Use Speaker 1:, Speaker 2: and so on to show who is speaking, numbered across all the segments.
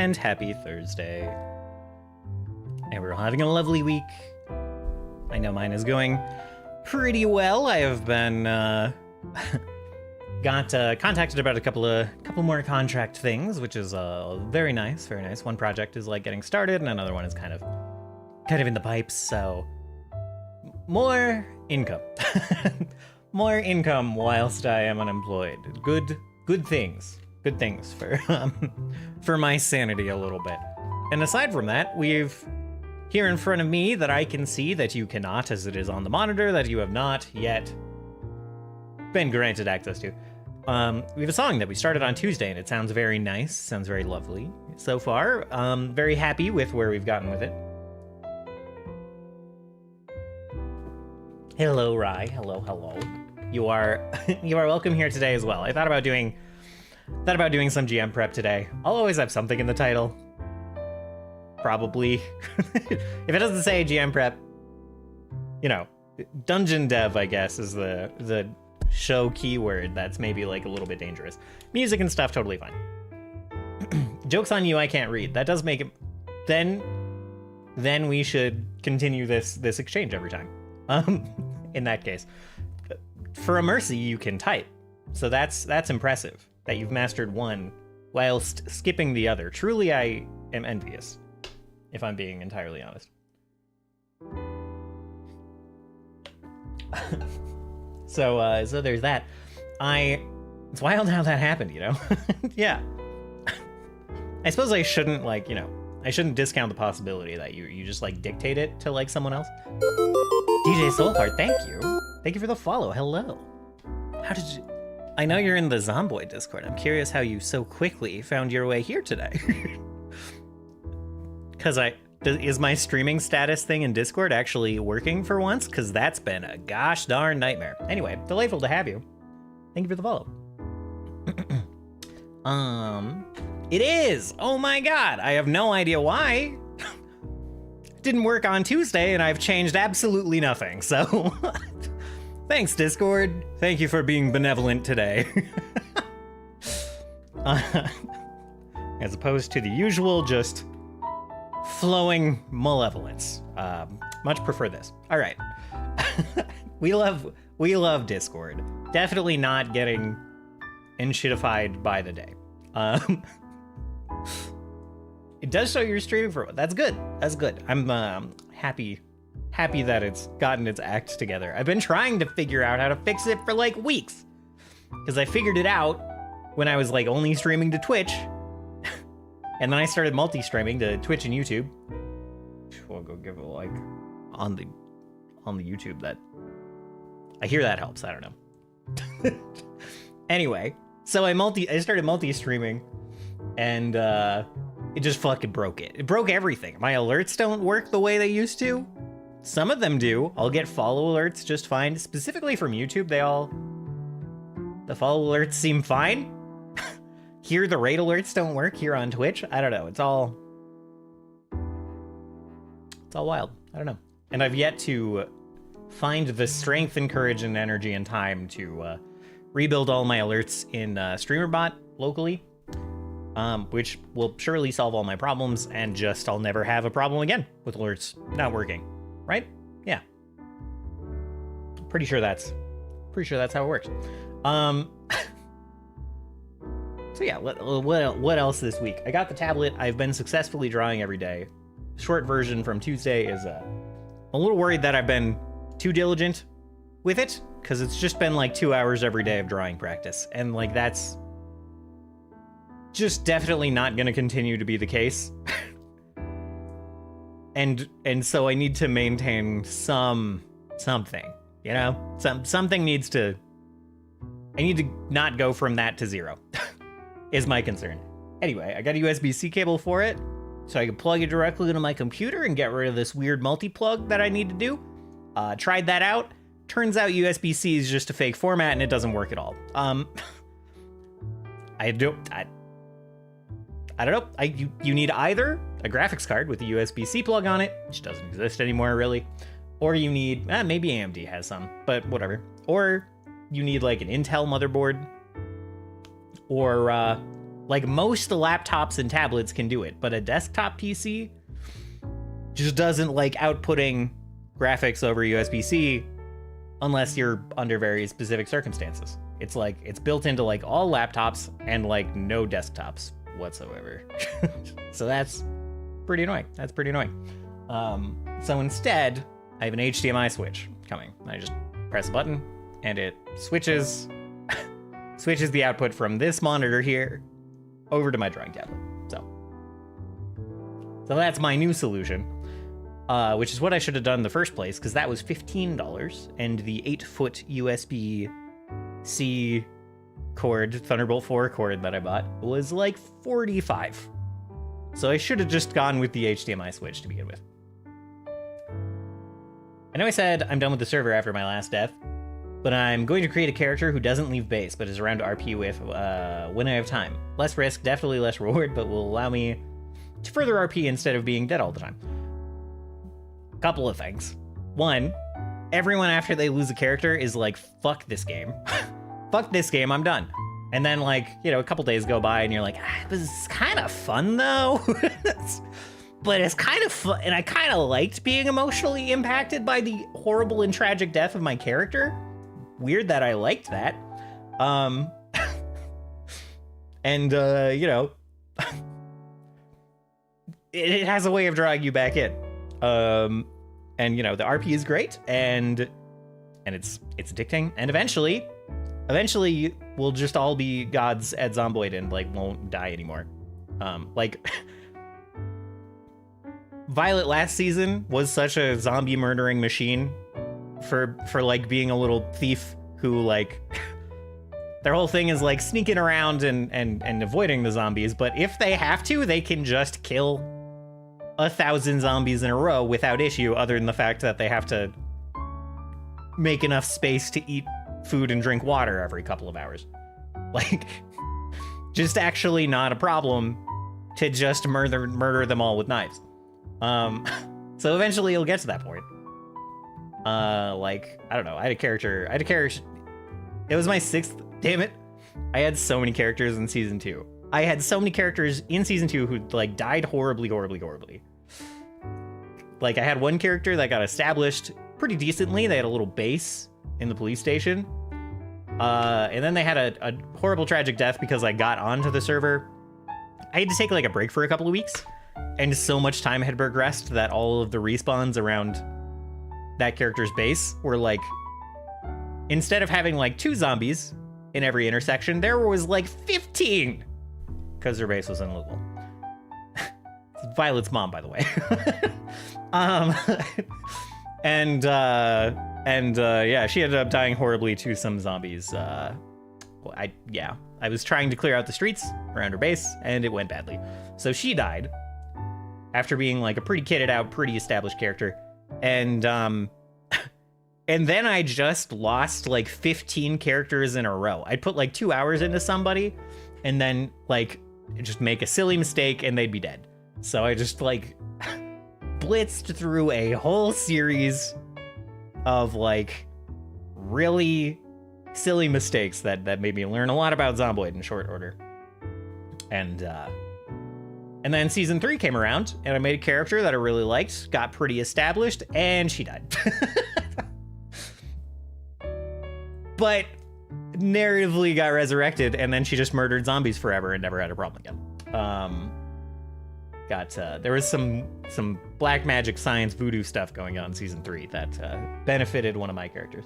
Speaker 1: and happy Thursday. And we're all having a lovely week. I know mine is going pretty well. I have been got contacted about a couple more contract things, which is very nice, very nice. One project is like getting started, and another one is kind of in the pipes. So more income, more income whilst I am unemployed. Good things for my sanity a little bit. And aside from that, we've here in front of me that I can see that you cannot, as it is on the monitor, that you have not yet been granted access to. We have a song that we started on Tuesday, and it sounds very nice, sounds very lovely so far. Very happy with where we've gotten with it. Hello, Rye. Hello. You are welcome here today as well. I thought about doing some GM prep today. I'll always have something in the title. Probably. If it doesn't say GM prep, you know, dungeon dev, I guess, is the show keyword. That's maybe like a little bit dangerous. Music and stuff, totally fine. Joke's on you, I can't read. That does make it... Then we should continue this exchange every time. In that case. For a mercy, you can type. So that's impressive, that you've mastered one whilst skipping the other. Truly, I am envious, if I'm being entirely honest. So there's that. It's wild how that happened, you know? Yeah. I suppose I shouldn't, like, you know, I shouldn't discount the possibility that you just, like, dictate it to, like, someone else. DJ Soulheart, thank you. Thank you for the follow. Hello. How did you... I know you're in the Zomboid Discord. I'm curious how you so quickly found your way here today. Because is my streaming status thing in Discord actually working for once? Because that's been a gosh darn nightmare. Anyway, delightful to have you. Thank you for the follow. It is! Oh my god! I have no idea why. It didn't work on Tuesday, and I've changed absolutely nothing, so... Thanks, Discord. Thank you for being benevolent today. As opposed to the usual, just... flowing malevolence. Much prefer this. All right. we love Discord. Definitely not getting enshittified by the day. It does show you're streaming for one. That's good. That's good. I'm happy that it's gotten its act together. I've been trying to figure out how to fix it for like weeks, because I figured it out when I was like only streaming to Twitch. And then I started multi-streaming to Twitch and YouTube. We'll go give it a like on the YouTube. That I hear that helps. I don't know. Anyway, so I started multi-streaming, and it just fucking broke it. It broke everything. My alerts don't work the way they used to. Some of them do. I'll get follow alerts just fine. Specifically from YouTube, the follow alerts seem fine. Here, the raid alerts don't work here on Twitch. I don't know. It's all wild. I don't know. And I've yet to find the strength and courage and energy and time to rebuild all my alerts in StreamerBot locally, which will surely solve all my problems, and just I'll never have a problem again with alerts not working. Right? Yeah. Pretty sure that's how it works. So yeah, what else this week? I got the tablet. I've been successfully drawing every day. The short version from Tuesday is I'm a little worried that I've been too diligent with it, because it's just been like 2 hours every day of drawing practice, and like that's just definitely not going to continue to be the case. and so I need to maintain something, you know, something needs to. I need to not go from that to zero. Is my concern. Anyway, I got a USB-C cable for it, so I can plug it directly into my computer and get rid of this weird multi-plug that I need to do. Tried that out. Turns out USB-C is just a fake format, and it doesn't work at all. I don't know. You need either a graphics card with a USB-C plug on it, which doesn't exist anymore, really, or you need, maybe AMD has some, but whatever. Or you need like an Intel motherboard, or Like, most laptops and tablets can do it, but a desktop PC just doesn't like outputting graphics over USB-C unless you're under very specific circumstances. It's like, it's built into like all laptops and like no desktops whatsoever. So that's pretty annoying. That's pretty annoying. So instead, I have an HDMI switch coming. I just press a button and it switches the output from this monitor here over to my drawing tablet. So that's my new solution, which is what I should have done in the first place, because that was $15, and the 8-foot USB-C cord, Thunderbolt 4 cord that I bought was like $45. So I should have just gone with the HDMI switch to begin with. I know I said I'm done with the server after my last death, but I'm going to create a character who doesn't leave base, but is around to RP with when I have time. Less risk, definitely less reward, but will allow me to further RP instead of being dead all the time. Couple of things. One, everyone after they lose a character is like, fuck this game. Fuck this game, I'm done. And then, like, you know, a couple days go by and you're like, this is kind of fun though. But it's kind of fun, and I kind of liked being emotionally impacted by the horrible and tragic death of my character. Weird that I liked that. And, you know, it has a way of drawing you back in. And, you know, the RP is great, and it's addicting, and eventually we'll just all be gods at Zomboid and, like, won't die anymore. Like, Violet last season was such a zombie murdering machine for like being a little thief who, like, their whole thing is like sneaking around and avoiding the zombies, but if they have to, they can just kill 1,000 zombies in a row without issue, other than the fact that they have to make enough space to eat food and drink water every couple of hours. Like, just actually not a problem to just murder them all with knives. So eventually you'll get to that point. Like, I don't know, I had a character, it was my 6th, damn it. I had so many characters in season 2. I had so many characters in season 2 who, like, died horribly. Like, I had one character that got established pretty decently. They had a little base in the police station. And then they had a horrible tragic death because I got onto the server. I had to take, like, a break for a couple of weeks. And so much time had progressed that all of the respawns around that character's base were, like, instead of having, like, 2 zombies in every intersection, there was, like, 15! Because their base was unlivable. Violet's mom, by the way. Yeah, she ended up dying horribly to some zombies. I was trying to clear out the streets around her base, and it went badly. So she died after being, like, a pretty kitted out, pretty established character. And then I just lost, like, 15 characters in a row. I'd put, like, 2 hours into somebody, and then, like, just make a silly mistake, and they'd be dead. So I just, like, blitzed through a whole series of, like, really silly mistakes that made me learn a lot about Zomboid in short order. And then season 3 came around, and I made a character that I really liked, got pretty established, and she died. But narratively got resurrected, and then she just murdered zombies forever and never had a problem again. There was some black magic science voodoo stuff going on in season 3 that benefited one of my characters.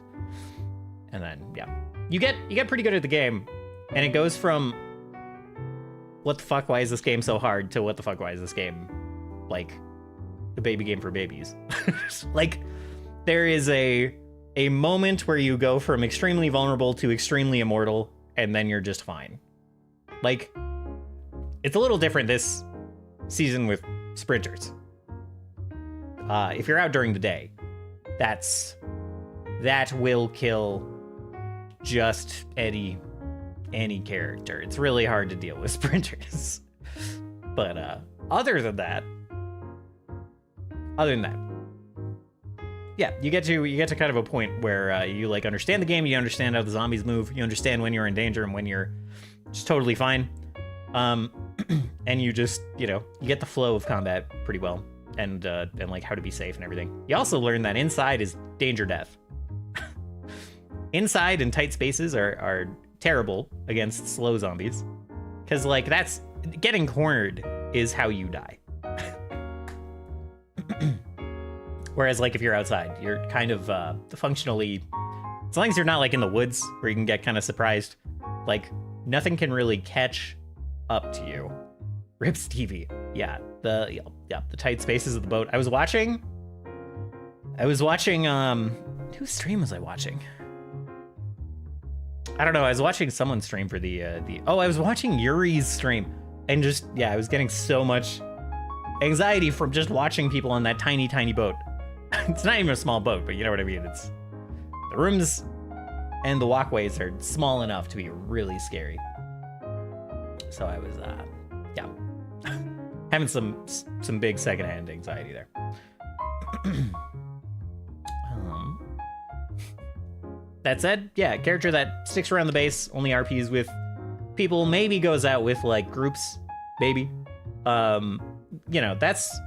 Speaker 1: And then, yeah, you get pretty good at the game, and it goes from what the fuck, why is this game so hard, to what the fuck, why is this game like a baby game for babies. Like, there is a moment where you go from extremely vulnerable to extremely immortal, and then you're just fine. Like, it's a little different this season with sprinters. If you're out during the day, that will kill just any character. It's really hard to deal with sprinters. But other than that, yeah, you get to kind of a point where you, like, understand the game, you understand how the zombies move, you understand when you're in danger and when you're just totally fine. And you just, you know, you get the flow of combat pretty well, and like how to be safe and everything. You also learn that inside is danger death. Inside and tight spaces are terrible against slow zombies, because like that's getting cornered is how you die. Whereas like if you're outside, you're kind of functionally, as long as you're not like in the woods where you can get kind of surprised, like nothing can really catch up to you. Rip Stevie. Yeah, the tight spaces of the boat. I was watching whose stream was I watching? I don't know. I was watching someone's stream for I was watching Yuri's stream, and just, yeah, I was getting so much anxiety from just watching people on that tiny, tiny boat. It's not even a small boat, but you know what I mean. It's the rooms and the walkways are small enough to be really scary. So I was, yeah, having some big secondhand anxiety there. That said, yeah, character that sticks around the base, only RPs with people, maybe goes out with like groups, maybe. You know, that's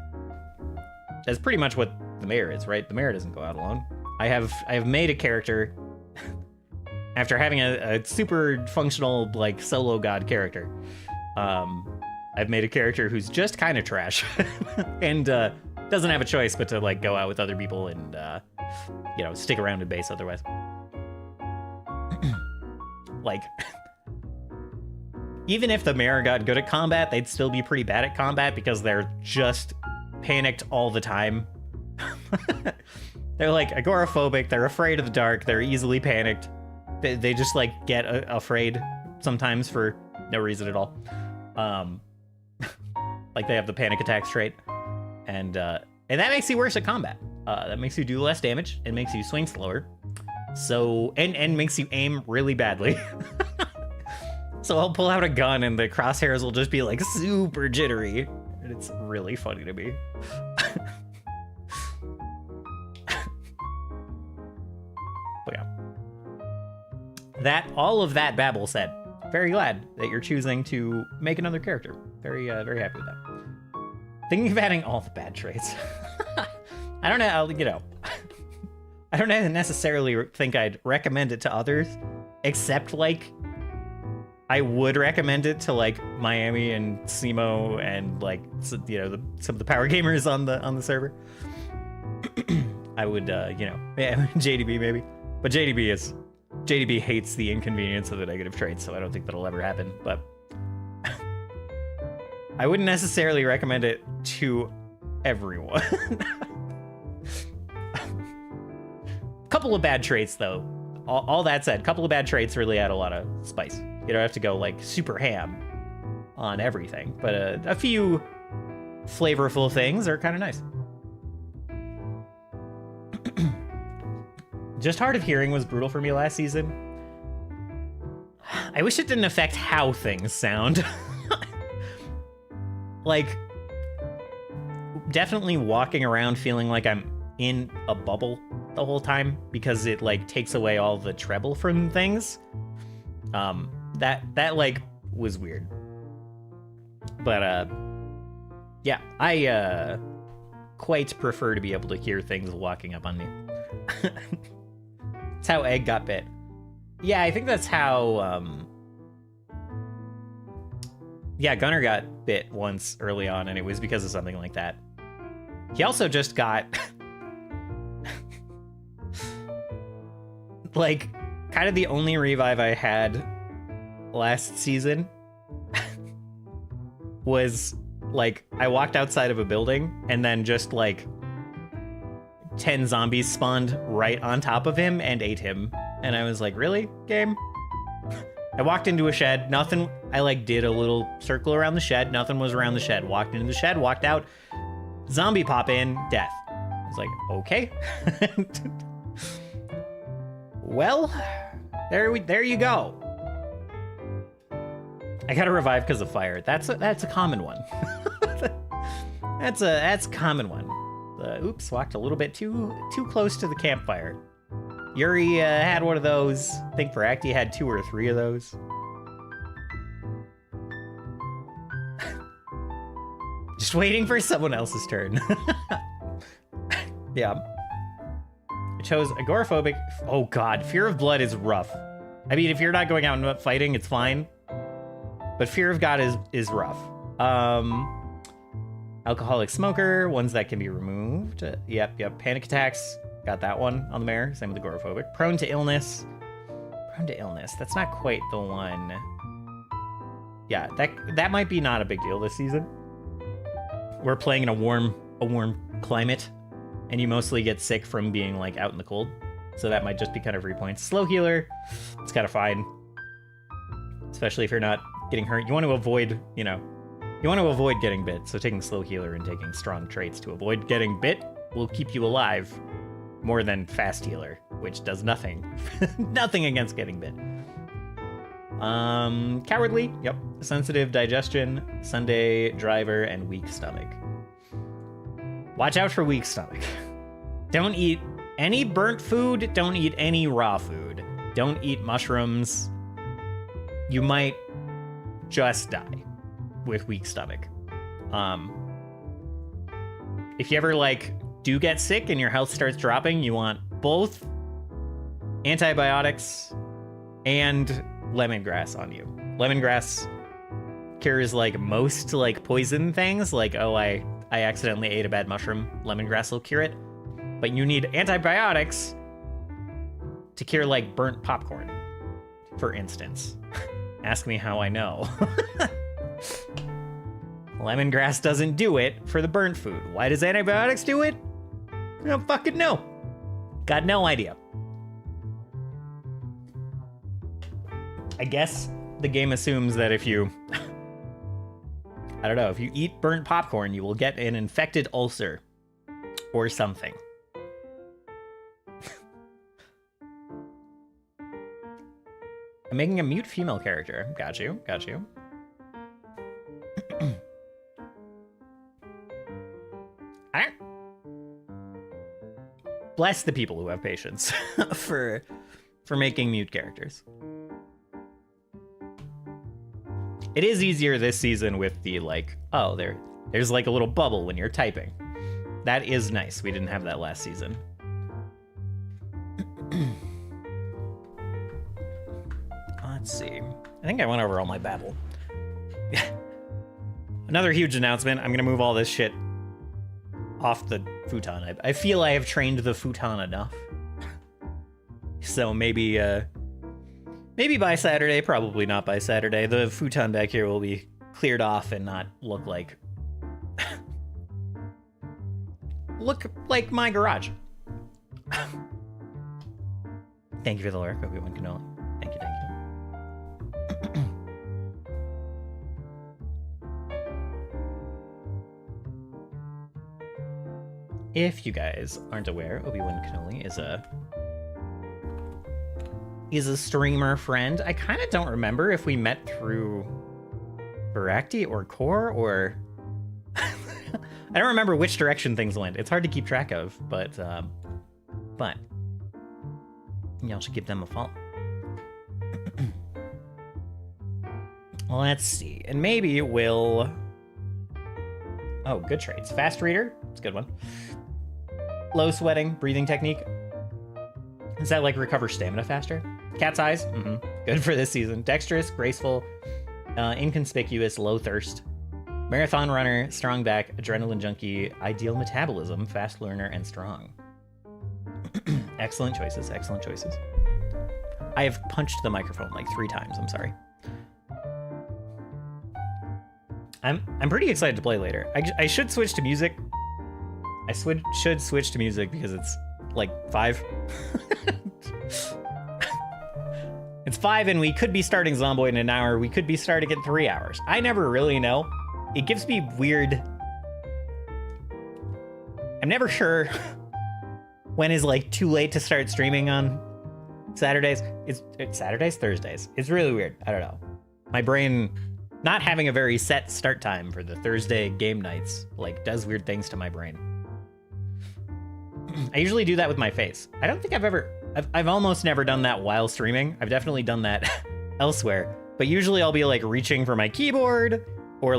Speaker 1: pretty much what the mayor is, right? The mayor doesn't go out alone. I have made a character after having a super functional like solo god character. I've made a character who's just kind of trash and doesn't have a choice but to like go out with other people and you know, stick around in base otherwise. Like, even if the mayor got good at combat, they'd still be pretty bad at combat because they're just panicked all the time. They're like agoraphobic, they're afraid of the dark, they're easily panicked. They just like get afraid sometimes for no reason at all. Like they have the panic attack trait, and that makes you worse at combat. That makes you do less damage, it makes you swing slower. So, and makes you aim really badly. So I'll pull out a gun and the crosshairs will just be like super jittery. And it's really funny to me. But yeah. All of that babble said, very glad that you're choosing to make another character. Very, very happy with that. Thinking of adding all the bad traits. I don't know, you know. I don't necessarily think I'd recommend it to others, except like I would recommend it to like Miami and Simo and like, you know, some of the power gamers on the server. I would, you know, yeah, JDB maybe, but JDB hates the inconvenience of the negative traits, so I don't think that'll ever happen. But I wouldn't necessarily recommend it to everyone. Couple of bad traits though. All that said, couple of bad traits really add a lot of spice. You don't have to go like super ham on everything, but a few flavorful things are kind of nice. Just hard of hearing was brutal for me last season. I wish it didn't affect how things sound. Like, definitely walking around feeling like I'm in a bubble the whole time because it like takes away all the treble from things. That like was weird. But yeah, I quite prefer to be able to hear things walking up on me. That's how Egg got bit. Yeah, I think that's how yeah, Gunnar got bit once early on, and it was because of something like that. He also just got like kind of the only revive I had last season was like I walked outside of a building and then just like 10 zombies spawned right on top of him and ate him. And I was like, really, game? I walked into a shed, nothing. I like did a little circle around the shed, nothing was around the shed. Walked into the shed, walked out, zombie pop in, death. I was like, okay. Well, there you go. I got to revive because of fire. That's a common one. That's a common one. Oops, walked a little bit too close to the campfire. Yuri had one of those. I think Varakti had 2 or 3 of those. Just waiting for someone else's turn. Yeah. I chose agoraphobic. Oh god, fear of blood is rough. I mean, if you're not going out and fighting, it's fine. But fear of god is rough. Alcoholic smoker, ones that can be removed. Yep. Panic attacks. Got that one on the mare. Same with agoraphobic. Prone to illness. That's not quite the one. Yeah, that might be not a big deal this season. We're playing in a warm climate, and you mostly get sick from being like out in the cold. So that might just be kind of 3 points. Slow healer, it's kind of fine. Especially if you're not getting hurt. You want to avoid, getting bit. So taking slow healer and taking strong traits to avoid getting bit will keep you alive more than fast healer, which does nothing. Nothing against getting bit. Cowardly, yep. Sensitive digestion, Sunday driver, and weak stomach. Watch out for weak stomach. Don't eat any burnt food. Don't eat any raw food. Don't eat mushrooms. You might just die with weak stomach. If you ever do get sick and your health starts dropping, you want both antibiotics and lemongrass on you. Lemongrass cures most poison things. I accidentally ate a bad mushroom. Lemongrass will cure it. But you need antibiotics to cure burnt popcorn, for instance. Ask me how I know. Lemongrass doesn't do it for the burnt food. Why does antibiotics do it? I don't fucking know. Got no idea. I guess the game assumes that if you if you eat burnt popcorn, you will get an infected ulcer or something. I'm making a mute female character. Got you. Bless the people who have patience for making mute characters. It is easier this season with the there's a little bubble when you're typing. That is nice. We didn't have that last season. Let's see. I think I went over all my babble. Another huge announcement. I'm gonna move all this shit off the futon. I feel I have trained the futon enough. So maybe by Saturday, probably not by Saturday, the futon back here will be cleared off and not look like my garage. Thank you for the lurk, Obi-Wan Kenobi. Thank you. If you guys aren't aware, Obi-Wan Kenobi is a streamer friend. I kind of don't remember if we met through Barakti or Core or I don't remember which direction things went. It's hard to keep track of, but y'all should give them a follow. Let's see, and maybe we'll. Oh, good traits. Fast reader, it's a good one. Low sweating, breathing technique. Is that recover stamina faster? Cat's eyes, good for this season. Dexterous, graceful, inconspicuous, low thirst. Marathon runner, strong back, adrenaline junkie, ideal metabolism, fast learner, and strong. Excellent choices. I have punched the microphone 3 times, I'm sorry. I'm pretty excited to play later. I should switch to music. I should switch to music because it's 5. It's 5 and we could be starting Zomboid in an hour. We could be starting in 3 hours. I never really know. It gives me weird. I'm never sure when is too late to start streaming on Saturdays. It's Saturdays, Thursdays. It's really weird. I don't know. My brain not having a very set start time for the Thursday game nights does weird things to my brain. I usually do that with my face. I don't think I've almost never done that while streaming. I've definitely done that elsewhere, but usually I'll be reaching for my keyboard or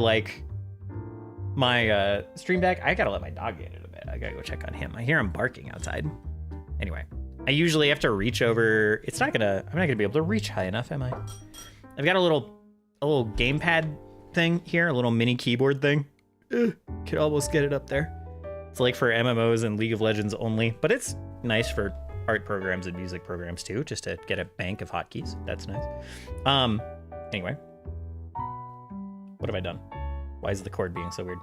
Speaker 1: my stream deck. I gotta let my dog get it a bit. I gotta go check on him. I hear him barking outside. Anyway, I usually have to reach over. I'm not gonna be able to reach high enough, am I? I've got a little gamepad thing here, a little mini keyboard thing. Could almost get it up there. It's like for MMOs and League of Legends only, but it's nice for art programs and music programs too, just to get a bank of hotkeys. That's nice. Anyway, what have I done? Why is the cord being so weird?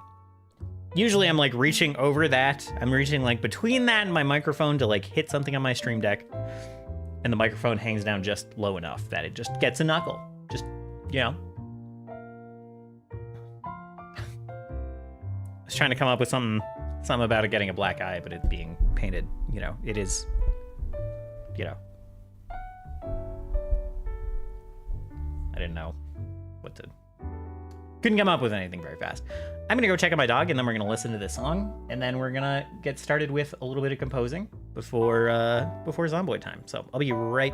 Speaker 1: Usually I'm like reaching over that. I'm reaching like between that and my microphone to like hit something on my stream deck. And the microphone hangs down just low enough that it just gets a knuckle. Just, you know. I was trying to come up with something about it getting a black eye, but it being painted, you know, it is, you know. I didn't know what to... Couldn't come up with anything very fast. I'm gonna go check on my dog, and then we're gonna listen to this song, and then we're gonna get started with a little bit of composing before Zomboid time. So I'll be right.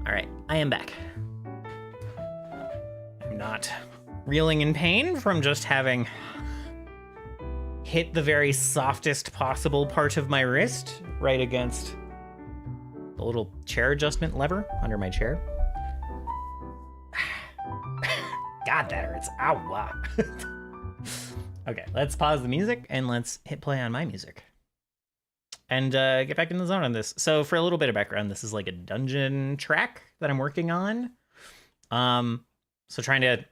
Speaker 1: All right, I am back. I'm not reeling in pain from just having hit the very softest possible part of my wrist right against the little chair adjustment lever under my chair. God, that hurts. Ow, wow. Okay, let's pause the music and let's hit play on my music. And get back in the zone on this. So for a little bit of background, this is like a dungeon track that I'm working on. So trying to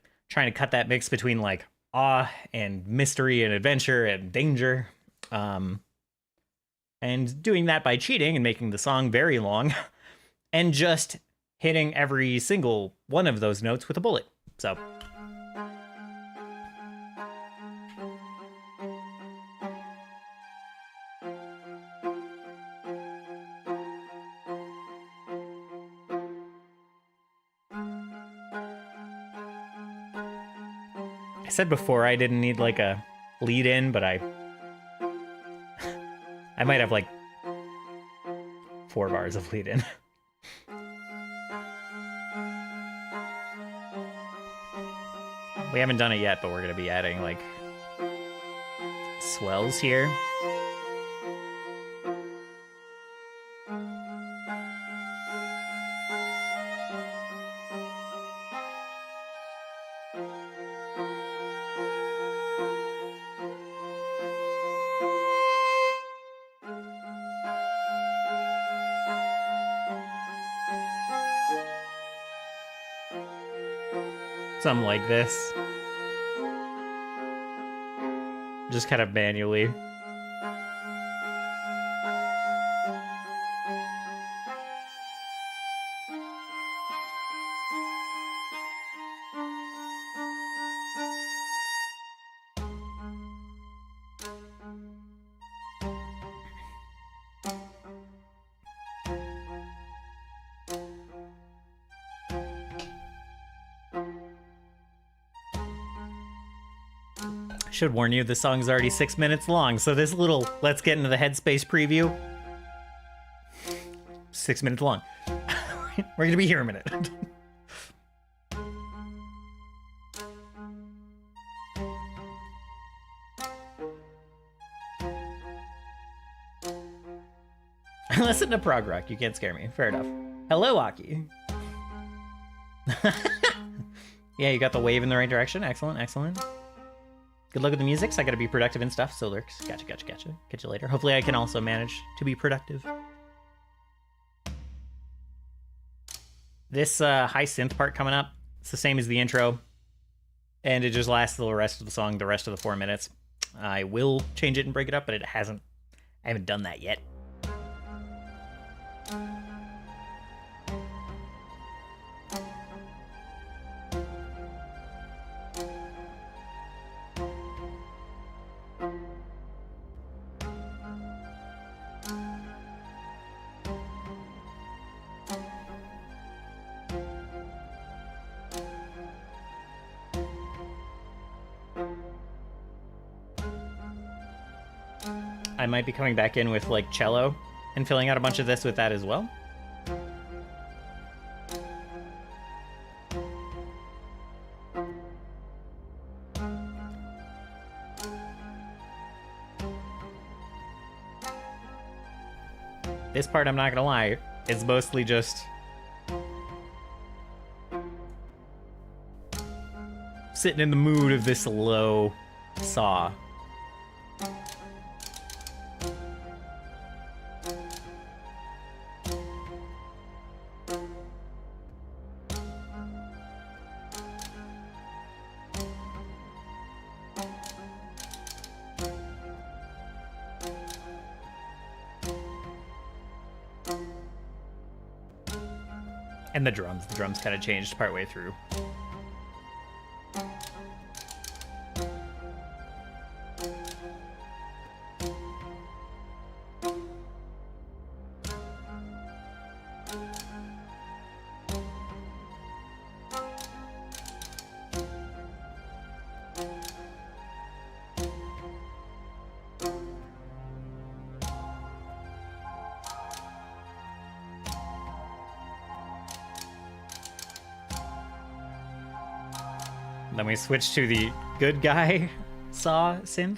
Speaker 1: cut that mix between like awe and mystery and adventure and danger. And doing that by cheating and making the song very long and just hitting every single one of those notes with a bullet. So I said before I didn't need like a lead in, but I might have like 4 bars of lead in. We haven't done it yet, but we're gonna be adding like swells here. Something like this. Just kind of manually. Should warn you, this song's already 6 minutes long, so this little let's get into the headspace preview, 6 minutes long. We're gonna be here a minute. I listen to prog rock, you can't scare me. Fair enough. Hello, Aki. Yeah, you got the wave in the right direction. Excellent, excellent. Good luck with the music, so I gotta be productive and stuff. So lurks. Gotcha, gotcha, gotcha. Catch you later. Hopefully I can also manage to be productive. This high synth part coming up, it's the same as the intro. And it just lasts the rest of the song, the rest of the 4 minutes. I will change it and break it up, but I haven't done that yet. I might be coming back in with like cello and filling out a bunch of this with that as well. This part, I'm not gonna lie, is mostly just sitting in the mood of this low saw. And the drums kind of changed partway through. Then we switch to the good guy saw synth.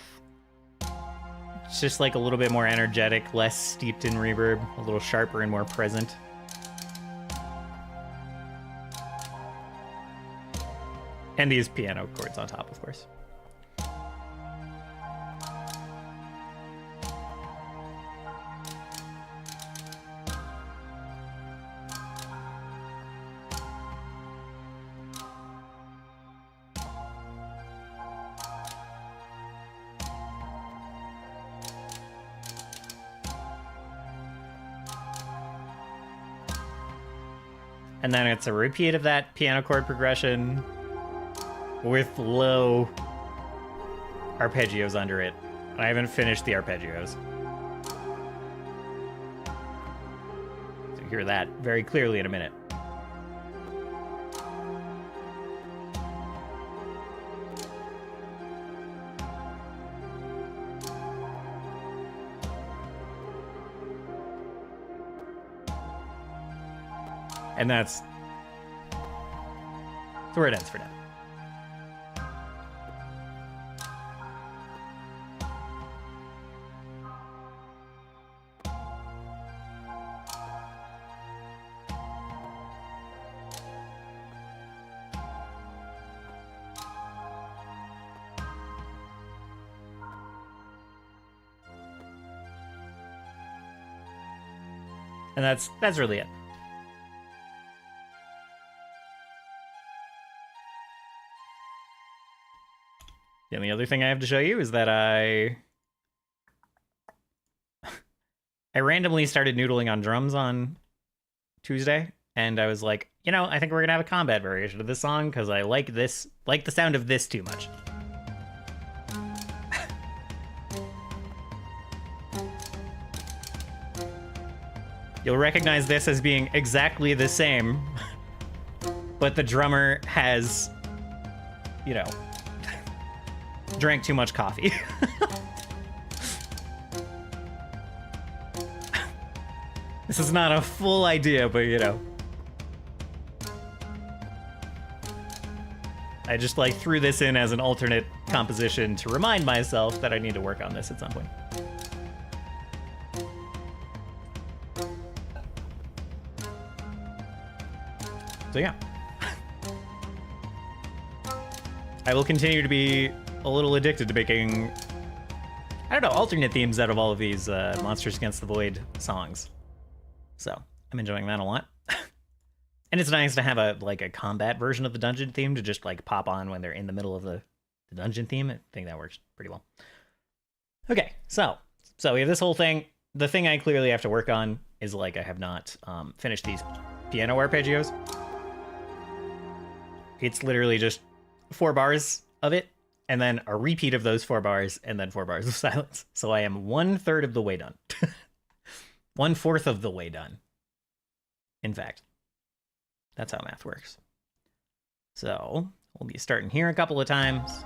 Speaker 1: It's just like a little bit more energetic, less steeped in reverb, a little sharper and more present. And these piano chords on top, of course. And then it's a repeat of that piano chord progression with low arpeggios under it. I haven't finished the arpeggios. So you hear that very clearly in a minute. And that's where it ends for now. And that's really it. The only other thing I have to show you is that I randomly started noodling on drums on Tuesday, and I was like, you know, I think we're gonna have a combat variation of this song because I like the sound of this too much. You'll recognize this as being exactly the same, but the drummer has, you know, drank too much coffee. This is not a full idea, but you know. I just like threw this in as an alternate composition to remind myself that I need to work on this at some point. So yeah. I will continue to be a little addicted to making, I don't know, alternate themes out of all of these Monsters Against the Void songs. So I'm enjoying that a lot. And it's nice to have a combat version of the dungeon theme to just like pop on when they're in the middle of the dungeon theme. I think that works pretty well. Okay, so we have this whole thing. The thing I clearly have to work on is like I have not finished these piano arpeggios. It's literally just 4 bars of it, and then a repeat of those 4 bars, and then 4 bars of silence. So I am 1/3 of the way done. 1/4 of the way done. In fact, that's how math works. So we'll be starting here a couple of times.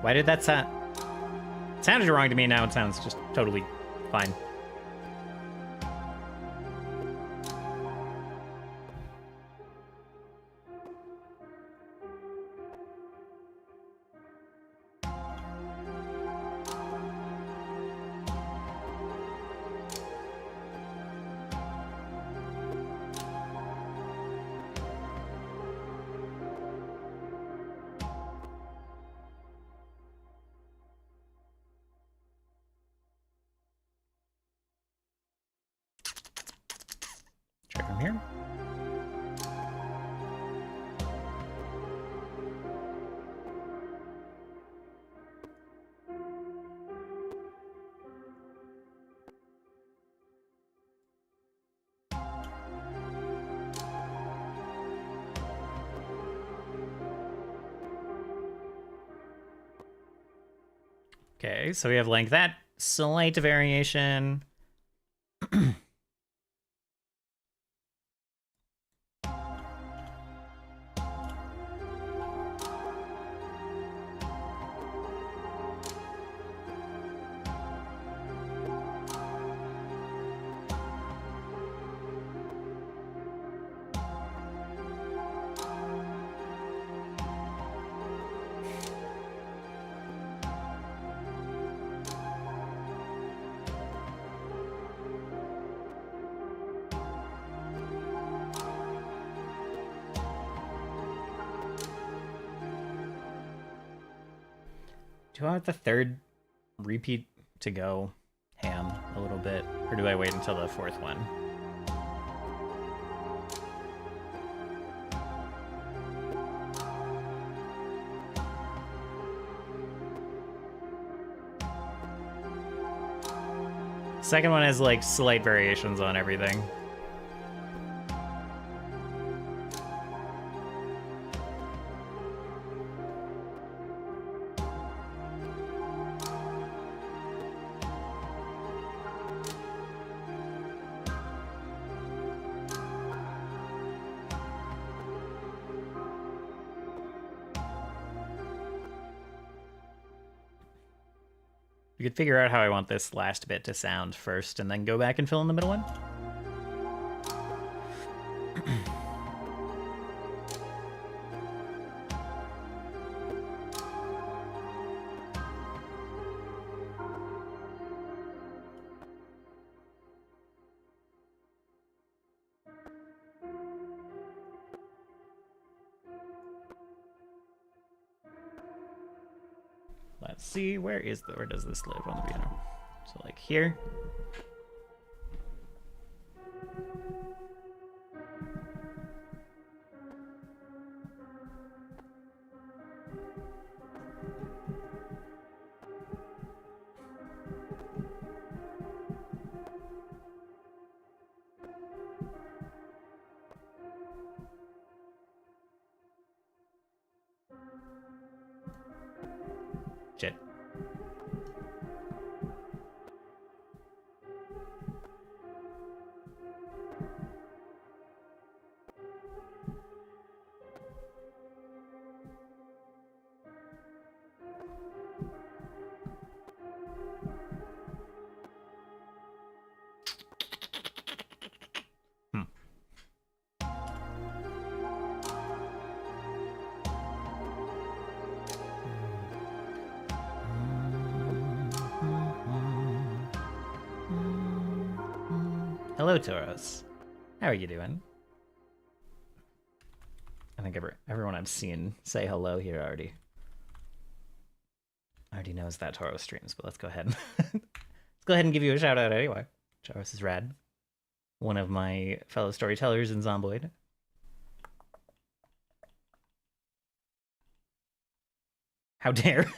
Speaker 1: Why did that sound? It sounded wrong to me, now it sounds just totally fine. Try from here. Okay, so we have like that slight variation. Do I want the 3rd repeat to go ham a little bit, or do I wait until the 4th one? Second one has like slight variations on everything. We could figure out how I want this last bit to sound first and then go back and fill in the middle one. C, where does this live on the piano? So like here. Shit. Hello, Tauros. How are you doing? I think everyone I've seen say hello here already knows that Tauros streams, but let's go ahead. Let's go ahead and give you a shout out anyway. Tauros is rad. One of my fellow storytellers in Zomboid. How dare.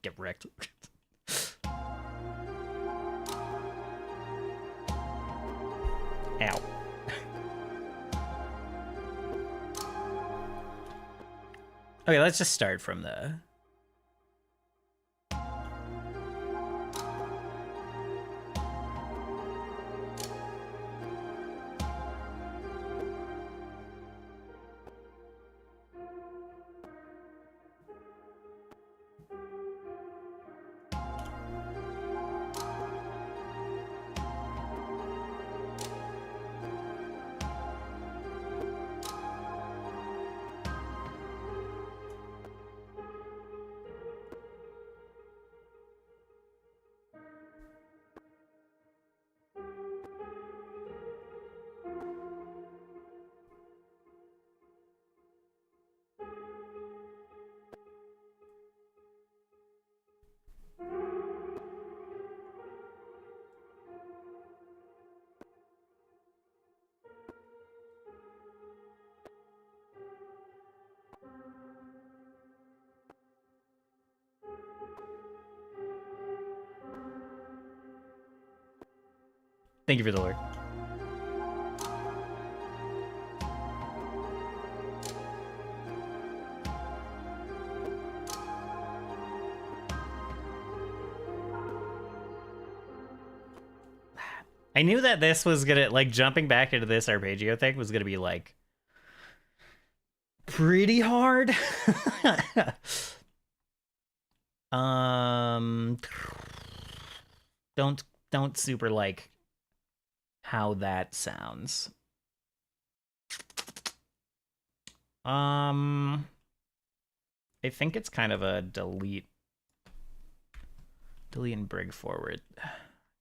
Speaker 1: Get wrecked. Ow. Okay, let's just start from the... Thank you for the lure. I knew that this was gonna, like, jumping back into this arpeggio thing was gonna be, like, pretty hard. Don't super like how that sounds. I think it's kind of a delete and bring forward.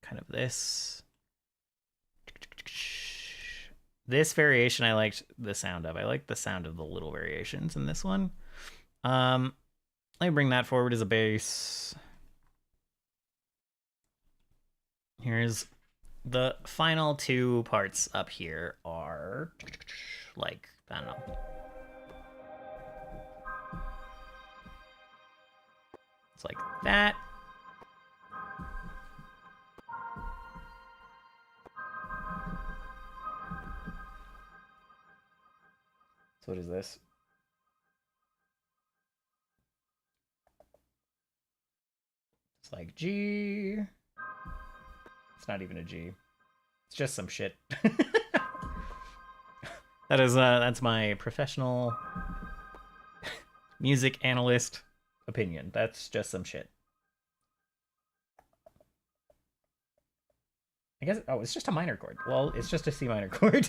Speaker 1: Kind of this. This variation I liked the sound of. I like the sound of the little variations in this one. Let me bring that forward as a bass. Here's the final two parts up here are like, I don't know. It's like that. So what is this? It's like G. It's not even a G. It's just some shit. That's my professional music analyst opinion. That's just some shit. I guess, oh, it's just a minor chord. Well, it's just a C minor chord.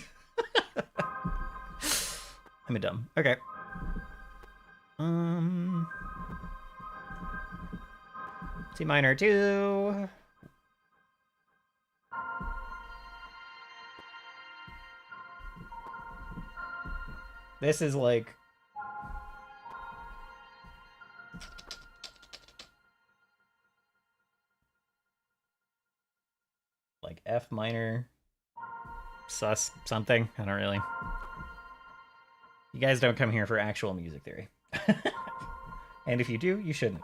Speaker 1: I'm a dumb. Okay. C minor 2. This is like... like F minor, sus something. I don't really. You guys don't come here for actual music theory. And if you do, you shouldn't.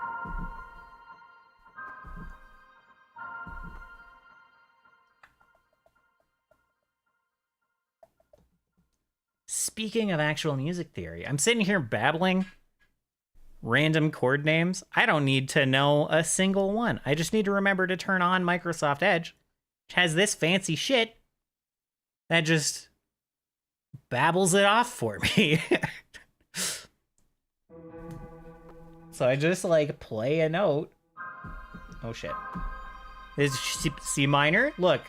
Speaker 1: Speaking of actual music theory, I'm sitting here babbling random chord names. I don't need to know a single one. I just need to remember to turn on Microsoft Edge, which has this fancy shit that just babbles it off for me. So I just like play a note. Oh shit. This is C minor. Look,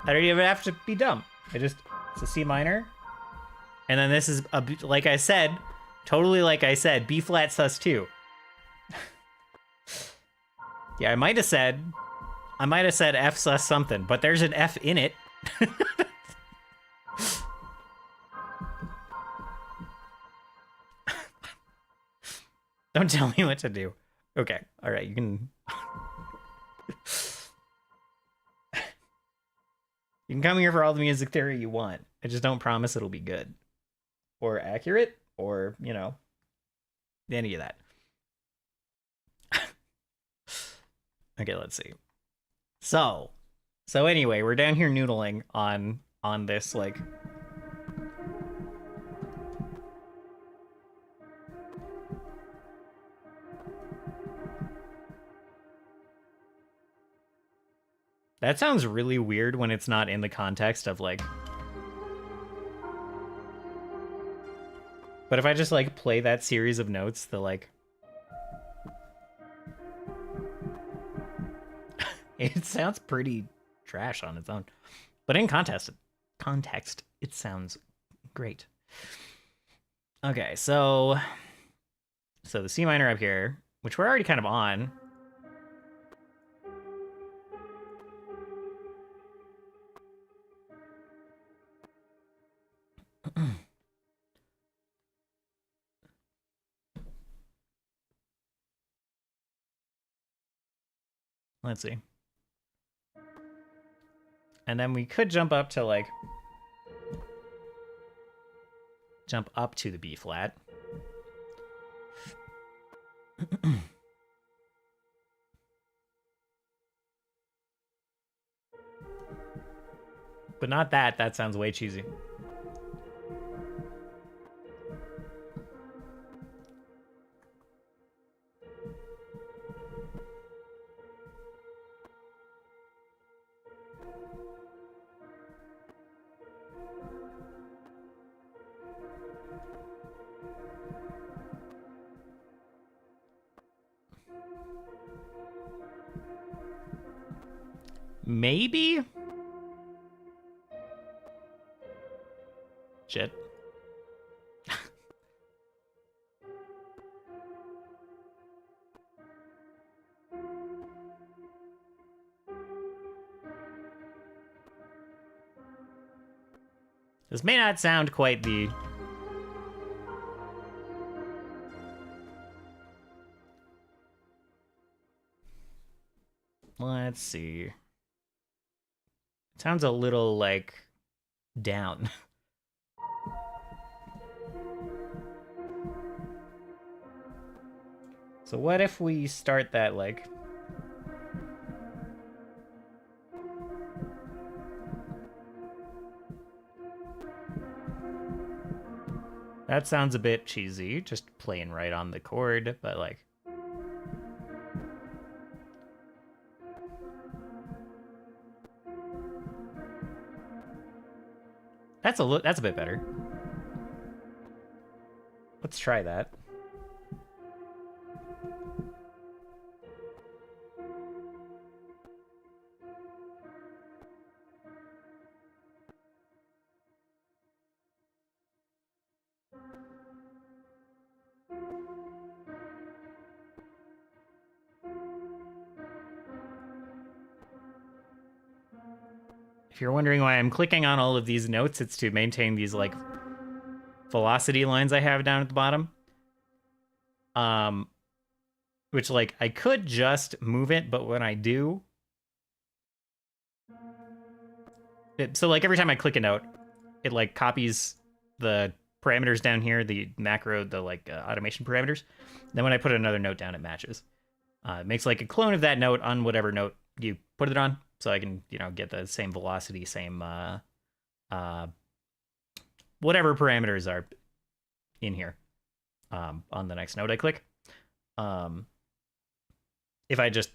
Speaker 1: I don't even have to be dumb. It's a C minor. And then this is, like I said, totally like I said, B flat sus 2. Yeah, I might have said F sus something, but there's an F in it. Don't tell me what to do. Okay, all right, you can... You can come here for all the music theory you want. I just don't promise it'll be good. Or accurate, or, you know, any of that. Okay, let's see. So anyway, we're down here noodling on this, like... That sounds really weird when it's not in the context of, like... But if I just, like, play that series of notes, the, like... It sounds pretty trash on its own. But in context, it sounds great. Okay, so the C minor up here, which we're already kind of on... Let's see. And then we could jump up to, like... Jump up to the B flat. But not that. That sounds way cheesy. Maybe? Shit. This may not sound quite the... Let's see. It sounds a little, like, down. So what if we start that, like... That sounds a bit cheesy, just playing right on the chord, but, like... That's a bit better. Let's try that. If you're wondering why I'm clicking on all of these notes, it's to maintain these, like, velocity lines I have down at the bottom. Which, like, I could just move it, but when I do, So like every time I click a note, it like copies the parameters down here, the macro, the like automation parameters. Then when I put another note down, it matches. It makes like a clone of that note on whatever note you put it on, so I can get the same velocity, same whatever parameters are in here on the next note I click. If I just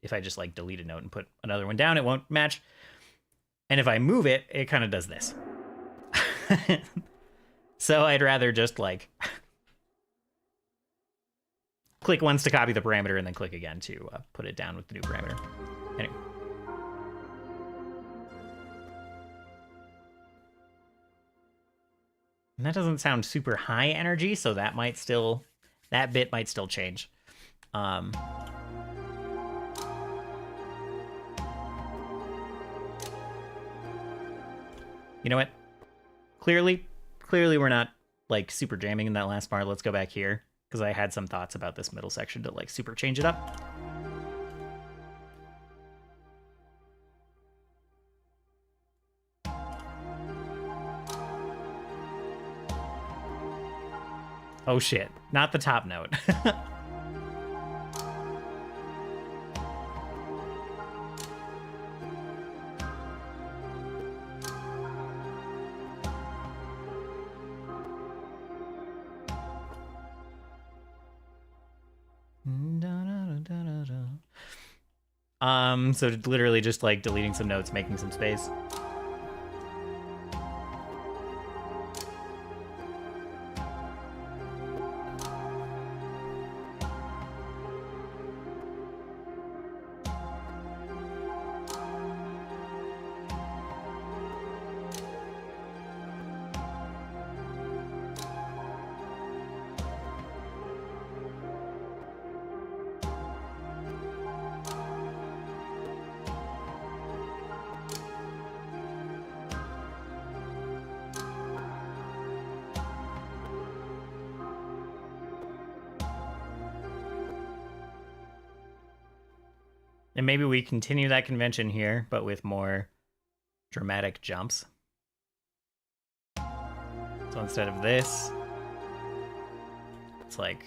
Speaker 1: if I just like delete a note and put another one down, it won't match. And if I move it, it kind of does this. So I'd rather just like click once to copy the parameter and then click again to put it down with the new parameter. Anyway. And that doesn't sound super high energy, so that bit might still change. You know what? Clearly we're not like super jamming in that last bar. Let's go back here because I had some thoughts about this middle section to like super change it up. Oh shit, not the top note. So literally just like deleting some notes, making some space. And maybe we continue that convention here, but with more dramatic jumps. So instead of this, it's like...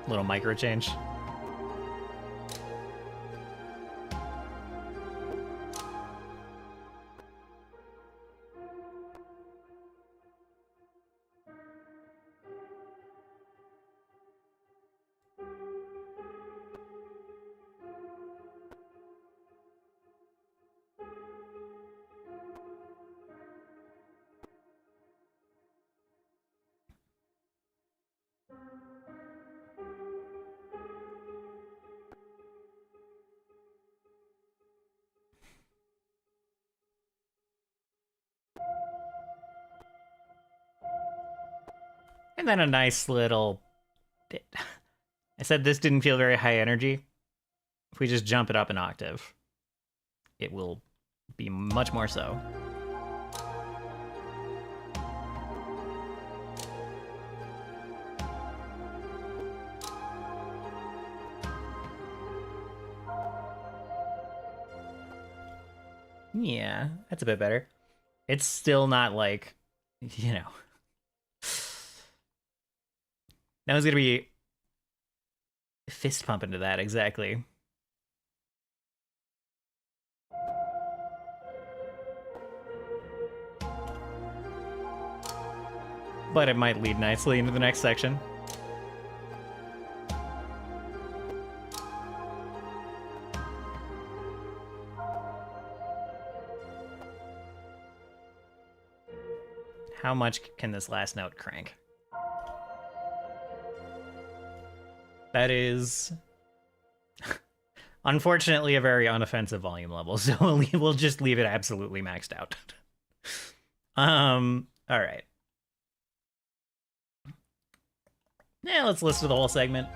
Speaker 1: little micro change. And then a nice little bit. I said this didn't feel very high energy. If we just jump it up an octave, it will be much more so. Yeah, that's a bit better. It's still not like, Now it's gonna be fist pump into that, exactly. but it might lead nicely into the next section. How much can this last note crank? That is, unfortunately, a very unoffensive volume level, so we'll just leave it absolutely maxed out. All right. Yeah, let's listen to the whole segment.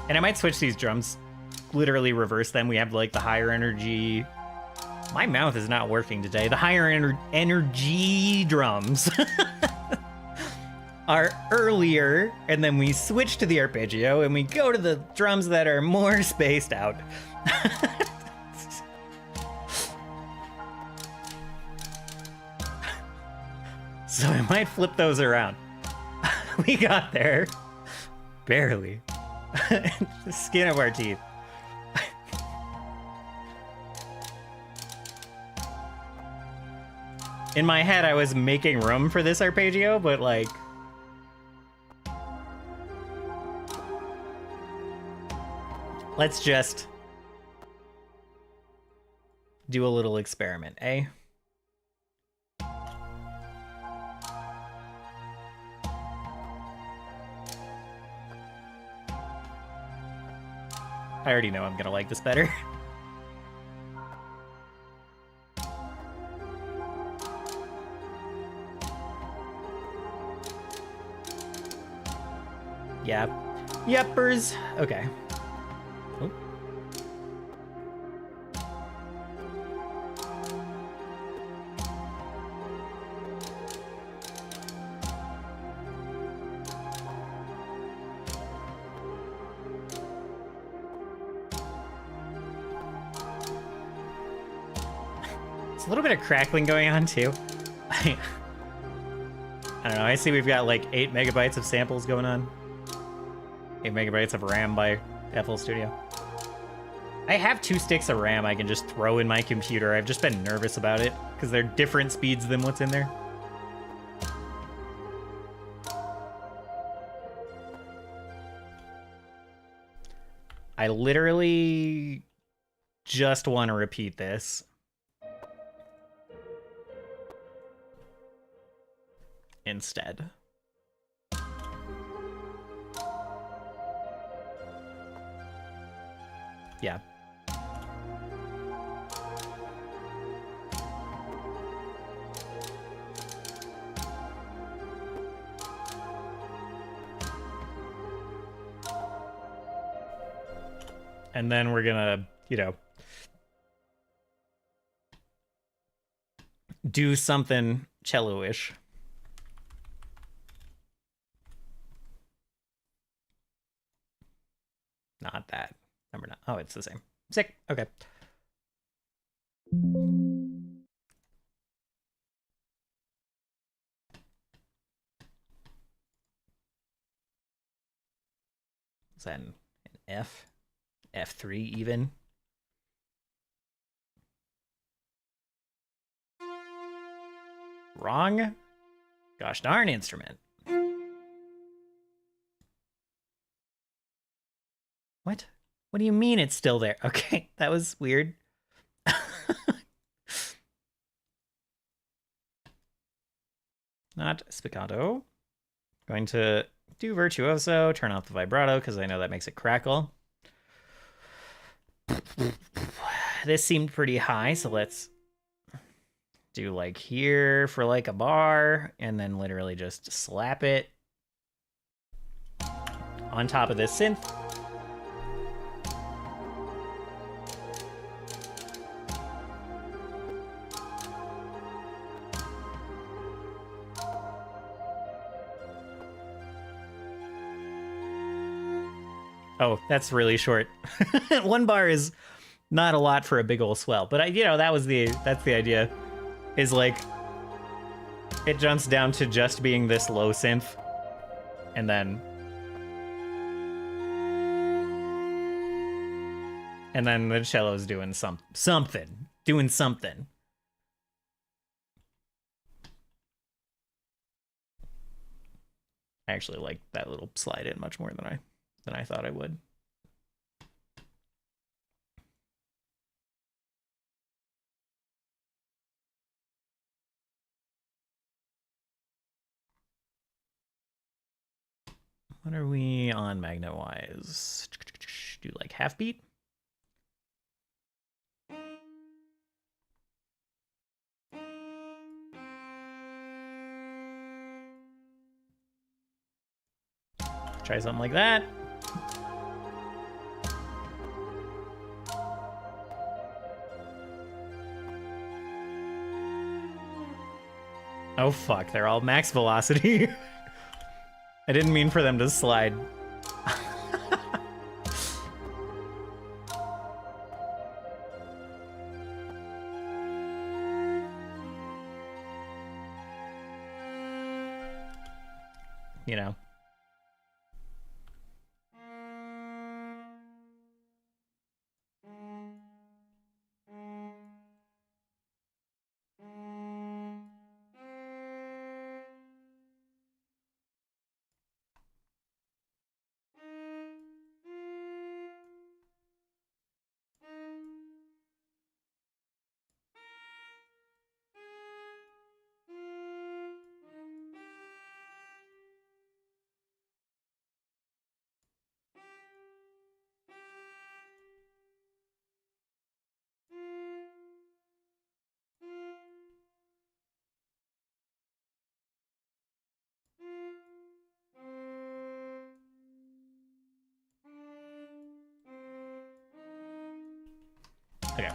Speaker 1: And I might switch these drums, literally reverse them. We have like the higher energy. My mouth is not working today. The higher energy drums are earlier, and then we switch to the arpeggio, and we go to the drums that are more spaced out. So I might flip those around. We got there. Barely. The skin of our teeth. In my head, I was making room for this arpeggio, but like... Let's just do a little experiment, eh? I already know I'm gonna like this better. Yep. Yepers. Okay. Oh. It's a little bit of crackling going on too. I don't know, I see we've got like 8 megabytes of samples going on. 8 megabytes of RAM by FL Studio. I have 2 sticks of RAM I can just throw in my computer. I've just been nervous about it because they're different speeds than what's in there. I literally just want to repeat this. Instead. Yeah. And then we're gonna, you know, do something cello-ish. Not that. Number 9. Oh, it's the same. Sick. Okay. Is that an F? F3 even? Wrong? Gosh darn instrument. What? What do you mean it's still there? Okay, that was weird. Not spiccato. Going to do virtuoso, turn off the vibrato because I know that makes it crackle. This seemed pretty high, so let's do like here for like a bar and then literally just slap it on top of this synth. Oh, that's really short. 1 bar is not a lot for a big old swell, but you know, that's the idea, is like it jumps down to just being this low synth, and then And then the cello's doing something. Doing something. I actually like that little slide in much more than I thought I would. What are we on magnet wise? Do like half beat? Try something like that. Oh fuck, they're all max velocity. I didn't mean for them to slide. You know. Okay.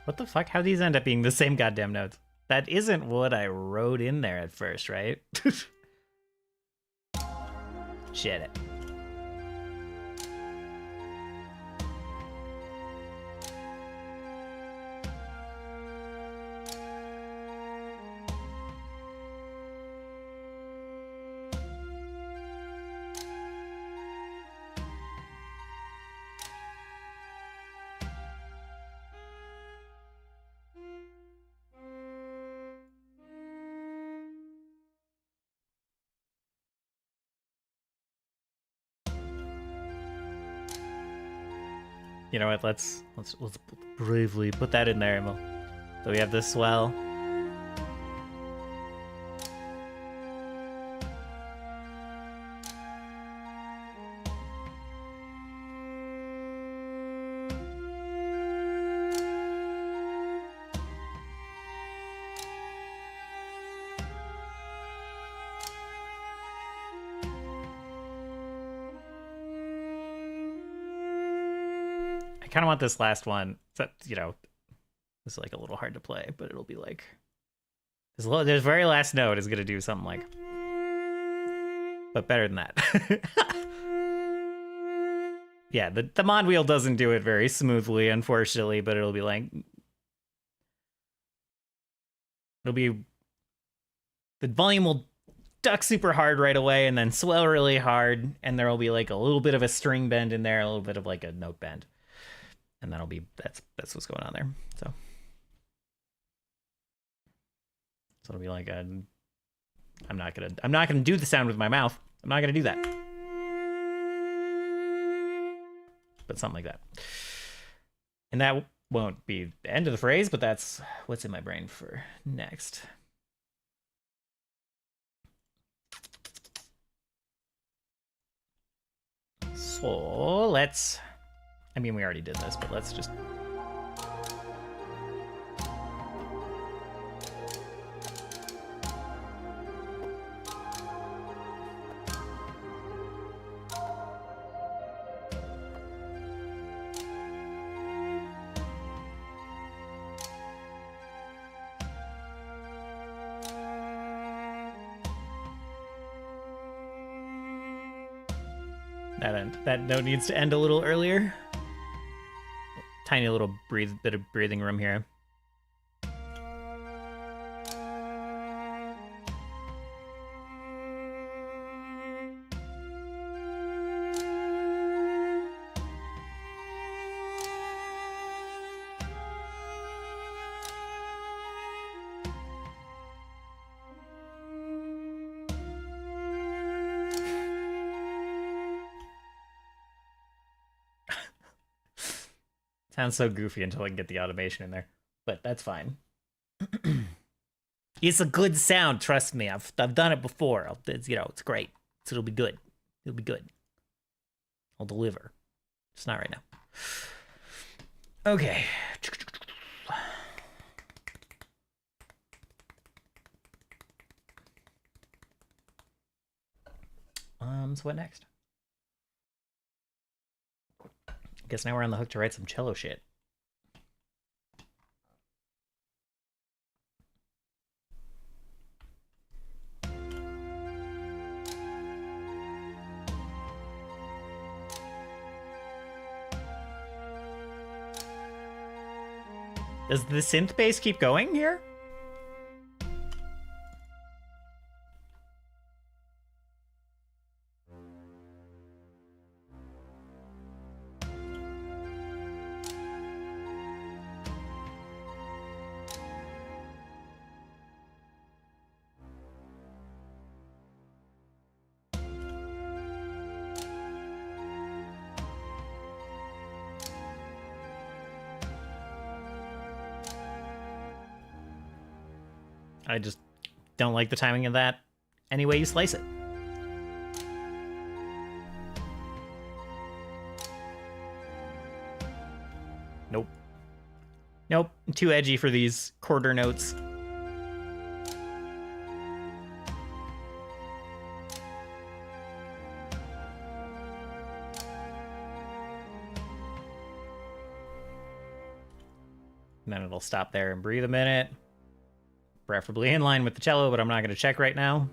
Speaker 1: What the fuck? How these end up being the same goddamn notes? That isn't what I wrote in there at first, right? Shit it. You know what? Let's bravely put that in there. So we have this swell. I kind of want this last one. That, you know, it's like a little hard to play, but it'll be like this very last note is gonna do something like, but better than that. Yeah, the mod wheel doesn't do it very smoothly, unfortunately, but it'll be like, the volume will duck super hard right away and then swell really hard, and there will be like a little bit of a string bend in there, a little bit of like a note bend. And that's what's going on there. So it'll be like I'm not gonna do the sound with my mouth. I'm not gonna do that. But something like that. And that won't be the end of the phrase, but that's what's in my brain for next. So let's, I mean, we already did this, but let's just That note needs to end a little earlier. Tiny little bit of breathing room here. Sounds so goofy until I can get the automation in there, but that's fine. It's a good sound, trust me. I've done it before. It's great. It'll be good. It'll be good. I'll deliver. It's not right now. Okay. So what next? I guess now we're on the hook to write some cello shit. Does the synth bass keep going here? I just don't like the timing of that any way you slice it. Nope. Nope. Too edgy for these quarter notes. And then it'll stop there and breathe a minute. Preferably in line with the cello, but I'm not going to check right now.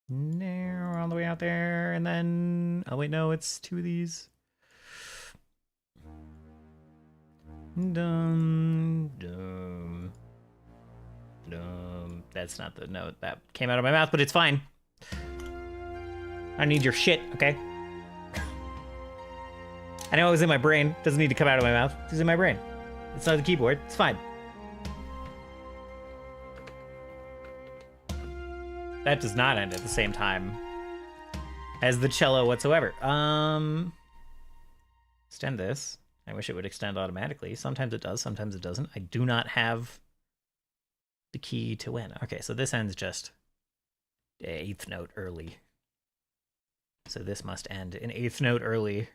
Speaker 1: No, we're all the way out there, and then... Oh, wait, no, it's two of these. Dum, dum, dum. That's not the note that came out of my mouth, but it's fine. I need your shit, okay? I know it was in my brain. It doesn't need to come out of my mouth. It's in my brain. It's not the keyboard. It's fine. That does not end at the same time as the cello whatsoever. Extend this. I wish it would extend automatically. Sometimes it does, sometimes it doesn't. I do not have the key to win. Okay, so this ends just an eighth note early. So this must end an eighth note early.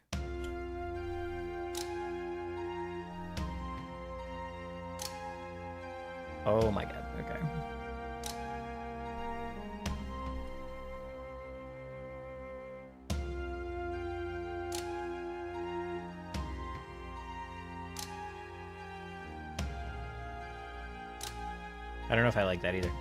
Speaker 1: Oh my god, okay. I don't know if I like that either.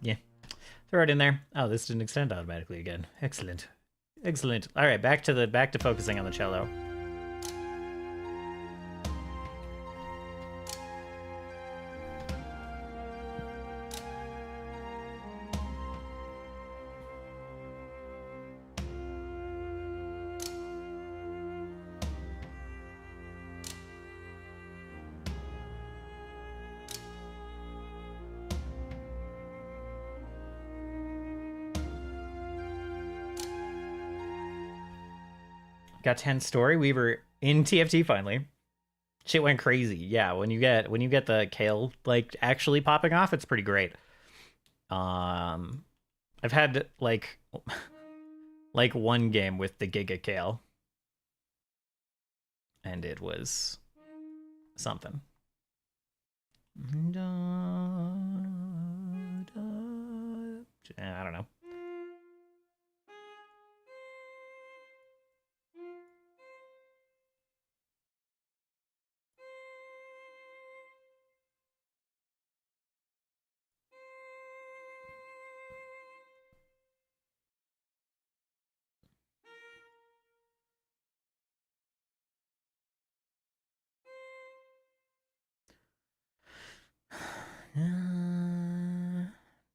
Speaker 1: Yeah. Throw it in there. Oh, this didn't extend automatically again. Excellent. Excellent. All right, back to focusing on the cello. Got 10 story. We were in TFT finally. Shit went crazy. Yeah, when you get the kale like actually popping off, it's pretty great. I've had like one game with the Giga Kale. and it was something. I don't know.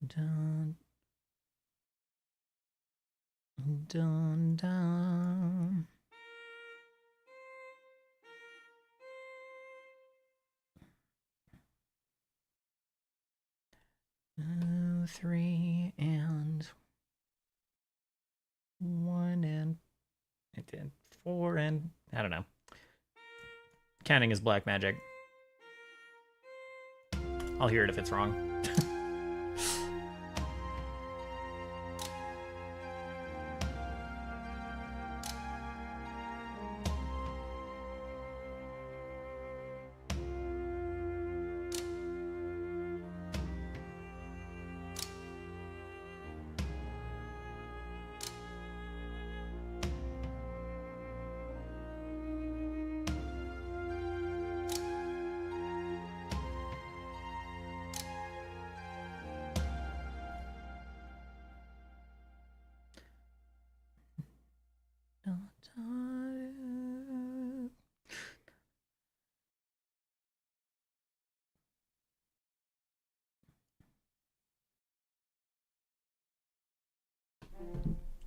Speaker 1: Dun, dun, dun. Three and one and it did four and I don't know. Counting is black magic. I'll hear it if it's wrong.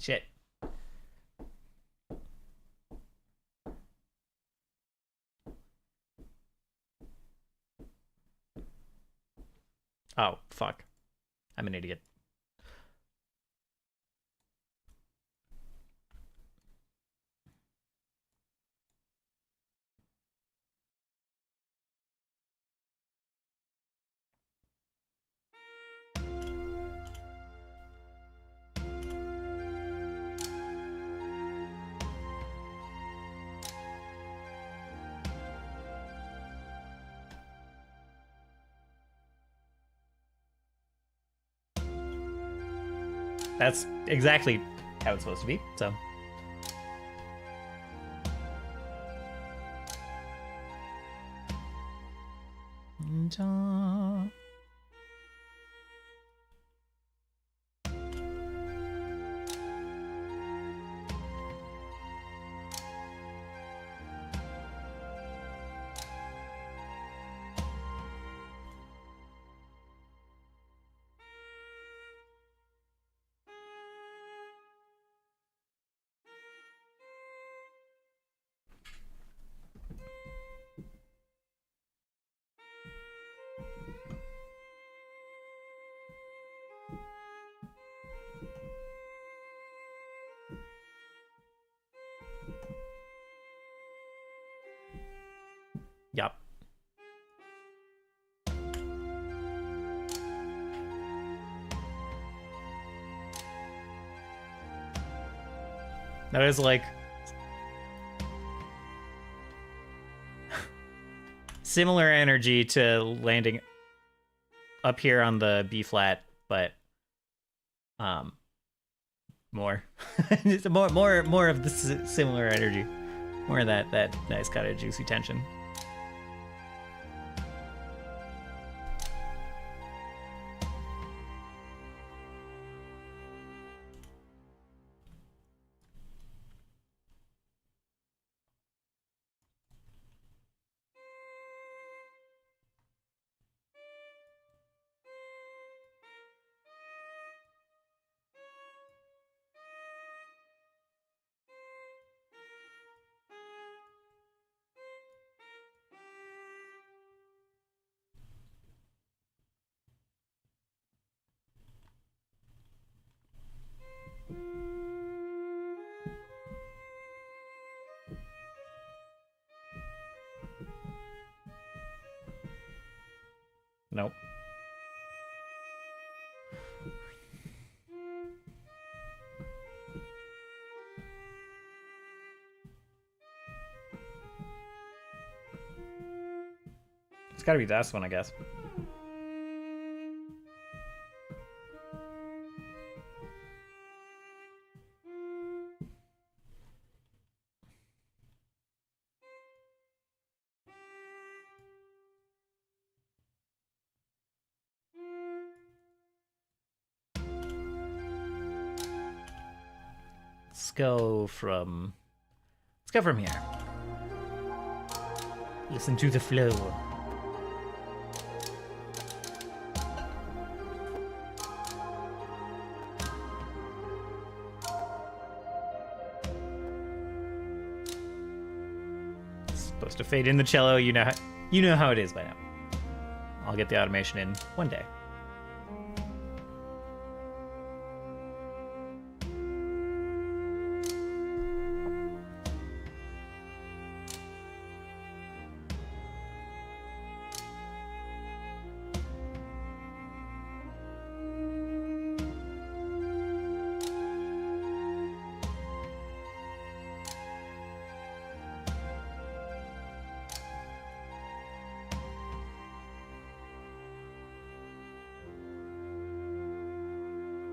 Speaker 1: Shit. Oh, fuck. I'm an idiot. That's exactly how it's supposed to be, so. Yep. That is like similar energy to landing up here on the B flat, but more. more of the similar energy. More of that nice kind of juicy tension. Nope. gotta be this one, I guess. Let's go from here. Listen to the flow. It's supposed to fade in the cello. You know how it is by now. I'll get the automation in one day.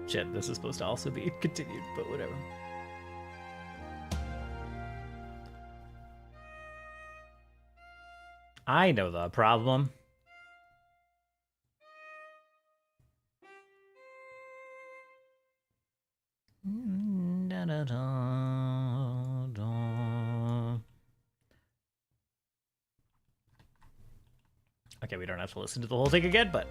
Speaker 1: Shit, this is supposed to also be continued, but whatever. I know the problem. Okay, we don't have to listen to the whole thing again, but...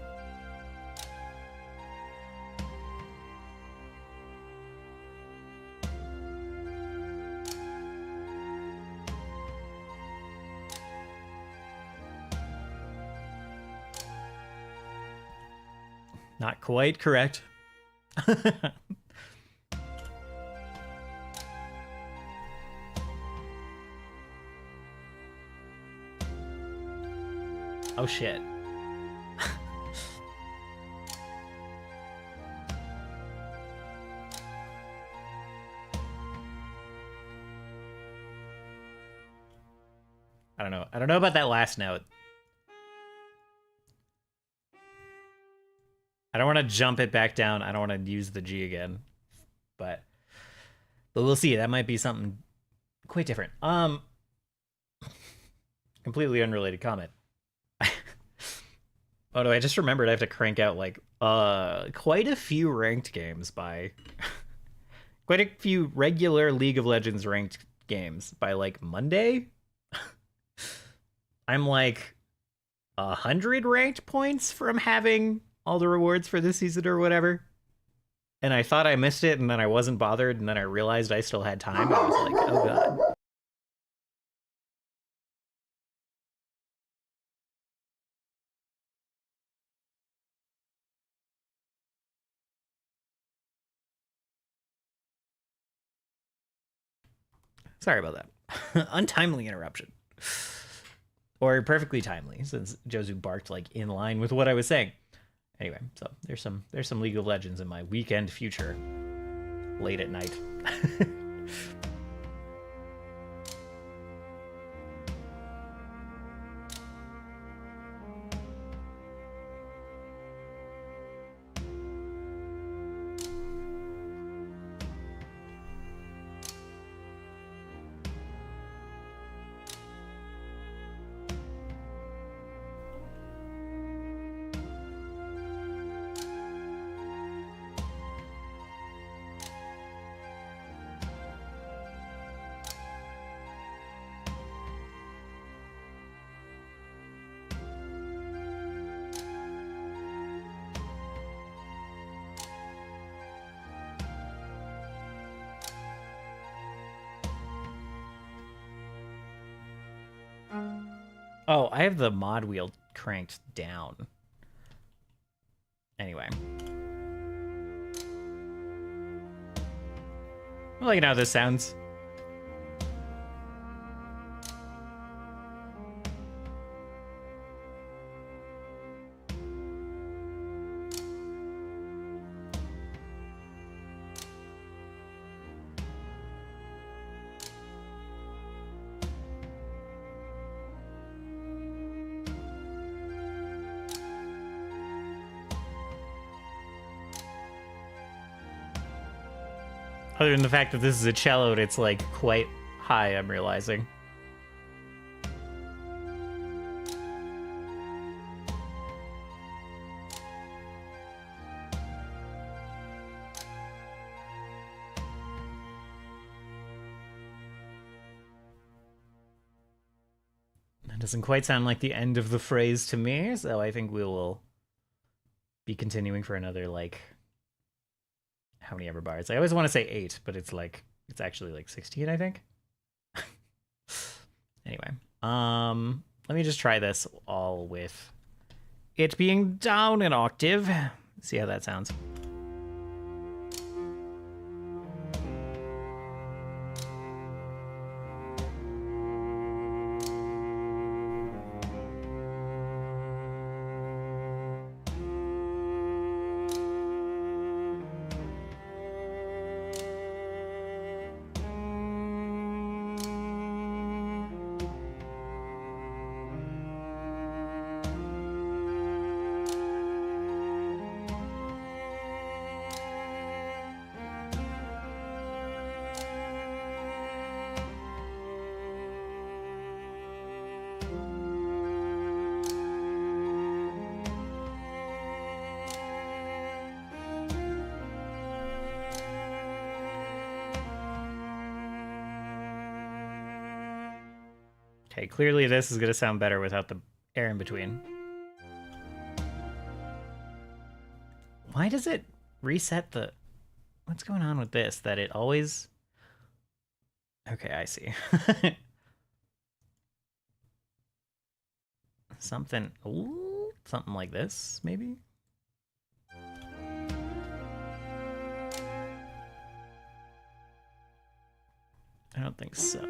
Speaker 1: Not quite correct. Oh shit. I don't know. I don't know about that last note. I don't want to jump it back down. I don't want to use the G again. But we'll see. That might be something quite different. Completely unrelated comment. Oh no, I just remembered I have to crank out like quite a few ranked games by quite a few regular League of Legends ranked games by like Monday. I'm like 100 ranked points from having all the rewards for this season or whatever. And I thought I missed it, and then I wasn't bothered, and then I realized I still had time. I was like, oh god. Sorry about that. Untimely interruption. Or perfectly timely, since Jozu barked like in line with what I was saying. Anyway, so there's some League of Legends in my weekend future. Late at night. Oh, I have the mod wheel cranked down. Anyway. Well, you know how this sounds. Other than the fact that this is a cello and it's like quite high, I'm realizing. That doesn't quite sound like the end of the phrase to me, so I think we will be continuing for another, like, how many ever bars? I always want to say 8, but it's like, it's actually like 16, I think. Anyway, let me just try this all with it being down an octave. See how that sounds. Okay, clearly this is going to sound better without the air in between. Why does it reset the... What's going on with this? That it always... Okay, I see. Something... Ooh, something like this, maybe? I don't think so.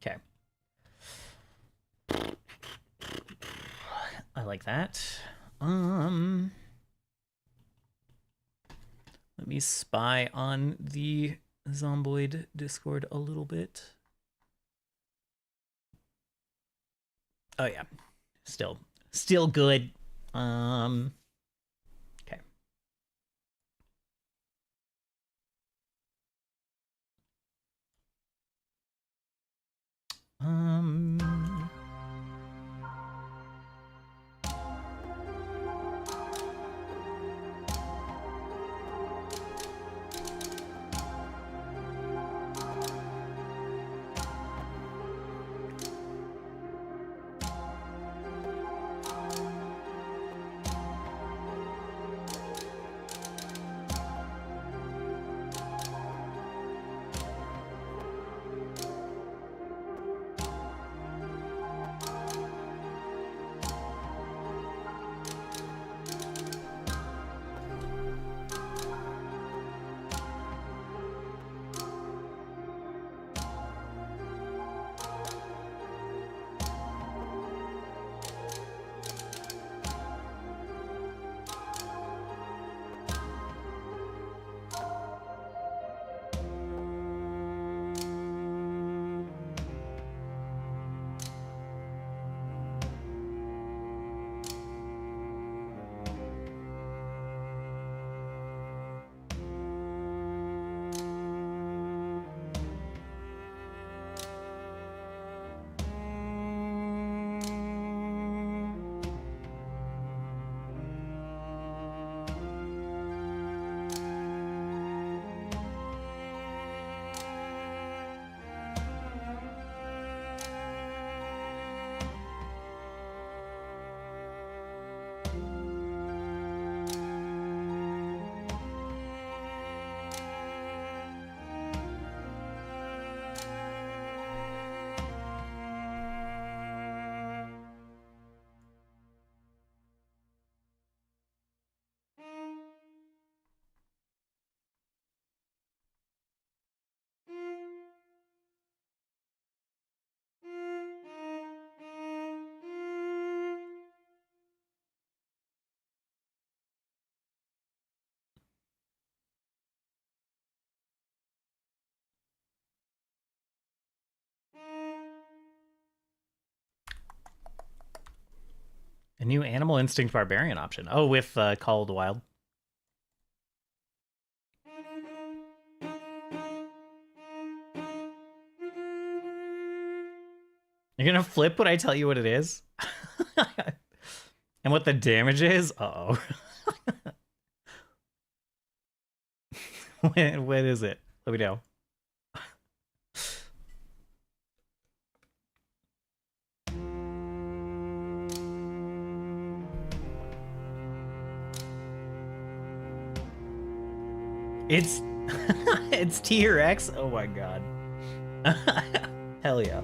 Speaker 1: Okay. I like that. Let me spy on the Zomboid Discord a little bit. Oh yeah. Still good. Okay. new Animal Instinct Barbarian option. Oh, with Call of the Wild. You're gonna flip when I tell you what it is? And what the damage is? Uh-oh. What is it? Let me know. It's it's T-Rex. Oh my god. Hell yeah.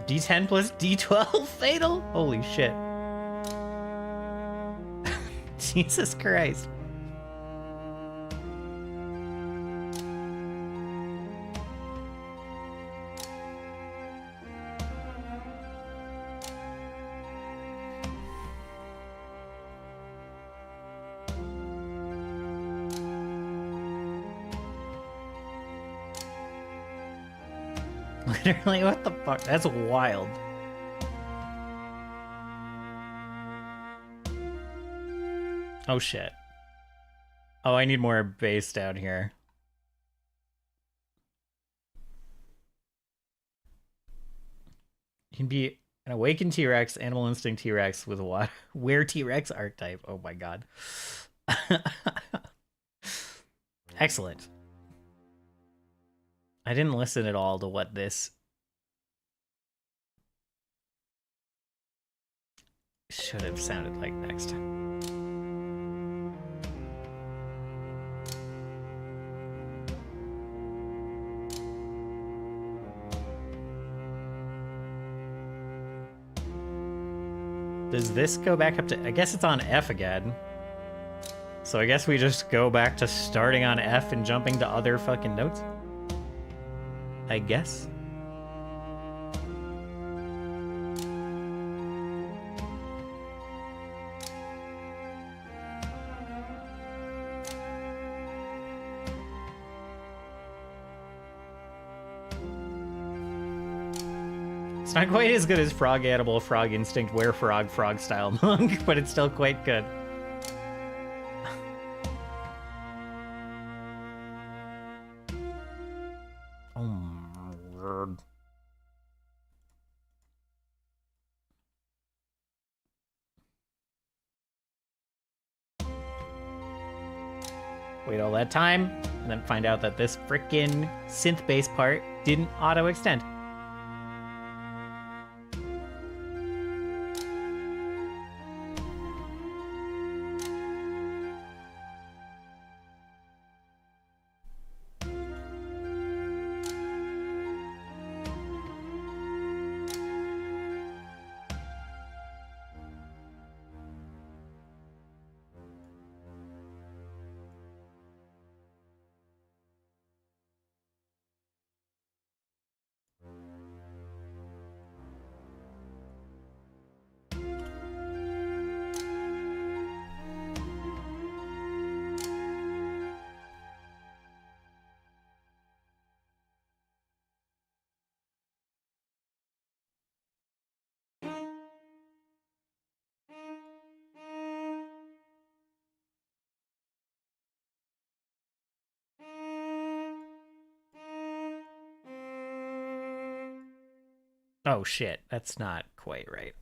Speaker 1: D10 plus D12 fatal? Holy shit. Jesus Christ. Literally, what the fuck? That's wild. Oh shit. Oh, I need more base down here. You can be an awakened T-Rex, Animal Instinct T-Rex with what? Where T-Rex archetype? Oh my god. Excellent. I didn't listen at all to what this should have sounded like next. Does this go back up to... I guess it's on F again. So I guess we just go back to starting on F and jumping to other fucking notes? I guess. It's not quite as good as Frog Animal, Frog Instinct, Were Frog, Frog Style Monk, but it's still quite good. Oh my word. Wait all that time, and then find out that this frickin' synth bass part didn't auto-extend. Oh shit, that's not quite right.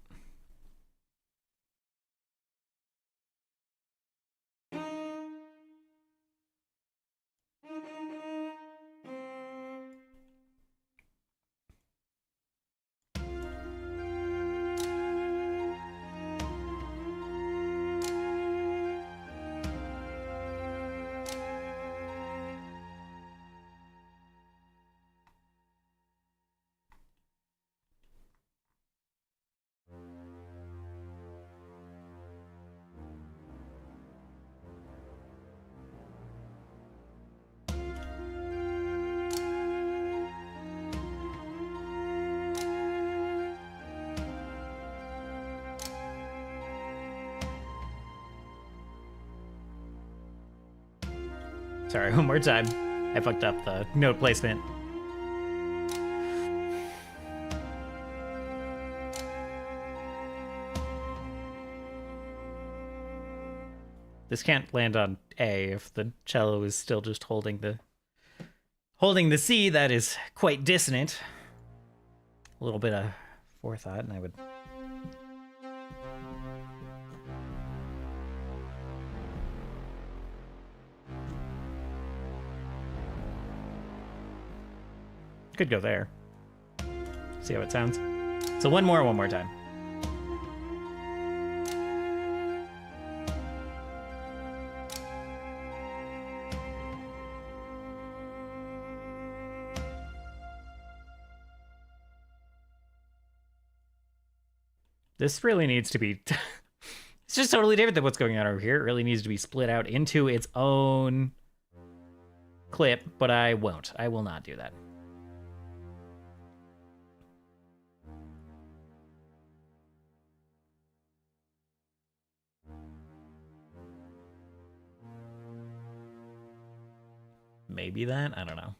Speaker 1: Sorry, one more time. I fucked up the note placement. This can't land on A if the cello is still just holding the C. That is quite dissonant. A little bit of forethought, and I would... Could go there. See how it sounds. So one more time. This really needs to be... It's just totally different than what's going on over here. It really needs to be split out into its own clip, but I won't. I will not do that. Maybe that? I don't know.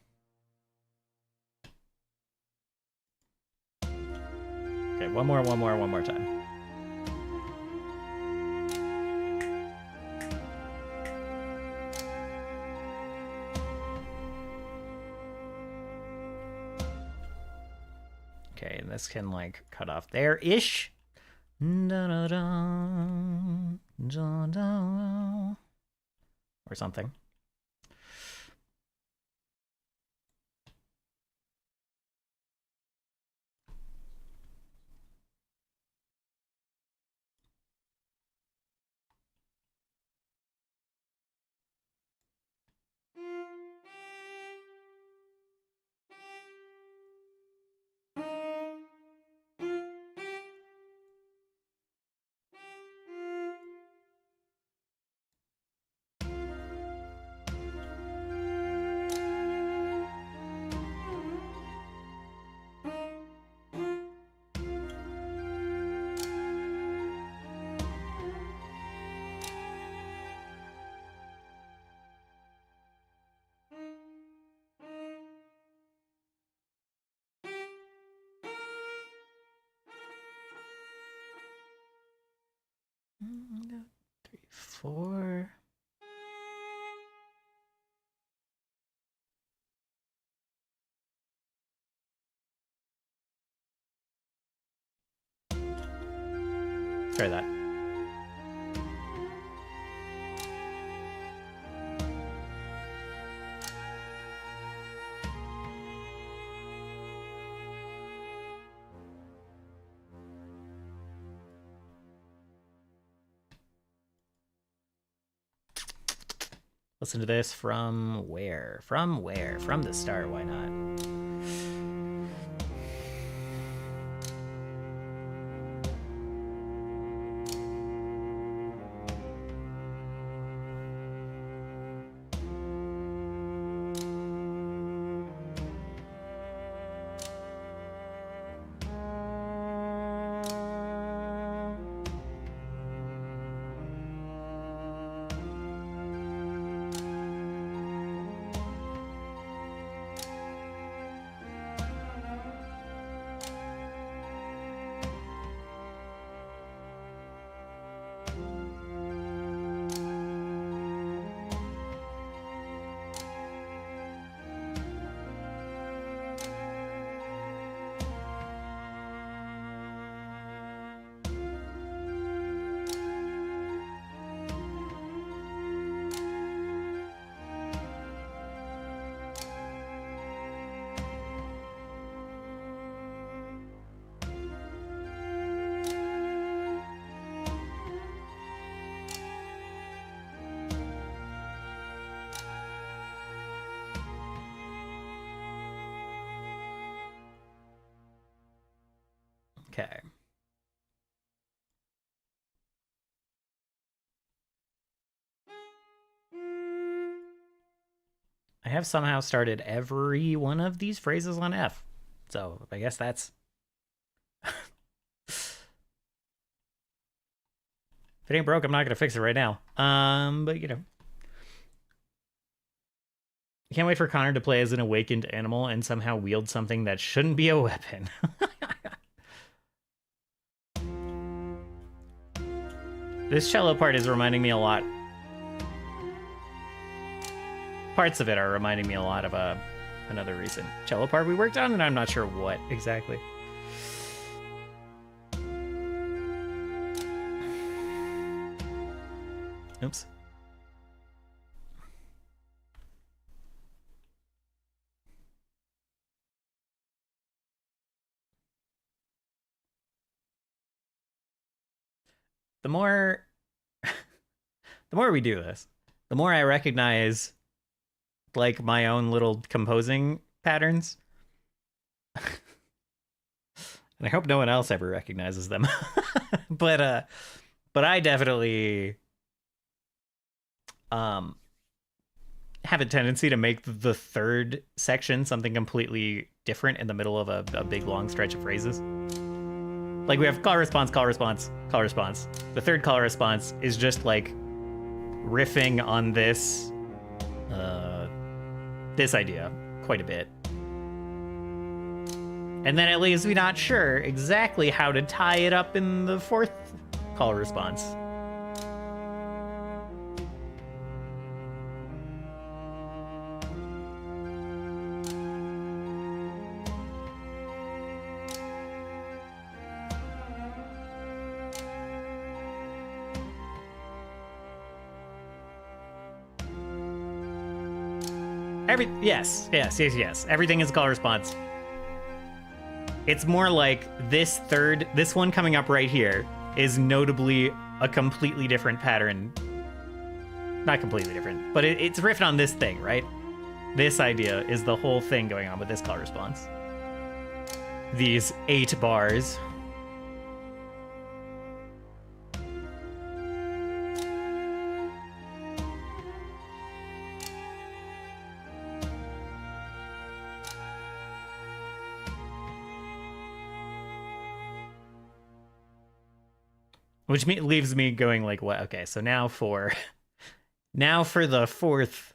Speaker 1: Okay, one more time. Okay, and this can, like, cut off there-ish. Or something. Three, four. Try that. Listen to this from where? From where? From the start, why not? Okay. I have somehow started every one of these phrases on F. So I guess that's... If it ain't broke, I'm not going to fix it right now. But, you know. I can't wait for Connor to play as an awakened animal and somehow wield something that shouldn't be a weapon. This cello part is reminding me a lot parts of it are reminding me a lot of another recent cello part we worked on, and I'm not sure what exactly. Oops. The more we do this, the more I recognize like my own little composing patterns. And I hope no one else ever recognizes them. but I definitely have a tendency to make the third section something completely different in the middle of a big long stretch of phrases. Like we have call response, call response, call response. The third call response is just like riffing on this this idea quite a bit. And then it leaves me not sure exactly how to tie it up in the fourth call response. Yes. Everything is call response. It's more like this one coming up right here is notably a completely different pattern. Not completely different, but it's riffed on this thing, right? This idea is the whole thing going on with this call response. These 8 bars. Which leaves me going like, what? Okay, so now for the fourth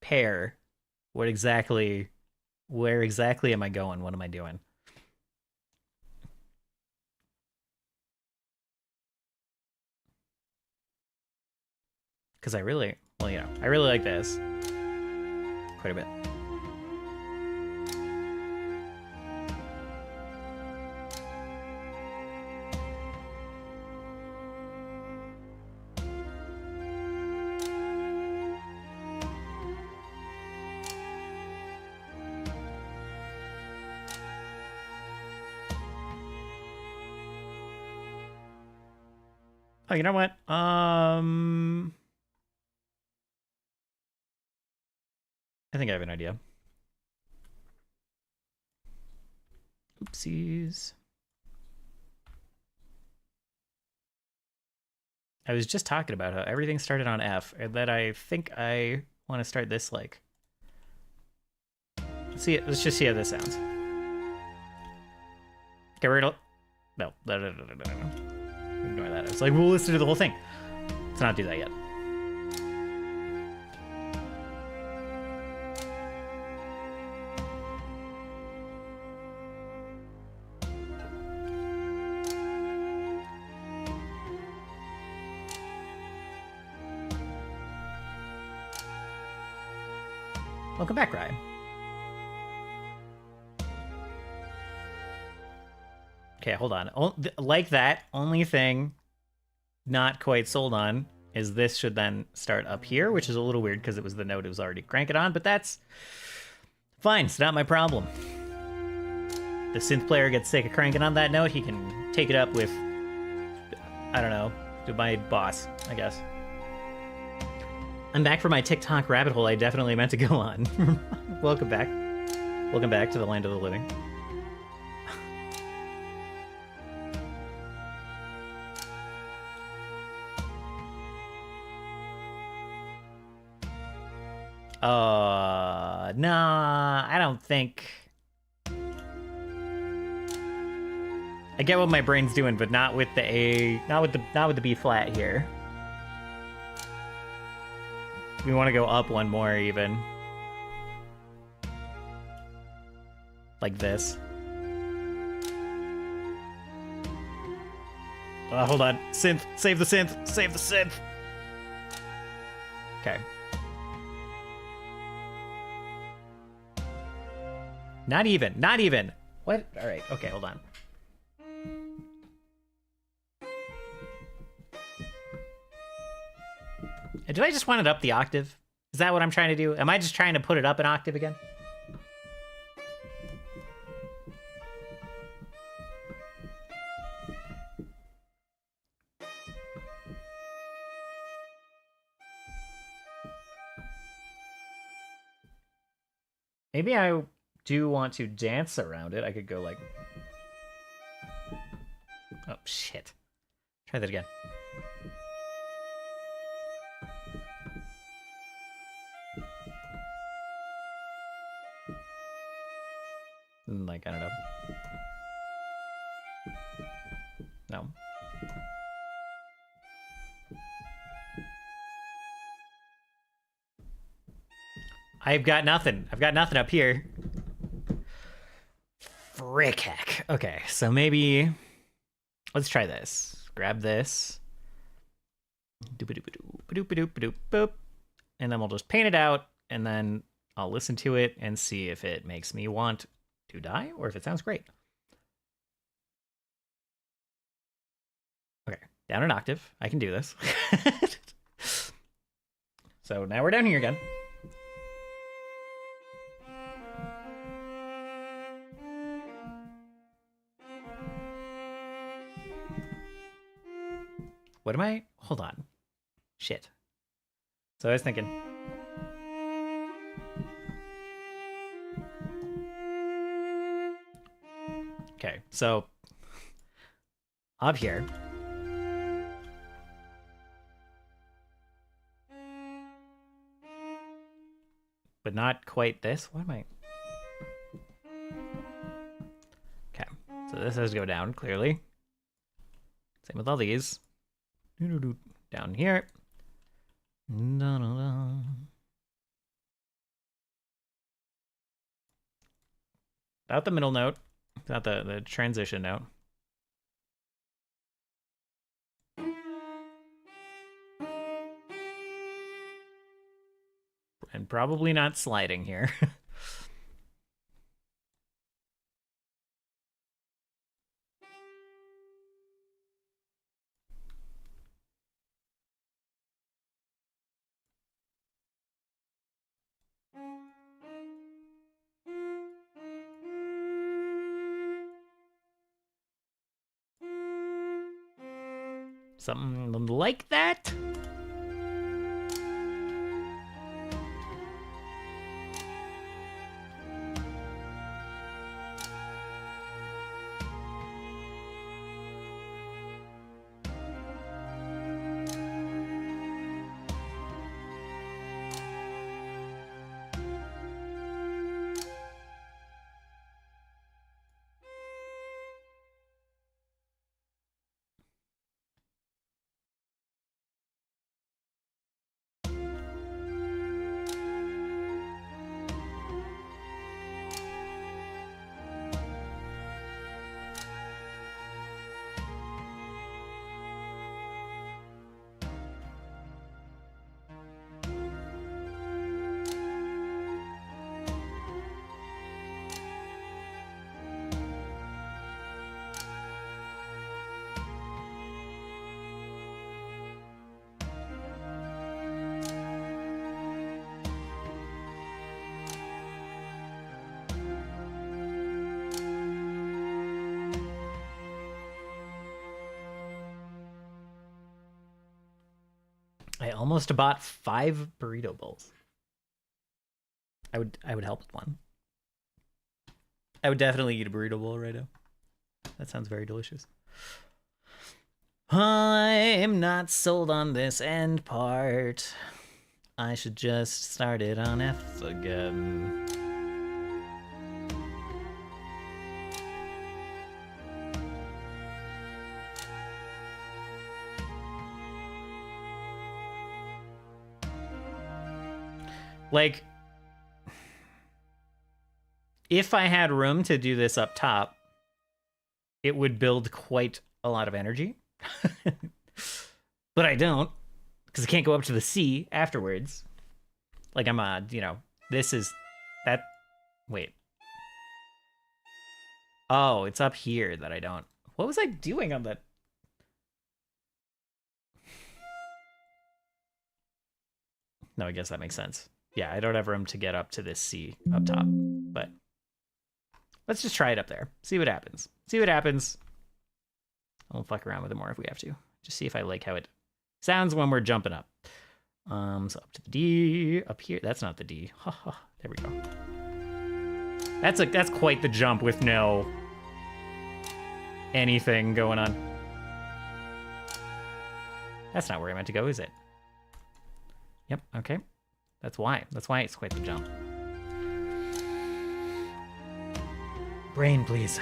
Speaker 1: pair, where exactly am I going? What am I doing? Because I really like this quite a bit. Oh, you know what? I think I have an idea. Oopsies. I was just talking about how everything started on F, and that I think I want to start this like. Let's just see how this sounds. Okay, we're gonna. No. Ignore that. It's like, we'll listen to the whole thing. Let's not do that yet. Welcome back, Ryan. Okay, hold on. Like that, only thing not quite sold on is this should then start up here, which is a little weird because it was the note it was already cranking on, but that's fine. It's not my problem. The synth player gets sick of cranking on that note, he can take it up with, I don't know, to my boss, I guess. I'm back from my TikTok rabbit hole I definitely meant to go on. Welcome back. Welcome back to the land of the living. Nah, I don't think. I get what my brain's doing, but not with the A, not with the B flat here. We want to go up one more even. Like this. Hold on. Synth. Save the synth. Save the synth. Okay. Not even. Not even. What? All right. Okay, hold on. Do I just want it up the octave? Is that what I'm trying to do? Am I just trying to put it up an octave again? Maybe I do want to dance around it. I could go like... Oh, shit. Try that again. Like, I don't know. No. I've got nothing. I've got nothing up here. Frick heck. Okay, so maybe... Let's try this. Grab this. Boop. And then we'll just paint it out, and then I'll listen to it and see if it makes me want to die or if it sounds great. Okay, down an octave. I can do this. So now we're down here again. What am I? Hold on. Shit. So I was thinking. Okay, so up here. But not quite this. What am I? Okay, so this has to go down, clearly. Same with all these. Down here. Without the middle note. Without the transition note. And probably not sliding here. Something like that. I almost bought 5 burrito bowls. I would help with one. I would definitely eat a burrito bowl right now. That sounds very delicious. I'm not sold on this end part. I should just start it on F again. Like, if I had room to do this up top, it would build quite a lot of energy. But I don't, because I can't go up to the C afterwards. Like, I'm, you know, this is, that, wait. Oh, it's up here that I don't. What was I doing on that? No, I guess that makes sense. Yeah, I don't ever him to get up to this C up top, but let's just try it up there. See what happens. See what happens. I'll fuck around with it more if we have to. Just see if I like how it sounds when we're jumping up. So up to the D, up here. That's not the D. There we go. That's quite the jump with no anything going on. That's not where I meant to go, is it? Yep, okay. That's why. That's why it's quite the jump. Brain, please.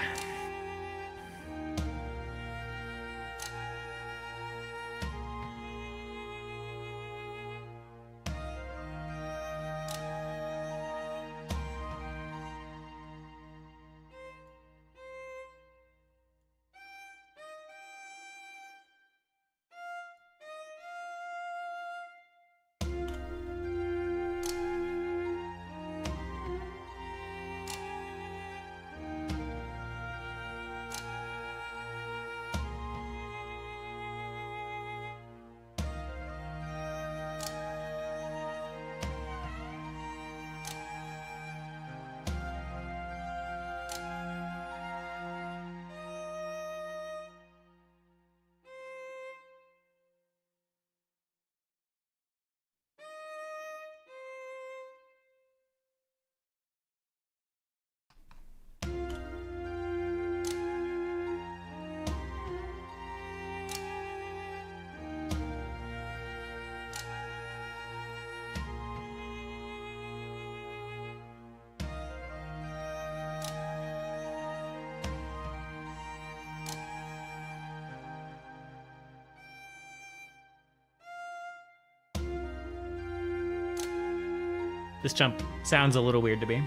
Speaker 1: This jump sounds a little weird to me.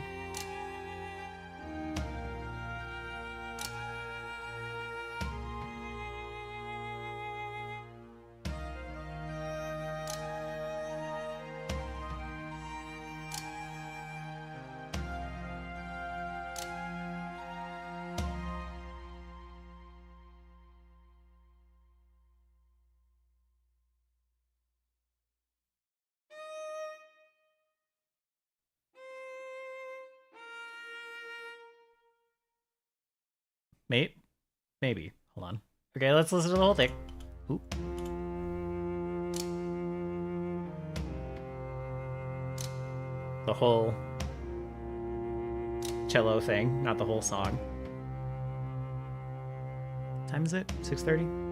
Speaker 1: Maybe. Hold on. Okay, let's listen to the whole thing. Ooh. The whole cello thing, not the whole song. What time is it? 6:30?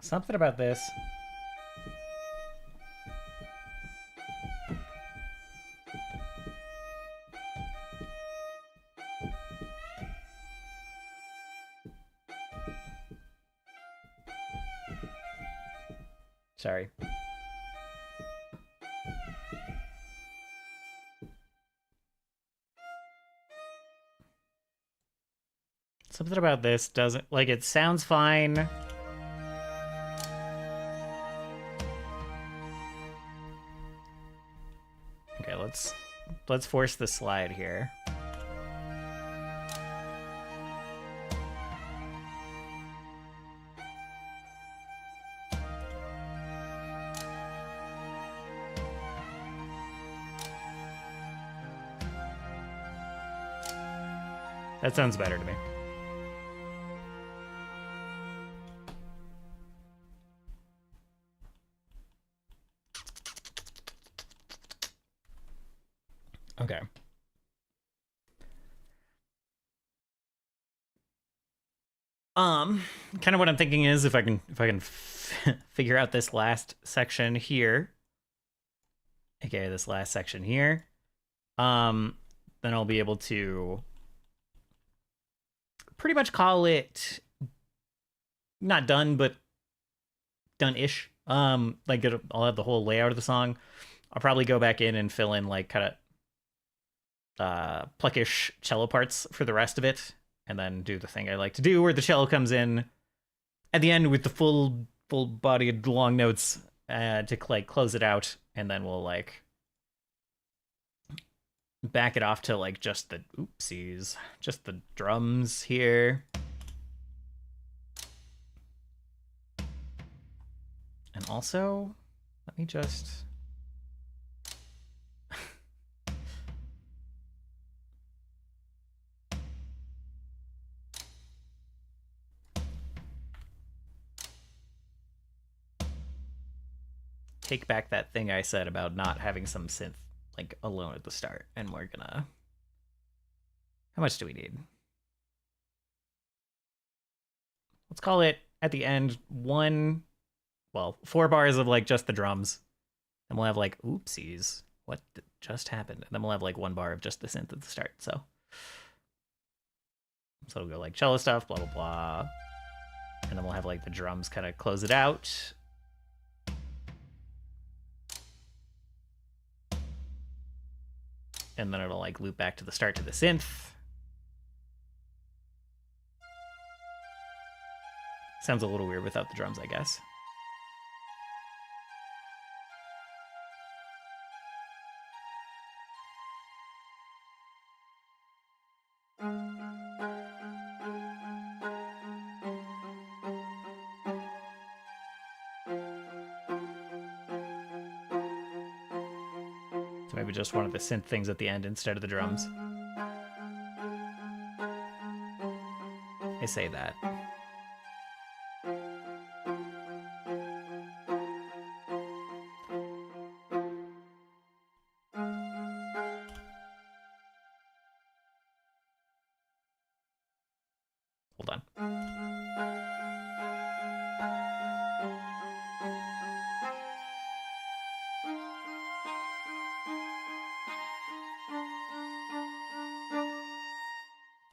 Speaker 1: Something about this. Sorry. Something about this doesn't, like, it sounds fine. Okay, let's force the slide here. That sounds better to me. Okay. Kind of what I'm thinking is if I can figure out this last section here, okay, this last section here, then I'll be able to pretty much call it not done, but done-ish. Like I'll have the whole layout of the song. I'll probably go back in and fill in like kind of pluckish cello parts for the rest of it, and then do the thing I like to do where the cello comes in at the end with the full-bodied long notes to like close it out, and then we'll like back it off to like just the oopsies, just the drums here. And also, let me just take back that thing I said about not having some synth like alone at the start, and we're gonna, how much do we need? Let's call it at the end 4 bars of like just the drums, and we'll have like oopsies, what just happened, and then we'll have like 1 bar of just the synth at the start. So it'll go like cello stuff, blah blah blah, and then we'll have like the drums kind of close it out. And then it'll like loop back to the start to the synth. Sounds a little weird without the drums, I guess. So maybe just one of the synth things at the end instead of the drums. I say that. Hold on.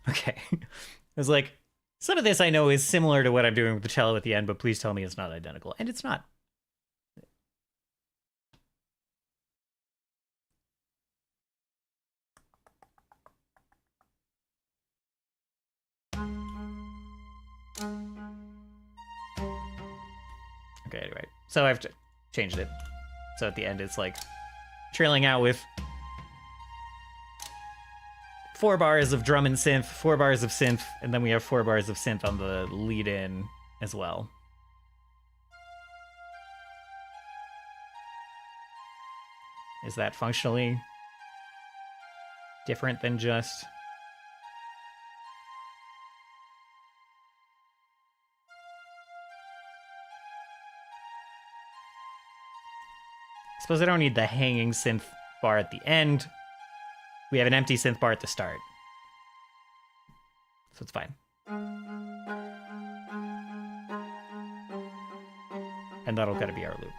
Speaker 1: Okay. I was like, some of this I know is similar to what I'm doing with the cello at the end, but please tell me it's not identical. And it's not. Okay, anyway. So I've changed it. So at the end it's like trailing out with 4 bars of drum and synth, 4 bars of synth, and then we have 4 bars of synth on the lead in as well. Is that functionally different than just... I suppose I don't need the hanging synth bar at the end. We have an empty synth bar at the start. So it's fine. And that'll gotta be our loop.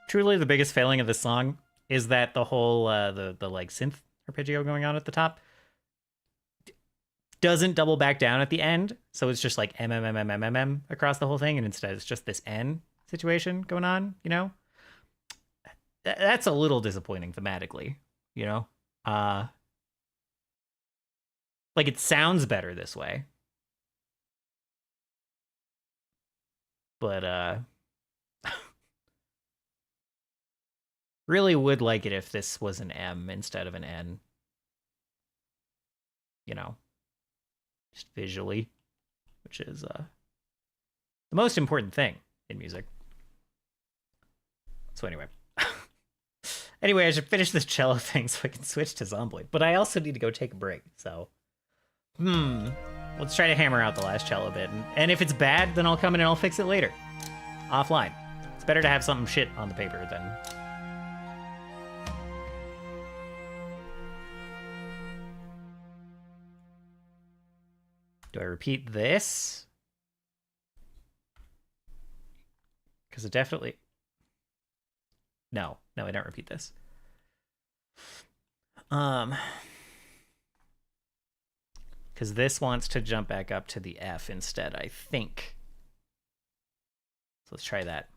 Speaker 1: Truly the biggest failing of this song is that the whole the like synth arpeggio going on at the top doesn't double back down at the end, so it's just like M across the whole thing, and instead it's just this N situation going on, you know? That's a little disappointing thematically, you know? Like it sounds better this way. But Really would like it if this was an M instead of an N. You know, just visually, which is the most important thing in music. So anyway. Anyway, I should finish this cello thing so I can switch to Zomboid. But I also need to go take a break, so... Let's try to hammer out the last cello bit. And if it's bad, then I'll come in and I'll fix it later. Offline. It's better to have something shit on the paper than... Do I repeat this? Because it definitely... No, I don't repeat this. Because this wants to jump back up to the F instead, I think. So let's try that.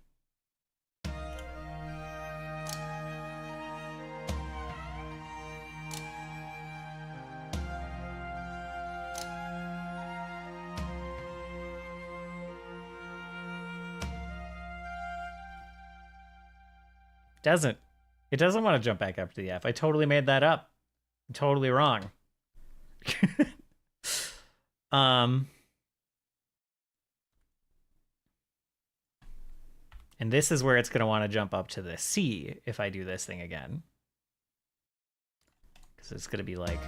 Speaker 1: It doesn't want to jump back up to the F. I totally made that up. I'm totally wrong. And this is where it's going to want to jump up to the C if I do this thing again. Because it's going to be like...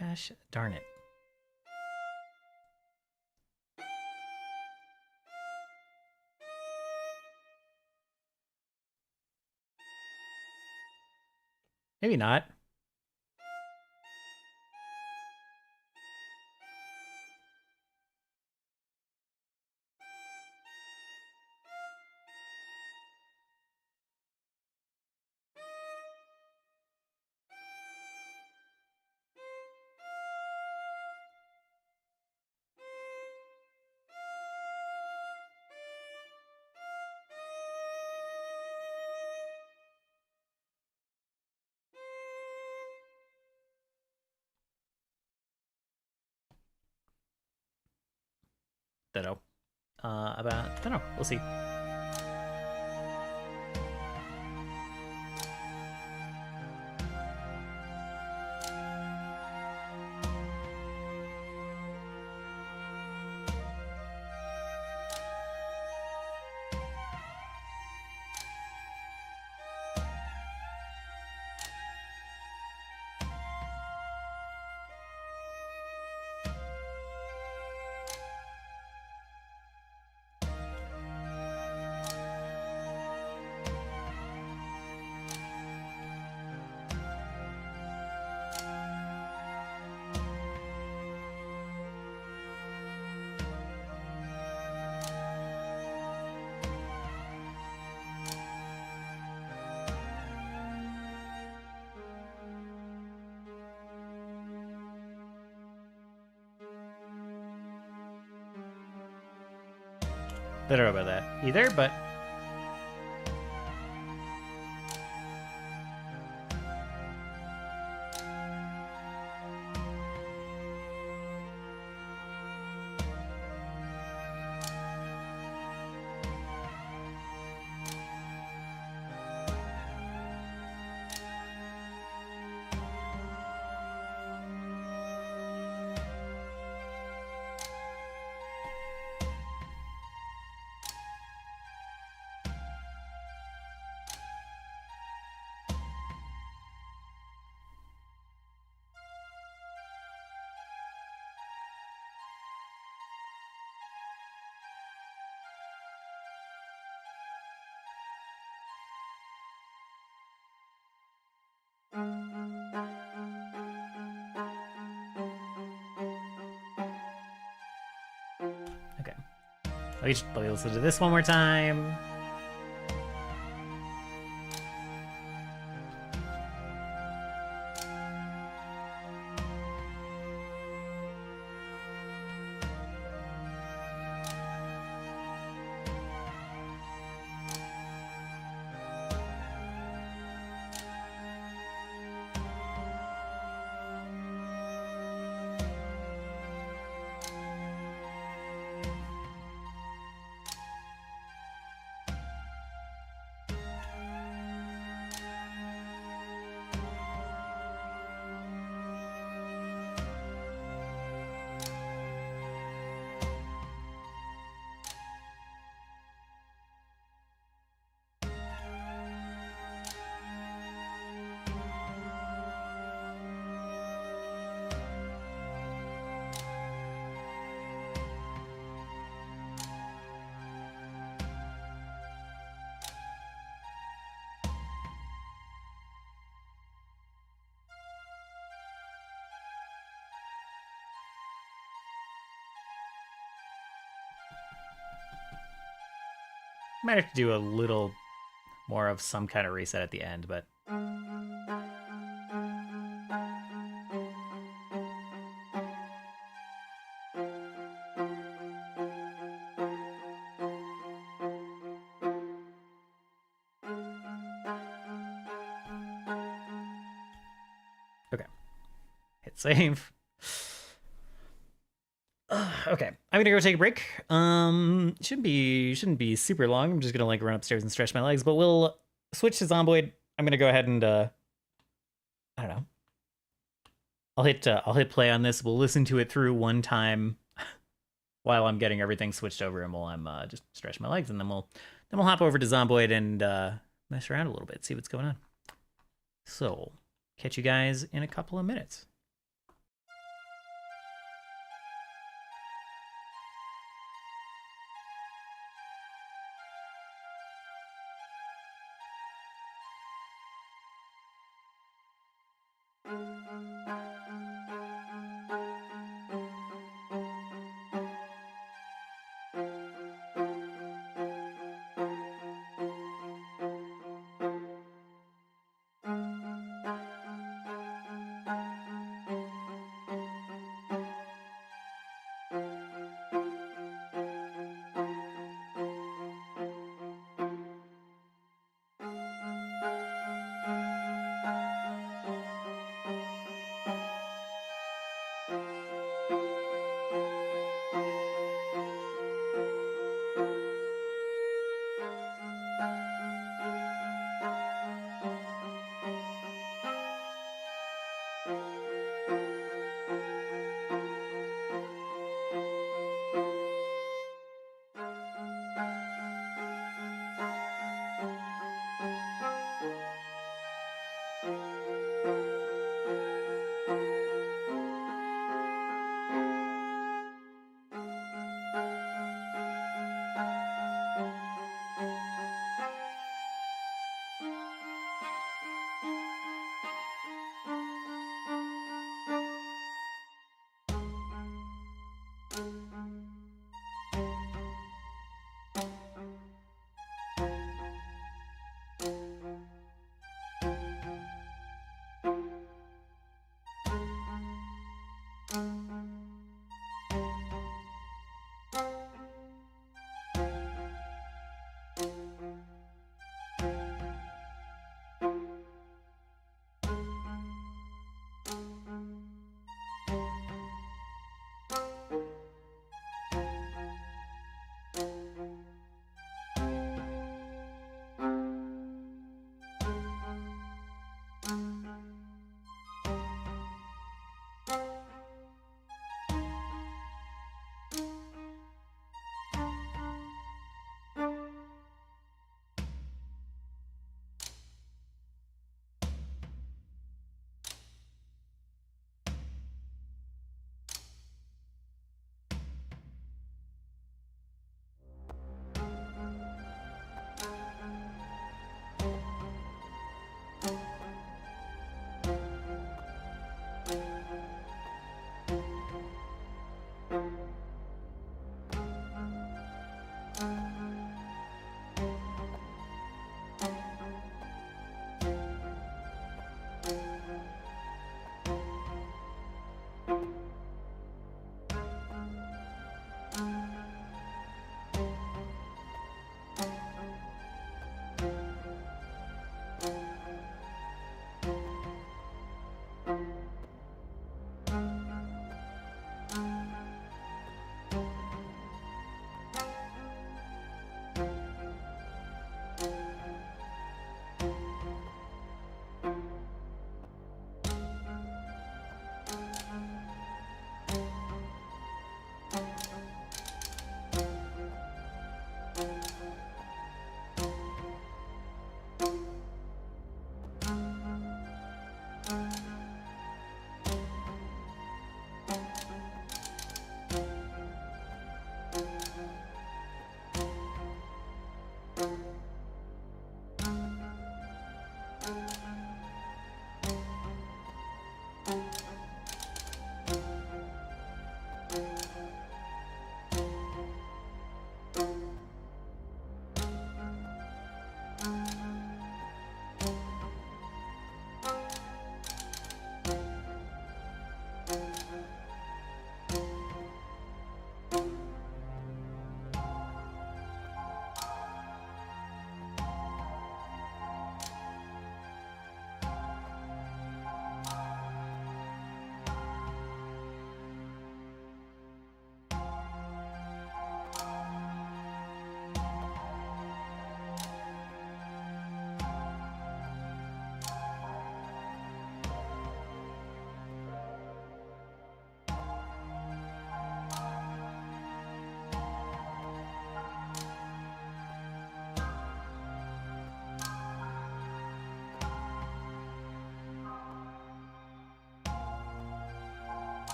Speaker 1: Gosh, darn it. Maybe not. Don't know. Don't know. We'll see. I don't know about that either, but... Okay. Let me listen to this one more time. Might have to do a little more of some kind of reset at the end, but okay. Hit save. Okay, I'm gonna go take a break. Shouldn't be super long. I'm just gonna like run upstairs and stretch my legs, but we'll switch to Zomboid. I'm gonna go ahead and I don't know. I'll hit play on this. We'll listen to it through one time while I'm getting everything switched over, and while I'm just stretch my legs, and then we'll hop over to Zomboid and mess around a little bit, see what's going on. So, catch you guys in a couple of minutes.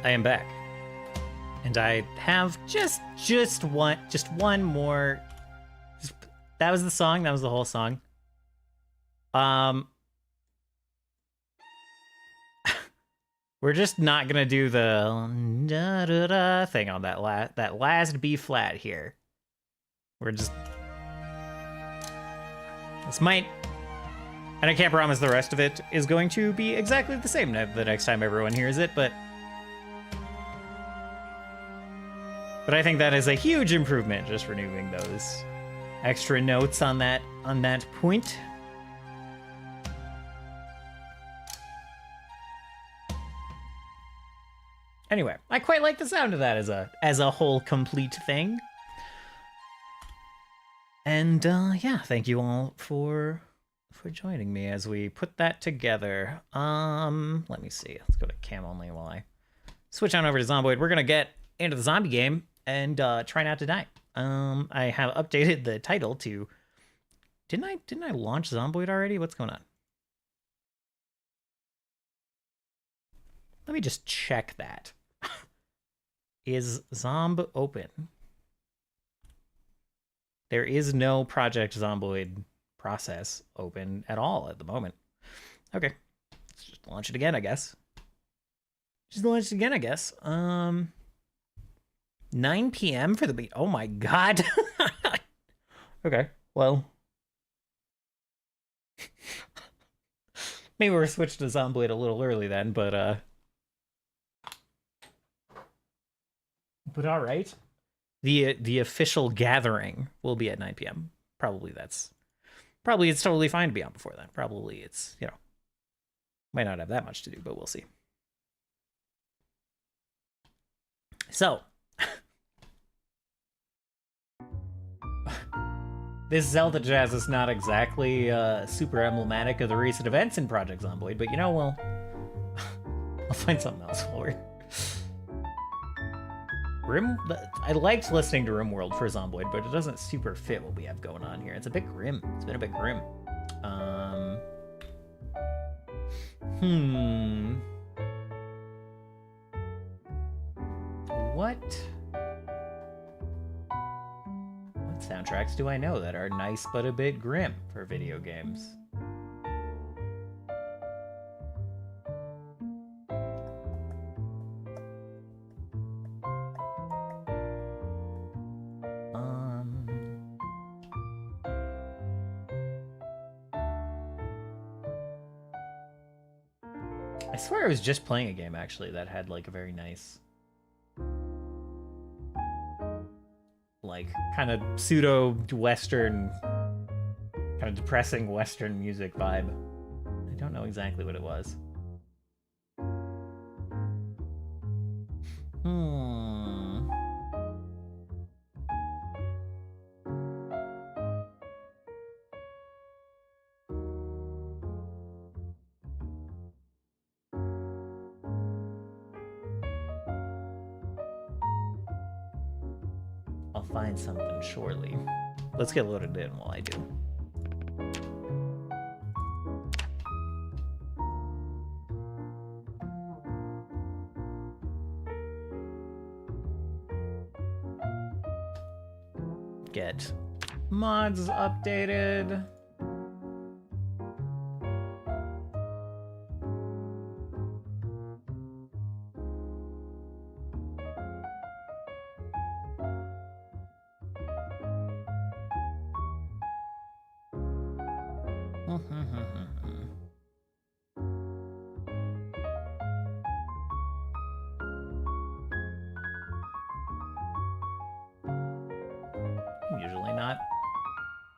Speaker 1: I am back. And I have just one more. That was the song. That was the whole song. We're just not gonna do the da da da thing on that last B flat here. We're just this might, and I can't promise the rest of it is going to be exactly the same the next time everyone hears it, but I think that is a huge improvement, just removing those extra notes on that point. Anyway, I quite like the sound of that as a whole complete thing. And yeah, thank you all for joining me as we put that together. Let me see. Let's go to cam only while I switch on over to Zomboid. We're gonna get into the zombie game and try not to die. I have updated the title to. Didn't I launch Zomboid already? What's going on? Let me just check that. Is Zomb open? There is no Project Zomboid process open at all at the moment. Okay, let's just launch it again, I guess. 9 p.m. for the beat. Oh my god. Okay, well. Maybe we're switched to Zomboid a little early then, but all right. The official gathering will be at 9 p.m. Probably it's totally fine to be on before then. Probably it's, might not have that much to do, but we'll see. So, this Zelda jazz is not exactly super emblematic of the recent events in Project Zomboid, but I'll find something else while we're... I liked listening to RimWorld for Zomboid, but it doesn't super fit what we have going on here. It's a bit grim. It's been a bit grim. What soundtracks do I know that are nice but a bit grim for video games? I swear I was just playing a game actually that had like a very nice, like kind of pseudo Western, kind of depressing Western music vibe. I don't know exactly what it was. Find something shortly. Let's get loaded in while I do. Get mods updated.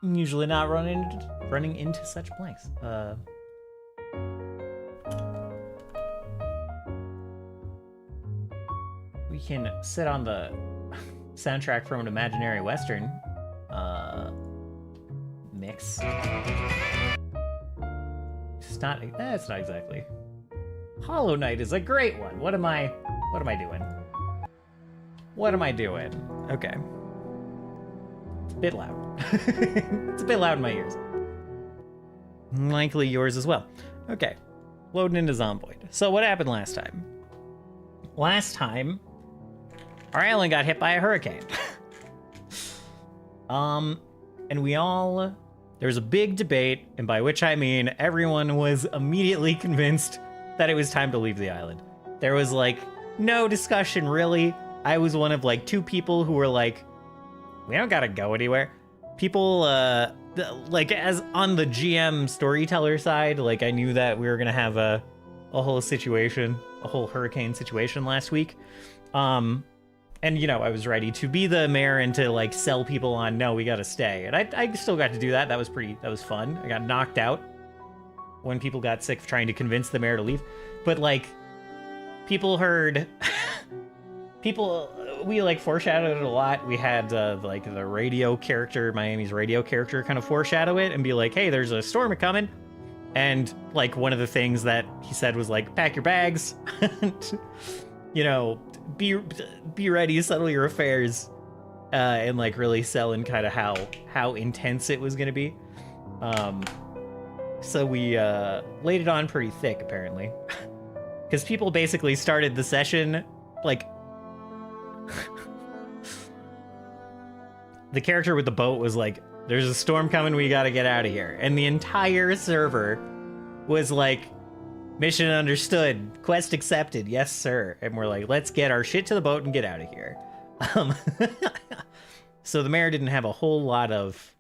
Speaker 1: Usually not running into such blanks. We can sit on the soundtrack from an imaginary Western mix. It's not exactly. Hollow Knight is a great one. What am I doing? What am I doing? Okay. It's a bit loud. It's a bit loud in my ears. Likely yours as well. Okay. Loading into Zomboid. So what happened last time? last time, our island got hit by a hurricane. And there was a big debate, and by which I mean everyone was immediately convinced that it was time to leave the island. There was like no discussion really. I was one of like 2 people who were like, we don't gotta go anywhere. People, like as on the GM storyteller side, like I knew that we were gonna have a whole situation, a whole hurricane situation last week. And, you know, I was ready to be the mayor and to, like, sell people on, no, we gotta stay. And I still got to do that. That was fun. I got knocked out when people got sick of trying to convince the mayor to leave. But, like, people heard... we, like, foreshadowed it a lot. We had, like, the radio character, Miami's radio character, kind of foreshadow it and be like, hey, there's a storm coming. And, like, one of the things that he said was, like, pack your bags. You know... Be ready, settle your affairs, and like really selling kind of how intense it was gonna be. So we laid it on pretty thick apparently, because people basically started the session like the character with the boat was like, "There's a storm coming, we gotta get out of here," and the entire server was like, mission understood. Quest accepted. Yes, sir. And we're like, let's get our shit to the boat and get out of here. So the mayor didn't have a whole lot of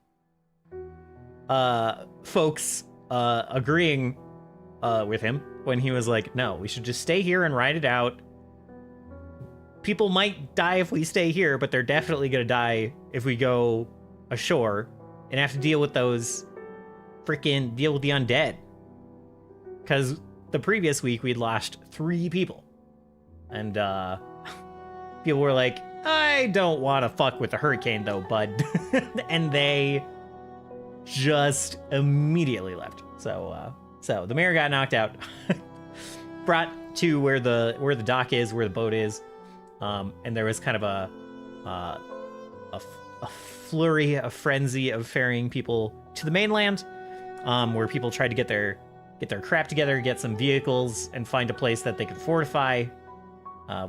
Speaker 1: folks agreeing with him when he was like, no, we should just stay here and ride it out. People might die if we stay here, but they're definitely going to die if we go ashore and have to deal with deal with the undead. Because the previous week we'd lost 3 people, and people were like, I don't want to fuck with the hurricane though, bud. And they just immediately left. So the mayor got knocked out, brought to where the dock is, where the boat is, and there was kind of a flurry, a frenzy of ferrying people to the mainland, where people tried to get their crap together, get some vehicles, and find a place that they could fortify.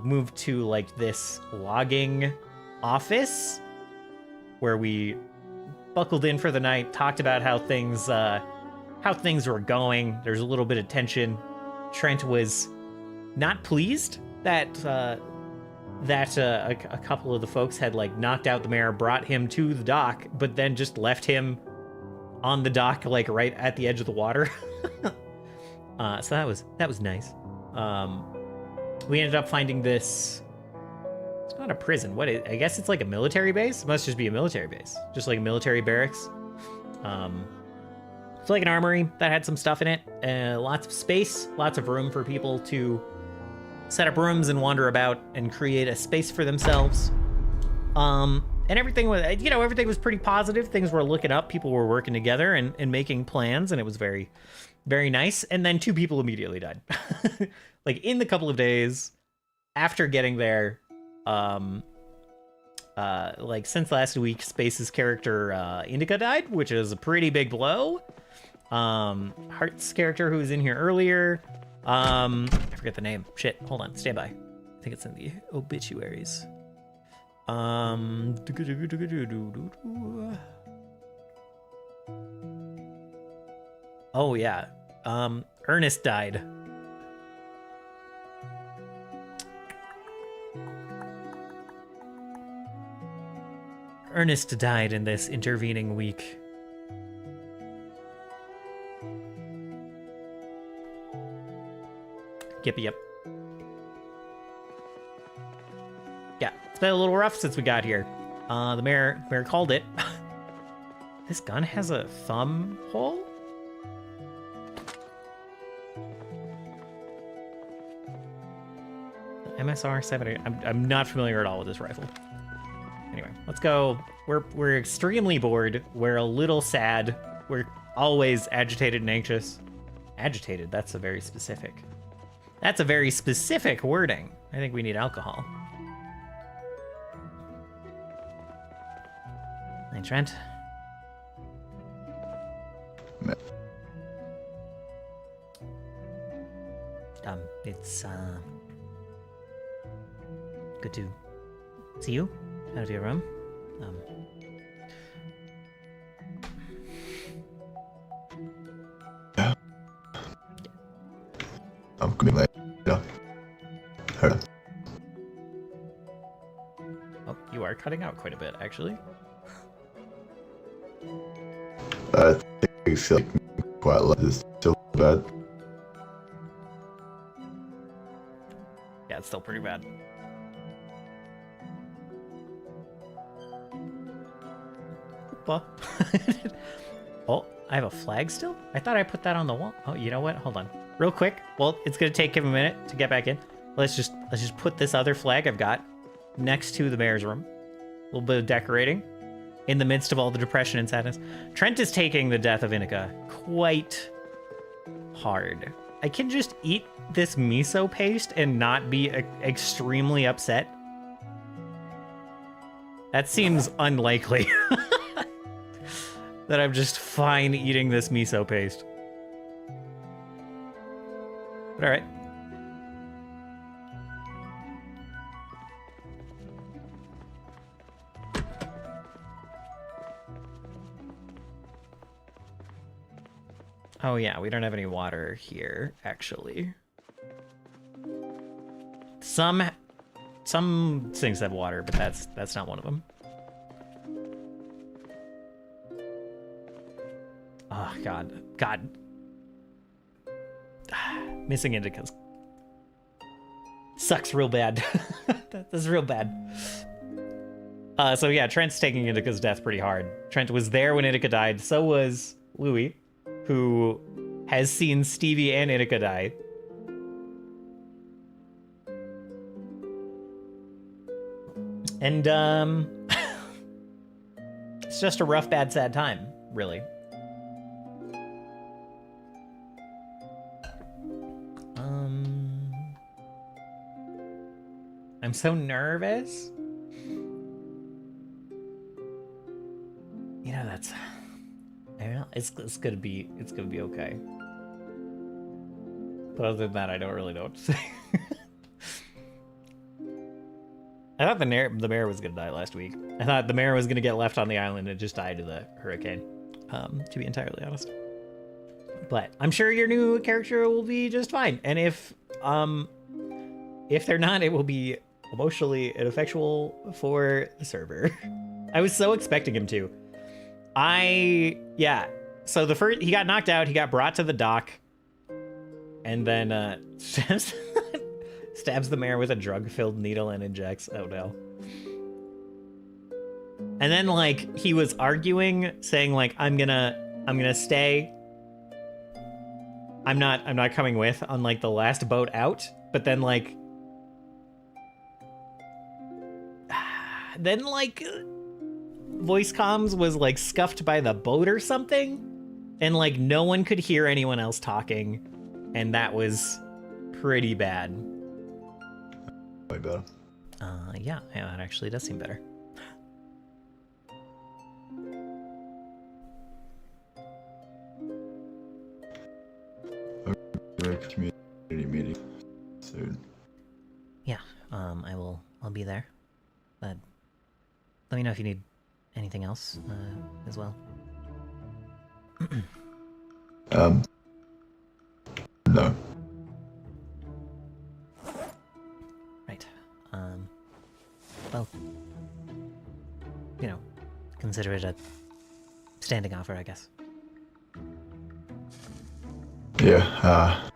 Speaker 1: Move to like this logging office where we buckled in for the night, talked about how things were going. There's a little bit of tension. Trent was not pleased that a couple of the folks had like knocked out the mayor, brought him to the dock, but then just left him on the dock, like right at the edge of the water. So that was nice. We ended up finding this. It's not a prison. I guess it's like a military base. It must just be a military base, just like a military barracks. It's like an armory that had some stuff in it. Lots of space, lots of room for people to set up rooms and wander about and create a space for themselves. And everything was pretty positive. Things were looking up. People were working together and making plans, and it was very, very nice. And then 2 people immediately died. Like in the couple of days after getting there, like since last week, Space's character Indica died, which is a pretty big blow. Hart's character, who was in here earlier, I forget the name. Shit, hold on, stand by. I think it's in the obituaries. Oh yeah, Ernest died. Ernest died in this intervening week. Yep. Yeah, it's been a little rough since we got here. The mayor called it. This gun has a thumb hole? MSR 70. I'm not familiar at all with this rifle. Anyway, let's go. We're extremely bored. We're a little sad. We're always agitated and anxious. Agitated, that's a very specific wording. I think we need alcohol. Hey, Trent. It's good to see you out of your room.
Speaker 2: Yeah. I'm coming later.
Speaker 1: Oh, you are cutting out quite a bit, actually.
Speaker 2: I think it's like quite low. It's still bad.
Speaker 1: Yeah, it's still pretty bad. Well, oh, I have a flag still? I thought I put that on the wall. Oh, you know what? Hold on. Real quick. Well, it's gonna take him a minute to get back in. Let's just put this other flag I've got next to the mayor's room. A little bit of decorating in the midst of all the depression and sadness. Trent is taking the death of Inika quite hard. I can just eat this miso paste and not be extremely upset. That seems unlikely. That I'm just fine eating this miso paste. But all right. Oh yeah, we don't have any water here, actually. Some things have water, but that's not one of them. Oh God. Missing Indica's sucks real bad. That's real bad. So yeah, Trent's taking Indica's death pretty hard. Trent was there when Indica died. So was Louis, who has seen Stevie and Indica die. And it's just a rough, bad, sad time, really. I'm so nervous. You know, that's, I don't know, it's gonna be okay. But other than that, I don't really know what to say. I thought the mayor was gonna die last week. I thought the mayor was gonna get left on the island and just die to the hurricane, to be entirely honest. But I'm sure your new character will be just fine. And if they're not, it will be emotionally ineffectual for the server. I was so expecting him to. Yeah. So the first, he got knocked out, he got brought to the dock, and then stabs the mayor with a drug-filled needle and injects. Oh no. And then like he was arguing, saying like, I'm gonna stay. I'm not coming with on like the last boat out, but then like voice comms was like scuffed by the boat or something, and like no one could hear anyone else talking, and that was pretty bad.
Speaker 2: Way better.
Speaker 1: Yeah, that actually does seem better.
Speaker 2: Community meeting soon.
Speaker 1: Yeah, I'll be there. But let me know if you need anything else as well.
Speaker 2: No.
Speaker 1: Right. Well, you know, consider it a standing offer, I guess.
Speaker 2: Yeah,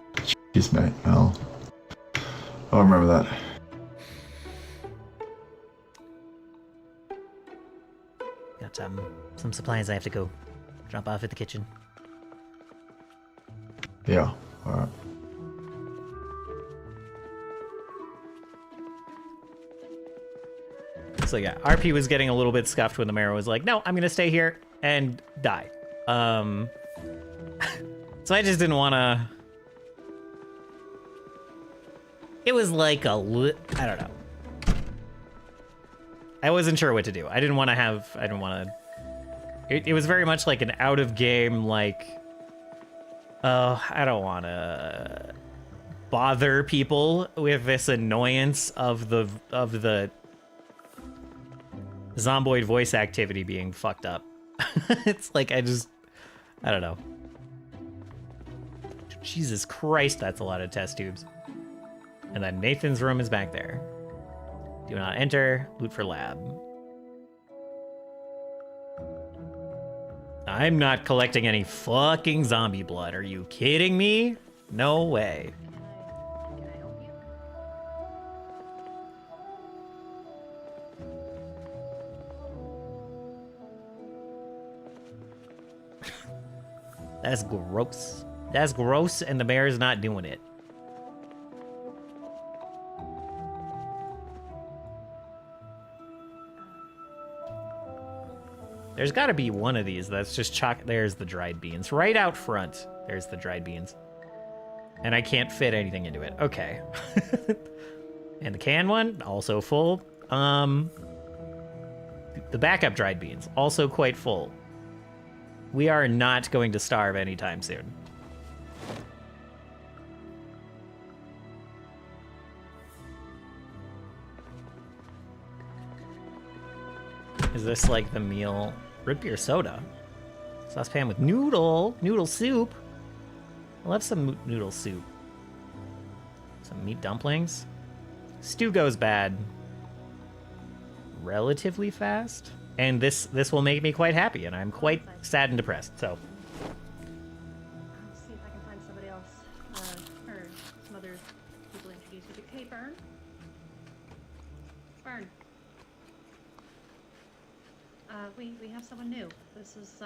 Speaker 2: cheers, mate. I'll remember that.
Speaker 1: Got some supplies I have to go drop off at the kitchen.
Speaker 2: Yeah, alright.
Speaker 1: So yeah, RP was getting a little bit scuffed when the mayor was like, no, I'm gonna stay here and die. So I just didn't want to... It was like I don't know. I wasn't sure what to do. I didn't want to... It was very much like an out of game, like... Oh, I don't want to bother people with this annoyance of the zomboid voice activity being fucked up. It's like I don't know. Jesus Christ, that's a lot of test tubes. And then Nathan's room is back there. Do not enter. Loot for lab. I'm not collecting any fucking zombie blood. Are you kidding me? No way.
Speaker 3: Can I help you?
Speaker 1: That's gross. That's gross, and the mayor's not doing it. There's got to be one of these that's just chock. There's the dried beans. Right out front, there's the dried beans. And I can't fit anything into it. Okay. And the can one, also full. The backup dried beans, also quite full. We are not going to starve anytime soon. Is this like the meal? Root beer soda. Saucepan with noodle soup. I love some noodle soup. Some meat dumplings. Stew goes bad relatively fast, and this will make me quite happy, and I'm quite sad and depressed. So
Speaker 3: I'll see if I can find somebody else, or some other people to introduce you to. Hey, Bern. Bern. We have someone new. This is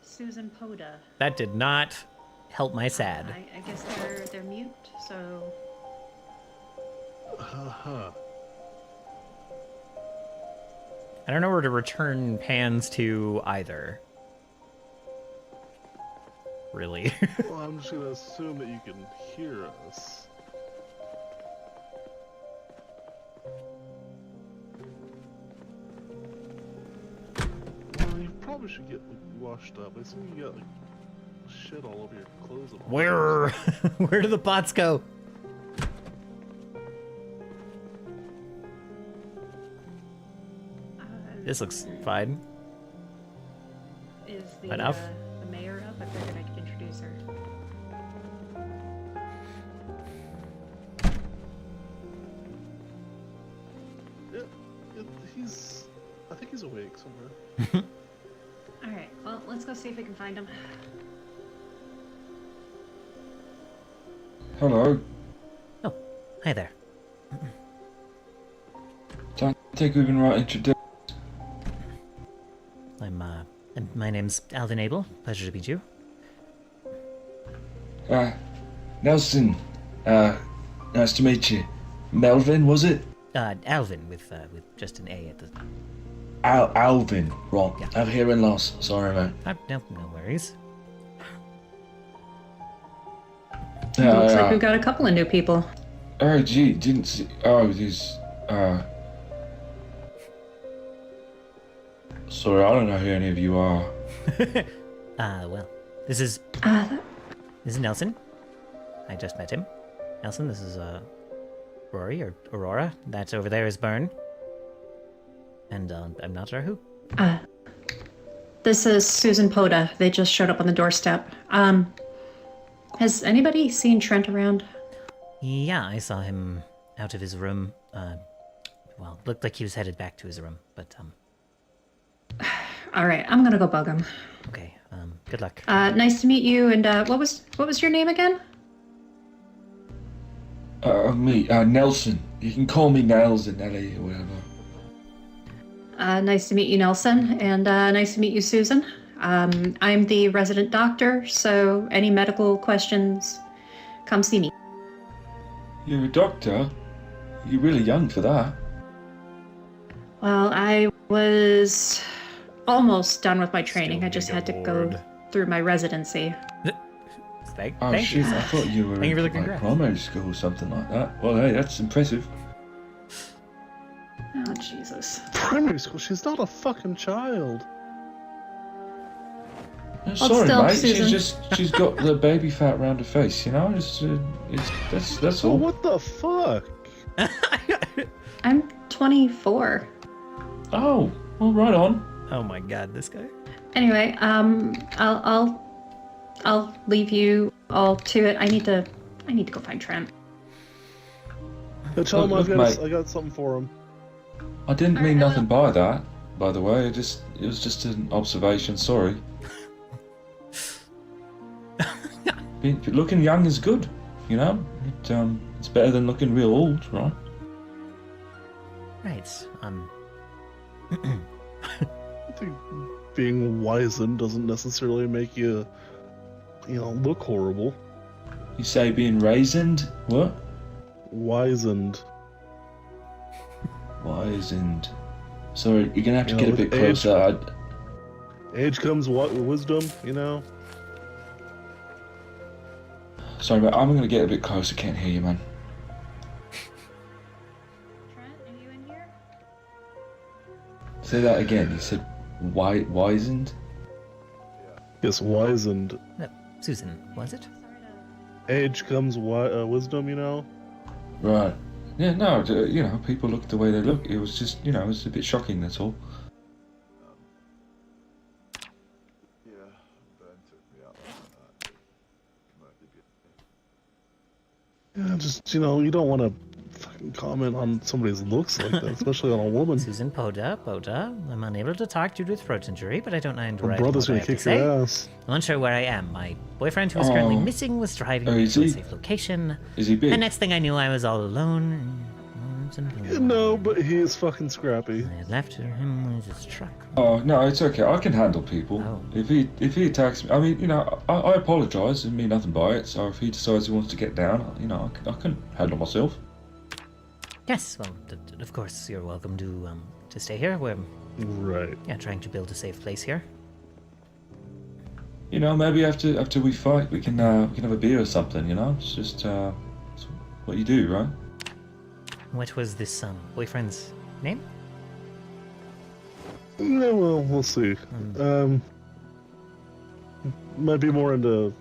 Speaker 3: Susan Poda.
Speaker 1: that did not help my sad.
Speaker 3: I guess they're mute, so
Speaker 1: I don't know where to return pans to either. Really.
Speaker 4: Well, I'm just gonna assume that you can hear us. Well, you probably should get like, washed up. I see you got like shit all over your clothes. And all
Speaker 1: Where where do the pots go? This looks fine.
Speaker 3: is
Speaker 1: Enough?
Speaker 3: The mayor up? I figured I could introduce her.
Speaker 4: He's. I think he's awake somewhere.
Speaker 3: All right. Well, let's go see if we can find him.
Speaker 5: Hello.
Speaker 1: Oh, hi there.
Speaker 5: Don't think we've been right introduced.
Speaker 1: And my name's Alvin Abel. Pleasure to meet you.
Speaker 5: Nelson. Nice to meet you. Melvin, was it?
Speaker 1: Alvin with just an A at the.
Speaker 5: Alvin. Wrong.
Speaker 1: Yeah.
Speaker 5: I've hearing loss. Sorry, mate.
Speaker 1: No worries.
Speaker 3: Looks like we've got a couple of new people.
Speaker 5: Oh, gee, didn't see. Oh, these. Sorry, I don't know who any of you are.
Speaker 1: Well, this is Nelson. I just met him. Nelson, this is Rory or Aurora. That over there is Bern. And I'm not sure who.
Speaker 3: This is Susan Poda. They just showed up on the doorstep. Has anybody seen Trent around?
Speaker 1: Yeah, I saw him out of his room. Well, looked like he was headed back to his room, but
Speaker 3: All right, I'm gonna go bug him.
Speaker 1: okay. Good luck.
Speaker 3: Nice to meet you. And what was your name again?
Speaker 5: Me, Nelson. You can call me Nels and Ellie or whatever.
Speaker 3: Nice to meet you, Nelson, and nice to meet you, Susan. I'm the resident doctor, so any medical questions, come see me.
Speaker 5: You're a doctor? You're really young for that.
Speaker 3: Well, I was almost done with my training.
Speaker 1: Still
Speaker 3: I just
Speaker 1: big
Speaker 3: had to
Speaker 1: award.
Speaker 3: go through my residency.
Speaker 1: Thank
Speaker 5: Oh
Speaker 1: you.
Speaker 5: shit, I thought you were
Speaker 1: Thank you for the
Speaker 5: in like
Speaker 1: congrats.
Speaker 5: primary school or something like that. Well, hey, that's impressive.
Speaker 3: Oh, Jesus.
Speaker 4: Primary school? She's not a fucking child.
Speaker 5: Sorry,
Speaker 3: still,
Speaker 5: mate.
Speaker 3: Susan.
Speaker 5: She's got the baby fat round her face. You know, that's
Speaker 4: So
Speaker 5: all.
Speaker 4: what the fuck?
Speaker 3: I'm 24.
Speaker 5: Oh, well, right on.
Speaker 1: Oh my god, this guy.
Speaker 3: Anyway, I'll leave you all to it. I need to go find Trent.
Speaker 4: Yeah, tell him
Speaker 5: Look,
Speaker 4: I
Speaker 5: mate.
Speaker 4: got something for him.
Speaker 5: I didn't
Speaker 3: Alright,
Speaker 5: mean
Speaker 3: I
Speaker 5: nothing
Speaker 3: will.
Speaker 5: by that. By the way, it was just an observation. Sorry. Looking young is good. You know, it's better than looking real old, right?
Speaker 1: Right.
Speaker 4: I think being wizened doesn't necessarily make you, look horrible.
Speaker 5: You say being raisined? What?
Speaker 4: Wizened.
Speaker 5: Wizened. Sorry, you're gonna have to
Speaker 4: You
Speaker 5: get
Speaker 4: know,
Speaker 5: a bit
Speaker 4: with age-
Speaker 5: closer.
Speaker 4: Age comes wisdom, you know?
Speaker 5: Sorry, mate, I'm gonna get a bit closer. Can't hear you, man.
Speaker 3: Trent, are you in here?
Speaker 5: Say that again. You said wizened?
Speaker 4: Yes, wizened.
Speaker 1: Susan, was it?
Speaker 4: Age comes wisdom, you know?
Speaker 5: Right. Yeah, no, people look the way they look. It was just, it was a bit shocking, that's all.
Speaker 4: Yeah, just, you don't want to fucking comment on somebody's looks like that, especially on a woman.
Speaker 1: Susan Poda, I'm unable to talk due to throat injury, but I don't mind
Speaker 4: Your
Speaker 1: writing
Speaker 4: brother's
Speaker 1: what I
Speaker 4: gonna
Speaker 1: have to
Speaker 4: kick
Speaker 1: say.
Speaker 4: your ass.
Speaker 1: I'm unsure where I am. My boyfriend, who is currently
Speaker 5: Oh.
Speaker 1: missing, was driving
Speaker 5: Oh,
Speaker 1: me
Speaker 5: is
Speaker 1: to a
Speaker 5: he?
Speaker 1: safe location.
Speaker 5: Is he big?
Speaker 1: And next thing I knew, I was all alone.
Speaker 4: No, but he is fucking scrappy.
Speaker 1: I had left him with his truck.
Speaker 5: Oh, no, it's okay. I can handle people.
Speaker 1: Oh.
Speaker 5: If he attacks me, I mean, I apologise. I mean nothing by it. So if he decides he wants to get down, I can handle myself.
Speaker 1: Yes, well, of course, you're welcome to stay here. We're
Speaker 4: Right.
Speaker 1: trying to build a safe place here.
Speaker 5: Maybe after we fight, we can have a beer or something. It's just it's what you do, right?
Speaker 1: What was this boyfriend's name?
Speaker 4: No, well, we'll see. Might be more into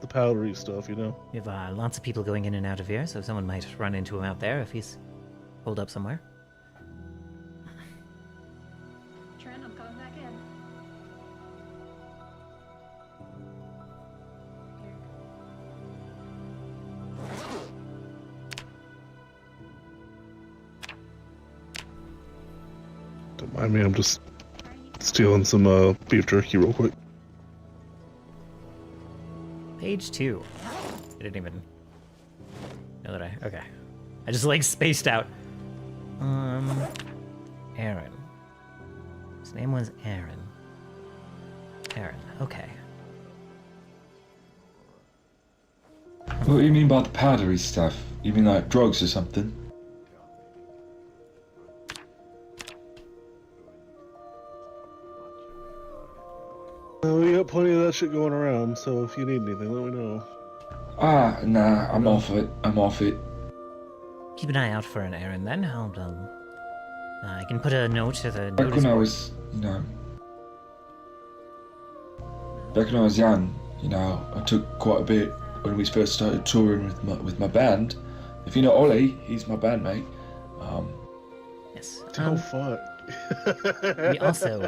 Speaker 4: the powdery stuff, you know?
Speaker 1: We have lots of people going in and out of here, so someone might run into him out there if he's holed up somewhere.
Speaker 3: Trent, I'm coming back in.
Speaker 4: Don't mind me, I'm just stealing some beef jerky real quick.
Speaker 1: Page 2. I didn't even know that okay. I just spaced out. Aaron. His name was Aaron. Aaron, okay.
Speaker 5: What do you mean by the powdery stuff? You mean like drugs or something?
Speaker 4: We got plenty of that shit going around, so if you need anything, let me know.
Speaker 5: Nah, I'm off it. I'm off it.
Speaker 1: Keep an eye out for an Aaron then. I can put a note to the
Speaker 5: Back
Speaker 1: notice
Speaker 5: when I
Speaker 1: board.
Speaker 5: was, back when I was young, I took quite a bit when we first started touring with my band. If you know Ollie, he's my bandmate.
Speaker 1: Yes.
Speaker 4: Oh, fuck.
Speaker 1: We also,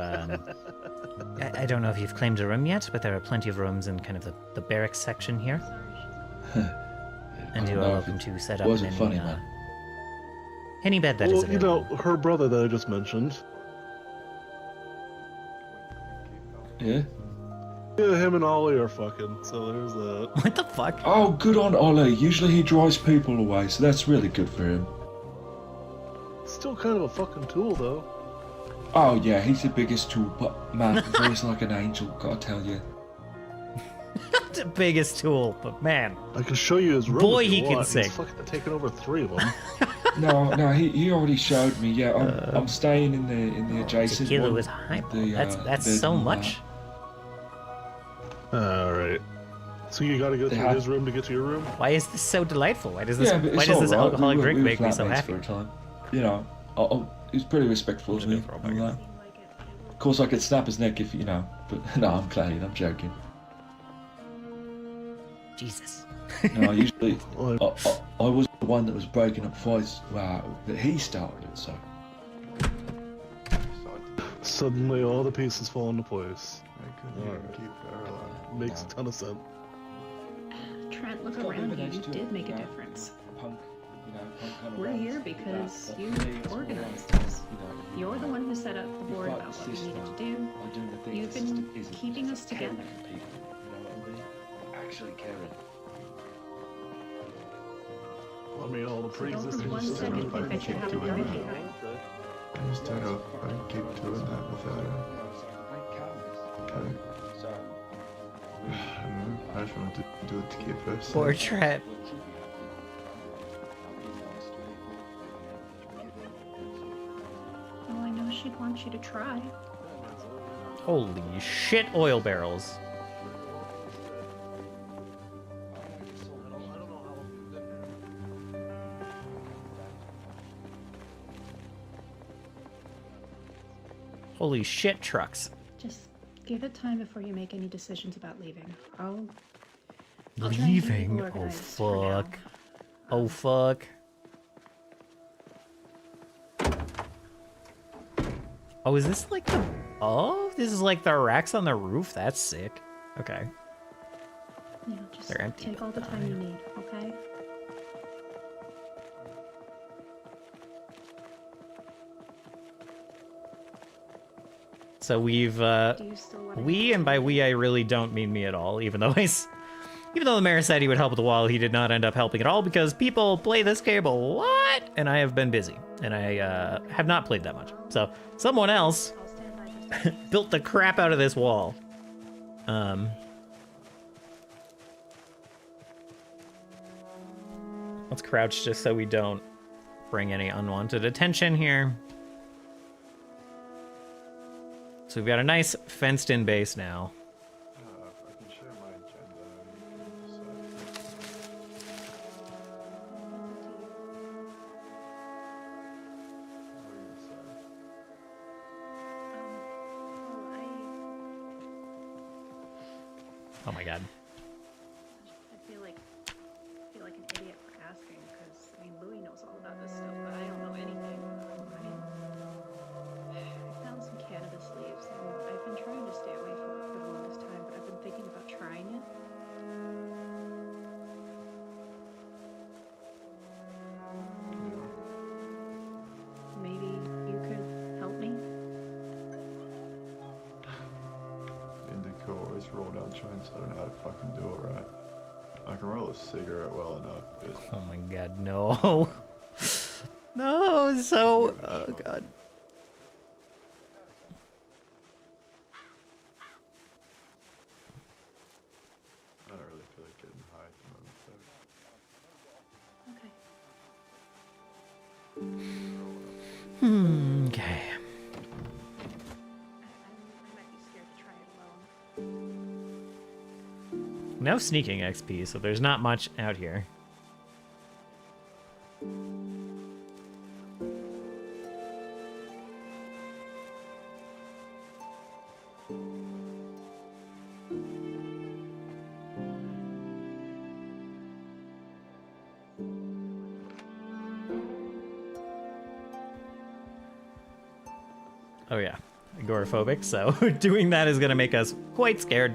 Speaker 1: I don't know if you've claimed a room yet, but there are plenty of rooms in kind of the barracks section here. And
Speaker 5: I
Speaker 1: you
Speaker 5: don't
Speaker 1: are
Speaker 5: know if
Speaker 1: welcome
Speaker 5: it
Speaker 1: to set up
Speaker 5: wasn't
Speaker 1: in
Speaker 5: funny, man.
Speaker 1: any bed that is
Speaker 4: Well,
Speaker 1: available.
Speaker 4: her brother that I just mentioned.
Speaker 5: Yeah?
Speaker 4: Yeah, him and Ollie are fucking, so there's that.
Speaker 1: What the fuck?
Speaker 5: Oh, good on Ollie. Usually he drives people away, so that's really good for him.
Speaker 4: Still kind of a fucking tool, though.
Speaker 5: Oh, yeah, he's the biggest tool, but man, voice like an angel, gotta tell you.
Speaker 1: The biggest tool, but man.
Speaker 4: I can show you his room.
Speaker 1: Boy,
Speaker 4: if you
Speaker 1: he can
Speaker 4: want.
Speaker 1: sing.
Speaker 4: He's fucking taken over 3 of them.
Speaker 5: No, he already showed me. Yeah, I'm staying in the adjacent
Speaker 1: Tequila
Speaker 5: one.
Speaker 1: with hype.
Speaker 5: The,
Speaker 1: That's
Speaker 5: bed
Speaker 1: so
Speaker 5: and,
Speaker 1: much.
Speaker 4: Alright. So you gotta go
Speaker 5: They
Speaker 4: through
Speaker 5: have-
Speaker 4: his room to get to your room?
Speaker 1: Why is this so delightful? Why does this
Speaker 5: Yeah, but
Speaker 1: why
Speaker 5: it's
Speaker 1: does this
Speaker 5: all right.
Speaker 1: alcoholic
Speaker 5: we
Speaker 1: drink
Speaker 5: were
Speaker 1: make me so
Speaker 5: flatmates
Speaker 1: happy?
Speaker 5: for a time. He's pretty respectful to me.
Speaker 1: Go for a
Speaker 5: and
Speaker 1: bite.
Speaker 5: course, I could snap his neck if you know. But no, I'm playing. I'm joking.
Speaker 1: Jesus.
Speaker 5: No, I usually I was the one that was breaking up fights. Wow, but he started it. So
Speaker 4: Suddenly, all the pieces fall into place.
Speaker 2: I couldn't even keep her alive.
Speaker 4: Makes a ton of sense.
Speaker 3: Trent, look
Speaker 5: It's got a bit
Speaker 3: around
Speaker 5: of
Speaker 3: you.
Speaker 5: an
Speaker 3: You
Speaker 5: edge to it,
Speaker 3: did make a
Speaker 5: you know.
Speaker 3: difference.
Speaker 5: punk, punk kind of
Speaker 3: We're
Speaker 5: runs
Speaker 3: here
Speaker 5: like
Speaker 3: because
Speaker 5: that,
Speaker 3: you
Speaker 5: but for me, it's more
Speaker 3: organized
Speaker 5: like,
Speaker 3: us. You're the one who set up the
Speaker 5: you
Speaker 3: board
Speaker 5: fight
Speaker 3: about
Speaker 5: the
Speaker 3: what we
Speaker 5: system
Speaker 3: needed to do.
Speaker 5: by doing the things
Speaker 3: You've
Speaker 5: the
Speaker 3: been
Speaker 5: system isn't,
Speaker 3: keeping
Speaker 5: which
Speaker 3: us
Speaker 5: is caring
Speaker 3: together.
Speaker 5: for people, you know what I mean? Actually caring.
Speaker 4: I mean, all the
Speaker 3: So don't
Speaker 4: pre-existing
Speaker 3: for one
Speaker 4: systems
Speaker 3: second
Speaker 4: are
Speaker 3: think that you
Speaker 2: keep
Speaker 3: have a
Speaker 2: doing
Speaker 3: gun
Speaker 2: that.
Speaker 3: behind.
Speaker 2: I just don't know if I can keep doing that without her. Okay.
Speaker 5: So,
Speaker 2: I don't know. I just want to do it to keep her safe.
Speaker 1: Poor Trent.
Speaker 3: Well, I know she'd want you to try.
Speaker 1: Holy shit, oil barrels. Holy shit, trucks.
Speaker 3: Just give it time before you make any decisions about leaving. I'll try and keep
Speaker 1: Leaving?
Speaker 3: people
Speaker 1: Oh
Speaker 3: organized for now.
Speaker 1: fuck. Oh fuck. Oh, is this like the... Oh, this is like the racks on the roof? That's sick. Okay.
Speaker 3: Yeah, just
Speaker 1: They're empty.
Speaker 3: take all the time you need, okay?
Speaker 1: So we've,
Speaker 3: Do you still want to...
Speaker 1: we, and by we I really don't mean me at all, even though even though the mayor said he would help with the wall, he did not end up helping at all because people play this game a lot, and I have been busy, and I have not played that much. So someone else
Speaker 3: I'll stand by this.
Speaker 1: built the crap out of this wall. Let's crouch just so we don't bring any unwanted attention here. So we've got a nice fenced-in base now.
Speaker 2: I can share my agenda.
Speaker 1: Oh my god.
Speaker 3: I feel like an idiot for asking because I mean Louis knows all about this stuff, but I don't know anything. I found some cannabis leaves and I've been trying to stay away from it for the longest time, but I've been thinking about trying it. Maybe you could help me?
Speaker 2: Indica always roll down joints. I don't know how to fucking do it right. I can roll a cigarette well enough, but
Speaker 1: Oh my god, no. No, so... Oh god.
Speaker 2: I don't really feel like getting high at the moment.
Speaker 3: Okay.
Speaker 1: Okay.
Speaker 3: I might be scared to try it alone.
Speaker 1: No sneaking XP, so there's not much out here. Oh yeah, agoraphobic, so doing that is gonna make us quite scared.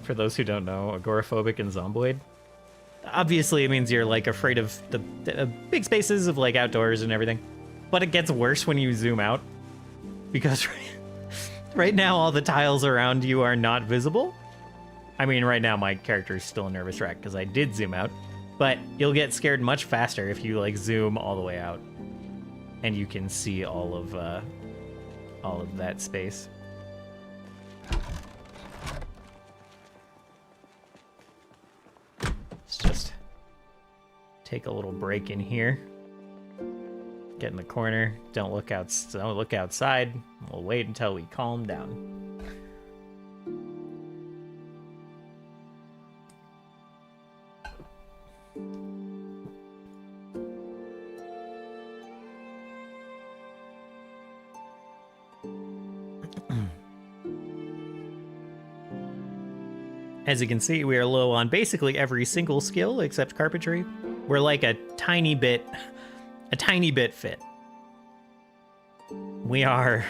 Speaker 1: For those who don't know, agoraphobic and zomboid. Obviously, it means you're like afraid of the big spaces of like outdoors and everything. But it gets worse when you zoom out. Because right now all the tiles around you are not visible. I mean, right now my character is still a nervous wreck because I did zoom out. But you'll get scared much faster if you like zoom all the way out. And you can see all of that space. take a little break in here. Get in the corner. Don't look outside. We'll wait until we calm down. As you can see, we are low on basically every single skill except carpentry. We're like a tiny bit fit. We are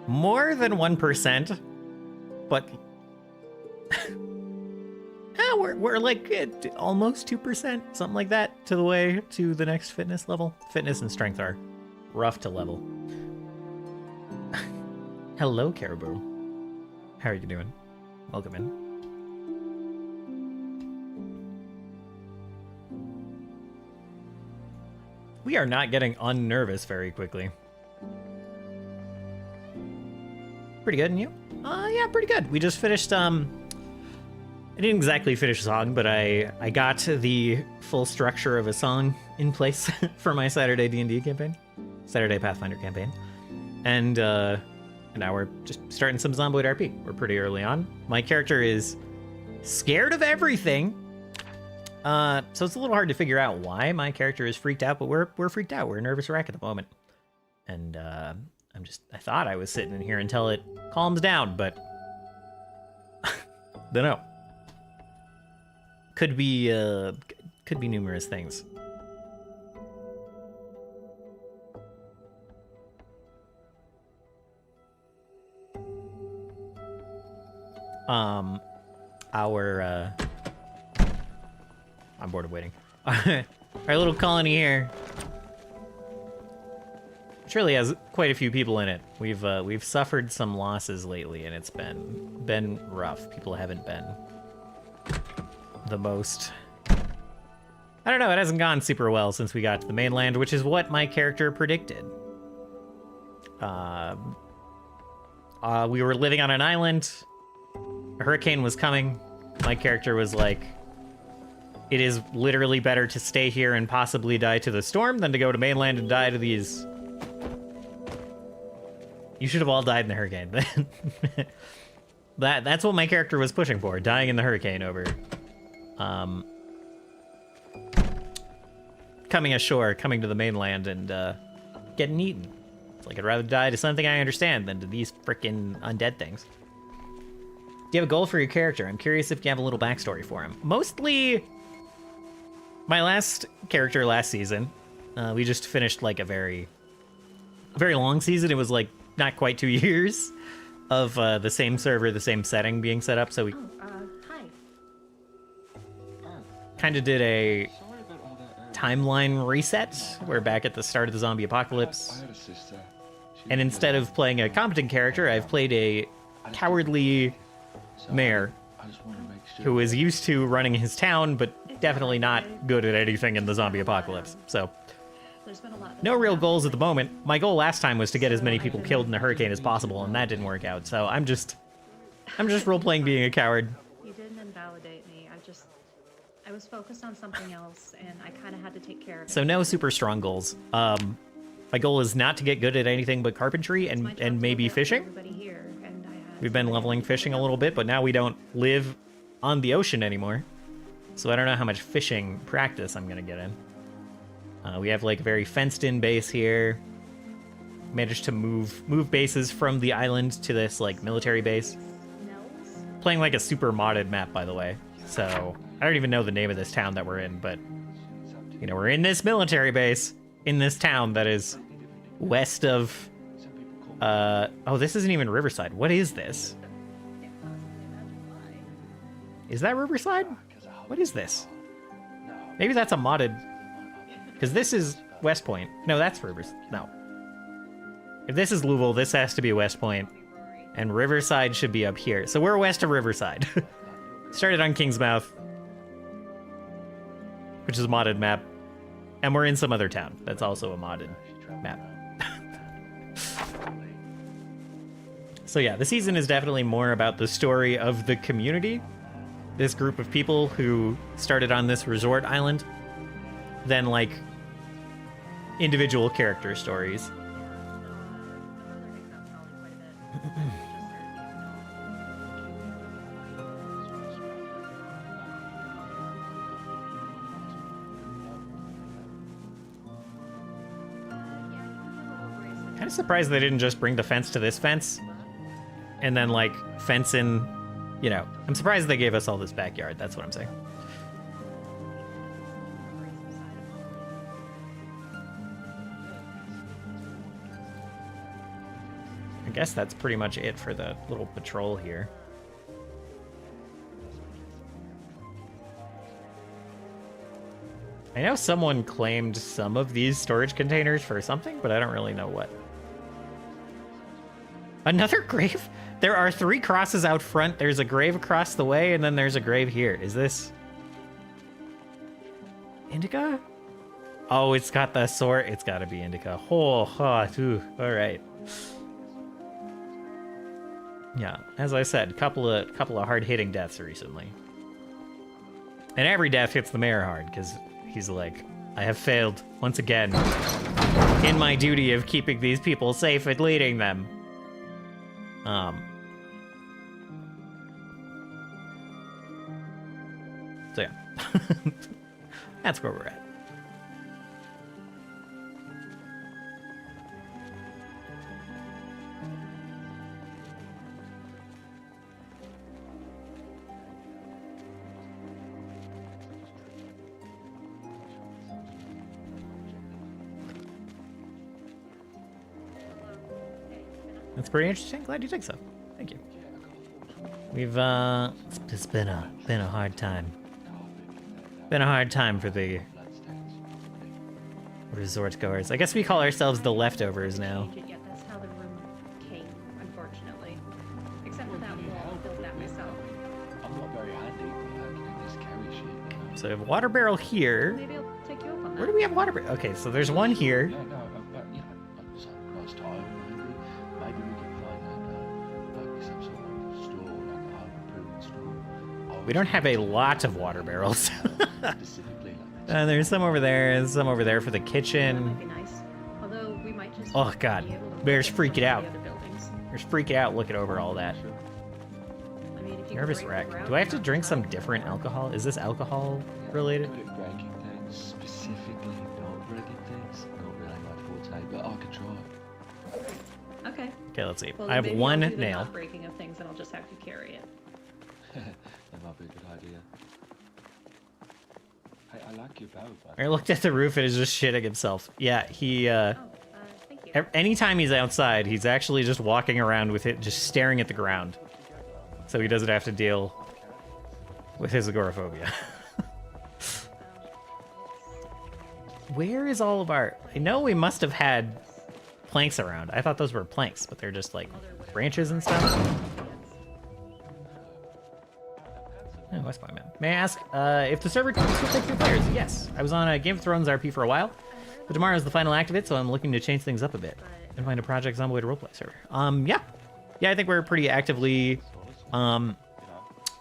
Speaker 1: more than 1%, but we're like almost 2%, something like that, to the way to the next fitness level. Fitness and strength are rough to level. Hello, Caribou. How are you doing? Welcome in. We are not getting unnervous very quickly. Pretty good, and you? Yeah, pretty good. We just finished, I didn't exactly finish a song, but I got the full structure of a song in place for my Saturday D&D campaign. Saturday Pathfinder campaign. And now we're just starting some Zomboid RP. We're pretty early on. My character is scared of everything. So it's a little hard to figure out why my character is freaked out, but we're freaked out. We're a nervous wreck at the moment. And I thought I was sitting in here until it calms down, but don't know. Could be numerous things. I'm bored of waiting. Our little colony here, which really has quite a few people in it. We've suffered some losses lately, and it's been rough. People haven't been the most. I don't know. It hasn't gone super well since we got to the mainland, which is what my character predicted. We were living on an island. A hurricane was coming. My character was like, it is literally better to stay here and possibly die to the storm than to go to mainland and die to these. You should have all died in the hurricane. That's what my character was pushing for, dying in the hurricane over coming ashore, coming to the mainland and getting eaten. It's like I'd rather die to something I understand than to these frickin' undead things. Do you have a goal for your character? I'm curious if you have a little backstory for him. Mostly, my last character last season, we just finished like a very long season. It was like not quite 2 years of the same server, the same setting being set up. So we kind of did a timeline reset. We're back at the start of the zombie apocalypse. And instead of playing a competent character, I've played a cowardly mayor who is used to running his town, but definitely not good at anything in the zombie apocalypse. So no real goals at the moment. My goal last time was to get as many people killed in the hurricane as possible, and that didn't work out. So I'm just role-playing being a coward.
Speaker 3: You didn't invalidate me. I was focused on something else, and I kind of had to take care of it.
Speaker 1: So no super strong goals. My goal is not to get good at anything but carpentry and maybe fishing. We've been leveling fishing a little bit, but now we don't live on the ocean anymore. So I don't know how much fishing practice I'm gonna get in. We have like a very fenced-in base here. Managed to move bases from the island to this like military base. Playing like a super modded map, by the way. So I don't even know the name of this town that we're in, but you know, we're in this military base in this town that is west of. Oh, this isn't even Riverside. What is this? Is that Riverside? What is this? Maybe that's a modded. Because this is West Point. No, that's Riverside. No. If this is Louisville, this has to be West Point. And Riverside should be up here. So we're west of Riverside. Started on Kingsmouth, which is a modded map. And we're in some other town that's also a modded map. So yeah, the season is definitely more about the story of the community this group of people who started on this resort island than like individual character stories. Kind of surprised they didn't just bring the fence to this fence and then like fence in, you know, I'm surprised they gave us all this backyard. That's what I'm saying. I guess that's pretty much it for the little patrol here. I know someone claimed some of these storage containers for something, but I don't really know what. Another grave? There are 3 crosses out front. There's a grave across the way, and then there's a grave here. Is this Indica? Oh, it's got the sword. It's got to be Indica. Oh, ooh, all right. Yeah, as I said, couple of hard-hitting deaths recently. And every death hits the mayor hard, because he's like, I have failed once again in my duty of keeping these people safe and leading them. So yeah, that's where we're at. That's pretty interesting. Glad you think so. Thank you. We've it's been a hard time. Been a hard time for the resort goers. I guess we call ourselves the leftovers now.
Speaker 3: Yeah, that's how the room came, unfortunately. Except for that wall, I built that myself.
Speaker 6: I'm not very handy in this carry shit, you know.
Speaker 1: So we have a water barrel here.
Speaker 3: Maybe I'll take you up on that.
Speaker 1: Where do we have water barrel? Okay, so there's one here.
Speaker 6: Yeah, no, but you know, some last time maybe we can find like some sort of store, like a home improvement store.
Speaker 1: We don't have a lot of water barrels.
Speaker 6: Specifically, like
Speaker 1: There's some over there, and some over there for the
Speaker 3: That might
Speaker 1: kitchen.
Speaker 3: be nice. Although we might just
Speaker 1: Oh, God.
Speaker 3: be able to
Speaker 1: Bear's
Speaker 3: look at
Speaker 1: freaking out.
Speaker 3: the other buildings.
Speaker 1: There's freaking out looking over all that.
Speaker 3: I mean, if you
Speaker 1: Nervous
Speaker 3: break
Speaker 1: wreck.
Speaker 3: the route
Speaker 1: Do I have to
Speaker 3: enough
Speaker 1: drink some
Speaker 3: times,
Speaker 1: different alcohol? Is this alcohol related?
Speaker 6: good at breaking things, specifically not breaking things. Not really my forte, but I could try.
Speaker 3: Okay.
Speaker 1: Okay, let's see.
Speaker 3: Well,
Speaker 1: I have
Speaker 3: maybe
Speaker 1: one
Speaker 3: I'll do the
Speaker 1: nail.
Speaker 3: not breaking of things, and I'll just have you carry it.
Speaker 6: That might be a good idea. Hey, I like your bow, but
Speaker 1: I looked at the roof and is just shitting himself. Yeah, he,
Speaker 3: Thank you.
Speaker 1: anytime he's outside, he's actually just walking around with it, just staring at the ground. So he doesn't have to deal with his agoraphobia. Where is all of our... I know we must have had planks around. I thought those were planks, but they're just like branches and stuff. Oh, West Point Man. May I ask if the server can still take 2 players? Yes. I was on a Game of Thrones RP for a while, but tomorrow is the final act of it, so I'm looking to change things up a bit and find a Project Zomboid roleplay server. Yeah, I think we're pretty actively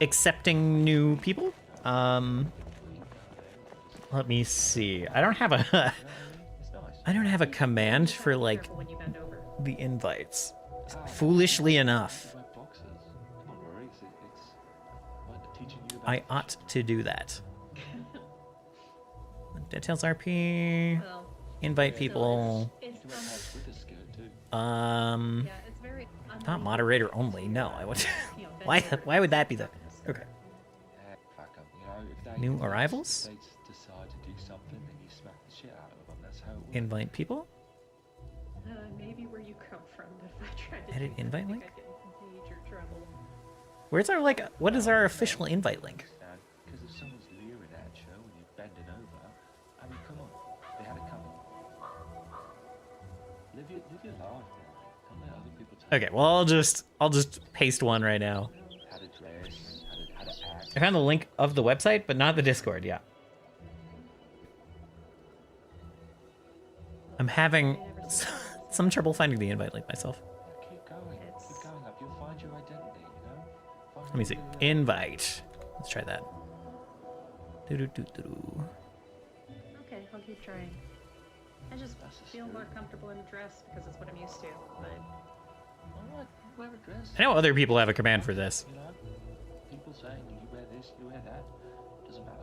Speaker 1: accepting new people. Let me see. I don't have a command for like
Speaker 3: Careful when you bend over.
Speaker 1: the invites. Foolishly enough,
Speaker 6: my boxes. Come on, Rory. It's like teaching you about
Speaker 1: I ought to do that. Details RP.
Speaker 3: Well,
Speaker 1: Invite people.
Speaker 3: it's
Speaker 6: with a skirt too.
Speaker 3: yeah, it's very
Speaker 1: Not moderator only. No, I would.
Speaker 3: you know, bend
Speaker 1: Why?
Speaker 3: over.
Speaker 1: Why would that be the? Okay.
Speaker 6: Yeah, fuck 'em, you know, if they,
Speaker 1: New arrivals?
Speaker 6: If they decide to do something, then you smack the shit out of them. That's how it works.
Speaker 1: Invite people.
Speaker 3: Maybe where you come from, but if I tried to
Speaker 1: Edit
Speaker 3: do that,
Speaker 1: invite
Speaker 3: I think
Speaker 1: link?
Speaker 3: I'd get in major trouble.
Speaker 1: Where's our like? What is our official invite link?
Speaker 6: Because if someone's leering at you and you're bending over, I mean, come on, they had it coming. Live your life, man. Don't let other people tell
Speaker 1: Okay. Well, I'll just paste one right now.
Speaker 6: you how to dress, how to act.
Speaker 1: I found the link of the website, but not the Discord. Yeah. I'm having some trouble finding the invite link myself.
Speaker 6: Keep going up. You'll find your identity, you know? Find
Speaker 1: Let me
Speaker 6: your
Speaker 1: see.
Speaker 6: little-
Speaker 1: Invite. Let's try that. Doo-doo-doo-doo-doo.
Speaker 3: Okay, I'll keep trying. I just
Speaker 6: That's the
Speaker 3: feel more
Speaker 6: spirit.
Speaker 3: comfortable in a dress because it's what I'm used to. But
Speaker 6: Alright, wear a dress.
Speaker 1: I know other people have a command for this.
Speaker 6: You know, people saying you wear this, you wear that. Doesn't matter.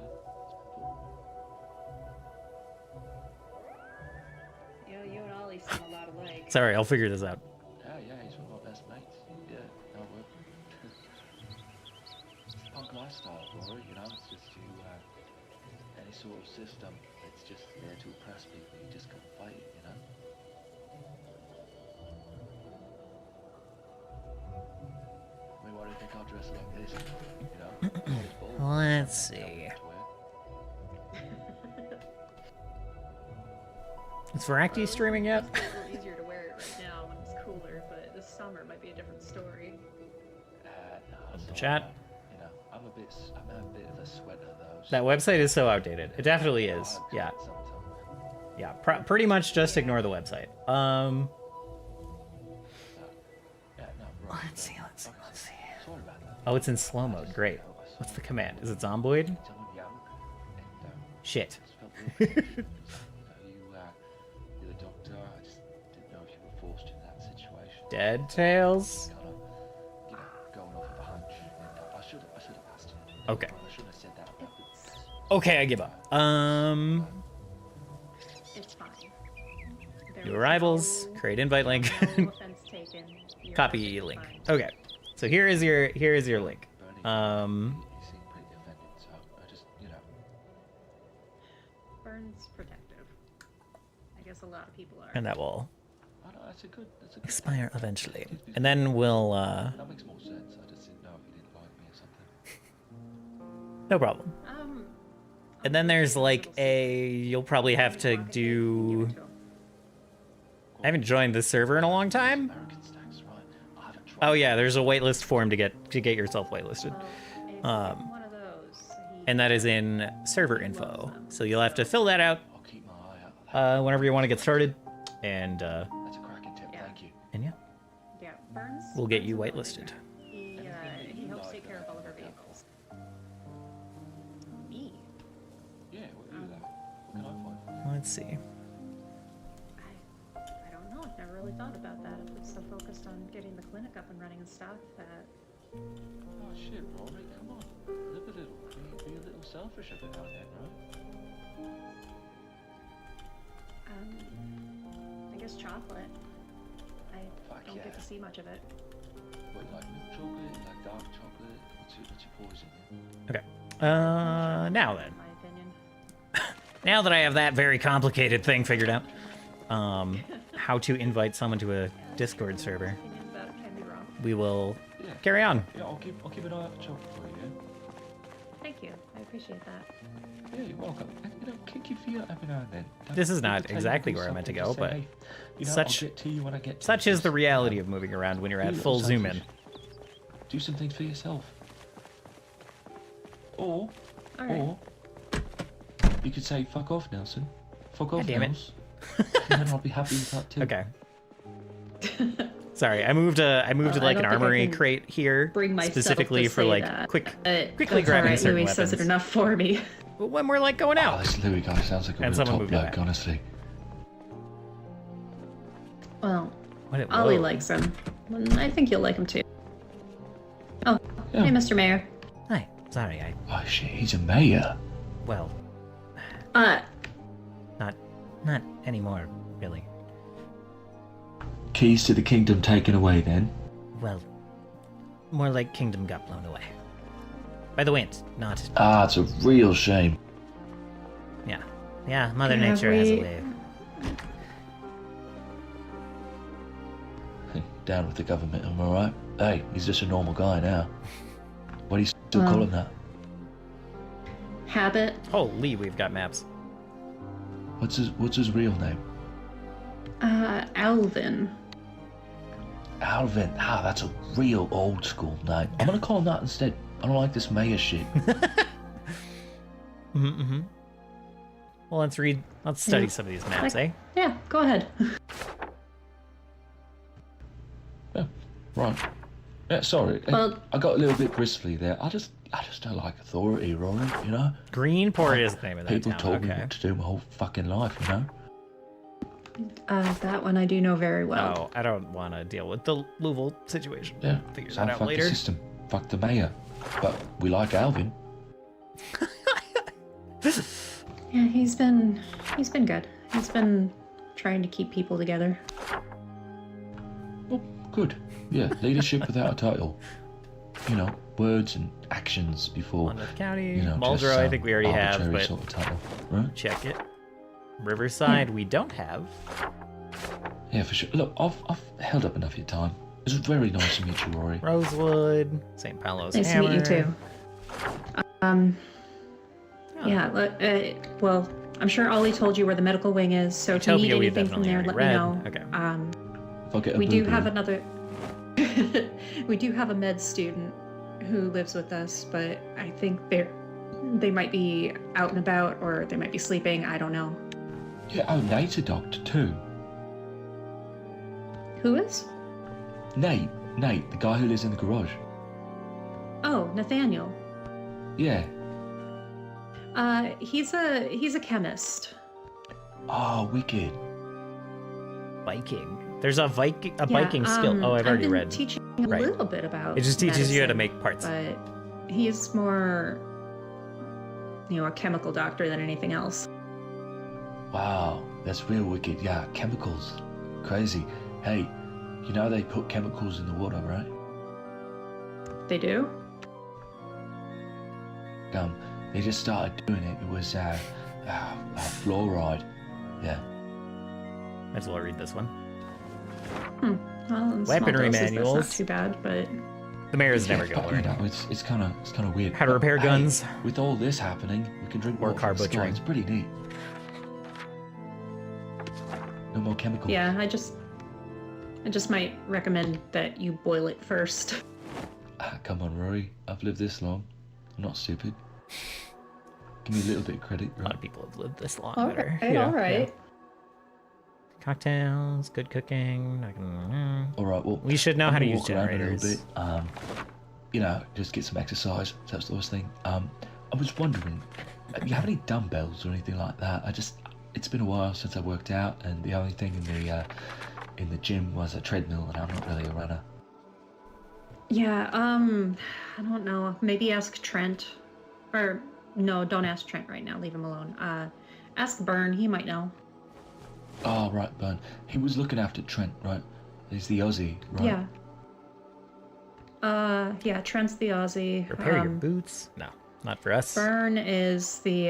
Speaker 3: you know, you and Ollie seem a lot alike.
Speaker 1: Sorry, I'll figure this out.
Speaker 6: Yeah, he's one of my best mates. Yeah, no work. It's punk lifestyle, Rory, you know, it's just you, any sort of system that's just there to oppress people, you just gotta fight it, you know? I mean, why do you think I'll dress like this? You know? It's bold.
Speaker 1: Let's see.
Speaker 6: To wear.
Speaker 1: Is Veracti streaming yet?
Speaker 3: It's a little easier to wear it right now when it's cooler, but this summer might be a different story.
Speaker 6: No, it's all
Speaker 1: Chat.
Speaker 6: right. You know, I'm a bit of a sweater though.
Speaker 1: That website is so outdated. It definitely is.
Speaker 6: so
Speaker 1: Yeah.
Speaker 6: sometimes-
Speaker 1: Yeah. Pretty much just ignore the website.
Speaker 6: Yeah, no, right,
Speaker 1: Let's see.
Speaker 6: Sorry about that.
Speaker 1: Oh, it's in slow mode. Great. What's the command? Is it Zomboid?
Speaker 6: Someone yelled, and
Speaker 1: Shit.
Speaker 6: just felt really bad. You're the doctor. I just didn't know if you were forced in that situation.
Speaker 1: Dead Tails.
Speaker 6: Kind of, going off of a hunch. And I should have asked you.
Speaker 1: Okay.
Speaker 6: I shouldn't have said that about it.
Speaker 1: Okay, I give up.
Speaker 3: It's fine.
Speaker 1: New arrivals. Create invite link.
Speaker 3: No offense taken. You're
Speaker 1: Copy
Speaker 3: absolutely
Speaker 1: link.
Speaker 3: fine.
Speaker 1: Okay. So here is your link.
Speaker 6: Bernie, you seem pretty offended, so I just, you know.
Speaker 3: Burns protective. I guess a lot of people are.
Speaker 1: And that will
Speaker 6: I know, that's a good
Speaker 1: expire eventually. And then we'll
Speaker 6: That makes more sense. I just didn't know if you didn't like me or something.
Speaker 1: no problem. And then there's like you'll probably have to do. I haven't joined this server in a long time.
Speaker 6: American stacks, right? I haven't tried.
Speaker 1: Oh yeah, there's a waitlist form to get yourself waitlisted.
Speaker 3: One of those.
Speaker 1: And that is in server info. So you'll have to fill that out
Speaker 6: I'll keep my eye out for that.
Speaker 1: whenever you want to get started. And
Speaker 6: That's a cracking tip.
Speaker 3: Yeah.
Speaker 6: Thank you.
Speaker 1: yeah,
Speaker 3: Yeah, Burns.
Speaker 1: we'll get you whitelisted.
Speaker 3: He helps take care of all of our vehicles. Me?
Speaker 6: Yeah, what do that? What can I find?
Speaker 1: Let's see.
Speaker 3: I don't know. I've never really thought about that. I've been so focused on getting the clinic up and running and stuff that.
Speaker 6: Oh shit, Rory, come on. Live a little. Be a little selfish a bit out there, right?
Speaker 3: I guess chocolate. I
Speaker 6: Fuck
Speaker 3: don't
Speaker 6: yeah.
Speaker 3: get to see much of it.
Speaker 6: What, you like milk chocolate? You like dark chocolate? What's your poison?
Speaker 1: Okay. Now then.
Speaker 3: In my opinion.
Speaker 1: Now that I have that very complicated thing figured out, how to invite someone to a Discord server,
Speaker 3: Opinion about it can be wrong.
Speaker 1: we will
Speaker 6: Yeah.
Speaker 1: carry on.
Speaker 6: Yeah, I'll keep an eye out for chocolate for you, yeah?
Speaker 3: Thank you. I appreciate that.
Speaker 6: Yeah, you're welcome. And, you know, kick your feet up every now and then. Don't
Speaker 1: This is
Speaker 6: leave
Speaker 1: not
Speaker 6: the table,
Speaker 1: exactly
Speaker 6: do
Speaker 1: where I meant to
Speaker 6: something,
Speaker 1: go,
Speaker 6: just say,
Speaker 1: but
Speaker 6: hey, you know,
Speaker 1: such-
Speaker 6: I'll get to you when I get to
Speaker 1: Such
Speaker 6: you.
Speaker 1: is the
Speaker 6: Just,
Speaker 1: reality
Speaker 6: you
Speaker 1: of
Speaker 6: know,
Speaker 1: moving around when you're
Speaker 6: be a
Speaker 1: at
Speaker 6: little
Speaker 1: full zoom in.
Speaker 6: selfish. Do some things for yourself. Or,
Speaker 3: All right.
Speaker 6: or, you could say, fuck off, Nelson. Fuck off,
Speaker 1: God damn it.
Speaker 6: Nels. And then I'll be happy with that too.
Speaker 1: Okay. Sorry, I moved to like
Speaker 3: I
Speaker 1: an
Speaker 3: don't think I
Speaker 1: armory
Speaker 3: can
Speaker 1: crate here
Speaker 3: bring myself
Speaker 1: specifically
Speaker 3: to
Speaker 1: for
Speaker 3: say
Speaker 1: like
Speaker 3: that.
Speaker 1: quickly
Speaker 3: That's
Speaker 1: grabbing
Speaker 3: alright.
Speaker 1: certain
Speaker 3: Louis
Speaker 1: weapons.
Speaker 3: says it enough for me.
Speaker 1: when we're like going
Speaker 6: Oh,
Speaker 1: out.
Speaker 6: this Louis guy sounds like a
Speaker 1: And
Speaker 6: real
Speaker 1: someone
Speaker 6: top
Speaker 1: moved
Speaker 6: bloke,
Speaker 1: back.
Speaker 6: honestly.
Speaker 3: Well,
Speaker 1: What
Speaker 3: Ollie
Speaker 1: whoa.
Speaker 3: likes him. I think you'll like him too. Oh,
Speaker 6: Yeah.
Speaker 3: hey, Mr. Mayor.
Speaker 1: Hi. Sorry,
Speaker 6: Oh shit, he's a mayor.
Speaker 1: well,
Speaker 3: Uh,
Speaker 1: not anymore, really.
Speaker 6: Keys to the kingdom taken away then.
Speaker 1: Well, more like Kingdom got blown away. By the wind, not.
Speaker 6: Ah, it's a real shame.
Speaker 1: Yeah. Yeah, Mother
Speaker 3: Yeah,
Speaker 1: Nature has a
Speaker 3: we-
Speaker 1: way.
Speaker 6: Down with the government, am I right? Hey, he's just a normal guy now. What do you still
Speaker 3: Well-
Speaker 6: call him that?
Speaker 3: Habit.
Speaker 1: Holy, we've got maps.
Speaker 6: What's his real name?
Speaker 3: Alvin.
Speaker 6: Alvin. Ah, that's a real old school name. I'm gonna call him that instead. I don't like this mayor shit.
Speaker 1: Mm-hmm. Well, let's study
Speaker 3: Yeah.
Speaker 1: some of these maps, eh?
Speaker 3: Yeah, go ahead.
Speaker 6: Yeah, right. Yeah, sorry.
Speaker 3: Well-
Speaker 6: I got a little bit bristly there. I just don't like authority, Rory, you know?
Speaker 1: Greenport is the name of that
Speaker 6: People
Speaker 1: town.
Speaker 6: told me
Speaker 1: Okay.
Speaker 6: what to do my whole fucking life, you know?
Speaker 3: That one I do know very well.
Speaker 1: Oh, I don't want to deal with the Louisville situation.
Speaker 6: Yeah,
Speaker 1: Figure
Speaker 6: so
Speaker 1: that out
Speaker 6: fuck
Speaker 1: later.
Speaker 6: the system, fuck the mayor. But we like Alvin.
Speaker 3: Yeah, he's been good. He's been trying to keep people together.
Speaker 6: Well, good. Yeah, leadership without a title. You know, words and actions before,
Speaker 1: Monmouth County,
Speaker 6: you know,
Speaker 1: Muldrow,
Speaker 6: just
Speaker 1: I think we already have,
Speaker 6: arbitrary
Speaker 1: but
Speaker 6: sort of title, right?
Speaker 1: check it. Riverside, we don't have.
Speaker 6: Yeah, for sure. Look, I've held up enough of your time. It was very nice to meet you, Rory.
Speaker 1: Rosewood, St. Paolo's
Speaker 3: Nice
Speaker 1: Hammer.
Speaker 3: to meet you too.
Speaker 1: Oh.
Speaker 3: Yeah, well, I'm sure Ollie told you where the medical wing is, so if you
Speaker 1: Utopia,
Speaker 3: need
Speaker 1: we've
Speaker 3: anything from
Speaker 1: definitely
Speaker 3: there, let
Speaker 1: already
Speaker 3: me
Speaker 1: read.
Speaker 3: know.
Speaker 1: Okay.
Speaker 6: If I get a
Speaker 3: We do
Speaker 6: boo-boo,
Speaker 3: have another. We do have a med student who lives with us, but I think they might be out and about, or they might be sleeping. I don't know.
Speaker 6: Yeah, oh, Nate's a doctor too.
Speaker 3: Who is?
Speaker 6: Nate, the guy who lives in the garage.
Speaker 3: Oh, Nathaniel.
Speaker 6: Yeah.
Speaker 3: He's a chemist.
Speaker 6: Oh, wicked.
Speaker 1: Viking. There's a Viking skill. Oh, I've already
Speaker 3: been
Speaker 1: read.
Speaker 3: teaching a
Speaker 1: Right.
Speaker 3: little bit about.
Speaker 1: It just teaches you how to
Speaker 3: medicine,
Speaker 1: make parts.
Speaker 3: But he's more, a chemical doctor than anything else.
Speaker 6: Wow, that's real wicked. Yeah, chemicals. Crazy. Hey, you know they put chemicals in the water, right?
Speaker 3: They do?
Speaker 6: They just started doing it. It was fluoride. Yeah.
Speaker 1: Might as well read this one.
Speaker 3: Well, in small
Speaker 1: Weaponry
Speaker 3: doses,
Speaker 1: manuals.
Speaker 3: That's not too bad, but
Speaker 1: The mayor's never
Speaker 6: Yeah,
Speaker 1: going
Speaker 6: but,
Speaker 1: to
Speaker 6: you
Speaker 1: learn.
Speaker 6: know, it's kind of weird.
Speaker 1: How to
Speaker 6: But,
Speaker 1: repair
Speaker 6: hey,
Speaker 1: guns.
Speaker 6: With all this happening, we can drink
Speaker 1: Or
Speaker 6: more
Speaker 1: car
Speaker 6: from the sky.
Speaker 1: butchering.
Speaker 6: It's pretty neat. No more chemicals.
Speaker 3: yeah, I just might recommend that you boil it first.
Speaker 6: Come on, Rory. I've lived this long. I'm not stupid. Give me a little bit of credit,
Speaker 1: A lot
Speaker 6: right?
Speaker 1: of people have lived this long.
Speaker 3: All
Speaker 1: better.
Speaker 3: right, all right.
Speaker 1: Cocktails, good cooking.
Speaker 6: All right. Well,
Speaker 1: We should know
Speaker 6: I'm
Speaker 1: how to
Speaker 6: gonna
Speaker 1: use
Speaker 6: walk around
Speaker 1: generators.
Speaker 6: a little bit. You know, just get some exercise. That sort of thing. I was wondering, do you have any dumbbells or anything like that? It's been a while since I worked out, and the only thing in the gym was a treadmill, and I'm not really a runner.
Speaker 3: Yeah, I don't know. Maybe ask Trent. Or, no, don't ask Trent right now. Leave him alone. Ask Byrne. He might know.
Speaker 6: Oh, right, Byrne. He was looking after Trent, right? He's the Aussie, right?
Speaker 3: Yeah, Trent's the Aussie.
Speaker 1: Repair your boots? No, not for us.
Speaker 3: Byrne is the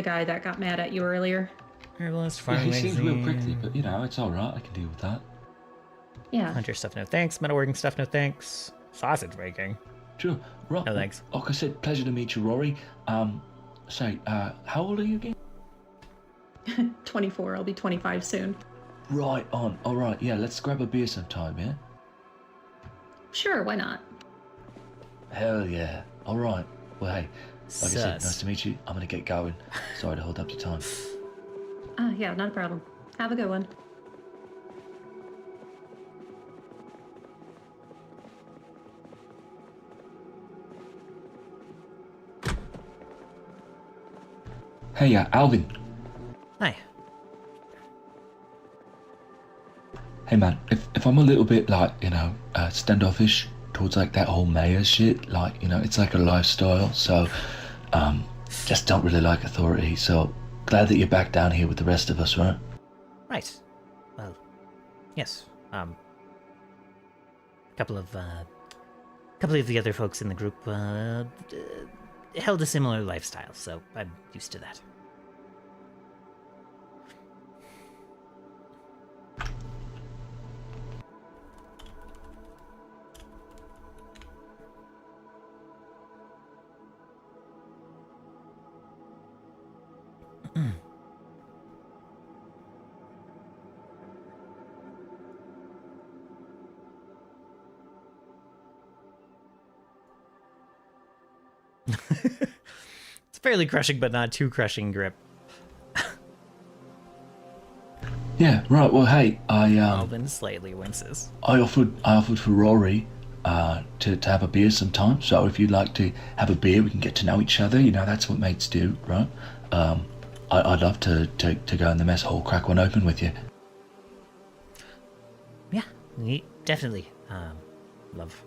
Speaker 3: guy that got mad at you earlier.
Speaker 1: Herbalist,
Speaker 6: Yeah,
Speaker 1: farming
Speaker 6: he seems real
Speaker 1: magazine.
Speaker 6: prickly, but you know, it's all right. I can deal with that.
Speaker 3: Yeah.
Speaker 1: Hunter stuff, no thanks. Metalworking stuff, no thanks. Sausage making.
Speaker 6: Sure. Right.
Speaker 1: No thanks.
Speaker 6: Like I said, pleasure to meet you, Rory. How old are you again?
Speaker 3: 24. I'll be 25 soon.
Speaker 6: Right on. All right. Yeah, let's grab a beer sometime, yeah?
Speaker 3: Sure, why not?
Speaker 6: Hell yeah. All right. Well, hey, like I said,
Speaker 1: Sus.
Speaker 6: nice to meet you. I'm gonna get going. Sorry to hold up your time.
Speaker 3: Yeah, not a problem. Have a good one.
Speaker 6: Hey, Alvin.
Speaker 1: Hi.
Speaker 6: Hey, man. If I'm a little bit like, standoffish towards like that whole mayor shit, like, it's like a lifestyle. So, just don't really like authority. So glad that you're back down here with the rest of us, right?
Speaker 1: Right. Well, yes. A couple of the other folks in the group held a similar lifestyle, so I'm used to that. It's fairly crushing, but not too crushing grip.
Speaker 6: Yeah, right. Well, hey,
Speaker 1: Alvin slightly winces.
Speaker 6: I offered for Rory, to have a beer sometime. So if you'd like to have a beer, we can get to know each other. You know, that's what mates do, right? I'd love to go in the mess hall, crack one open with you.
Speaker 1: Yeah, definitely. Love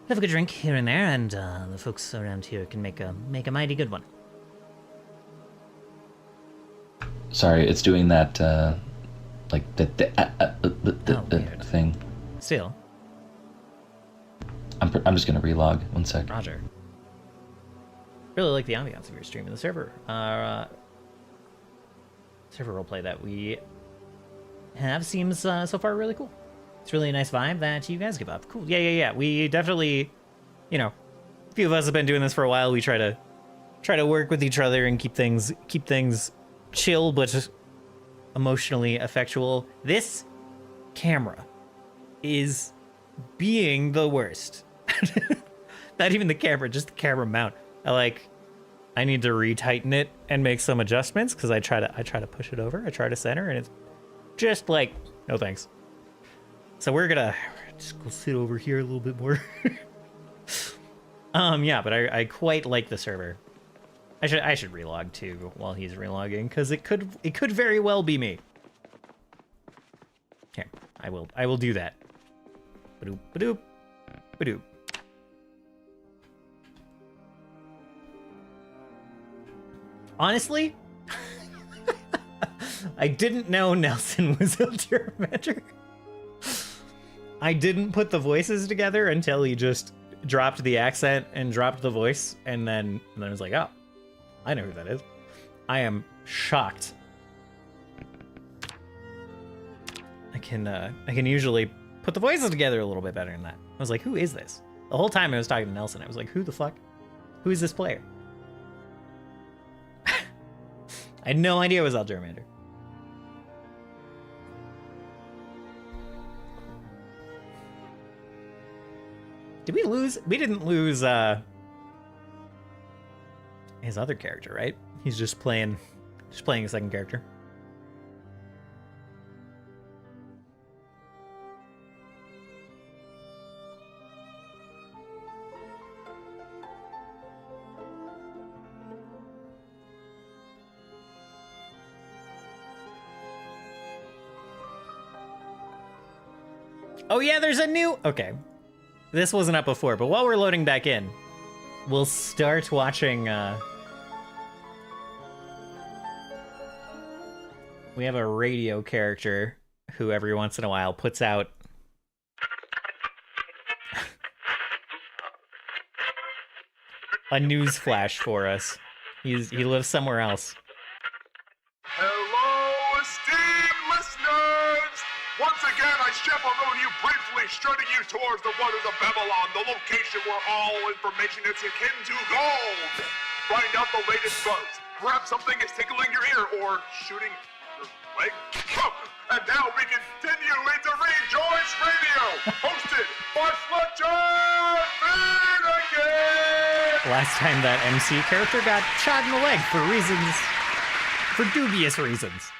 Speaker 1: a good drink here and there, and the folks around here can make a mighty good one.
Speaker 6: Sorry, it's doing that, like the thing.
Speaker 1: Still,
Speaker 6: I'm just gonna relog. 1 sec.
Speaker 1: Roger. Really like the ambiance of your stream and the server. Server roleplay that we have seems so far really cool. It's really a nice vibe that you guys give up. Cool. Yeah. We definitely, you know, a few of us have been doing this for a while. We try to work with each other and keep things chill but emotionally effectual. This camera is being the worst. Not even the camera, just the camera mount. I need to retighten it and make some adjustments because I try to push it over. I try to center and it's just like, no thanks. So we're gonna just go sit over here a little bit more. Yeah, but I quite like the server. I should relog too while he's relogging because it could very well be me. Here, I will do that. Badoop, badoop, badoop. Honestly, I didn't know Nelson was a Germander. I didn't put the voices together until he just dropped the accent and dropped the voice, and then I was like, oh, I know who that is. I am shocked. I can usually put the voices together a little bit better than that. I was like, who is this? The whole time I was talking to Nelson, I was like, who the fuck? Who is this player? I had no idea it was Germander. Did we lose? We didn't lose his other character, right? He's just playing a second character. Oh yeah, there's a new... Okay. This wasn't up before, but while we're loading back in, we'll start watching, we have a radio character who every once in a while puts out a news flash for us. He lives somewhere else.
Speaker 7: Hello, esteemed listeners! Once again, I chaperone you briefly, strutting you towards the waters of Babylon, the location where all information is akin to gold. Find out the latest buzz. Perhaps something is tickling your ear or shooting your leg. Oh, and now we continue into Rejoice Radio, hosted by Fletcher Finnegan!
Speaker 1: Last time that MC character got shot in the leg for dubious reasons.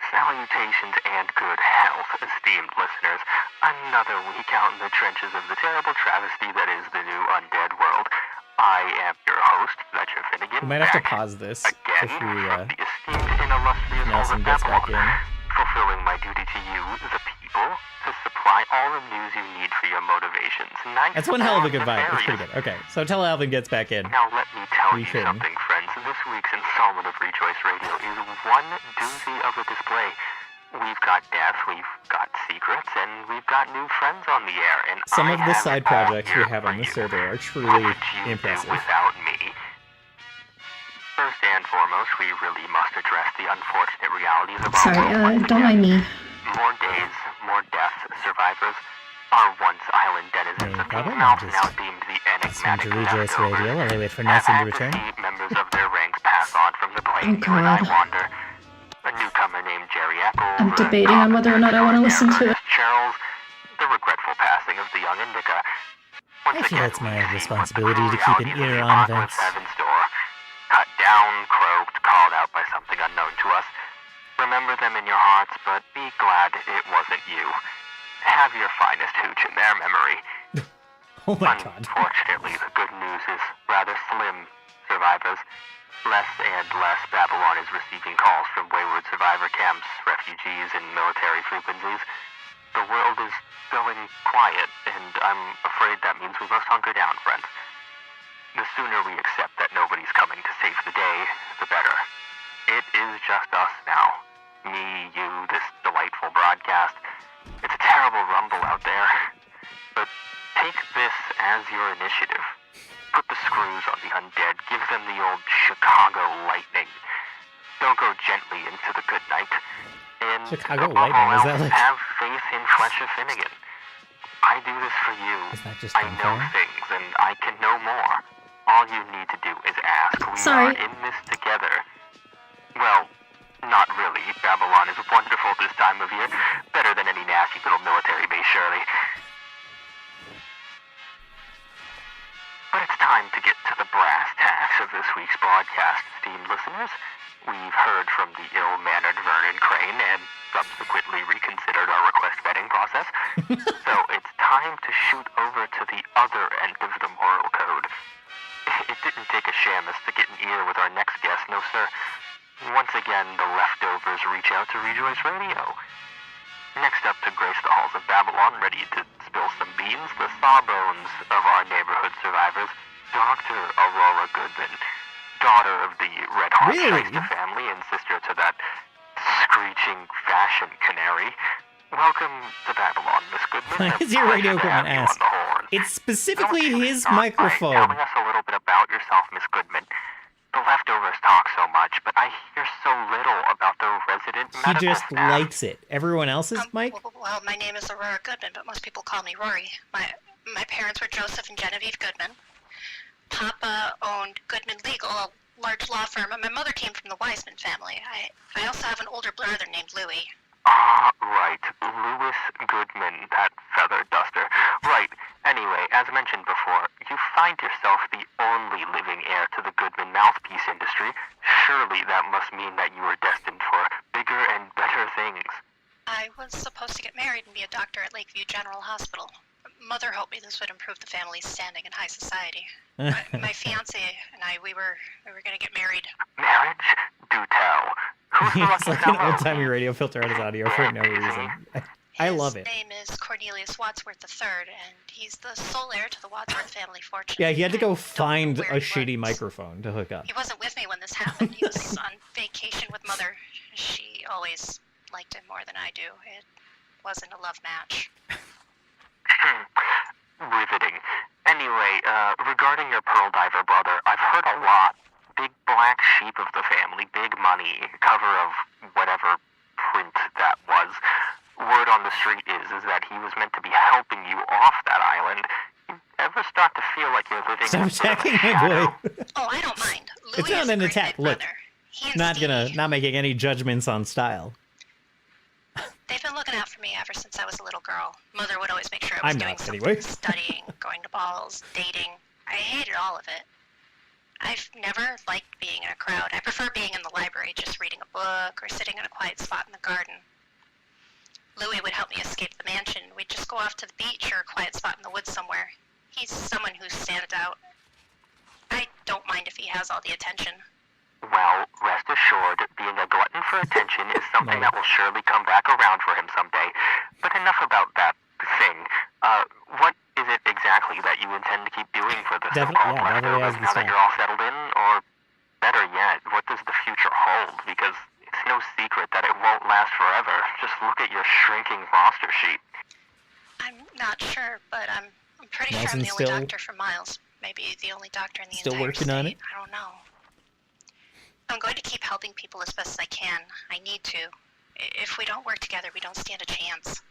Speaker 8: Salutations and good health, esteemed listeners. Another week out in the trenches of the terrible travesty that is the new undead world. I am your host, Fletcher Finnegan.
Speaker 1: We might have to pause this
Speaker 8: again
Speaker 1: if we,
Speaker 8: from the esteemed and illustrious
Speaker 1: Nelson gets back in.
Speaker 8: fulfilling my duty to you, the people, to supply all the news you need for your motivations.
Speaker 1: That's one hell of a good vibe. It's pretty good. Okay, so until Alvin gets back in.
Speaker 8: Now let me tell
Speaker 1: We
Speaker 8: you
Speaker 1: can.
Speaker 8: something, friends. This week's installment of Rejoice Radio is one doozy of a display. We've got death, we've got secrets, and we've got new friends on the air. And
Speaker 1: Some
Speaker 8: I
Speaker 1: of the
Speaker 8: have
Speaker 1: side
Speaker 8: it all
Speaker 1: projects we
Speaker 8: here
Speaker 1: have
Speaker 8: for
Speaker 1: on the
Speaker 8: you.
Speaker 1: server are
Speaker 8: What
Speaker 1: truly
Speaker 8: would you
Speaker 1: impressive.
Speaker 8: do without me? First and foremost, we really must address the unfortunate realities of our
Speaker 3: Sorry,
Speaker 8: world.
Speaker 3: don't mind me.
Speaker 8: More days, more deaths, survivors. Our once island denizens
Speaker 1: No
Speaker 8: of
Speaker 1: problem,
Speaker 8: these
Speaker 1: I'll
Speaker 8: mountain
Speaker 1: just
Speaker 8: now deemed the
Speaker 1: Listen
Speaker 8: enigmatic
Speaker 1: to Rejoice
Speaker 8: leftovers.
Speaker 1: Radio while I wait for
Speaker 8: Have
Speaker 1: Nelson to
Speaker 8: had
Speaker 1: return.
Speaker 8: see members of their ranks pass on from the plane
Speaker 3: Oh,
Speaker 8: you and I
Speaker 3: God.
Speaker 8: wander. A newcomer named Jerry Eccles.
Speaker 3: I'm debating on whether or not I want to listen to it.
Speaker 8: Charles, the regretful passing of the young Indica. Once
Speaker 1: I feel
Speaker 8: again,
Speaker 1: it's
Speaker 8: we
Speaker 1: my
Speaker 8: see what the
Speaker 1: responsibility to keep an
Speaker 8: realities of
Speaker 1: ear
Speaker 8: the
Speaker 1: on
Speaker 8: apocalypse
Speaker 1: events.
Speaker 8: have in store. Cut down, croaked, called out by something unknown to us. Remember them in your hearts, but be glad it wasn't you. have your finest hooch in their memory.
Speaker 1: Oh my god.
Speaker 8: Unfortunately, the good news is rather slim, survivors. Less and less Babylon is receiving calls from wayward survivor camps, refugees, and military frequencies. The world is going quiet, and I'm afraid that means we must hunker down, friends. The sooner we accept that nobody's coming to save the day, the better. It is just us now. Me, you, this delightful broadcast. It's a terrible rumble out there. But take this as your initiative. Put the screws on the undead. Give them the old Chicago lightning. Don't go gently into the good night. And
Speaker 1: Chicago
Speaker 8: above
Speaker 1: lightning,
Speaker 8: all
Speaker 1: is that
Speaker 8: else,
Speaker 1: like...
Speaker 8: have faith in Fletcher Finnegan. I do this for you.
Speaker 1: Is that just
Speaker 8: I know
Speaker 1: unfair?
Speaker 8: things, and I can know more. All you need to do is ask. We
Speaker 3: Sorry.
Speaker 8: are in this together. Well, not really. Babylon is wonderful this time of year. Better than any nasty little military base, surely. But it's time to get to the brass tacks of this week's broadcast, esteemed listeners. We've heard from the ill-mannered Vernon Crane and subsequently reconsidered our request vetting process. So it's time to shoot over to the other end of the moral code. It didn't take a shamus to get an ear with our next guest, no sir. Once again, the leftovers reach out to Rejoice Radio. Next up to grace the halls of Babylon, ready to spill some beans, the sawbones of our neighborhood survivors, Dr. Aurora Goodman, daughter of the Red Hot
Speaker 1: Really?
Speaker 8: Shyster family and sister to that screeching fashion canary. Welcome to Babylon, Miss Goodman.
Speaker 1: Why is your radio equipment ass? It's specifically his microphone.
Speaker 8: Telling us a little bit about yourself, Miss Goodman. The leftovers talk so much, but I hear so little about the resident
Speaker 1: He
Speaker 8: medical
Speaker 1: just
Speaker 8: staff.
Speaker 1: likes it. Everyone else's mic?
Speaker 9: Well, my name is Aurora Goodman, but most people call me Rory. My parents were Joseph and Genevieve Goodman. Papa owned Goodman Legal, a large law firm, and my mother came from the Wiseman family. I also have an older brother named Louis.
Speaker 8: Ah, right. Louis Goodman, that feather duster. Right. Anyway, as mentioned before, you find yourself the only living heir to the Goodman mouthpiece industry. Surely that must mean that you are destined for bigger and better things.
Speaker 9: I was supposed to get married and be a doctor at Lakeview General Hospital. Mother hoped me this would improve the family's standing in high society. My fiance and I, we were going to get married.
Speaker 8: Marriage? Do tell. Who's the
Speaker 1: It's
Speaker 8: lucky
Speaker 1: like an
Speaker 8: fellow?
Speaker 1: old-timey radio filter on his audio for no reason. I love it.
Speaker 9: His name is Cornelius Wadsworth III, and he's the sole heir to the Wadsworth family fortune.
Speaker 1: Yeah, he had to
Speaker 9: I
Speaker 1: go
Speaker 9: don't
Speaker 1: find
Speaker 9: know where
Speaker 1: a
Speaker 9: he
Speaker 1: shitty
Speaker 9: was.
Speaker 1: microphone to hook up.
Speaker 9: He wasn't with me when this happened. He was on vacation with Mother. She always liked him more than I do. It wasn't a love match.
Speaker 8: Riveting. Anyway, regarding your pearl diver brother, I've heard a lot. Big black sheep of the family, big money, cover of whatever print that was. Word on the street is that he was meant to be helping you off that island. You ever start to feel like you're living
Speaker 1: Stop
Speaker 8: in a bit of a
Speaker 1: attacking my
Speaker 8: shadow?
Speaker 1: boy.
Speaker 9: Oh, I don't mind. Louis
Speaker 1: It's not
Speaker 9: is a
Speaker 1: an
Speaker 9: great
Speaker 1: attack.
Speaker 9: big
Speaker 1: Look,
Speaker 9: brother. He and
Speaker 1: not
Speaker 9: Stevie,
Speaker 1: making any judgments on style.
Speaker 9: they've been looking out for me ever since I was a little girl. Mother would always make sure I was
Speaker 1: I'm
Speaker 9: doing
Speaker 1: not,
Speaker 9: something,
Speaker 1: anyway.
Speaker 9: studying, going to balls, dating. I hated all of it. I've never liked being in a crowd. I prefer being in the library, just reading a book or sitting in a quiet spot in the garden. Louis would help me escape the mansion. We'd just go off to the beach or a quiet spot in the woods somewhere. He's someone who stands out. I don't mind if he has all the attention.
Speaker 8: Well, rest assured, being a glutton for attention is something
Speaker 1: No.
Speaker 8: that will surely come back around for him someday. But enough about that thing. What is it exactly that you intend to keep doing for the
Speaker 1: Definitely-
Speaker 8: so-called
Speaker 1: yeah, definitely
Speaker 8: leftovers
Speaker 1: has the
Speaker 8: now that
Speaker 1: style.
Speaker 8: you're all settled in? Or better yet, what does the future hold? Because it's no secret that it won't last forever. Just look at your shrinking roster sheet.
Speaker 9: I'm not sure, but I'm pretty sure I'm
Speaker 1: Nelson's
Speaker 9: the only
Speaker 1: still-
Speaker 9: doctor for Miles. Maybe the only doctor in the
Speaker 1: Still
Speaker 9: entire
Speaker 1: working on
Speaker 9: state. I don't know. I'm going to keep helping people as best as I can. I need to. If we don't work together, we don't stand a chance.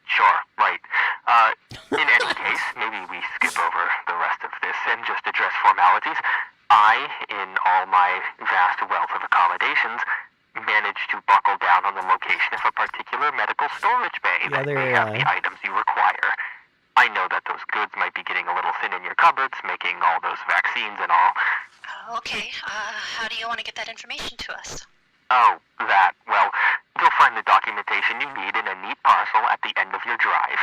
Speaker 8: Sure, right. In any case, maybe we skip over the rest of this and just address formalities. I, in all my vast wealth of accommodations, managed to buckle down on the location of a particular medical storage bay
Speaker 1: Yeah,
Speaker 8: that may have the items you require. I know that those goods might be getting a little thin in your cupboards, making all those vaccines and all.
Speaker 9: Okay, how do you want to get that information to us?
Speaker 8: Oh, that. Well, You'll find the documentation you need in a neat parcel at the end of your drive.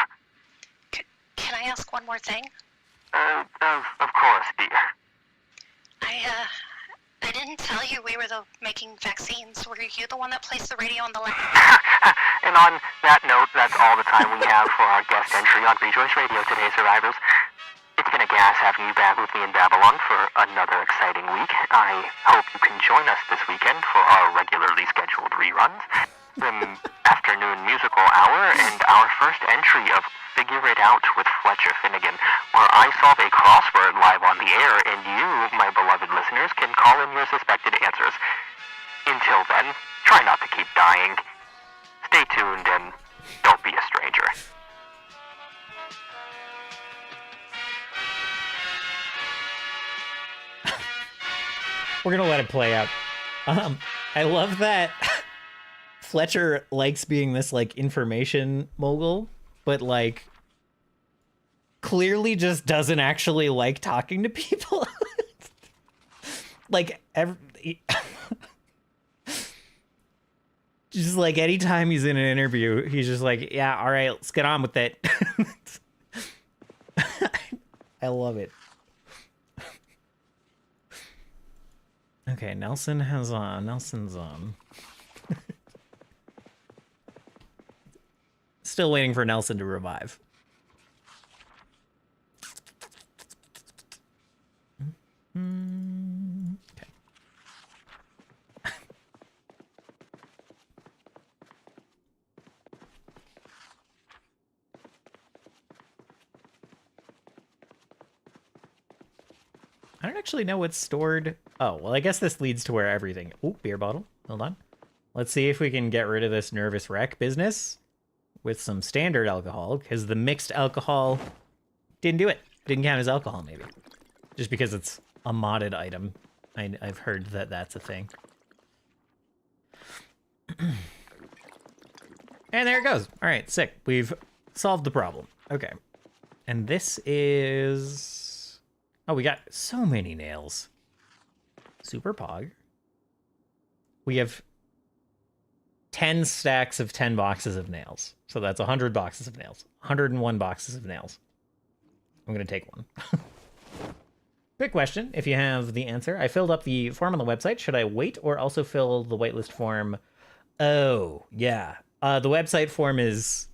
Speaker 9: Can I ask one more thing?
Speaker 8: Of course, dear.
Speaker 9: I didn't tell you we were making vaccines. Were you the one that placed the radio on the lab?
Speaker 8: And on that note, that's all the time we have for our guest entry on Rejoice Radio today, survivors. It's been a gas having you back with me in Babylon for another exciting week. I hope you can join us this weekend for our regularly scheduled reruns, the afternoon musical hour, and our first entry of Figure It Out with Fletcher Finnegan, where I solve a crossword live on the air, and you, my beloved listeners, can call in your suspected answers. Until then, try not to keep dying. Stay tuned and don't be a stranger.
Speaker 1: We're gonna let it play out. I love that Fletcher likes being this like information mogul, but like clearly just doesn't actually like talking to people. Like just like anytime he's in an interview, he's just like, yeah, all right, let's get on with it. I love it. Okay, Nelson's on. Still waiting for Nelson to revive. Okay. I don't actually know what's stored. Oh, well, I guess this leads to where everything... Oh, beer bottle. Hold on. Let's see if we can get rid of this nervous wreck business with some standard alcohol, because the mixed alcohol didn't do it. Didn't count as alcohol, maybe. Just because it's a modded item. I've heard that that's a thing. And there it goes. All right, sick. We've solved the problem. Okay. And this is... Oh, we got so many nails. Super Pog. We have 10 stacks of 10 boxes of nails. So that's 100 boxes of nails. 101 boxes of nails. I'm going to take one. Quick question, if you have the answer. I filled up the form on the website. Should I wait or also fill the waitlist form? Oh, yeah. The website form is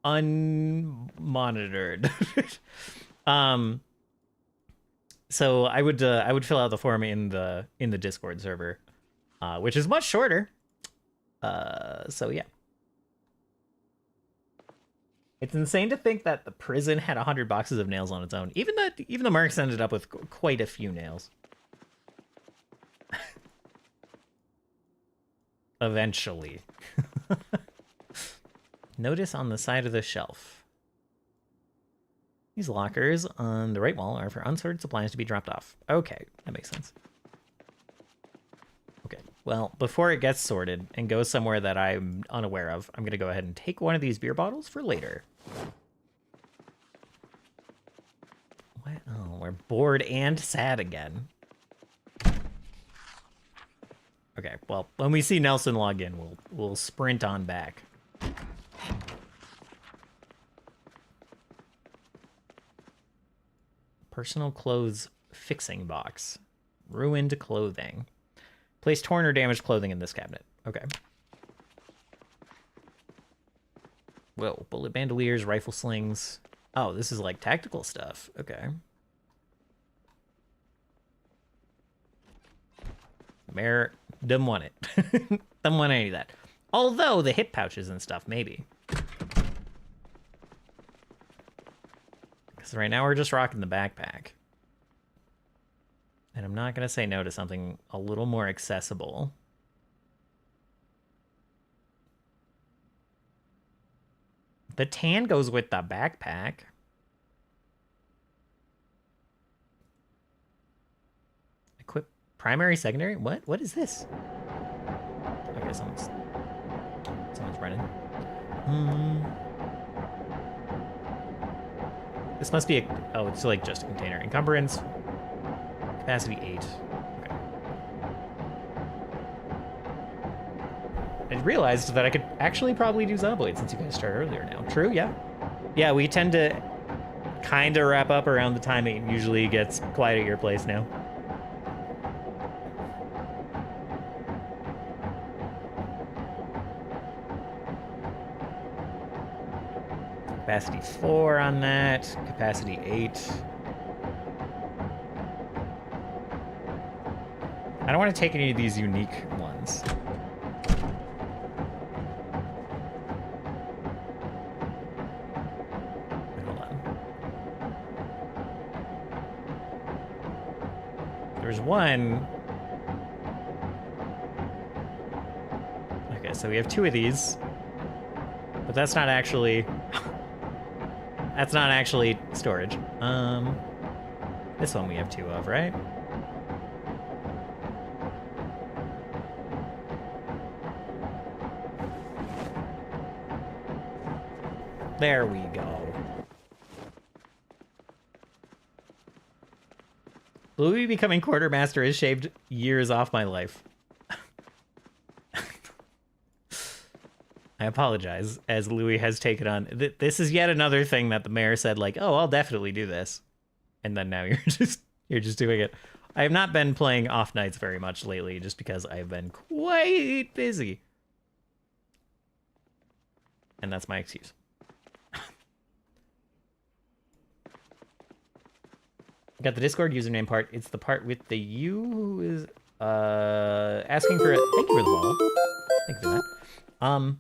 Speaker 1: unmonitored. So I would fill out the form in the Discord server, which is much shorter. So yeah. It's insane to think that the prison had 100 boxes of nails on its own. Even the Mercs ended up with quite a few nails. Eventually. Notice on the side of the shelf. These lockers on the right wall are for unsorted supplies to be dropped off. Okay, that makes sense. Okay, well, before it gets sorted and goes somewhere that I'm unaware of, I'm going to go ahead and take one of these beer bottles for later. What? Oh, we're bored and sad again. Okay, well, when we see Nelson log in, we'll sprint on back. Personal clothes fixing box. Ruined clothing. Place torn or damaged clothing in this cabinet. Okay. Whoa, bullet bandoliers, rifle slings. Oh, this is like tactical stuff. Okay. Mayor, don't want it. Don't want any of that. Although the hip pouches and stuff, maybe. Because right now we're just rocking the backpack. And I'm not going to say no to something a little more accessible. The tan goes with the backpack. Equip primary, secondary? What is this? Okay, someone's running. This must be a... Oh, it's like just a container. Encumbrance. Capacity 8. Okay. realized that I could actually probably do Zomboid since you guys start earlier now. True, yeah. Yeah, we tend to kind of wrap up around the time it usually gets quiet at your place now. Capacity 4 on that, capacity 8. I don't want to take any of these unique ones. Hold on. There's one. Okay, so we have 2 of these. But that's not actually... That's not actually storage. This one we have 2 of, right? There we go. Louis becoming quartermaster has shaved years off my life. I apologize, as Louis has taken on... This is yet another thing that the mayor said, like, oh, I'll definitely do this. And then now you're just doing it. I have not been playing off nights very much lately, just because I've been quite busy. And that's my excuse. Got the Discord username part. It's the part with the U who is asking for it. Thank you for the follow. Thank you for that.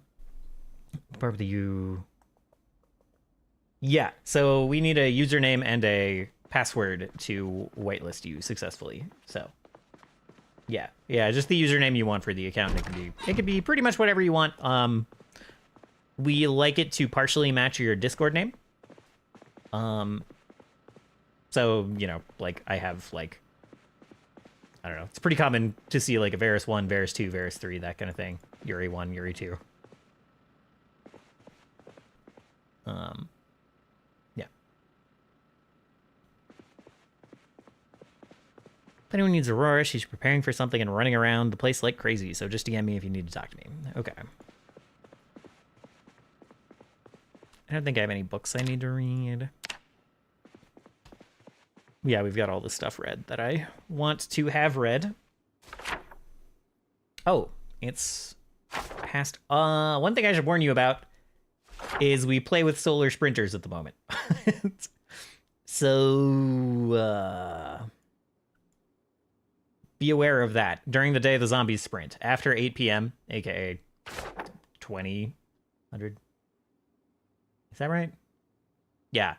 Speaker 1: Part with the U. Yeah, so we need a username and a password to whitelist you successfully. So yeah, just the username you want for the account. It can be pretty much whatever you want. We like it to partially match your Discord name. So, you know, like, I have, like, I don't know. It's pretty common to see, like, a Varus 1, Varus 2, Varus 3, that kind of thing. Yuri 1, Yuri 2. Yeah. If anyone needs Aurora, she's preparing for something and running around the place like crazy, so just DM me if you need to talk to me. Okay. I don't think I have any books I need to read. Yeah, we've got all the stuff read that I want to have read. Oh, it's past. One thing I should warn you about is we play with solar sprinters at the moment. So, be aware of that. During the day, the zombies sprint. After 8 p.m., aka 2000. Is that right? Yeah.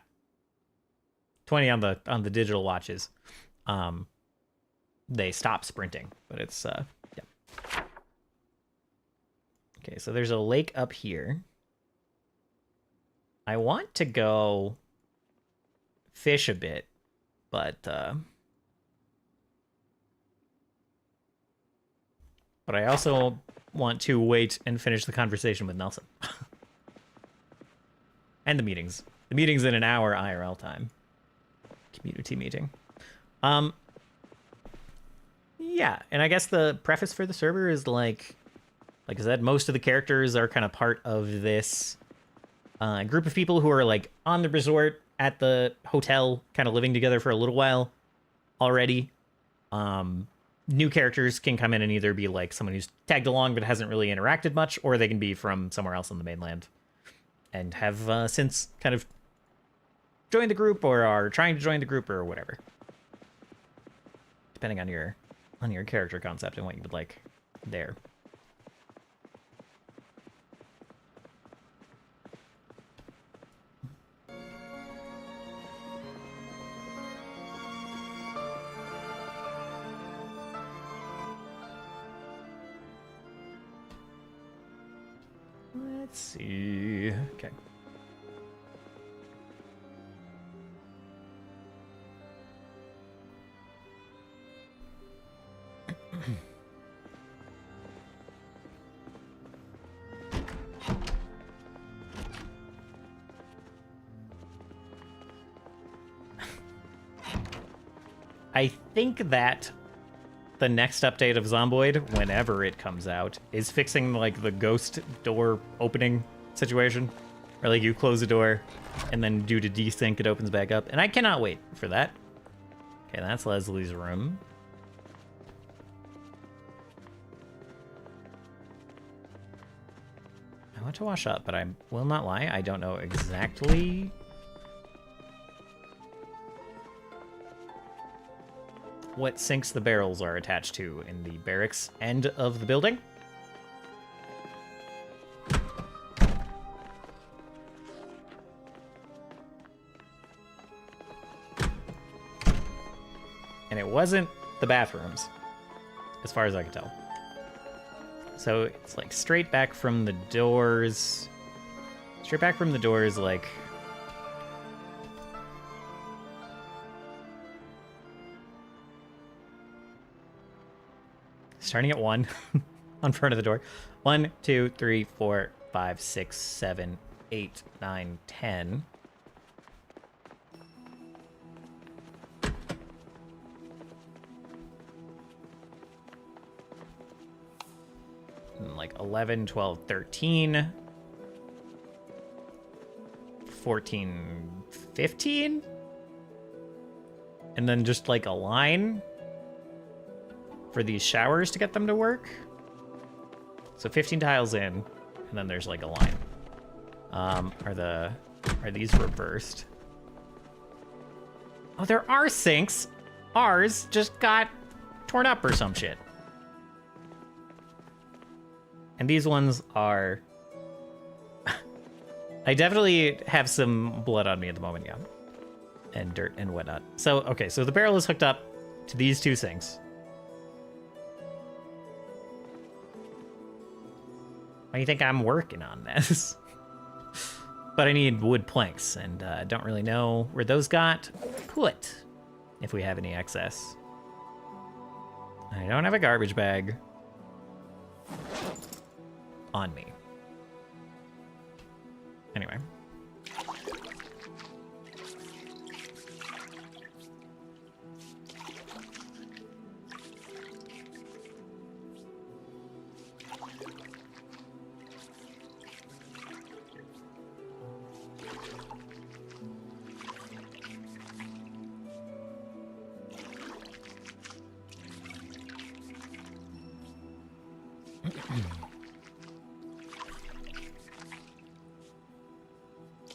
Speaker 1: 20 on the digital watches. They stop sprinting, but it's yeah. Okay, so there's a lake up here. I want to go fish a bit, but I also want to wait and finish the conversation with Nelson. And the meetings. The meeting's in an hour IRL time. Community meeting. Yeah, and I guess the preface for the server is like I said, most of the characters are kind of part of this group of people who are like on the resort at the hotel, kind of living together for a little while already. New characters can come in and either be like someone who's tagged along but hasn't really interacted much, or they can be from somewhere else on the mainland and have since kind of joined the group or are trying to join the group or whatever, depending on your character concept and what you would like there. Let's see. Okay. I think that the next update of Zomboid, whenever it comes out, is fixing like the ghost door opening situation. Or like you close the door and then due to desync it opens back up. And I cannot wait for that. Okay, that's Leslie's room. I want to wash up, but I will not lie. I don't know exactly what sinks the barrels are attached to in the barracks end of the building. And it wasn't the bathrooms, as far as I could tell. So it's like straight back from the doors. Straight back from the doors, like... starting at 1 on front of the door. 1, 2, 3, 4, 5, 6, 7, 8, 9, 10. And like 11, 12, 13. 14, 15. And then just like a line for these showers to get them to work. So 15 tiles in, and then there's like a line. Are these reversed? Oh, there are sinks. Ours just got torn up or some shit. And these ones are... I definitely have some blood on me at the moment, yeah. And dirt and whatnot. So, okay, so the barrel is hooked up to these two sinks. Why do you think I'm working on this? But I need wood planks, and I don't really know where those got put, if we have any excess. I don't have a garbage bag on me. Anyway.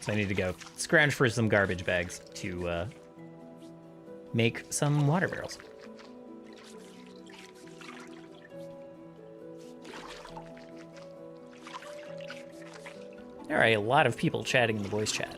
Speaker 1: So I need to go scrounge for some garbage bags to make some water barrels. There are a lot of people chatting in the voice chat.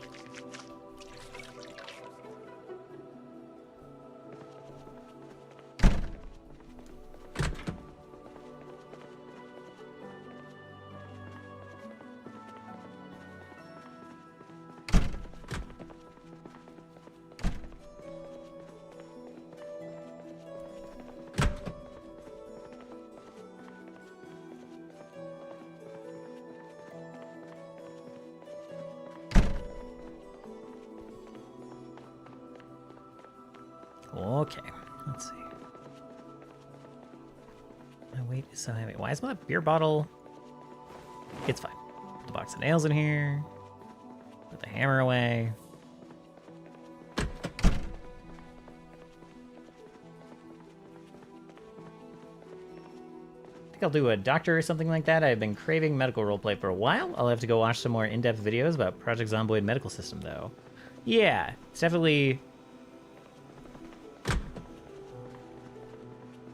Speaker 1: Okay, let's see. My weight is so heavy. Why is my beer bottle? It's fine. Put the box of nails in here. Put the hammer away. I think I'll do a doctor or something like that. I've been craving medical roleplay for a while. I'll have to go watch some more in-depth videos about Project Zomboid medical system, though. Yeah, it's definitely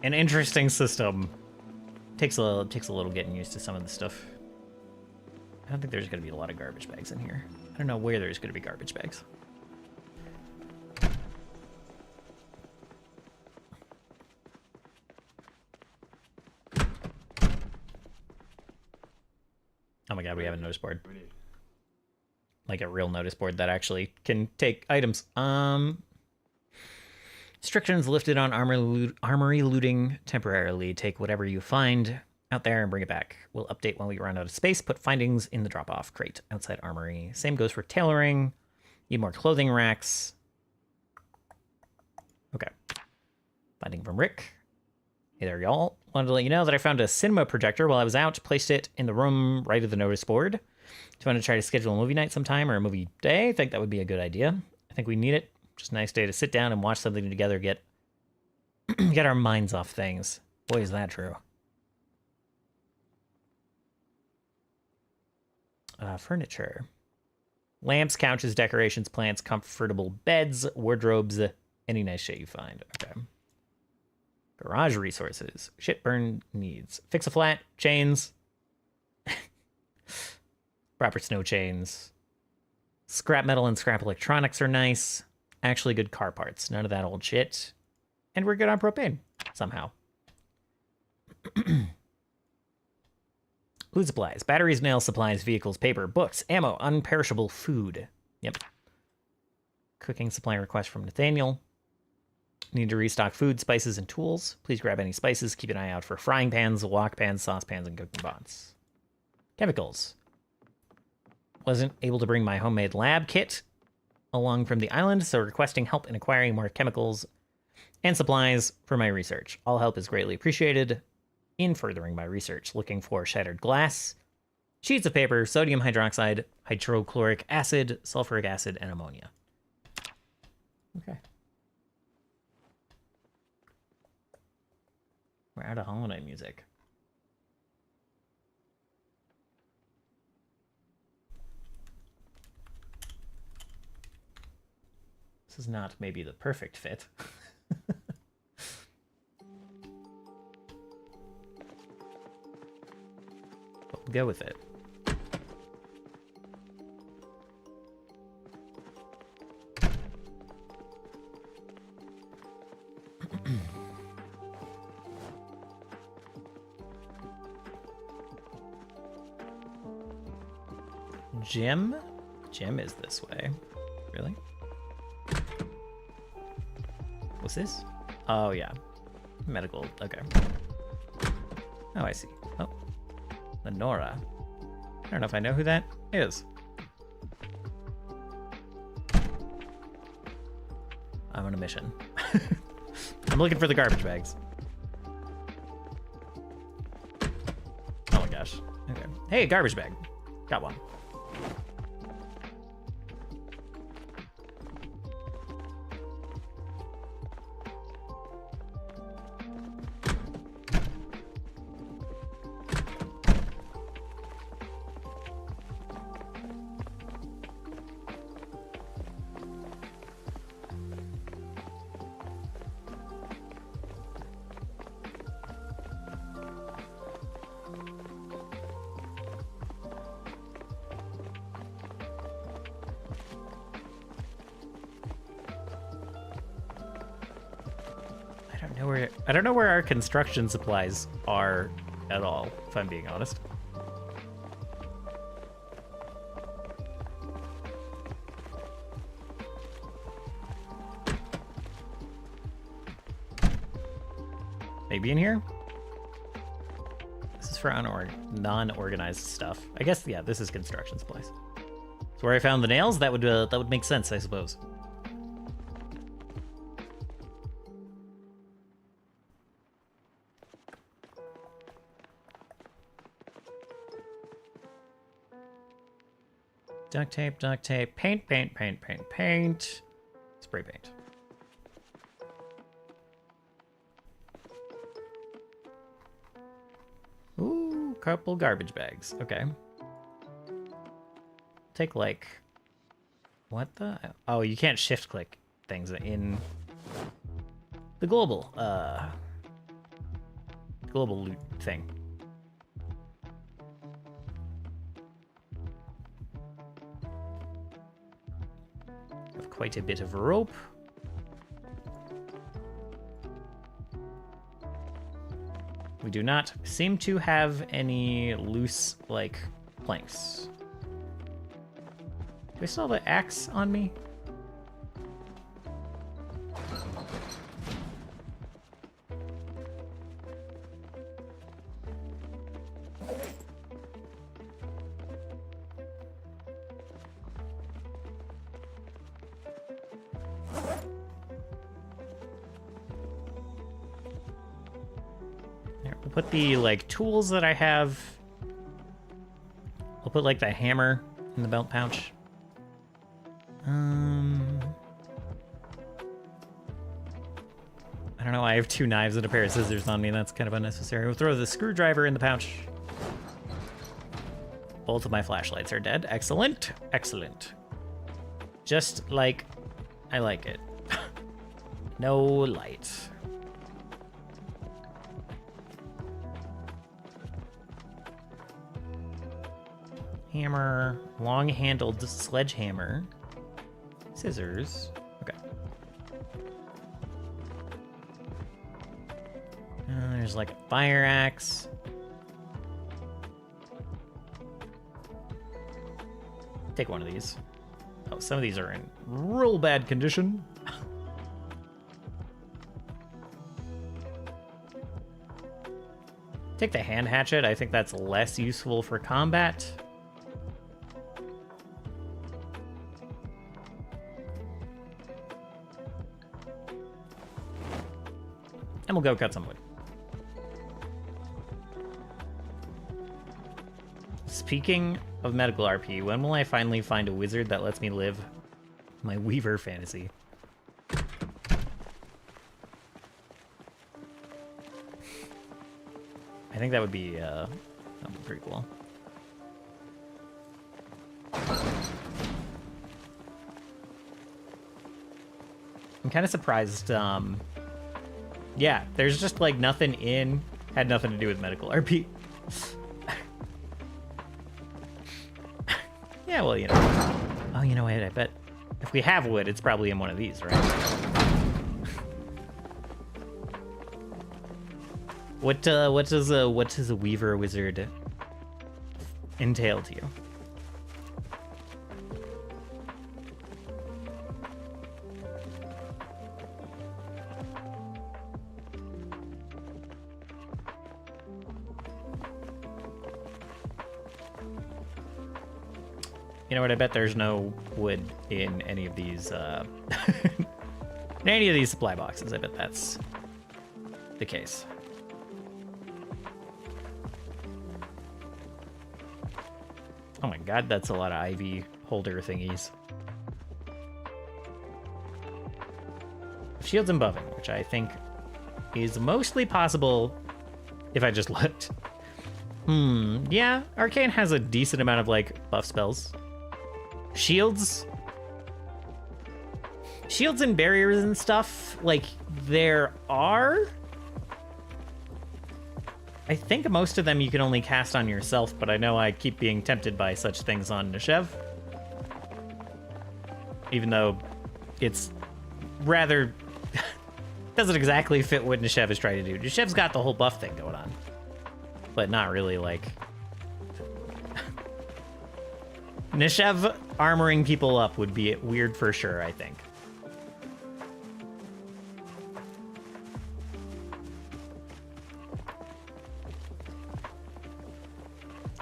Speaker 1: an interesting system. Takes a little getting used to some of the stuff. I don't think there's going to be a lot of garbage bags in here. I don't know where there's going to be garbage bags. Oh my god, we have a notice board. Like a real notice board that actually can take items. Restrictions lifted on armory looting temporarily. Take whatever you find out there and bring it back. We'll update when we run out of space. Put findings in the drop-off crate outside armory. Same goes for tailoring. Need more clothing racks. Okay. Finding from Rick. Hey there, y'all. Wanted to let you know that I found a cinema projector while I was out, placed it in the room right of the notice board. Do you want to try to schedule a movie night sometime or a movie day? I think that would be a good idea. I think we need it. Just a nice day to sit down and watch something together, get our minds off things. Boy, is that true. Furniture. Lamps, couches, decorations, plants, comfortable beds, wardrobes, any nice shit you find. Okay. Garage resources. Shit burn needs. Fix a flat. Chains. Proper snow chains. Scrap metal and scrap electronics are nice. Actually good car parts. None of that old shit. And we're good on propane. Somehow. Food supplies. Batteries, nail supplies, vehicles, paper, books, ammo, unperishable food. Yep. Cooking supply request from Nathaniel. Need to restock food, spices, and tools. Please grab any spices. Keep an eye out for frying pans, wok pans, saucepans, and cooking pots. Chemicals. Wasn't able to bring my homemade lab kit along from the island, so requesting help in acquiring more chemicals and supplies for my research. All help is greatly appreciated in furthering my research. Looking for shattered glass, sheets of paper, sodium hydroxide, hydrochloric acid, sulfuric acid, and ammonia. Okay. We're out of holiday music. This is not maybe the perfect fit. But we'll go with it. Gym? Gym is this way. Really? What's this? Oh, yeah. Medical. Okay. Oh, I see. Oh. Lenora. I don't know if I know who that is. I'm on a mission. I'm looking for the garbage bags. Oh my gosh. Okay. Hey, garbage bag. Got one. I don't know where our construction supplies are at all, if I'm being honest. Maybe in here? This is for non-organized stuff. I guess, yeah, this is construction supplies. So where I found the nails, that would make sense, I suppose. Duct tape, paint, spray paint. Ooh, couple garbage bags. Okay. Take like, what the? Oh, you can't shift click things in the global loot thing. Quite a bit of rope. We do not seem to have any loose, like, planks. Do I still have the axe on me? I'll put the, like, tools that I have. I'll put, like, the hammer in the belt pouch. I don't know, I have 2 knives and a pair of scissors on me. That's kind of unnecessary. We'll throw the screwdriver in the pouch. Both of my flashlights are dead. Excellent. Excellent. Just like I like it. No light. Hammer. Long-handled sledgehammer. Scissors. Okay. There's like a fire axe. Take one of these. Oh, some of these are in real bad condition. Take the hand hatchet. I think that's less useful for combat. And we'll go cut some wood. Speaking of medical RP, when will I finally find a wizard that lets me live my Weaver fantasy? I think that would be pretty cool. I'm kind of surprised. Yeah, there's just like nothing in. Had nothing to do with medical RP. Yeah, well, you know. Oh, you know what? I bet if we have wood, it's probably in one of these, right? What does a Weaver wizard entail to you? You know what? I bet there's no wood in any of these, in any of these supply boxes. I bet that's the case. Oh my god, that's a lot of ivy holder thingies. Shields and buffing, which I think is mostly possible if I just looked. Yeah, Arcane has a decent amount of, like, buff spells. Shields and barriers and stuff, like, there are. I think most of them you can only cast on yourself, but I know I keep being tempted by such things on Neshev. Even though it's rather... doesn't exactly fit what Neshev is trying to do. Neshev's got the whole buff thing going on. But not really, like... Neshev armoring people up would be weird for sure, I think.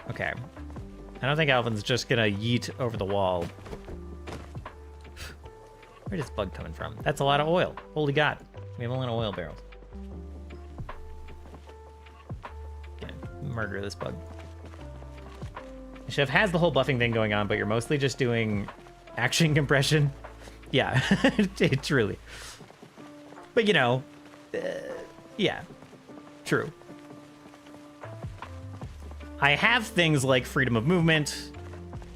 Speaker 1: Okay. I don't think Alvin's just gonna yeet over the wall. Where's this bug coming from? That's a lot of oil. Holy God. We have a lot of oil barrels. Okay, murder this bug. Chef has the whole buffing thing going on, but you're mostly just doing action compression. Yeah, truly. But you know, yeah, true. I have things like freedom of movement.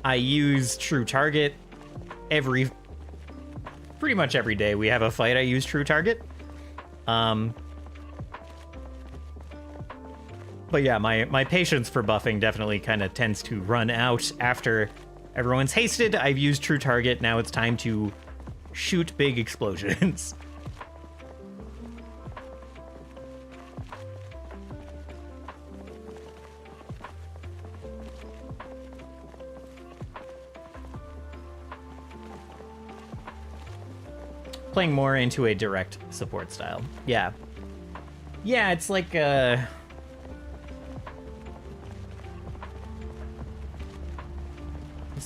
Speaker 1: I use true target pretty much every day we have a fight. I use true target. But yeah, my patience for buffing definitely kind of tends to run out after everyone's hasted. I've used true target. Now it's time to shoot big explosions. Playing more into a direct support style. Yeah. Yeah, it's like, it's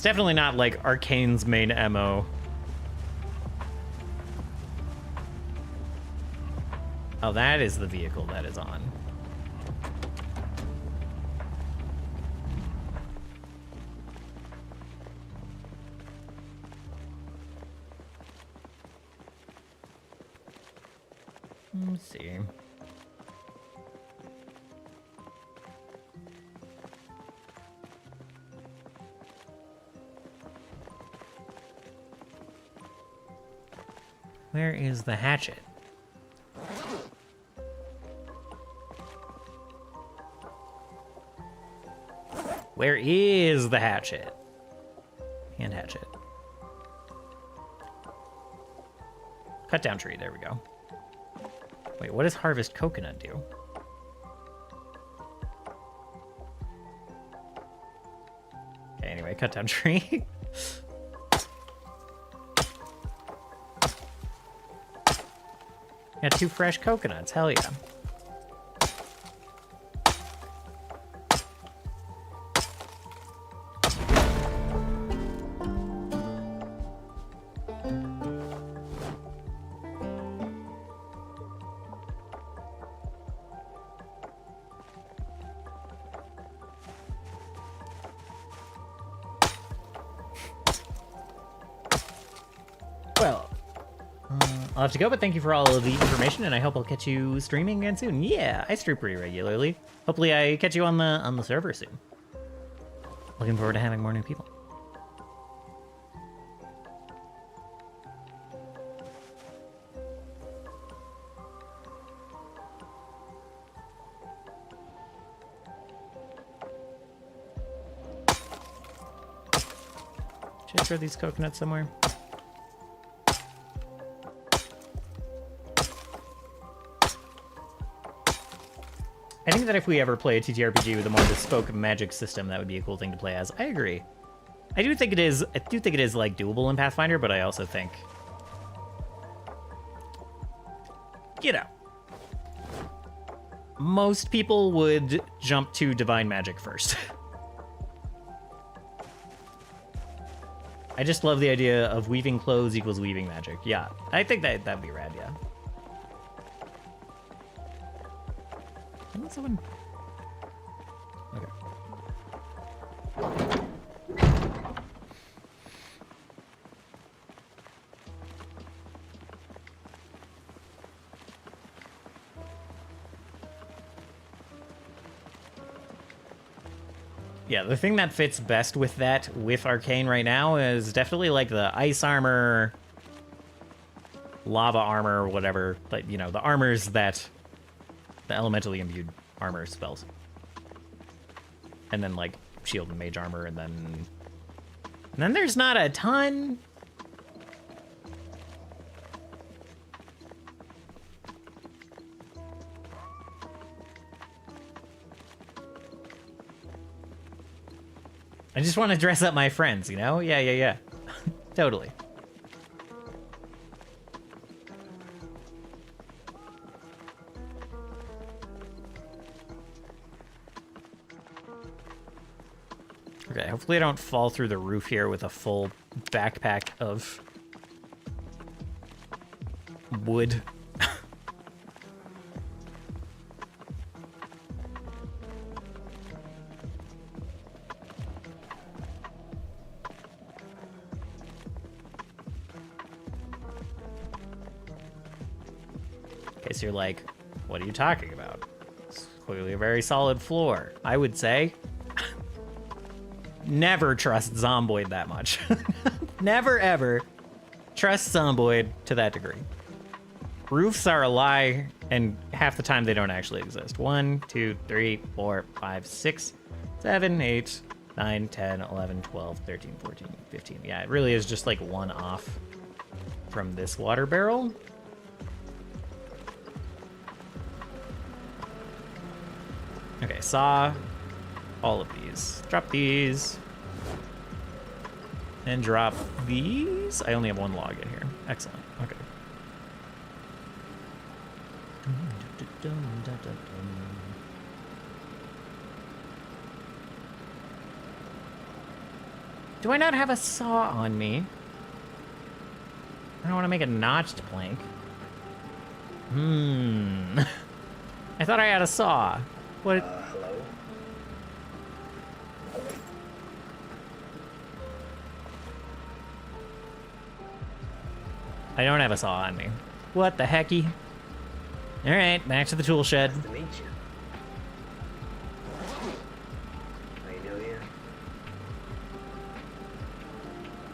Speaker 1: definitely not like Arcane's main MO. Oh, that is the vehicle that is on. Let's see. Where is the hatchet? Where is the hatchet? Hand hatchet. Cut down tree, there we go. Wait, what does harvest coconut do? Okay, anyway, cut down tree. Got 2 fresh coconuts, hell yeah. Well, I'll have to go, but thank you for all of the information, and I hope I'll catch you streaming again soon. Yeah, I stream pretty regularly. Hopefully I catch you on the server soon. Looking forward to having more new people. Should I throw these coconuts somewhere? I think that if we ever play a TTRPG with a more bespoke magic system, that would be a cool thing to play as. I agree. I do think it is like doable in Pathfinder, but I also think, you know, most people would jump to divine magic first. I just love the idea of weaving clothes equals weaving magic. Yeah, I think that'd be rad, yeah. Isn't someone... Okay. Yeah, the thing that fits best with that, with Arcane right now, is definitely like the ice armor, lava armor, whatever. Like, you know, the armors that... the elementally imbued armor spells. And then, like, shield and mage armor, and then there's not a ton. I just want to dress up my friends, you know? Yeah. Totally. Okay, hopefully I don't fall through the roof here with a full backpack of wood. Okay, so you're like, what are you talking about? It's clearly a very solid floor. I would say, never trust Zomboid that much. Never, ever trust Zomboid to that degree. Roofs are a lie, and half the time they don't actually exist. 1, 2, 3, 4, 5, 6, 7, 8, 9, 10, 11, 12, 13, 14, 15. Yeah, it really is just like one off from this water barrel. Okay, saw all of these. Drop these. And drop these. I only have one log in here. Excellent. Okay. Do I not have a saw on me? I don't want to make a notched plank. I thought I had a saw. What?
Speaker 10: Hello?
Speaker 1: I don't have a saw on me. What the hecky? All right, back to the tool shed.
Speaker 10: Nice to meet you. How you doing?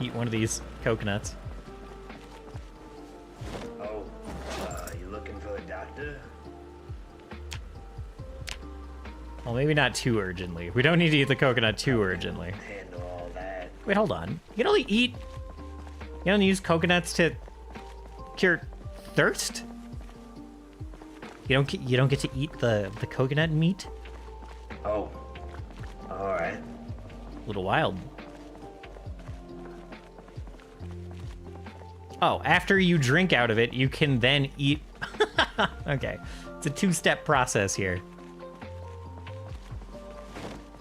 Speaker 1: Eat one of these coconuts.
Speaker 10: Oh, you looking for a doctor?
Speaker 1: Well, maybe not too urgently. We don't need to eat the coconut too urgently.
Speaker 10: Handle all that.
Speaker 1: Wait, hold on. You can only eat... You don't use coconuts to cure thirst? You don't get to eat the coconut meat?
Speaker 10: Oh, all right.
Speaker 1: A little wild. Oh, after you drink out of it, you can then eat... Okay. It's a two-step process here.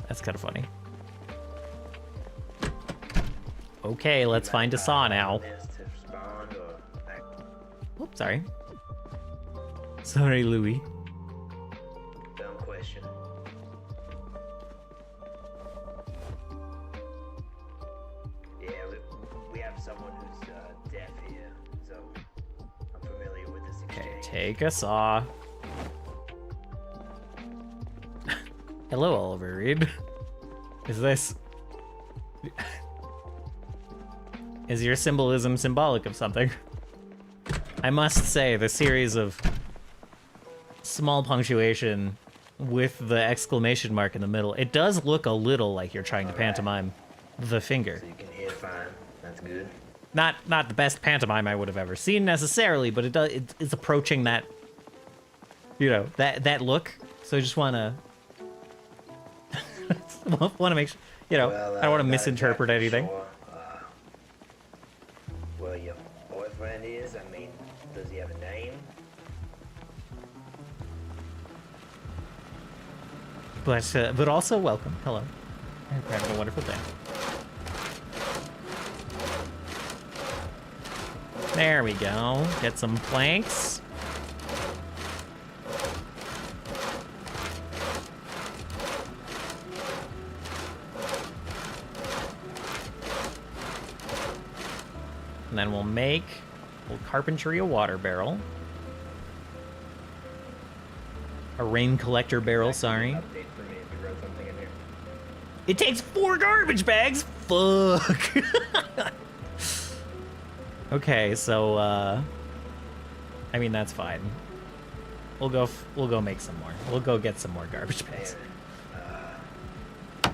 Speaker 1: That's kind of funny. Okay, let's find a saw now. Oops, sorry. Sorry, Louis.
Speaker 10: Dumb question. Yeah, we have someone who's deaf here, so I'm familiar with this exchange.
Speaker 1: Okay, take a saw. Hello, Oliver Reed. Is this... Is your symbolism symbolic of something? I must say, the series of small punctuation with the exclamation mark in the middle, it does look a little like you're trying to pantomime the finger.
Speaker 10: So you can hear fine. That's good.
Speaker 1: Not the best pantomime I would have ever seen necessarily, but it's approaching that, you know, that look. So I just want to make sure, you know,
Speaker 10: Well,
Speaker 1: I don't want to
Speaker 10: not
Speaker 1: misinterpret
Speaker 10: exactly
Speaker 1: anything.
Speaker 10: sure, well, your boyfriend is. I mean, does he have a name?
Speaker 1: But also welcome. Hello. I hope you're having a wonderful day. There we go. Get some planks. And then we'll make carpentry a water barrel. A rain collector barrel, sorry.
Speaker 10: Update for me if you wrote something in here.
Speaker 1: It takes 4 garbage bags? Fuck. Okay, so, I mean, that's fine. We'll go make some more. We'll go get some more garbage bags.
Speaker 10: I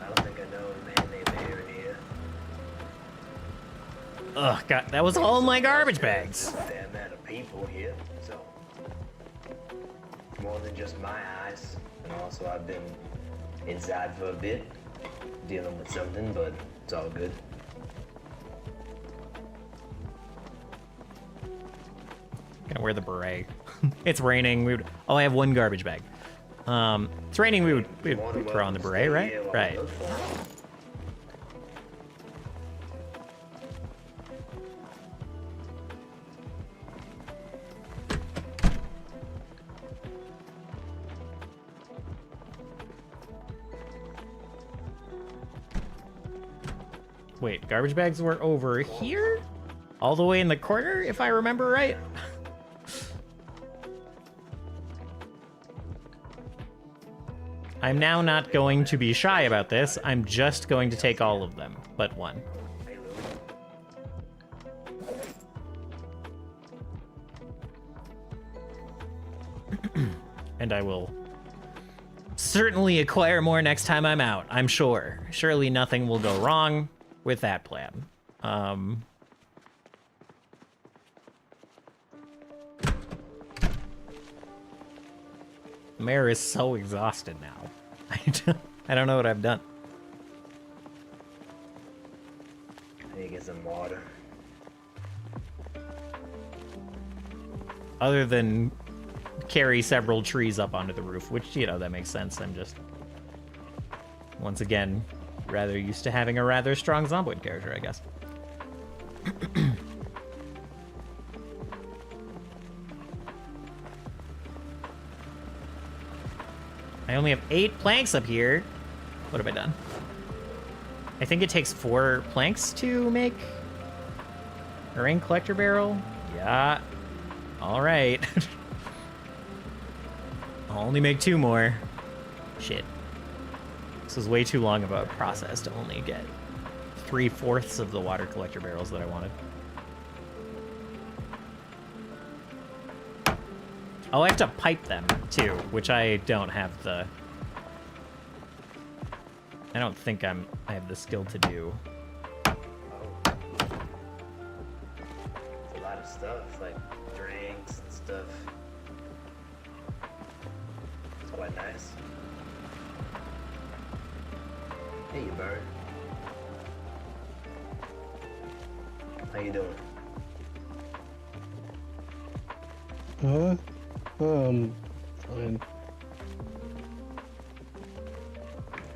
Speaker 10: don't think I know a man named Aaron here.
Speaker 1: Ugh, God, that was all my garbage bags.
Speaker 10: There's a fair amount of people here, so more than just my eyes. And also, I've been inside for a bit, dealing with something, but it's all good.
Speaker 1: Gonna wear the beret. It's raining. Oh, I have 1 garbage bag. It's raining. We'd throw on the beret, right? Right. Wait, garbage bags were over here? All the way in the corner, if I remember right? I'm now not going to be shy about this. I'm just going to take all of them, but 1. And I will certainly acquire more next time I'm out, I'm sure. Surely nothing will go wrong with that plan. Mayor is so exhausted now. I don't know what I've done.
Speaker 10: I need to get some water.
Speaker 1: Other than carry several trees up onto the roof, which, you know, that makes sense. I'm just, once again, rather used to having a rather strong Zomboid character, I guess. I only have 8 planks up here. What have I done? I think it takes 4 planks to make a rain collector barrel. Yeah. All right. I'll only make 2 more. Shit. This was way too long of a process to only get 3/4 of the water collector barrels that I wanted. Oh, I have to pipe them, too, which I don't have the... I don't think I have the skill to do.
Speaker 10: Oh. It's a lot of stuff, like drinks and stuff. It's quite nice. Hey, you bird. How you doing?
Speaker 4: Fine.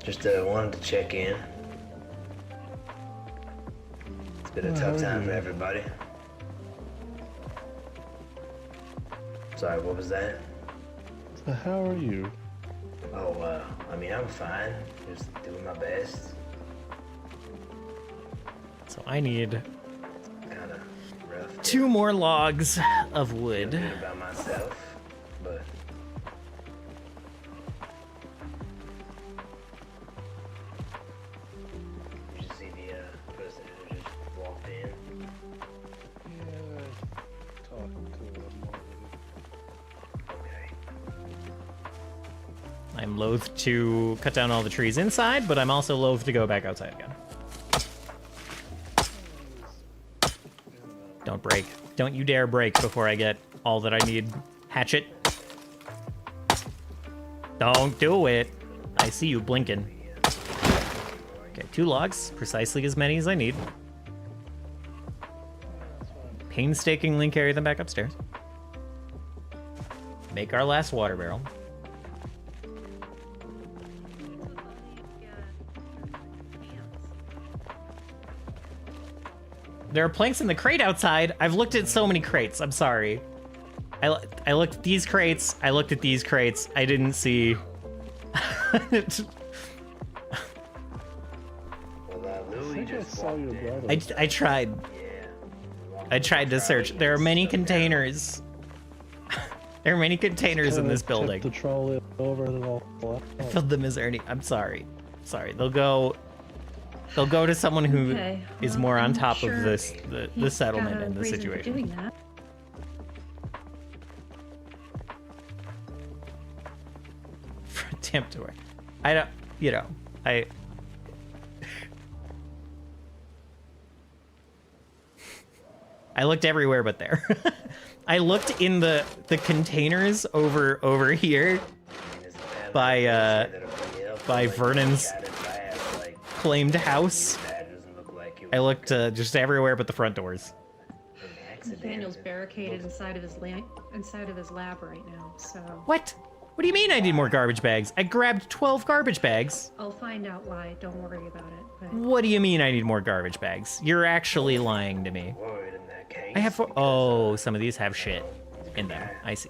Speaker 10: Just wanted to check in. It's been a tough time for everybody. Sorry, what was that?
Speaker 4: So how are you?
Speaker 10: Oh, I mean, I'm fine. Just doing my best.
Speaker 1: So I need
Speaker 10: Kind of rough.
Speaker 1: 2 more logs of
Speaker 10: Feel
Speaker 1: wood.
Speaker 10: good about myself, but you should see the person who just walked in.
Speaker 4: Yeah, talking to him already.
Speaker 10: Okay.
Speaker 1: I'm loath to cut down all the trees inside, but I'm also loath to go back outside again. Don't break. Don't you dare break before I get all that I need. Hatchet. Don't do it. I see you blinking. Okay, 2 logs. Precisely as many as I need. Painstakingly carry them back upstairs. Make our last water barrel. There are planks in the crate outside. I've looked at so many crates. I'm sorry. I looked at these crates. I looked at these crates. I didn't see.
Speaker 10: Louis just
Speaker 4: saw
Speaker 10: walked
Speaker 4: your
Speaker 10: in.
Speaker 4: brother.
Speaker 1: I tried.
Speaker 10: Yeah.
Speaker 1: I tried to search. There are many containers. There are many containers in this building.
Speaker 4: The trolley over and all.
Speaker 1: I filled them as Ernie. I'm sorry. Sorry. They'll go to someone who is
Speaker 3: Okay,
Speaker 1: more on
Speaker 3: I'm
Speaker 1: top
Speaker 3: sure
Speaker 1: of this the
Speaker 3: he's
Speaker 1: settlement
Speaker 3: got a
Speaker 1: and the
Speaker 3: reason for
Speaker 1: situation.
Speaker 3: doing that.
Speaker 1: For attempt to work. I don't, you know, I looked everywhere but there. I looked in the containers over here by Vernon's claimed house. I looked just everywhere but the front doors.
Speaker 3: Nathaniel's barricaded inside of his lab right now, so
Speaker 1: What? What do you mean I need more garbage bags? I grabbed 12 garbage bags.
Speaker 3: I'll find out why. Don't worry about it. But
Speaker 1: What do you mean I need more garbage bags? You're actually lying to me.
Speaker 10: Worried in that case.
Speaker 1: I have oh, some of these have shit in them. I see.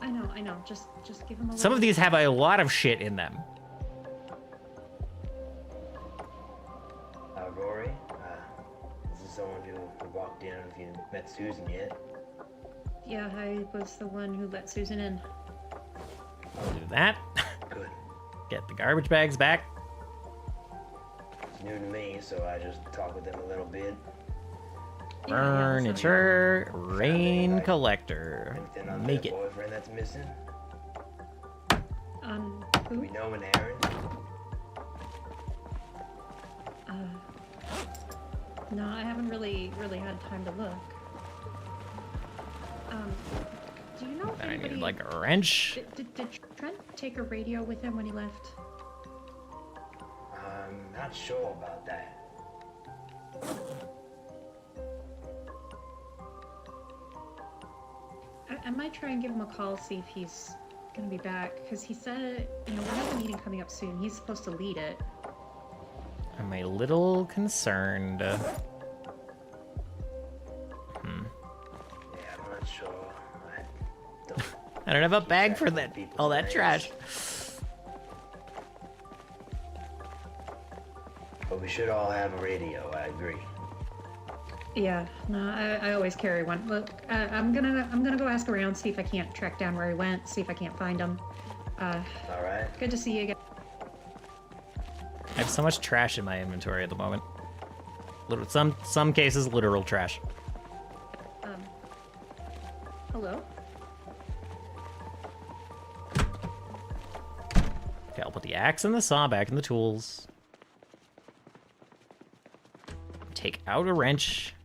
Speaker 3: I know. Just give him a
Speaker 1: Some of these have a lot of shit in them.
Speaker 10: Rory, this is someone who walked in. If you met Susan yet?
Speaker 3: Yeah, I was the one who let Susan in.
Speaker 1: I'll do that.
Speaker 10: Good.
Speaker 1: Get the garbage bags back.
Speaker 10: It's new to me, so I just talk with them a little bit.
Speaker 1: Furniture, rain collector.
Speaker 10: Anything on
Speaker 1: Make
Speaker 10: that
Speaker 1: it.
Speaker 10: boyfriend that's missing?
Speaker 3: Who?
Speaker 10: We know an Aaron.
Speaker 3: No, I haven't really had time to look. Do you know if
Speaker 1: Then I
Speaker 3: anybody...
Speaker 1: need like a wrench.
Speaker 3: Did Trent take a radio with him when he left?
Speaker 10: I'm not sure about that.
Speaker 3: I might try and give him a call, see if he's gonna be back, because he said, we have a meeting coming up soon. He's supposed to lead it.
Speaker 1: I'm a little concerned.
Speaker 10: Yeah, I'm not sure.
Speaker 1: I don't have a bag for that. All that trash.
Speaker 10: But we should all have a radio, I agree.
Speaker 3: Yeah, no, I always carry one. Look, I'm gonna go ask around, see if I can't track down where he went, see if I can't find him.
Speaker 10: All right.
Speaker 3: Good to see you again.
Speaker 1: I have so much trash in my inventory at the moment. Some cases, literal trash.
Speaker 3: Hello?
Speaker 1: Okay, I'll put the axe and the saw back in the tools. Take out a wrench.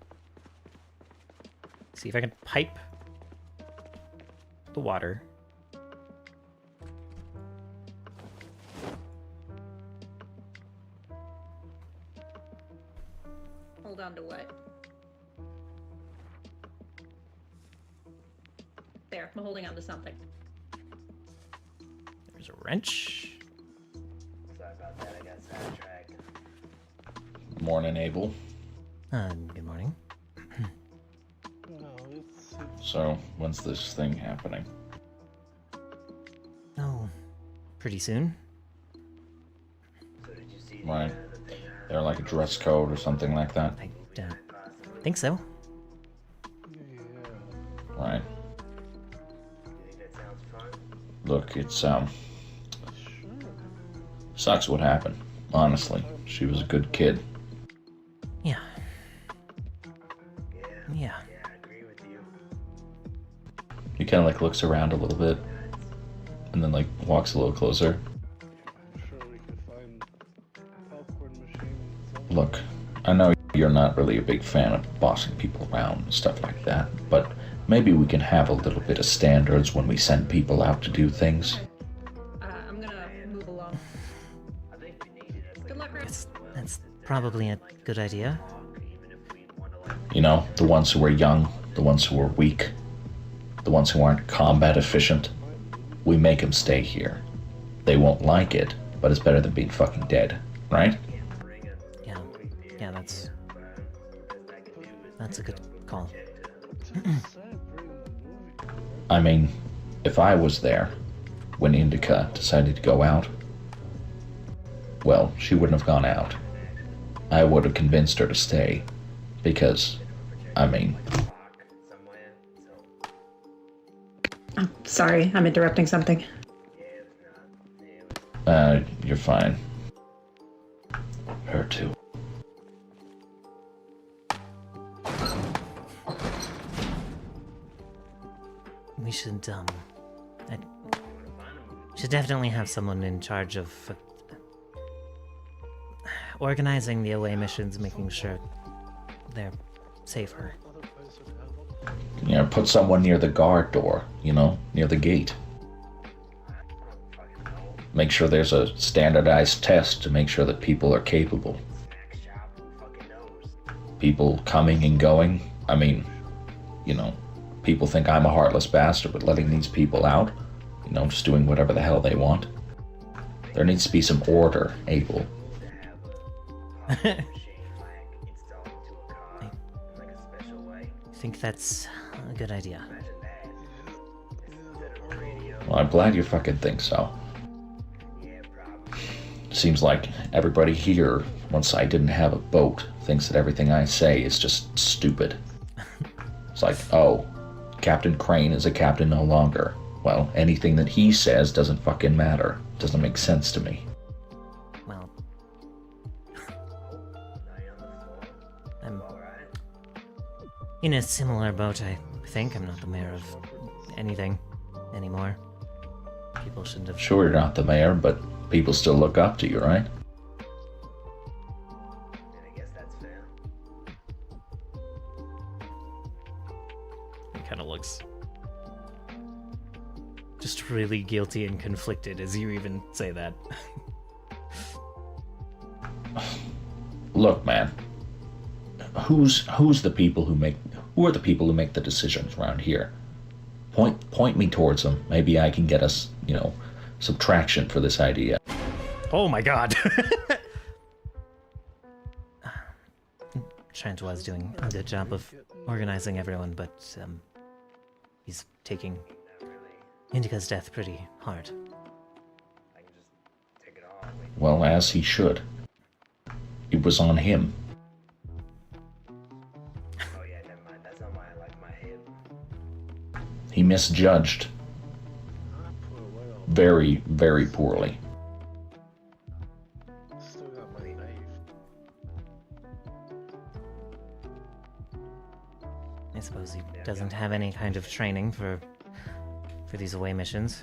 Speaker 1: See if I can pipe the water.
Speaker 3: Hold on to what? There, I'm holding on to something.
Speaker 1: There's a wrench.
Speaker 10: Sorry about that. I got sidetracked.
Speaker 5: Morning, Abel.
Speaker 1: Good morning.
Speaker 4: No, it's
Speaker 5: So, when's this thing happening?
Speaker 1: Oh, pretty soon.
Speaker 10: So did you see
Speaker 5: Right.
Speaker 10: the thing I
Speaker 5: There like a dress code or something like that?
Speaker 1: I think so.
Speaker 5: Right.
Speaker 10: You think that sounds fun?
Speaker 5: Look, it's
Speaker 4: sure.
Speaker 5: sucks what happened. Honestly, she was a good kid.
Speaker 1: Yeah.
Speaker 10: Yeah.
Speaker 1: Yeah.
Speaker 10: Yeah, I agree with you.
Speaker 5: He kind of like looks around a little bit, and then like walks a little closer.
Speaker 4: I'm sure we could find a popcorn machine.
Speaker 5: Look, I know you're not really a big fan of bossing people around and stuff like that, but maybe we can have a little bit of standards when we send people out to do things.
Speaker 3: I'm gonna move along.
Speaker 10: I think we need it as like
Speaker 3: Good luck, Chris.
Speaker 1: That's probably a good idea.
Speaker 10: even if we want to like
Speaker 5: You know, the ones who are young, the ones who are weak, the ones who aren't combat efficient. We make them stay here. They won't like it, but it's better than being fucking dead, right?
Speaker 1: Yeah. Yeah, that's a good call.
Speaker 5: I mean, if I was there when Indica decided to go out, well, she wouldn't have gone out. I would have convinced her to stay, because, I mean,
Speaker 10: somewhere. So
Speaker 3: Oh, sorry, I'm interrupting something.
Speaker 5: you're fine. Her too.
Speaker 1: We should definitely have someone in charge of organizing the away missions, making sure they're safer.
Speaker 5: You know, put someone near the guard door, you know, near the gate. Make sure there's a standardized test to make sure that people are capable. People coming and going. I mean, you know, people think I'm a heartless bastard with letting these people out. You know, just doing whatever the hell they want. There needs to be some order, Abel.
Speaker 1: I think that's a good idea.
Speaker 5: Well, I'm glad you fucking think so. Seems like everybody here, once I didn't have a boat, thinks that everything I say is just stupid. It's like, oh, Captain Crane is a captain no longer. Well, anything that he says doesn't fucking matter. Doesn't make sense to me.
Speaker 1: Well, I'm in a similar boat, I think. I'm not the mayor of anything anymore. People shouldn't have...
Speaker 5: Sure, you're not the mayor, but people still look up to you, right?
Speaker 10: I guess that's fair.
Speaker 1: It kind of looks just really guilty and conflicted as you even say that.
Speaker 5: Look, man. Who are the people who make the decisions around here? Point me towards them. Maybe I can get us, you know, some traction for this idea.
Speaker 1: Oh my god. Chantois doing a good job of organizing everyone, but he's taking Indica's death pretty hard.
Speaker 5: Well, as he should. It was on him. misjudged very, very poorly.
Speaker 4: Still got my knife.
Speaker 1: I suppose he doesn't have any kind of training for these away missions.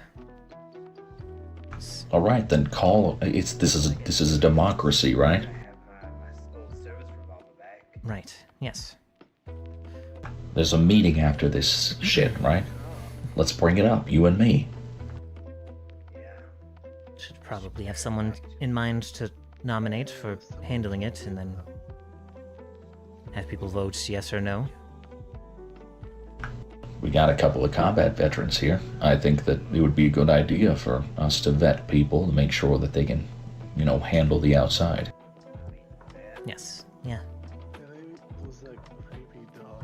Speaker 5: All right, then call. This is a democracy, right?
Speaker 1: Right. Yes.
Speaker 5: There's a meeting after this shit, right? Let's bring it up, you and me.
Speaker 1: Should probably have someone in mind to nominate for handling it, and then have people vote yes or no.
Speaker 5: We got a couple of combat veterans here. I think that it would be a good idea for us to vet people to make sure that they can, handle the outside.
Speaker 1: Yes. Yeah.
Speaker 4: Can I use that creepy dog?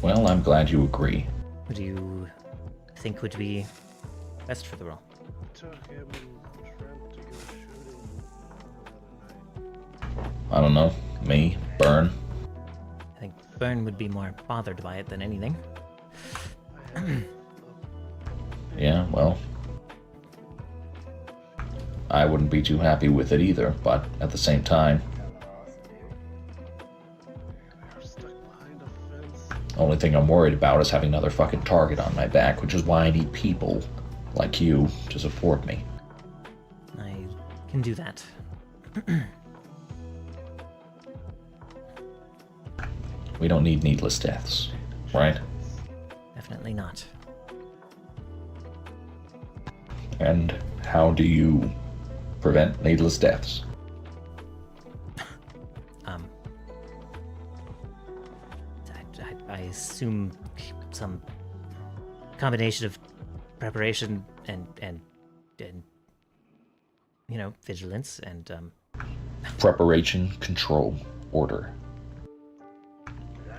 Speaker 5: Well, I'm glad you agree.
Speaker 1: What do you think would be best for the role?
Speaker 4: Took him and Trent to go shooting the other night.
Speaker 5: I don't know. Me? Burn?
Speaker 1: I think Byrne would be more bothered by it than anything.
Speaker 5: Yeah, well, I wouldn't be too happy with it either, but at the same time,
Speaker 4: They're stuck behind a fence.
Speaker 5: only thing I'm worried about is having another fucking target on my back, which is why I need people like you to support me.
Speaker 1: I can do that.
Speaker 5: We don't need needless deaths, right?
Speaker 1: Definitely not.
Speaker 5: And how do you prevent needless deaths?
Speaker 1: I assume some combination of preparation and vigilance and
Speaker 5: Preparation, control, order.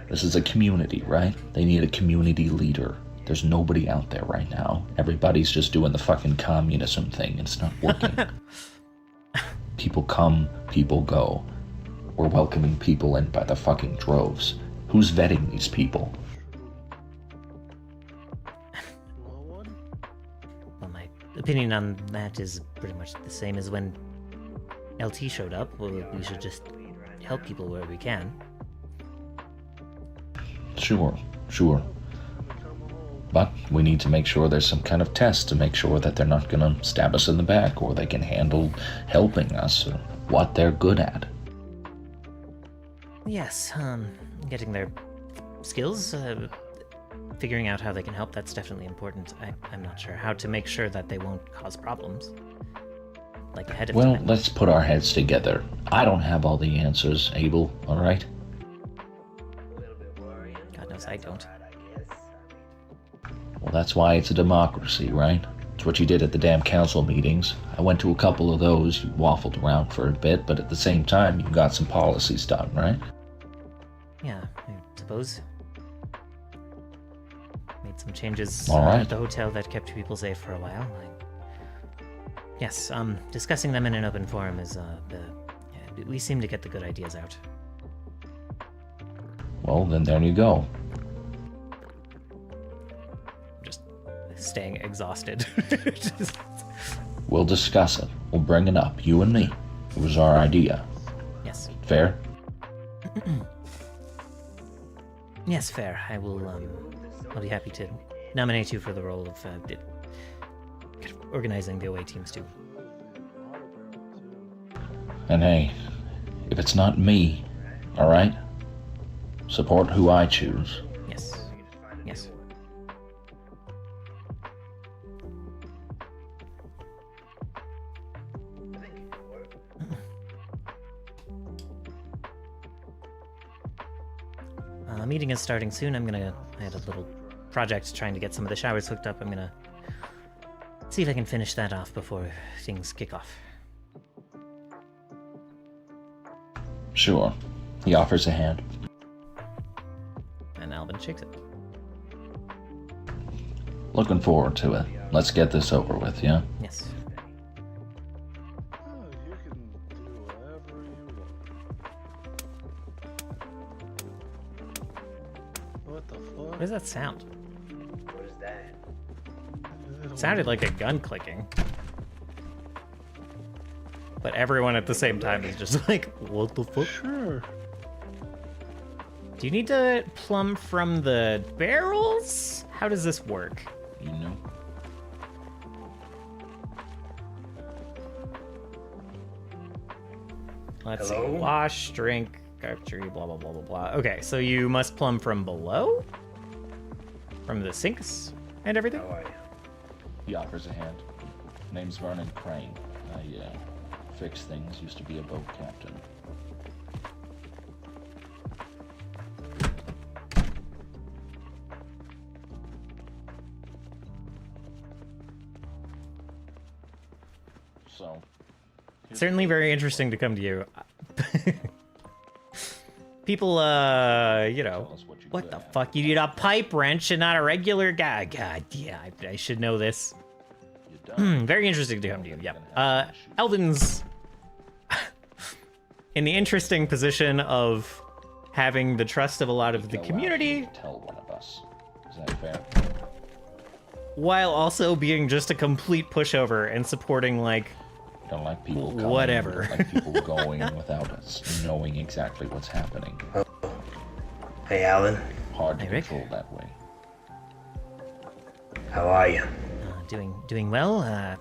Speaker 5: This is a community, right? They need a community leader. There's nobody out there right now. Everybody's just doing the fucking communism thing. It's not working. People come, people go. We're welcoming people in by the fucking droves. Who's vetting these people?
Speaker 1: well, my opinion on that is pretty much the same as when LT showed up. Well, we should just help people where we can.
Speaker 5: Sure. But we need to make sure there's some kind of test to make sure that they're not gonna stab us in the back, or they can handle helping us, or what they're good at.
Speaker 1: Yes, getting their skills, figuring out how they can help, that's definitely important. I'm not sure how to make sure that they won't cause problems. Like ahead of
Speaker 5: Well,
Speaker 1: time.
Speaker 5: let's put our heads together. I don't have all the answers, Abel, alright?
Speaker 1: God knows I don't.
Speaker 5: Well, that's why it's a democracy, right? It's what you did at the damn council meetings. I went to a couple of those, you waffled around for a bit, but at the same time, you got some policies done, right?
Speaker 1: Yeah, I suppose. Made some changes
Speaker 5: All right.
Speaker 1: at the hotel that kept people safe for a while. Yes, discussing them in an open forum is, we seem to get the good ideas out.
Speaker 5: Well, then there you go.
Speaker 1: Just staying exhausted.
Speaker 5: We'll discuss it. We'll bring it up, you and me. It was our idea.
Speaker 1: Yes.
Speaker 5: Fair?
Speaker 1: Yes, fair. I will, I'll be happy to nominate you for the role of, organizing the away teams too.
Speaker 5: And hey, if it's not me, alright? Support who I choose.
Speaker 1: Yes. Yes. Meeting is starting soon. I had a little project trying to get some of the showers hooked up. I'm gonna see if I can finish that off before things kick off.
Speaker 5: Sure. He offers a hand.
Speaker 1: And Alvin shakes it.
Speaker 5: Looking forward to it. Let's get this over with, yeah?
Speaker 1: Yes.
Speaker 4: Oh, you can do whatever you want. What the fuck?
Speaker 1: What does that sound?
Speaker 10: What is that?
Speaker 1: It sounded like a gun clicking. But everyone at the same time is just like, what the fuck?
Speaker 4: Sure.
Speaker 1: Do you need to plumb from the barrels? How does this work?
Speaker 5: You know?
Speaker 1: Let's
Speaker 10: Hello?
Speaker 1: see. Wash, drink, archery, blah, blah, blah, blah, blah. Okay, so you must plumb from below? From the sinks and everything?
Speaker 10: How are you?
Speaker 5: He offers a hand. Name's Vernon Crane. I fix things. Used to be a boat captain. So.
Speaker 1: Certainly very interesting to come to you. People, you know,
Speaker 5: Tell us what you're
Speaker 1: what
Speaker 5: good
Speaker 1: the
Speaker 5: at.
Speaker 1: fuck? You need a pipe wrench and not a regular guy. God, yeah, I should know this.
Speaker 5: You're done.
Speaker 1: Very interesting to come to you. Yep. Elvin's in the interesting position of having the trust of a lot of the
Speaker 5: Go out
Speaker 1: community,
Speaker 5: and tell one of us. Is that fair?
Speaker 1: while also being just a complete pushover and supporting like
Speaker 5: Don't like people coming.
Speaker 1: Whatever.
Speaker 5: Don't like people going without us knowing exactly what's happening.
Speaker 10: Hey, Alan.
Speaker 5: Hard to
Speaker 1: Hey, Rick.
Speaker 5: control that way.
Speaker 10: How are you?
Speaker 1: doing well.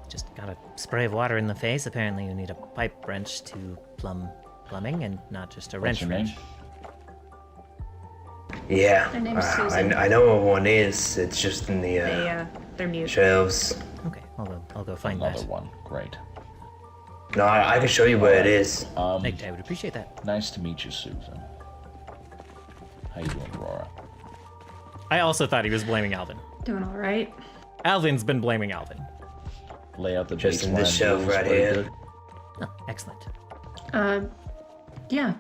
Speaker 1: Just got a spray of water in the face. Apparently, you need a pipe wrench to plumbing and not just a
Speaker 5: What's
Speaker 1: wrench
Speaker 5: your name?
Speaker 1: wrench.
Speaker 10: Yeah.
Speaker 3: Her name's Susan.
Speaker 10: I know what one is. It's just in the
Speaker 3: They're mute.
Speaker 10: shelves.
Speaker 1: Okay, I'll go find
Speaker 5: Another
Speaker 1: that.
Speaker 5: one. Great.
Speaker 10: No, I can show you where it is.
Speaker 5: Um,
Speaker 1: I would appreciate that.
Speaker 5: nice to meet you, Susan. How you doing, Aurora?
Speaker 1: I also thought he was blaming Alvin.
Speaker 3: Doing all right.
Speaker 1: Alvin's been blaming Alvin.
Speaker 5: Lay out the
Speaker 10: Just in
Speaker 5: baseline
Speaker 10: this shelf
Speaker 5: rules
Speaker 10: right
Speaker 5: pretty
Speaker 10: here.
Speaker 5: good?
Speaker 1: Oh, excellent.
Speaker 3: Yeah.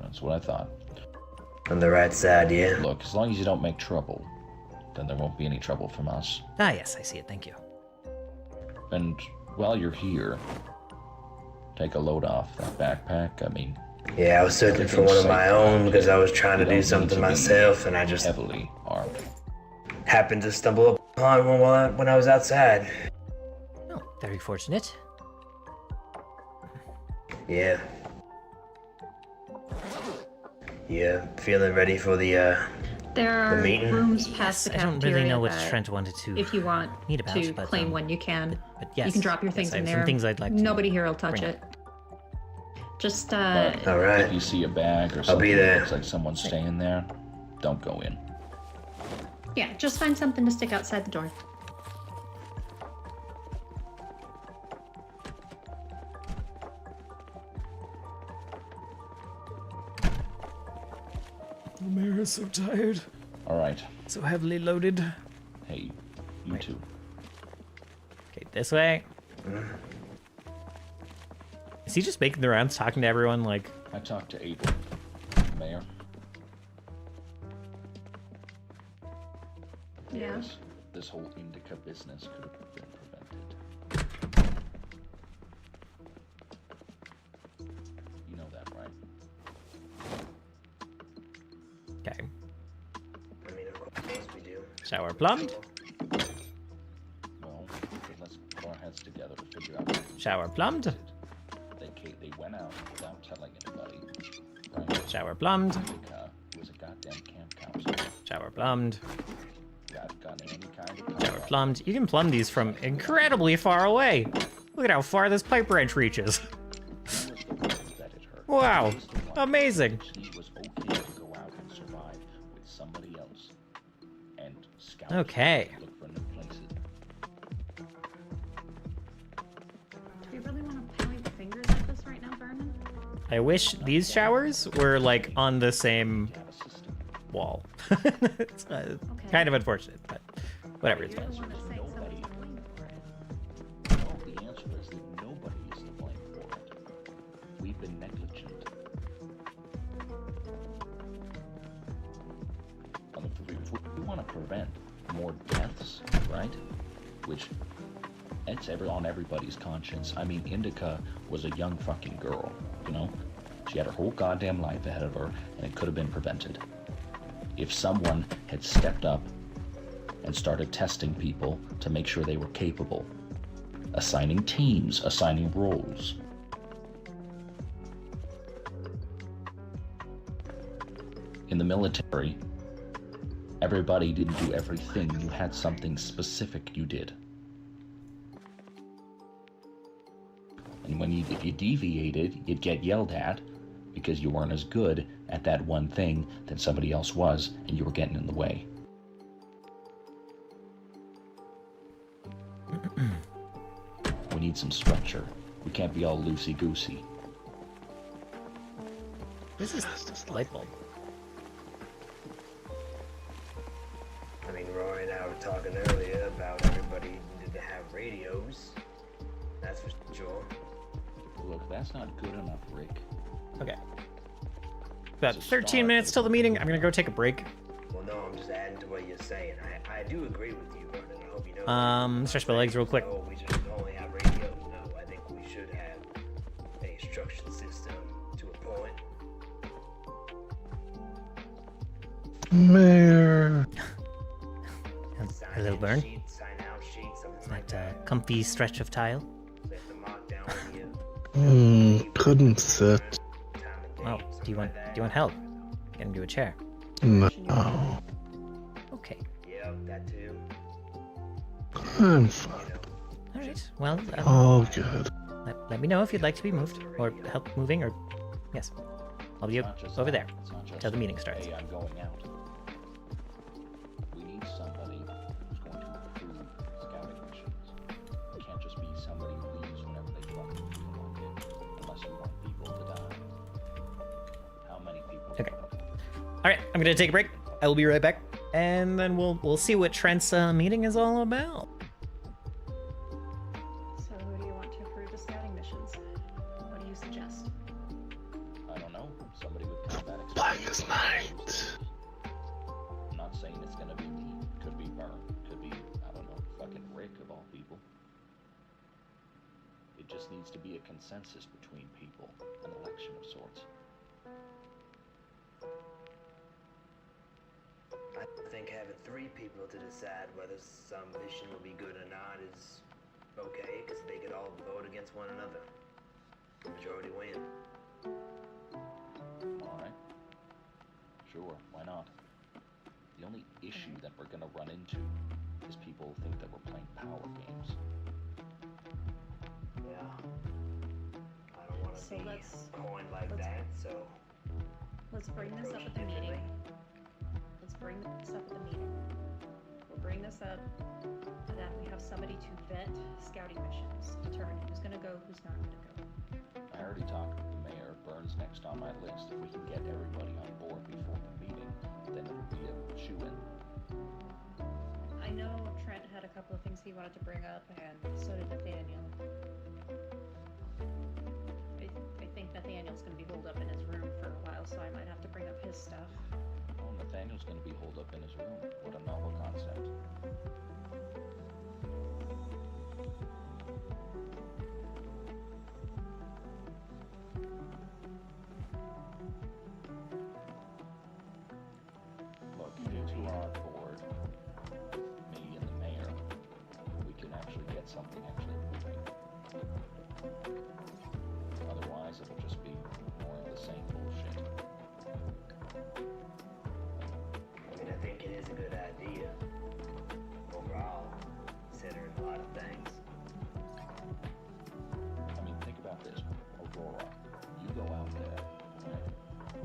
Speaker 5: That's what I thought.
Speaker 10: On the right side, yeah.
Speaker 5: Look, as long as you don't make trouble, then there won't be any trouble from us.
Speaker 1: Ah, yes, I see it. Thank you.
Speaker 5: And while you're here, take a load off that backpack. I mean,
Speaker 10: Yeah, I was searching for one of my own because I was trying to do something myself, and I just
Speaker 5: heavily armed.
Speaker 10: happened to stumble upon one when I was outside.
Speaker 1: Oh, very fortunate.
Speaker 10: Yeah. Yeah, feeling ready for the
Speaker 3: There are
Speaker 10: meeting?
Speaker 3: rooms past the
Speaker 1: I don't
Speaker 3: cafeteria
Speaker 1: really know what
Speaker 3: that
Speaker 1: Trent wanted to
Speaker 3: if you want
Speaker 1: meet about,
Speaker 3: to
Speaker 1: but,
Speaker 3: claim one, you can.
Speaker 1: But yes,
Speaker 3: You can drop your
Speaker 1: yes,
Speaker 3: things
Speaker 1: I
Speaker 3: in
Speaker 1: have
Speaker 3: there.
Speaker 1: some things I'd like to
Speaker 3: Nobody here will touch
Speaker 1: bring
Speaker 3: it. Just
Speaker 5: But
Speaker 10: All right.
Speaker 5: if you see a bag or
Speaker 10: I'll
Speaker 5: something
Speaker 10: be
Speaker 5: that
Speaker 10: there.
Speaker 5: looks like someone's staying there, don't go in.
Speaker 3: yeah, just find something to stick outside the door.
Speaker 1: The mayor is so tired,
Speaker 5: All right.
Speaker 1: so heavily loaded.
Speaker 5: Hey, you two.
Speaker 1: Okay, this way. Is he just making the rounds, talking to everyone like?
Speaker 5: I talked to Abel, Mayor.
Speaker 3: Yeah.
Speaker 5: This whole indica business could have been prevented. You know that, right?
Speaker 1: Okay,
Speaker 10: I mean, of course we do.
Speaker 1: shower plumbed.
Speaker 5: Well, let's put our heads together to figure out.
Speaker 1: Shower plumbed.
Speaker 5: They went out without telling anybody. Right?
Speaker 1: Shower plumbed.
Speaker 5: Indica was a goddamn camp counselor.
Speaker 1: Shower plumbed.
Speaker 5: Got any kind of
Speaker 1: Shower
Speaker 5: contract.
Speaker 1: plumbed. You can plumb these from incredibly far away. Look at how far this pipe wrench reaches.
Speaker 5: He was the one who vetted her.
Speaker 1: Wow,
Speaker 5: He was the one
Speaker 1: amazing.
Speaker 5: She was okay to go out and survive with somebody else and scout.
Speaker 1: Okay.
Speaker 5: Look for new places.
Speaker 3: Do we really want to point fingers at this right now, Vernon?
Speaker 1: I wish these showers were like on the same
Speaker 5: You have a system.
Speaker 1: wall. It's kind of unfortunate, but whatever. It's
Speaker 3: You're
Speaker 1: fine.
Speaker 3: the one that say somebody's to blame for it.
Speaker 5: No, the answer is that nobody is to blame for it. We've been negligent. If we want to prevent more deaths, right? Which it's on everybody's conscience. I mean, Indica was a young fucking girl, you know? She had her whole goddamn life ahead of her, and it could have been prevented. If someone had stepped up and started testing people to make sure they were capable, assigning teams, assigning roles. In the military, everybody didn't do everything. You had something specific you did. And if you deviated, you'd get yelled at because you weren't as good at that one thing than somebody else was, and you were getting in the way. We need some structure. We can't be all loosey-goosey.
Speaker 1: This is light bulb.
Speaker 10: I mean, Roy and I were talking earlier about everybody needed to have radios. That's for sure.
Speaker 5: Look, that's not good enough, Rick.
Speaker 1: Okay. About 13 minutes till the meeting. I'm gonna go take a break.
Speaker 10: Well, no, I'm just adding to what you're saying. I do agree with you, Ronan. I hope you know.
Speaker 1: Stretch my legs real quick.
Speaker 10: No, we should only have radios. No, I think we should have a structured system to a point.
Speaker 2: Mayor.
Speaker 1: Hello, Burn.
Speaker 10: Sign out sheet, something
Speaker 1: Is
Speaker 10: like
Speaker 1: that a
Speaker 10: that.
Speaker 1: comfy stretch of tile?
Speaker 10: So you have to mark down when you
Speaker 2: Couldn't sit.
Speaker 10: time and
Speaker 1: Oh,
Speaker 10: date,
Speaker 1: do you
Speaker 10: something
Speaker 1: want
Speaker 10: like
Speaker 1: do you want help? Get into a chair.
Speaker 2: No.
Speaker 1: Okay.
Speaker 10: Yeah, that too.
Speaker 2: I'm fine.
Speaker 10: You know,
Speaker 1: All right. Well,
Speaker 2: All good.
Speaker 1: let me know if you'd like to be moved or help moving, or yes, I'll be
Speaker 5: It's not just
Speaker 1: over
Speaker 5: that.
Speaker 1: there
Speaker 5: It's not just,
Speaker 1: till the meeting starts.
Speaker 5: hey, I'm going out. We need somebody who's going to approve scouting missions. It can't just be somebody who leaves whenever they fucking feel like it, unless you want people to die. How many people?
Speaker 1: Okay. All right. I'm gonna take a break. I will be right back, and then we'll see what Trent's meeting is all about.
Speaker 3: So who do you want to approve the scouting missions? What do you suggest?
Speaker 5: I don't know. Somebody with combat experience.
Speaker 2: Blackest night.
Speaker 5: I'm not saying it's gonna be me. Could be Burn. Could be, I don't know, fucking Rick of all people. It just needs to be a consensus between people, an election of sorts.
Speaker 10: I think having 3 people to decide whether some mission will be good or not is okay, because they could all vote against one another. Majority win.
Speaker 5: Alright. Sure, why not? The only issue that we're gonna run into is people think that we're playing power games.
Speaker 10: Yeah. I don't want to
Speaker 3: So
Speaker 10: be
Speaker 3: let's-
Speaker 10: coined like
Speaker 3: let's-
Speaker 10: that, so
Speaker 3: Let's bring this up
Speaker 10: approach
Speaker 3: at the
Speaker 10: it
Speaker 3: meeting.
Speaker 10: differently.
Speaker 3: Let's bring this up at the meeting. We'll bring this up, and then we have somebody to vet scouting missions, determine who's gonna go, who's not gonna go.
Speaker 5: I already talked with the mayor. Burns next on my list. If we can get everybody on board before the meeting, then it would be a shoo-in.
Speaker 3: I know Trent had a couple of things he wanted to bring up, and so did Nathaniel. I think Nathaniel's gonna be holed up in his room for a while, so I might have to bring up his stuff.
Speaker 5: Oh, Nathaniel's gonna be holed up in his room. What a novel concept. Look, if you two are on board, me and the mayor, we can actually get something actually moving. Otherwise, it'll just be more of the same bullshit.
Speaker 10: I mean, I think it is a good idea. Overall, considering a lot of things.
Speaker 5: I mean, think about this. Aurora, you go out there, right?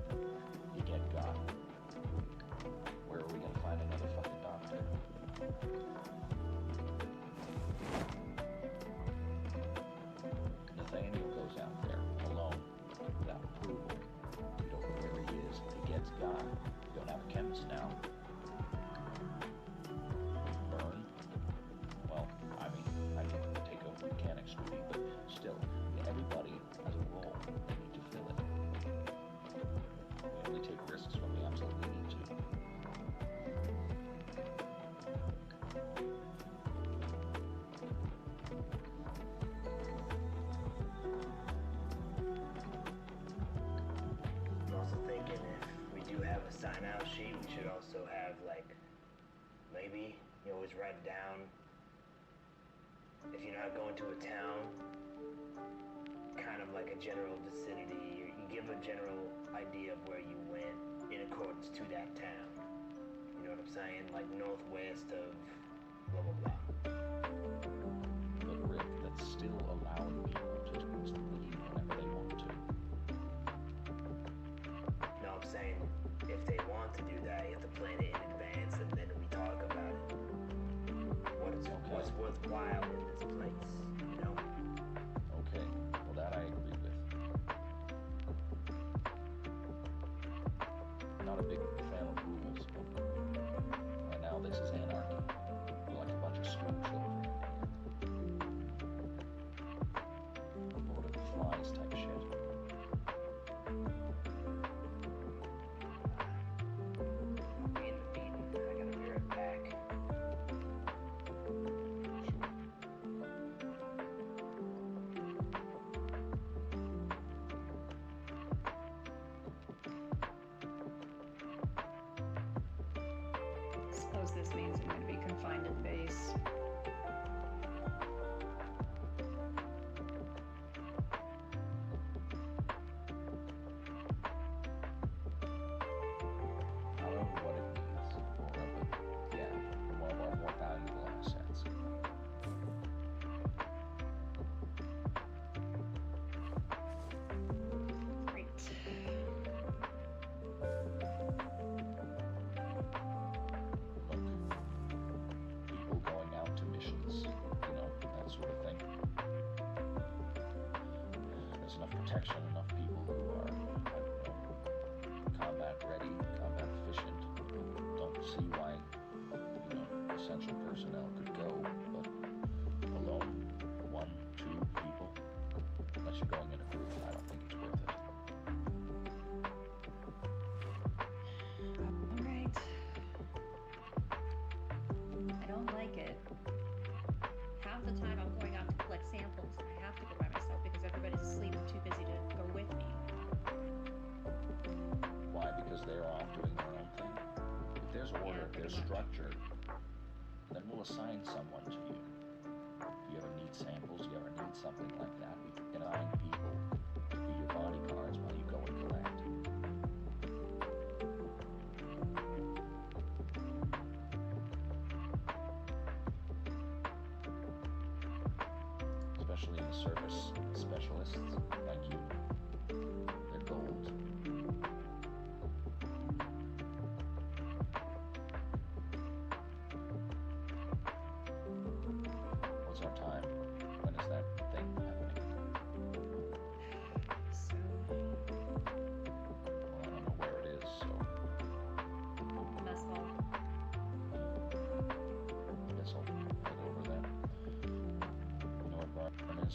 Speaker 10: have a sign-out sheet, we should also have, like, maybe you always write down, if you're not going to a town, kind of like a general vicinity, you give a general idea of where you went in accordance to that town. You know what I'm saying? Like northwest of blah blah blah.
Speaker 5: But Rick, that's still allowing people to just leave whenever they want to.
Speaker 10: No, I'm saying if they want to do that, you have to plan it in advance, and then we talk about it. What's worthwhile in this place, you know?
Speaker 5: Okay, well that I agree with. Not a big fan of rules, but right now this is anarchy. We're like a bunch of school children in here. Lord of the Flies type shit.
Speaker 10: Be in the meeting. I gotta be right back.
Speaker 3: I suppose this means I'm going to be confined to the base.
Speaker 5: I don't know what it means, Laura, but yeah, one of our more valuable assets.
Speaker 3: Great.
Speaker 5: Look, people going out to missions, you know, that sort of thing. There's enough protection, enough people who are, I don't know, combat ready, combat efficient. Don't see why, you know, essential personnel could go, but alone, 1, 2 people, unless you're going in a group, I don't think it's worth it.
Speaker 3: All right. I don't like it. Half the time I'm going out to collect samples, and I have to go by myself because everybody's asleep and too busy to go with me.
Speaker 5: Why? Because they're off doing their own thing. If there's order, if there's structure, then we'll assign someone to you. If you ever need samples, you ever need something like that, we can assign people to be your bodyguards while you go and collect. Especially in service specialists like you. They're gold. What's our time? When is that thing happening?
Speaker 3: So,
Speaker 5: Well, I don't know where it is, so
Speaker 3: the mess hall.
Speaker 5: I guess I'll head over there. You know where Barton is?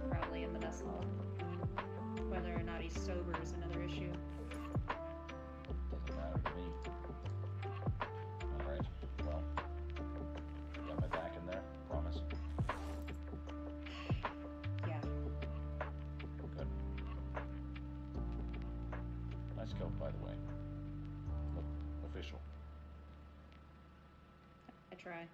Speaker 3: Probably in the mess hall. Whether or not he's sober is another issue.
Speaker 5: Doesn't matter to me. Alright, well, you got my back in there, promise?
Speaker 3: Yeah.
Speaker 5: Good. Nice coat, by the way. Look official.
Speaker 3: I try.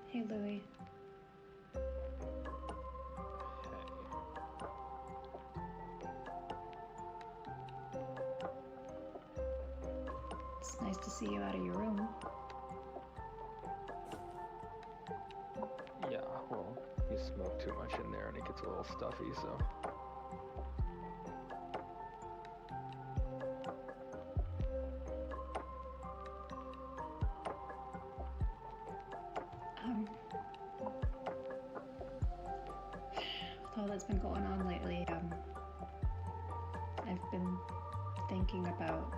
Speaker 3: Hey, Louie. It's nice to see you out of your room.
Speaker 11: Yeah, well, you smoke too much in there and it gets a little stuffy, so.
Speaker 3: With all that's been going on lately, I've been thinking about.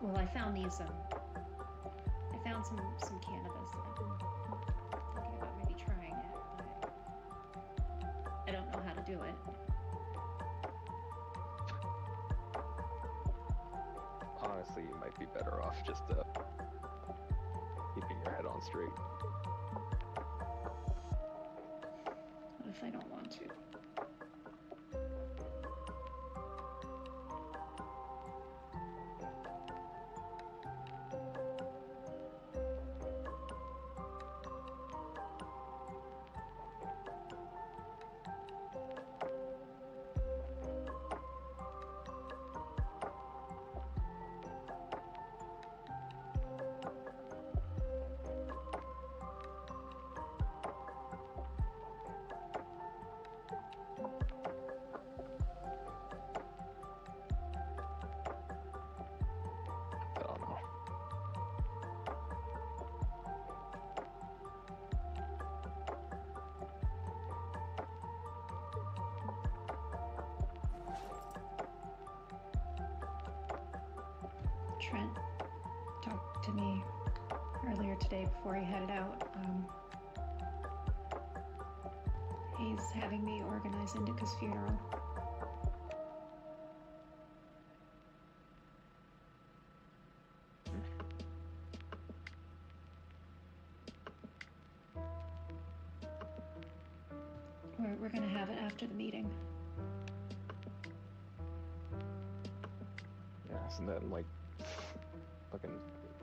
Speaker 3: Well, I found these. I found some cannabis. And I've been thinking about maybe trying it, but I don't know how to do it.
Speaker 11: honestly, you might be better off just keeping your head on straight.
Speaker 3: What if I don't want to?
Speaker 11: I don't know.
Speaker 3: Trent talked to me earlier today before he headed out. He's having me organize Indica's funeral. We're gonna have it after the meeting.
Speaker 11: Yeah, isn't that in like fucking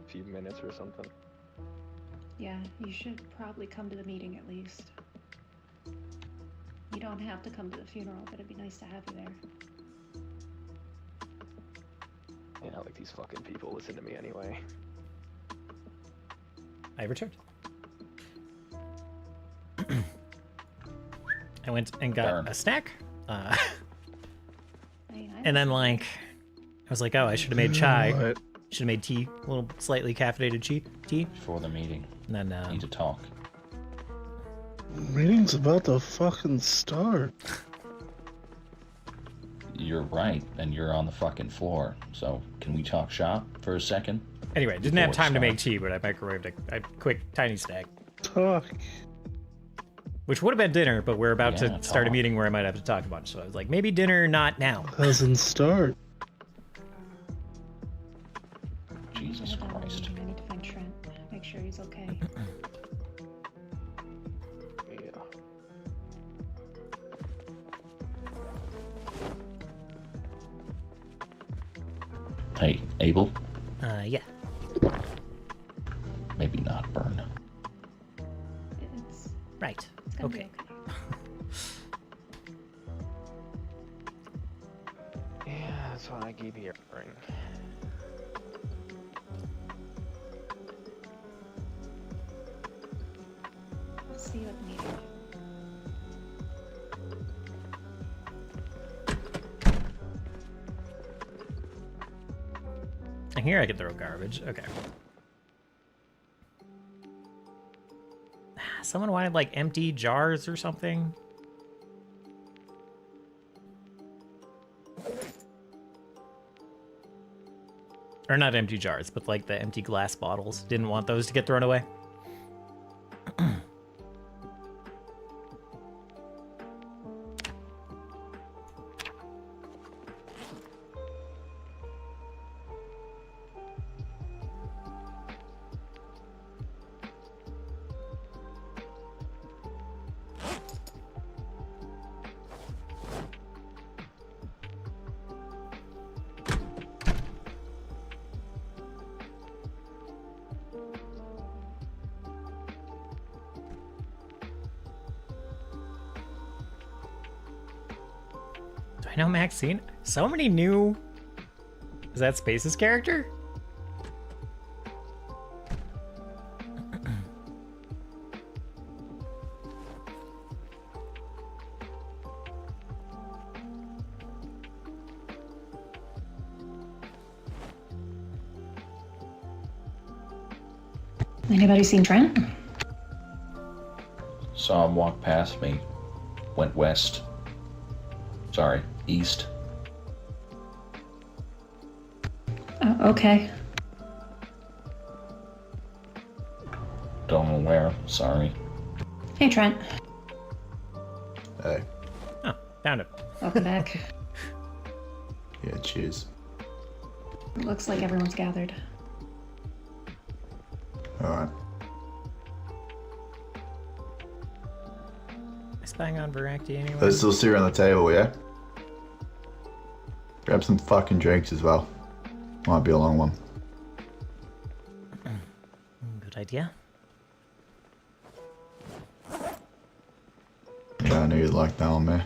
Speaker 11: few minutes or something?
Speaker 3: Yeah, you should probably come to the meeting at least. You don't have to come to the funeral, but it'd be nice to have you there.
Speaker 11: Yeah, like these fucking people listen to me anyway.
Speaker 1: I returned. I went and got
Speaker 5: Darn.
Speaker 1: a snack.
Speaker 3: I mean,
Speaker 1: And then, like, I was like, oh, I should have made chai.
Speaker 4: What?
Speaker 1: Should have made tea. A little slightly caffeinated tea.
Speaker 5: Before the meeting,
Speaker 1: And then,
Speaker 5: need to talk.
Speaker 4: Meeting's about to fucking start.
Speaker 5: You're right, and you're on the fucking floor. So, can we talk shop for a second?
Speaker 1: anyway, didn't have
Speaker 5: Before
Speaker 1: time to make
Speaker 5: start.
Speaker 1: tea, but I microwaved a quick, tiny snack.
Speaker 4: Talk.
Speaker 1: Which would have been dinner, but we're about
Speaker 5: Yeah,
Speaker 1: to start a
Speaker 5: talk.
Speaker 1: meeting where I might have to talk a bunch. So I was like, maybe dinner, not now.
Speaker 4: Doesn't start.
Speaker 5: Jesus
Speaker 3: hold on,
Speaker 5: Christ.
Speaker 3: I need to find Trent. Make sure he's okay.
Speaker 11: Yeah.
Speaker 5: Hey, Abel?
Speaker 1: Yeah.
Speaker 5: Maybe not burn.
Speaker 3: It's
Speaker 1: Right.
Speaker 3: gonna
Speaker 1: Okay.
Speaker 3: be okay.
Speaker 11: Yeah, that's what I keep hearing.
Speaker 3: I'll see you at the meeting.
Speaker 1: And here I can throw garbage. Okay. Someone wanted like empty jars or something. Or not empty jars, but like the empty glass bottles. Didn't want those to get thrown away. Do I know Maxine? So many new... Is that Space's character?
Speaker 3: Anybody seen Trent?
Speaker 5: Saw him walk past me. Went west. Sorry, east.
Speaker 3: Oh, okay.
Speaker 5: Don't know where. Sorry.
Speaker 3: Hey, Trent.
Speaker 2: Hey.
Speaker 1: Oh, found it.
Speaker 3: Welcome back.
Speaker 2: Yeah, cheers.
Speaker 3: It looks like everyone's gathered.
Speaker 2: Alright.
Speaker 1: Spying on Varakti anyway.
Speaker 2: Let's still sit around the table, yeah? Grab some fucking drinks as well. Might be a long one.
Speaker 1: Good idea.
Speaker 2: Yeah, I knew you'd like that one, man.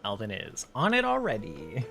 Speaker 1: Alvin is on it already.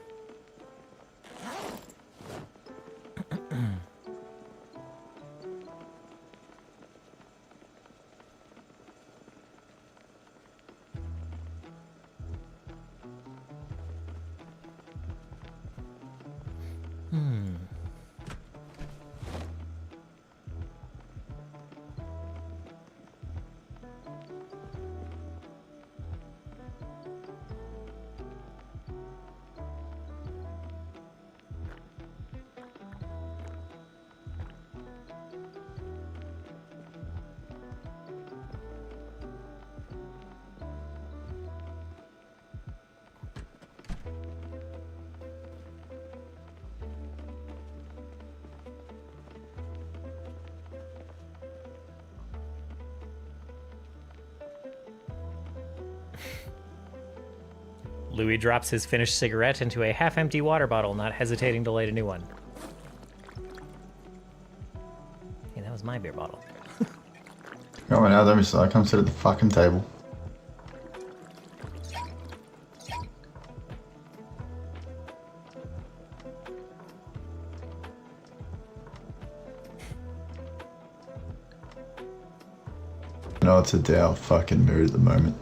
Speaker 1: Louis drops his finished cigarette into a half-empty water bottle, not hesitating to light a new one. Hey, that was my beer bottle.
Speaker 2: Come on now, let me see. Come sit at the fucking table. No, it's a dour fucking mood at the moment.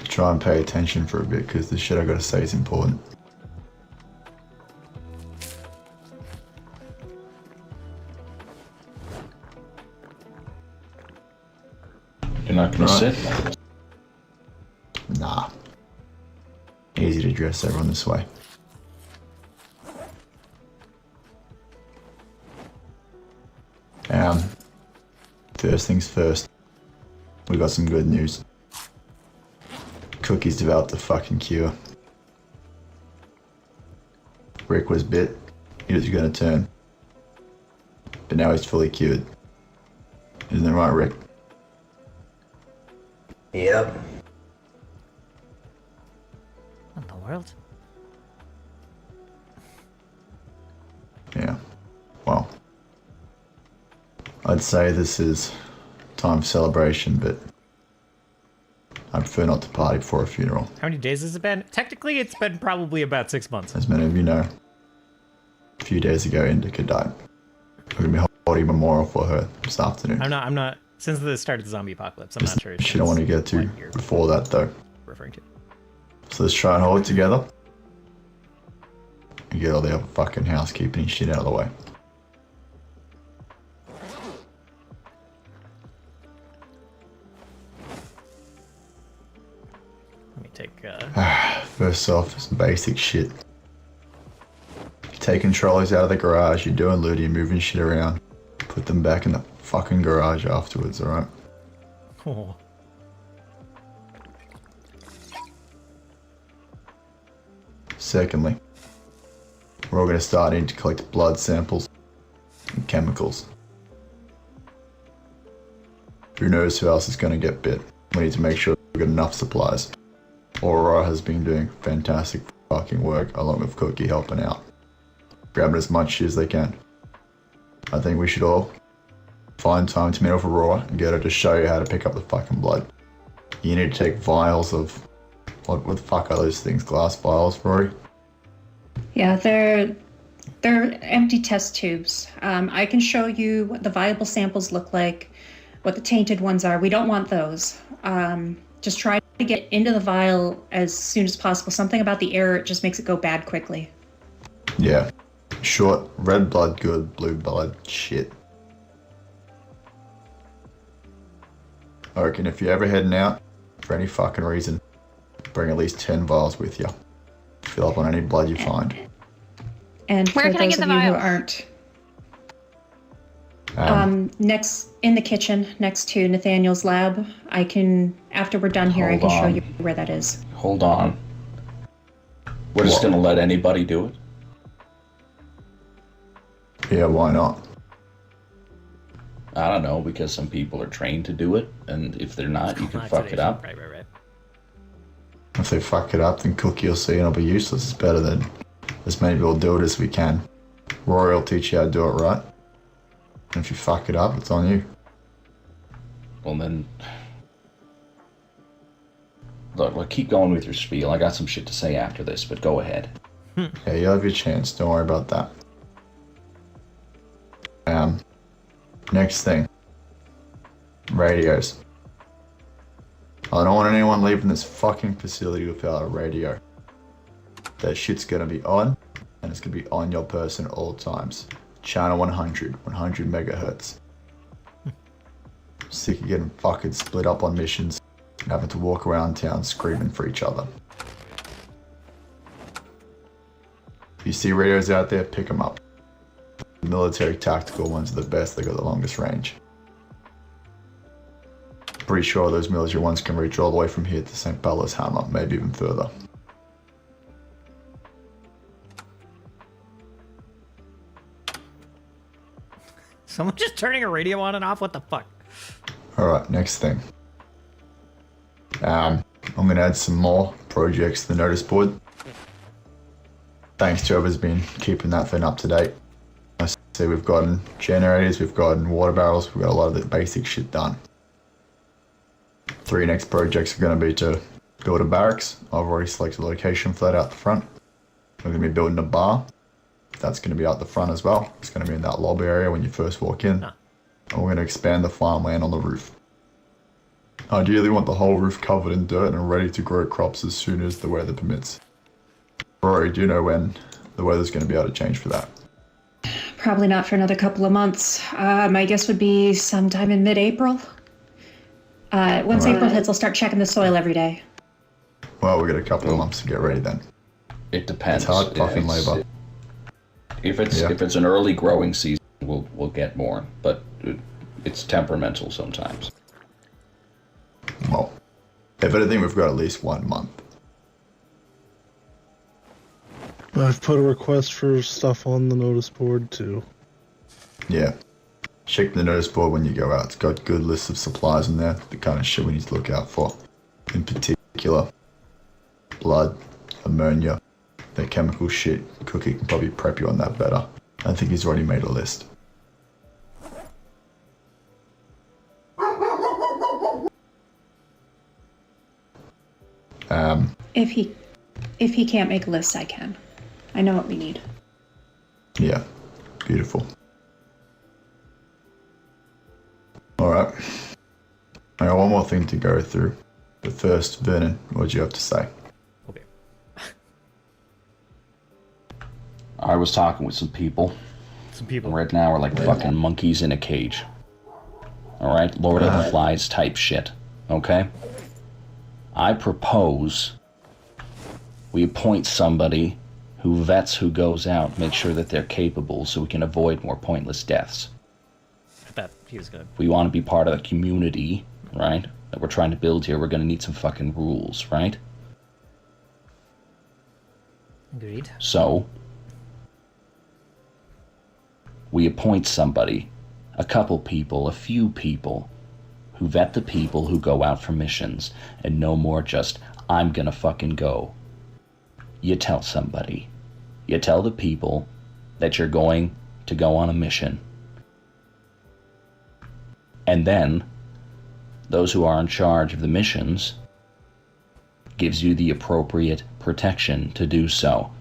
Speaker 2: Try and pay attention for a bit, because the shit I gotta say is important.
Speaker 5: You're not gonna sit?
Speaker 2: Nah. Easy to dress everyone this way. First things first. We got some good news. Cookie's developed a fucking cure. Rick was bit. He was gonna turn. But now he's fully cured. Isn't that right, Rick?
Speaker 10: Yep.
Speaker 1: What in the world?
Speaker 2: Yeah. Well, I'd say this is time for celebration, but I prefer not to party before a funeral.
Speaker 1: How many days has it been? Technically, it's been probably about 6 months.
Speaker 2: As many of you know, a few days ago, Indica died. We're gonna be holding a memorial for her this afternoon.
Speaker 1: I'm not. Since the start of the zombie apocalypse, I'm not sure.
Speaker 2: She don't want to get to before that, though.
Speaker 1: Referring to.
Speaker 2: So let's try and hold it together. And get all the other fucking housekeeping shit out of the way.
Speaker 1: Let me take.
Speaker 2: First off, some basic shit. You're taking trolleys out of the garage, you're doing looting, you're moving shit around. Put them back in the fucking garage afterwards, alright?
Speaker 1: Oh.
Speaker 2: Secondly, we're all going to start in to collect blood samples and chemicals. Who knows who else is going to get bit? We need to make sure we've got enough supplies. Aurora has been doing fantastic fucking work along with Cookie helping out. Grabbing as much shit as they can. I think we should all find time to meet with Aurora and get her to show you how to pick up the fucking blood. You need to take vials of... What the fuck are those things? Glass vials, Rory?
Speaker 3: Yeah, they're empty test tubes. I can show you what the viable samples look like, what the tainted ones are. We don't want those. Just try to get into the vial as soon as possible. Something about the air just makes it go bad quickly.
Speaker 2: Yeah. Short, red blood good, blue blood shit. I reckon if you're ever heading out, for any fucking reason, bring at least 10 vials with you. Fill up on any blood you find.
Speaker 3: And
Speaker 9: Where
Speaker 3: for
Speaker 9: can I
Speaker 3: those
Speaker 9: get
Speaker 3: of
Speaker 9: the
Speaker 3: you who
Speaker 9: vials?
Speaker 3: aren't... Next in the kitchen, next to Nathaniel's lab. I can, after we're done here, I can show you where that is.
Speaker 5: Hold on. We're just gonna let anybody do it?
Speaker 2: Yeah, why not?
Speaker 5: I don't know, because some people are trained to do it, and if they're not, you can fuck it up.
Speaker 1: Right.
Speaker 2: If they fuck it up, then Cookie will see and it'll be useless. It's better than as many people do it as we can. Rory will teach you how to do it right. And if you fuck it up, it's on you.
Speaker 5: Well then... Look, keep going with your spiel. I got some shit to say after this, but go ahead.
Speaker 2: Yeah, you have your chance. Don't worry about that. Next thing. Radios. I don't want anyone leaving this fucking facility without a radio. That shit's gonna be on, and it's gonna be on your person at all times. Channel 100 megahertz. Sick of getting fucking split up on missions and having to walk around town screaming for each other. If you see radios out there, pick them up. The military tactical ones are the best, they got the longest range. Pretty sure those military ones can reach all the way from here to St. Paul's Hammer, maybe even further.
Speaker 1: Someone just turning a radio on and off? What the fuck?
Speaker 2: Alright, next thing. I'm going to add some more projects to the notice board. Thanks to whoever's been keeping that thing up to date. I see we've gotten generators, we've gotten water barrels, we've got a lot of the basic shit done. 3 next projects are going to be to build a barracks. I've already selected a location for that out the front. We're going to be building a bar. That's going to be out the front as well. It's going to be in that lobby area when you first walk in. And we're going to expand the farmland on the roof. Ideally, we want the whole roof covered in dirt and ready to grow crops as soon as the weather permits. Rory, do you know when the weather's going to be able to change for that?
Speaker 3: Probably not for another couple of months. My guess would be sometime in mid-April. Once April hits, I'll start checking the soil every day.
Speaker 2: Well, we've got a couple of months to get ready then.
Speaker 5: It depends.
Speaker 2: It's hard fucking labor.
Speaker 5: If it's an early growing season, we'll get more, but it's temperamental sometimes.
Speaker 2: Well, if anything, we've got at least 1 month.
Speaker 4: I've put a request for stuff on the notice board too.
Speaker 2: Yeah. Check the notice board when you go out. It's got good lists of supplies in there, the kind of shit we need to look out for. In particular, blood, ammonia, the chemical shit. Cookie can probably prep you on that better. I think he's already made a list.
Speaker 3: If he can't make lists, I can. I know what we need.
Speaker 2: Yeah, beautiful. Alright. I got one more thing to go through. But first, Vernon, what do you have to say?
Speaker 1: Okay.
Speaker 5: I was talking with some people. And right now we're like fucking monkeys in a cage. Alright? Lord of the Flies type shit. Okay? I propose we appoint somebody who vets who goes out, make sure that they're capable so we can avoid more pointless deaths.
Speaker 1: I thought he was good.
Speaker 5: We want to be part of the community, right? That we're trying to build here. We're going to need some fucking rules, right?
Speaker 1: Agreed.
Speaker 5: So, we appoint somebody, a couple people, a few people, who vet the people who go out for missions, and no more just, I'm gonna fucking go. You tell somebody. You tell the people that you're going to go on a mission. And then, those who are in charge of the missions gives you the appropriate protection to do so.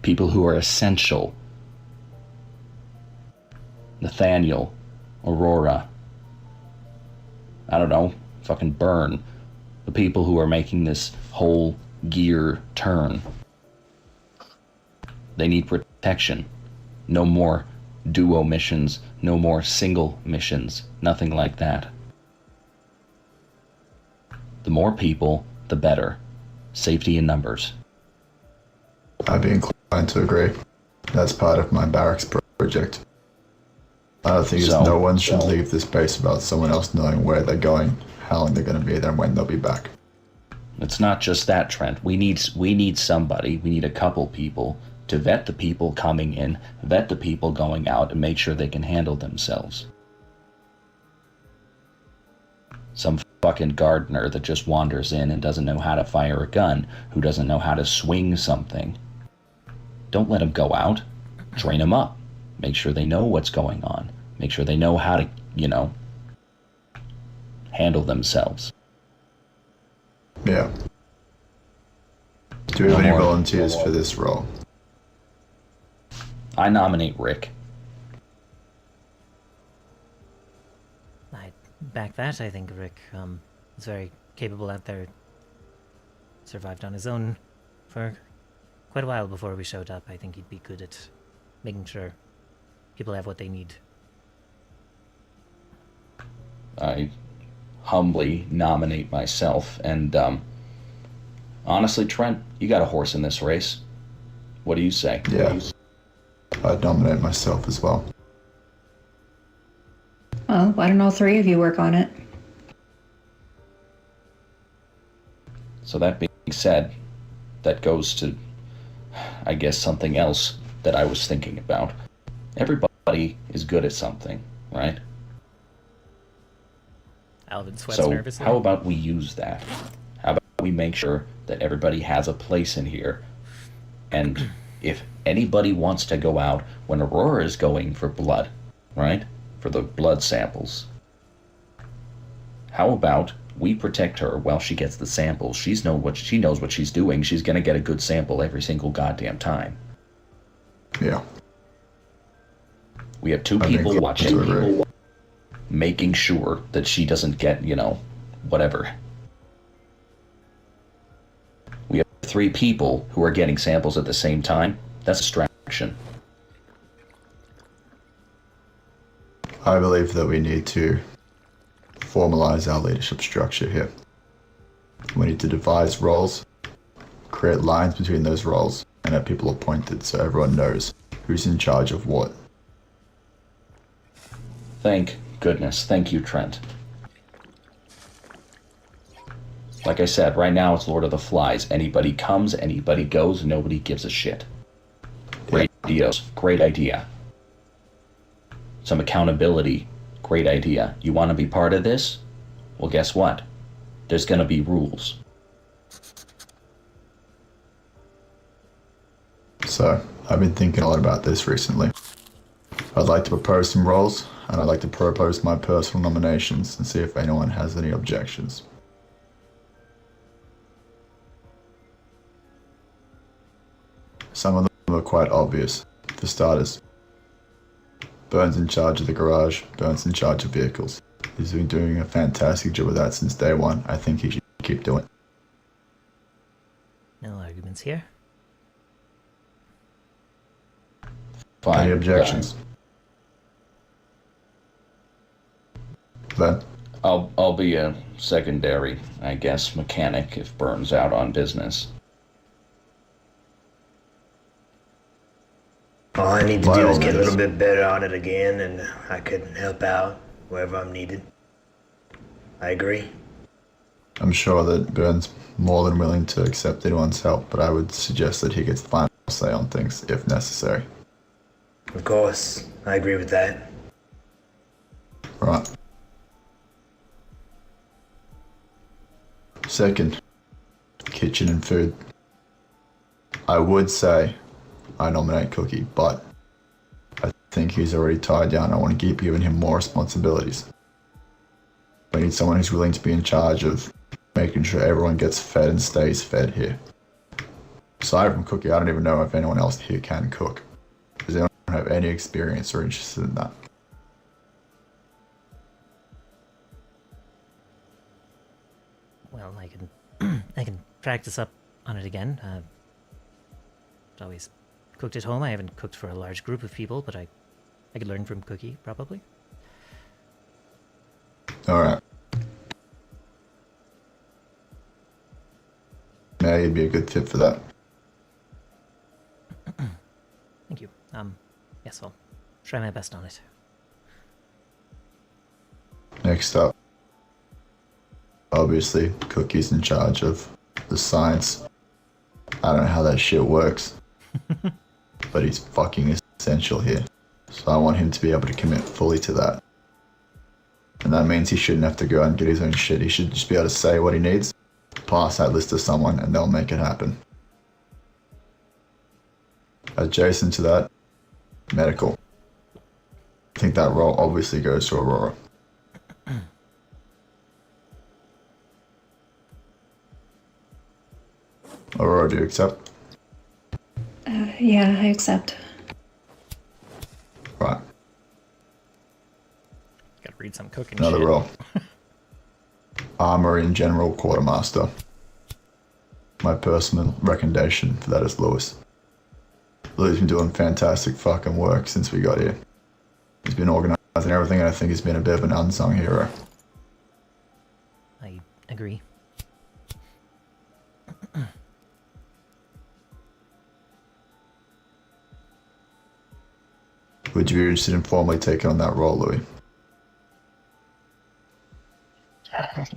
Speaker 5: People who are essential. Nathaniel, Aurora, I don't know, fucking Burn. The people who are making this whole gear turn. They need protection. No more duo missions, no more single missions, nothing like that. The more people, the better. Safety in numbers.
Speaker 2: I'd be inclined to agree. That's part of my barracks project. I think
Speaker 5: So-
Speaker 2: no one should leave this base without someone else knowing where they're going, how long they're going to be there, and when they'll be back.
Speaker 5: It's not just that, Trent. We need somebody, we need a couple people to vet the people coming in, vet the people going out, and make sure they can handle themselves. Some fucking gardener that just wanders in and doesn't know how to fire a gun, who doesn't know how to swing something. Don't let them go out. Train them up. Make sure they know what's going on. Make sure they know how to, handle themselves.
Speaker 2: Yeah. Do we have any volunteers for this role?
Speaker 5: I nominate Rick.
Speaker 1: I back that. I think Rick is very capable out there. Survived on his own for quite a while before we showed up. I think he'd be good at making sure people have what they need.
Speaker 5: I humbly nominate myself, and honestly, Trent, you got a horse in this race. What do you say?
Speaker 2: Yeah. I'd nominate myself as well.
Speaker 3: Well, why don't all three of you work on it?
Speaker 5: So that being said, that goes to, I guess, something else that I was thinking about. Everybody is good at something, right?
Speaker 1: Alvin sweats
Speaker 5: So
Speaker 1: nervously.
Speaker 5: how about we use that? How about we make sure that everybody has a place in here? And if anybody wants to go out when Aurora is going for blood, right? For the blood samples. How about we protect her while she gets the samples? She knows what she's doing. She's gonna get a good sample every single goddamn time.
Speaker 2: Yeah.
Speaker 5: We have two
Speaker 2: I think
Speaker 5: people
Speaker 2: so,
Speaker 5: watching,
Speaker 2: too.
Speaker 5: making sure that she doesn't get, whatever. We have 3 people who are getting samples at the same time. That's distraction.
Speaker 2: I believe that we need to formalize our leadership structure here. We need to devise roles, create lines between those roles, and have people appointed so everyone knows who's in charge of what.
Speaker 5: Thank goodness. Thank you, Trent. Like I said, right now it's Lord of the Flies. Anybody comes, anybody goes, nobody gives a shit. Great ideas. Great idea. Some accountability. Great idea. You want to be part of this? Well, guess what? There's going to be rules.
Speaker 2: So, I've been thinking a lot about this recently. I'd like to propose some roles, and I'd like to propose my personal nominations and see if anyone has any objections. Some of them are quite obvious. For starters, Burns in charge of the garage, Burns in charge of vehicles. He's been doing a fantastic job of that since day one. I think he should keep doing it.
Speaker 1: No arguments here.
Speaker 5: Fine.
Speaker 2: Any objections? Then?
Speaker 5: I'll be a secondary, I guess, mechanic if Burns out on business.
Speaker 10: All I need to
Speaker 2: By
Speaker 10: do
Speaker 2: all
Speaker 10: is get a
Speaker 2: means.
Speaker 10: little bit better on it again, and I could help out wherever I'm needed. I agree.
Speaker 2: I'm sure that Burns more than willing to accept anyone's help, but I would suggest that he gets the final say on things if necessary.
Speaker 10: Of course, I agree with that.
Speaker 2: Right. Second, kitchen and food. I would say I nominate Cookie, but I think he's already tied down. I want to keep giving him more responsibilities. I need someone who's willing to be in charge of making sure everyone gets fed and stays fed here. Aside from Cookie, I don't even know if anyone else here can cook. Does anyone have any experience or interested in that?
Speaker 1: Well, I can practice up on it again. I've always cooked at home. I haven't cooked for a large group of people, but I could learn from Cookie, probably.
Speaker 2: Alright. Yeah, you'd be a good fit for that.
Speaker 1: Thank you. Yes, I'll try my best on it.
Speaker 2: mixed up. Obviously, Cookie's in charge of the science. I don't know how that shit works. But he's fucking essential here. So I want him to be able to commit fully to that. And that means he shouldn't have to go out and get his own shit. He should just be able to say what he needs, pass that list to someone, and they'll make it happen. Adjacent to that, medical. I think that role obviously goes to Aurora. Aurora, do you accept?
Speaker 3: Yeah, I accept.
Speaker 2: Right.
Speaker 1: Gotta read some cooking
Speaker 2: Another
Speaker 1: shit.
Speaker 2: role. Armory and General Quartermaster. My personal recommendation for that is Lewis. Louis been doing fantastic fucking work since we got here. He's been organising everything, and I think he's been a bit of an unsung hero.
Speaker 1: I agree.
Speaker 2: Would you be interested in formally taking on that role, Louis?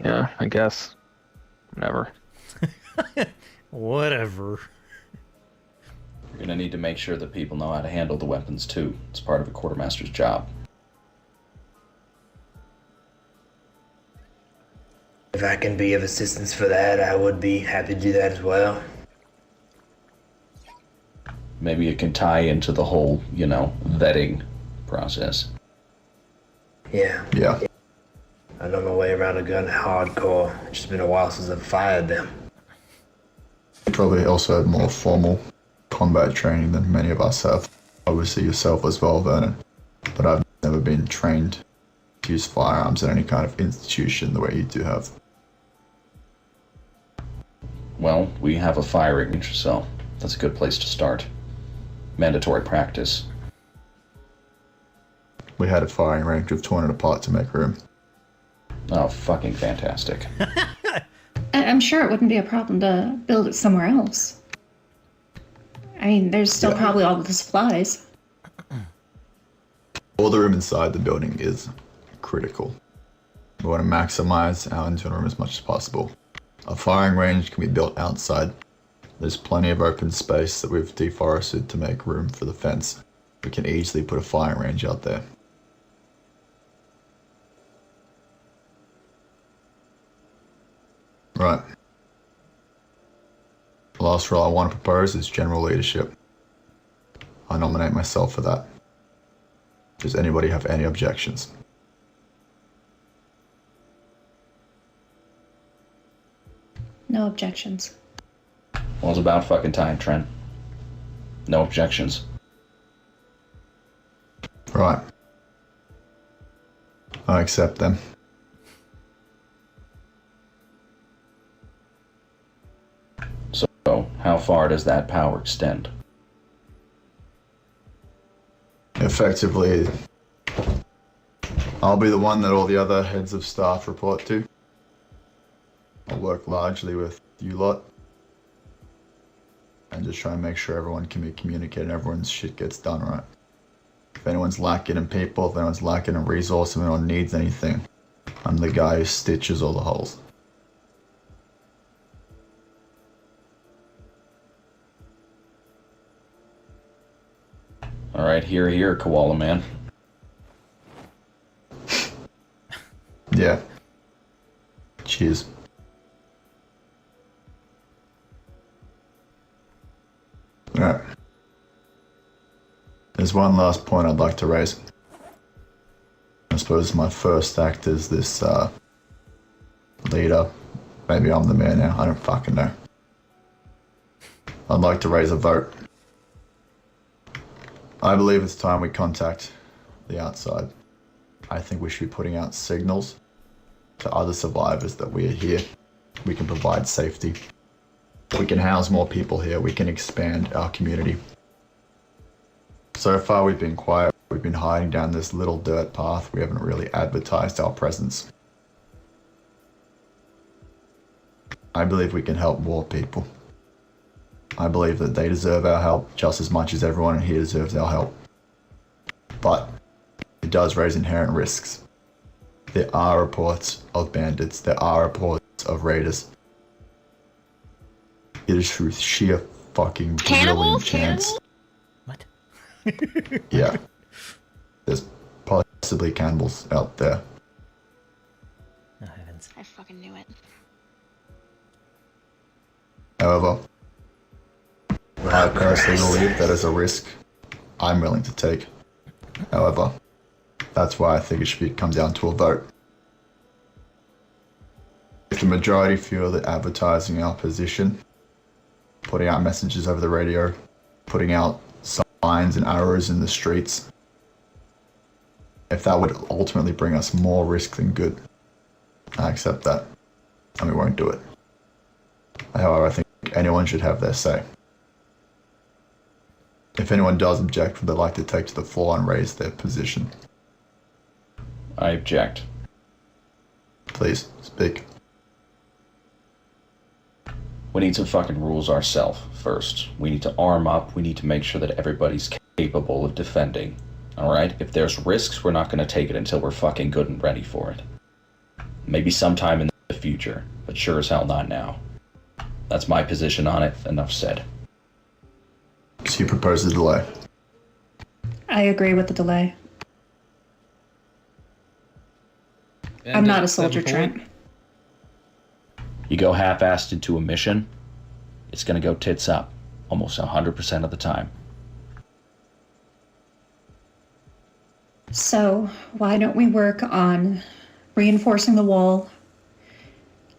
Speaker 11: Yeah, I guess. Never.
Speaker 1: Whatever.
Speaker 5: You're gonna need to make sure that people know how to handle the weapons too. It's part of a quartermaster's job.
Speaker 10: If I can be of assistance for that, I would be happy to do that as well.
Speaker 5: Maybe it can tie into the whole, vetting process.
Speaker 10: Yeah.
Speaker 2: Yeah.
Speaker 10: I know my way around a gun hardcore. It's just been a while since I've fired them.
Speaker 2: Probably also had more formal combat training than many of us have. Obviously yourself as well, Vernon. But I've never been trained to use firearms in any kind of institution the way you do have.
Speaker 5: Well, we have a firing range, so that's a good place to start. Mandatory practice.
Speaker 2: We had a firing range, we've torn it apart to make room.
Speaker 5: Oh, fucking fantastic.
Speaker 3: I'm sure it wouldn't be a problem to build it somewhere else. I mean, there's still probably all of the supplies.
Speaker 2: All the room inside the building is critical. We want to maximize our internal room as much as possible. A firing range can be built outside. There's plenty of open space that we've deforested to make room for the fence. We can easily put a firing range out there. Right. The last role I want to propose is general leadership. I nominate myself for that. Does anybody have any objections?
Speaker 3: No objections.
Speaker 5: Well, it's about fucking time, Trent. No objections.
Speaker 2: Right. I accept them.
Speaker 5: So, how far does that power extend?
Speaker 2: Effectively, I'll be the one that all the other heads of staff report to. I'll work largely with you lot. And just try and make sure everyone can be communicated and everyone's shit gets done right. If anyone's lacking in people, if anyone's lacking in resources, if anyone needs anything, I'm the guy who stitches all the holes.
Speaker 5: Alright, here, Koala Man.
Speaker 2: Yeah. Cheers. Alright. There's one last point I'd like to raise. I suppose my first act as this leader. Maybe I'm the mayor now, I don't fucking know. I'd like to raise a vote. I believe it's time we contact the outside. I think we should be putting out signals to other survivors that we are here. We can provide safety. We can house more people here. We can expand our community. So far we've been quiet. We've been hiding down this little dirt path. We haven't really advertised our presence. I believe we can help more people. I believe that they deserve our help just as much as everyone in here deserves our help. But it does raise inherent risks. There are reports of bandits. There are reports of raiders. It is through sheer fucking brilliant chance.
Speaker 1: What?
Speaker 2: Yeah. There's possibly cannibals out there.
Speaker 1: Oh, heavens.
Speaker 12: I fucking knew it.
Speaker 2: However, I personally believe that is a risk I'm willing to take. However, that's why I think it should come down to a vote. If the majority feel that advertising our position, putting out messages over the radio, putting out signs and arrows in the streets, if that would ultimately bring us more risk than good, I accept that, and we won't do it. However, I think anyone should have their say. If anyone does object, would they like to take to the floor and raise their position?
Speaker 5: I object.
Speaker 2: Please, speak.
Speaker 5: We need some fucking rules ourselves first. We need to arm up. We need to make sure that everybody's capable of defending. Alright? If there's risks, we're not going to take it until we're fucking good and ready for it. Maybe sometime in the future, but sure as hell not now. That's my position on it. Enough said.
Speaker 2: So you propose a delay?
Speaker 3: I agree with the delay. I'm not a soldier, Trent.
Speaker 5: You go half-assed into a mission, it's going to go tits up almost 100% of the time.
Speaker 3: So why don't we work on reinforcing the wall,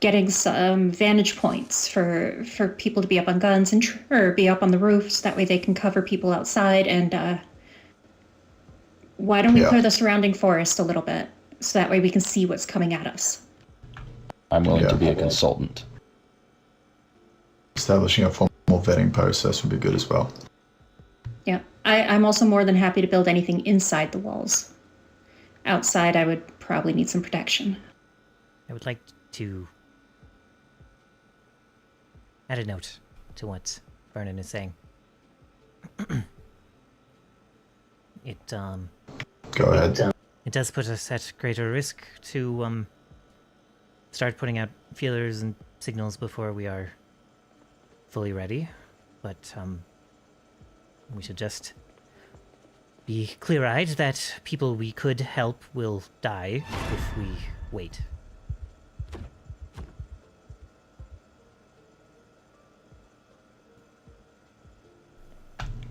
Speaker 3: getting some vantage points for people to be up on guns and or be up on the roofs. That way they can cover people outside. And why don't we clear the surrounding forest a little bit so that way we can see what's coming at us?
Speaker 5: I'm willing to be a consultant.
Speaker 2: Establishing a formal vetting process would be good as well.
Speaker 3: Yeah, I'm also more than happy to build anything inside the walls. Outside, I would probably need some protection.
Speaker 1: I would like to add a note to what Vernon is saying.
Speaker 2: Go ahead.
Speaker 1: It does put us at greater risk to start putting out feelers and signals before we are fully ready, but we should just be clear-eyed that people we could help will die if we wait.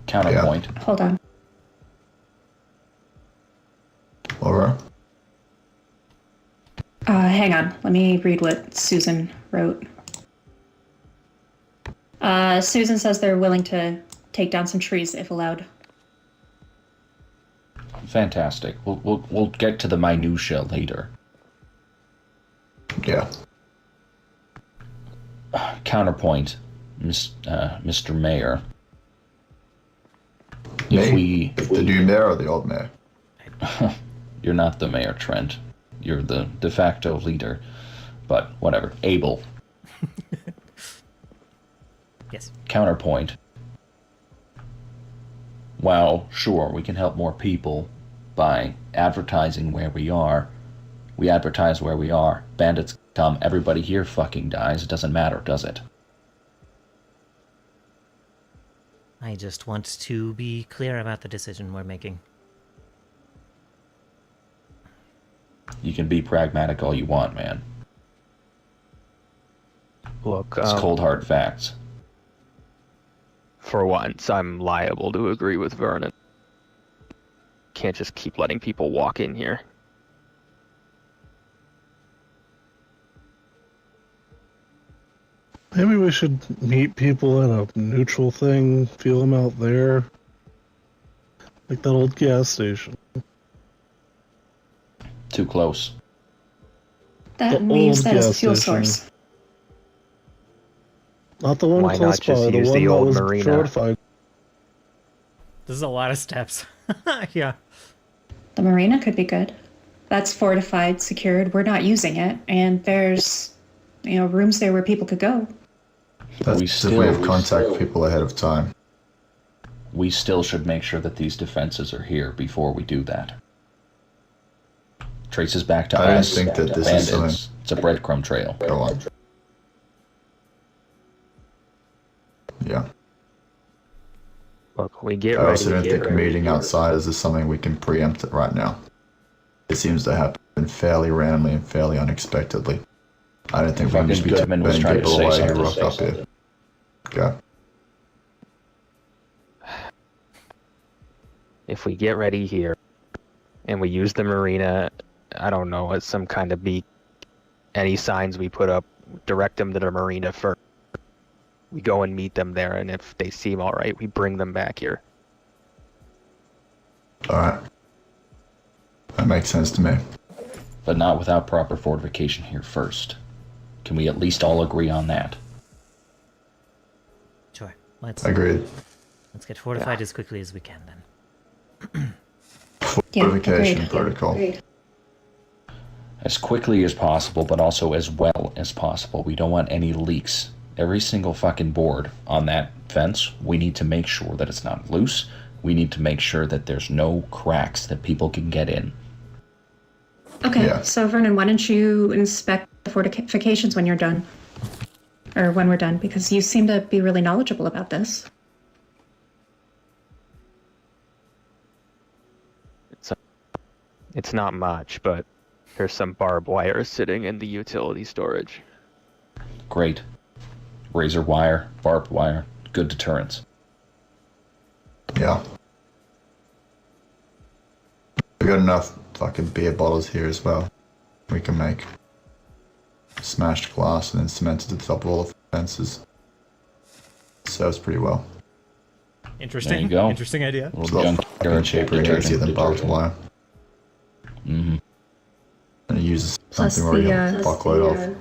Speaker 5: Counterpoint.
Speaker 3: Hold on.
Speaker 2: Laura?
Speaker 3: Hang on. Let me read what Susan wrote. Susan says they're willing to take down some trees if allowed.
Speaker 5: Fantastic. We'll get to the minutia later.
Speaker 2: Yeah.
Speaker 5: Counterpoint, Mr. Mayor.
Speaker 2: Me? The new mayor or the old mayor?
Speaker 5: You're not the mayor, Trent. You're the de facto leader. But whatever. Abel.
Speaker 1: Yes.
Speaker 5: Counterpoint. While, sure, we can help more people by advertising where we are. We advertise where we are. Bandits come, everybody here fucking dies. It doesn't matter, does it?
Speaker 1: I just want to be clear about the decision we're making.
Speaker 5: You can be pragmatic all you want, man.
Speaker 11: Look,
Speaker 5: It's cold hard facts.
Speaker 11: For once, I'm liable to agree with Vernon. Can't just keep letting people walk in here.
Speaker 4: Maybe we should meet people at a neutral thing, feel them out there. Like that old gas station.
Speaker 5: Too close.
Speaker 3: We use that as a fuel source.
Speaker 4: Not the one
Speaker 11: Why
Speaker 4: close
Speaker 11: not just
Speaker 4: by, the
Speaker 11: use
Speaker 4: one
Speaker 11: the
Speaker 4: that
Speaker 11: old
Speaker 4: was
Speaker 11: marina?
Speaker 4: fortified.
Speaker 1: This is a lot of steps. Yeah.
Speaker 3: The marina could be good. That's fortified, secured. We're not using it, and there's, rooms there where people could go.
Speaker 2: That's if we have contact people ahead of time.
Speaker 5: We still should make sure that these defenses are here before we do that. Traces back to
Speaker 2: I don't
Speaker 5: us.
Speaker 2: think that this is
Speaker 5: Bandits.
Speaker 2: something.
Speaker 5: It's a breadcrumb trail.
Speaker 2: Go on. Yeah.
Speaker 11: Look, we get
Speaker 2: I
Speaker 11: ready
Speaker 2: also don't
Speaker 11: here.
Speaker 2: think meeting outsiders is something we can preempt right now. It seems to happen fairly randomly and fairly unexpectedly. I don't think we can just be
Speaker 5: Goodman was
Speaker 2: turning
Speaker 5: trying to
Speaker 2: people
Speaker 5: say
Speaker 2: away who
Speaker 5: something.
Speaker 2: rock up here. Go.
Speaker 11: If we get ready here and we use the marina, I don't know, as some kind of beat, any signs we put up, direct them to the marina first. We go and meet them there, and if they seem all right, we bring them back here.
Speaker 2: Alright. That makes sense to me.
Speaker 5: But not without proper fortification here first. Can we at least all agree on that?
Speaker 1: Sure. Let's
Speaker 2: Agreed.
Speaker 1: get fortified as quickly as we can then.
Speaker 2: Fortification
Speaker 3: agreed.
Speaker 2: protocol.
Speaker 3: Agreed.
Speaker 5: As quickly as possible, but also as well as possible. We don't want any leaks. Every single fucking board on that fence, we need to make sure that it's not loose. We need to make sure that there's no cracks that people can get in.
Speaker 3: Okay,
Speaker 2: Yeah.
Speaker 3: so Vernon, why don't you inspect the fortifications when you're done? Or when we're done, because you seem to be really knowledgeable about this.
Speaker 11: It's not much, but there's some barbed wire sitting in the utility storage.
Speaker 5: Great. Razor wire, barbed wire, good deterrence.
Speaker 2: Yeah. We got enough fucking beer bottles here as well. We can make smashed glass and then cement it to the top of all the fences. Serves pretty well.
Speaker 1: Interesting.
Speaker 5: There you go.
Speaker 1: Interesting idea.
Speaker 5: A little junkyard shaped
Speaker 2: Pretty easier
Speaker 5: detergent.
Speaker 2: than barbed wire.
Speaker 5: Mm-hmm.
Speaker 2: And it uses
Speaker 3: Plus
Speaker 2: something where you have a
Speaker 3: the,
Speaker 2: fuckload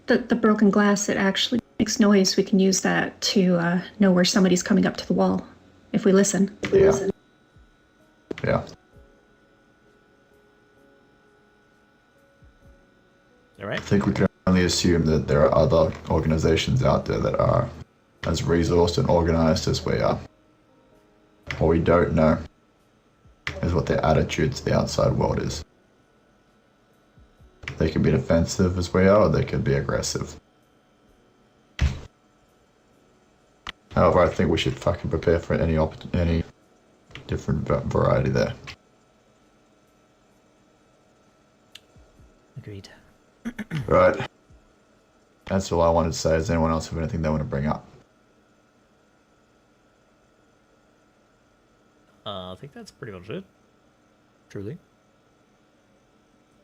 Speaker 2: of.
Speaker 3: the broken glass, it actually makes noise. We can use that to know where somebody's coming up to the wall if we listen.
Speaker 2: Yeah. Yeah.
Speaker 1: All right.
Speaker 2: I think we can only assume that there are other organizations out there that are as resourced and organized as we are. What we don't know is what their attitude to the outside world is. They can be defensive as we are, or they can be aggressive. However, I think we should fucking prepare for any different variety there.
Speaker 1: Agreed.
Speaker 2: Right. That's all I wanted to say. Does anyone else have anything they want to bring up?
Speaker 1: I think that's pretty much it. Truly.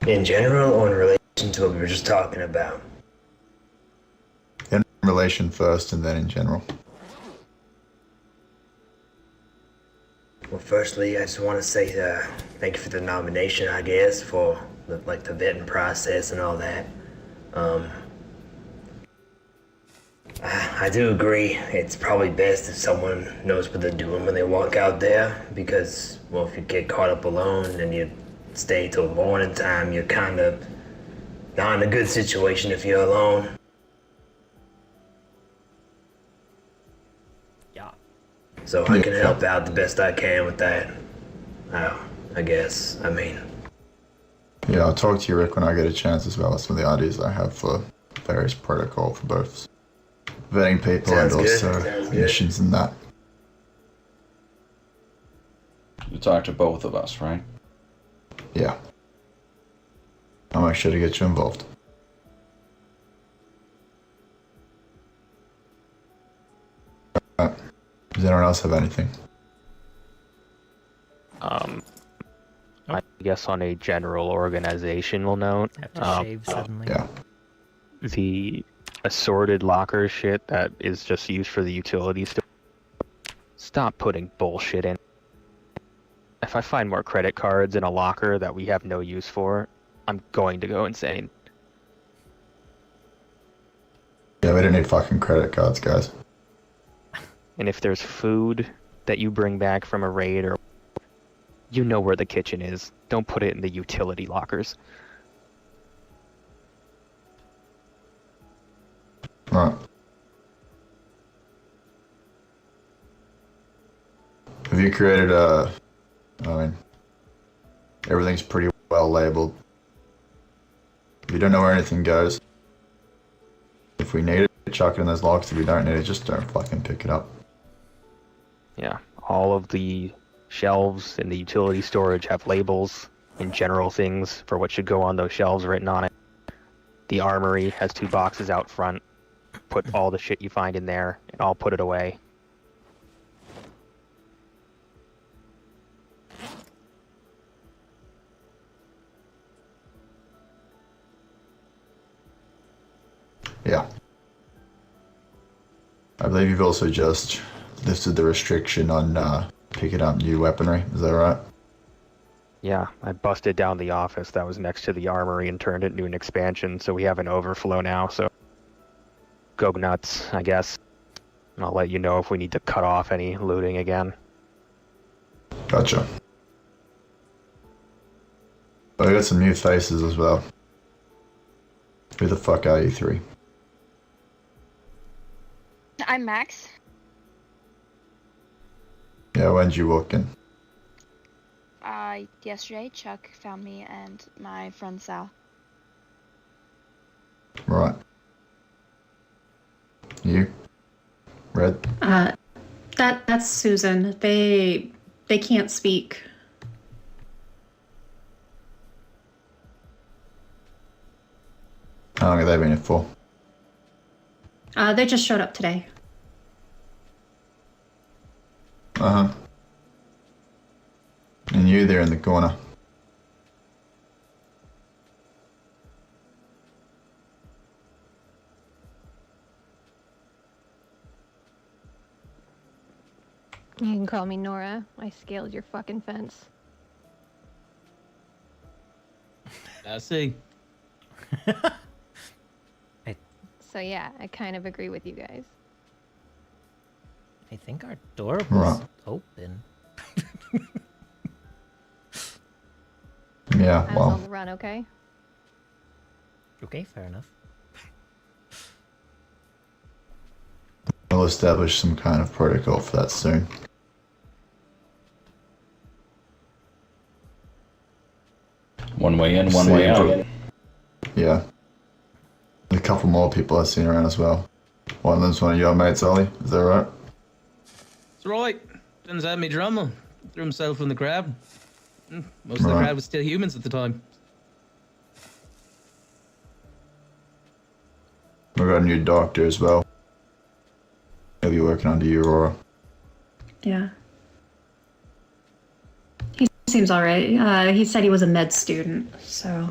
Speaker 10: In general, or in relation to what we were just talking about?
Speaker 2: In relation first and then in general.
Speaker 10: Well, firstly, I just want to say thank you for the nomination, I guess, for the vetting process and all that. I do agree. It's probably best if someone knows what they're doing when they walk out there, because, well, if you get caught up alone and you stay till morning time, you're kind of not in a good situation if you're alone.
Speaker 1: Yeah.
Speaker 10: So I can help out the best I can with that. I guess. I mean.
Speaker 2: Yeah, I'll talk to you, Rick, when I get a chance, as well as some of the ideas I have for various protocol for both vetting people
Speaker 10: Sounds
Speaker 2: and
Speaker 10: good.
Speaker 2: also
Speaker 10: Sounds good.
Speaker 2: missions and that.
Speaker 5: You talk to both of us, right?
Speaker 2: Yeah. I'll make sure to get you involved. Does anyone else have anything?
Speaker 11: I guess on a general organizational note,
Speaker 1: Have to shave suddenly.
Speaker 2: Yeah.
Speaker 11: the assorted locker shit that is just used for the utilities. Stop putting bullshit in. If I find more credit cards in a locker that we have no use for, I'm going to go insane.
Speaker 2: Yeah, we don't need fucking credit cards, guys.
Speaker 11: And if there's food that you bring back from a raid, or you know where the kitchen is, don't put it in the utility lockers.
Speaker 2: Right. Have you created I mean, everything's pretty well well labeled. If you don't know where anything goes, if we need it, chuck it in those locks. If we don't need it, just don't fucking pick it up.
Speaker 11: Yeah, all of the shelves in the utility storage have labels and general things for what should go on those shelves written on it. The armory has 2 boxes out front. Put all the shit you find in there, and I'll put it away.
Speaker 2: Yeah. I believe you've also just lifted the restriction on picking up new weaponry. Is that right?
Speaker 11: Yeah, I busted down the office that was next to the armory and turned it into an expansion, so we have an overflow now, so go nuts, I guess. And I'll let you know if we need to cut off any looting again.
Speaker 2: Gotcha. But I got some new faces as well. Who the fuck are you three?
Speaker 12: I'm Max.
Speaker 2: Yeah, when'd you walk in?
Speaker 12: Yesterday, Chuck found me and my friend Sal.
Speaker 2: Right. You? Red?
Speaker 3: That's Susan. They can't speak.
Speaker 2: How long have they been here for?
Speaker 3: They just showed up today.
Speaker 2: Uh-huh. And you there in the corner.
Speaker 13: You can call me Nora. I scaled your fucking fence.
Speaker 14: I see.
Speaker 13: So yeah, I kind of agree with you guys.
Speaker 1: I think our door was open.
Speaker 2: Yeah,
Speaker 13: I was
Speaker 2: well.
Speaker 13: on the run, okay?
Speaker 1: Okay, fair enough.
Speaker 2: We'll establish some kind of protocol for that soon.
Speaker 5: One way in, one way out.
Speaker 2: Yeah. There's a couple more people I've seen around as well. One of them's one of your mates, Ollie. Is that right?
Speaker 14: It's right. Turns out me drummer threw himself in the crowd. Most of the crowd was still humans at the time.
Speaker 2: We got a new doctor as well. He'll be working under you, Aurora.
Speaker 3: Yeah. He seems alright. He said he was a med student, so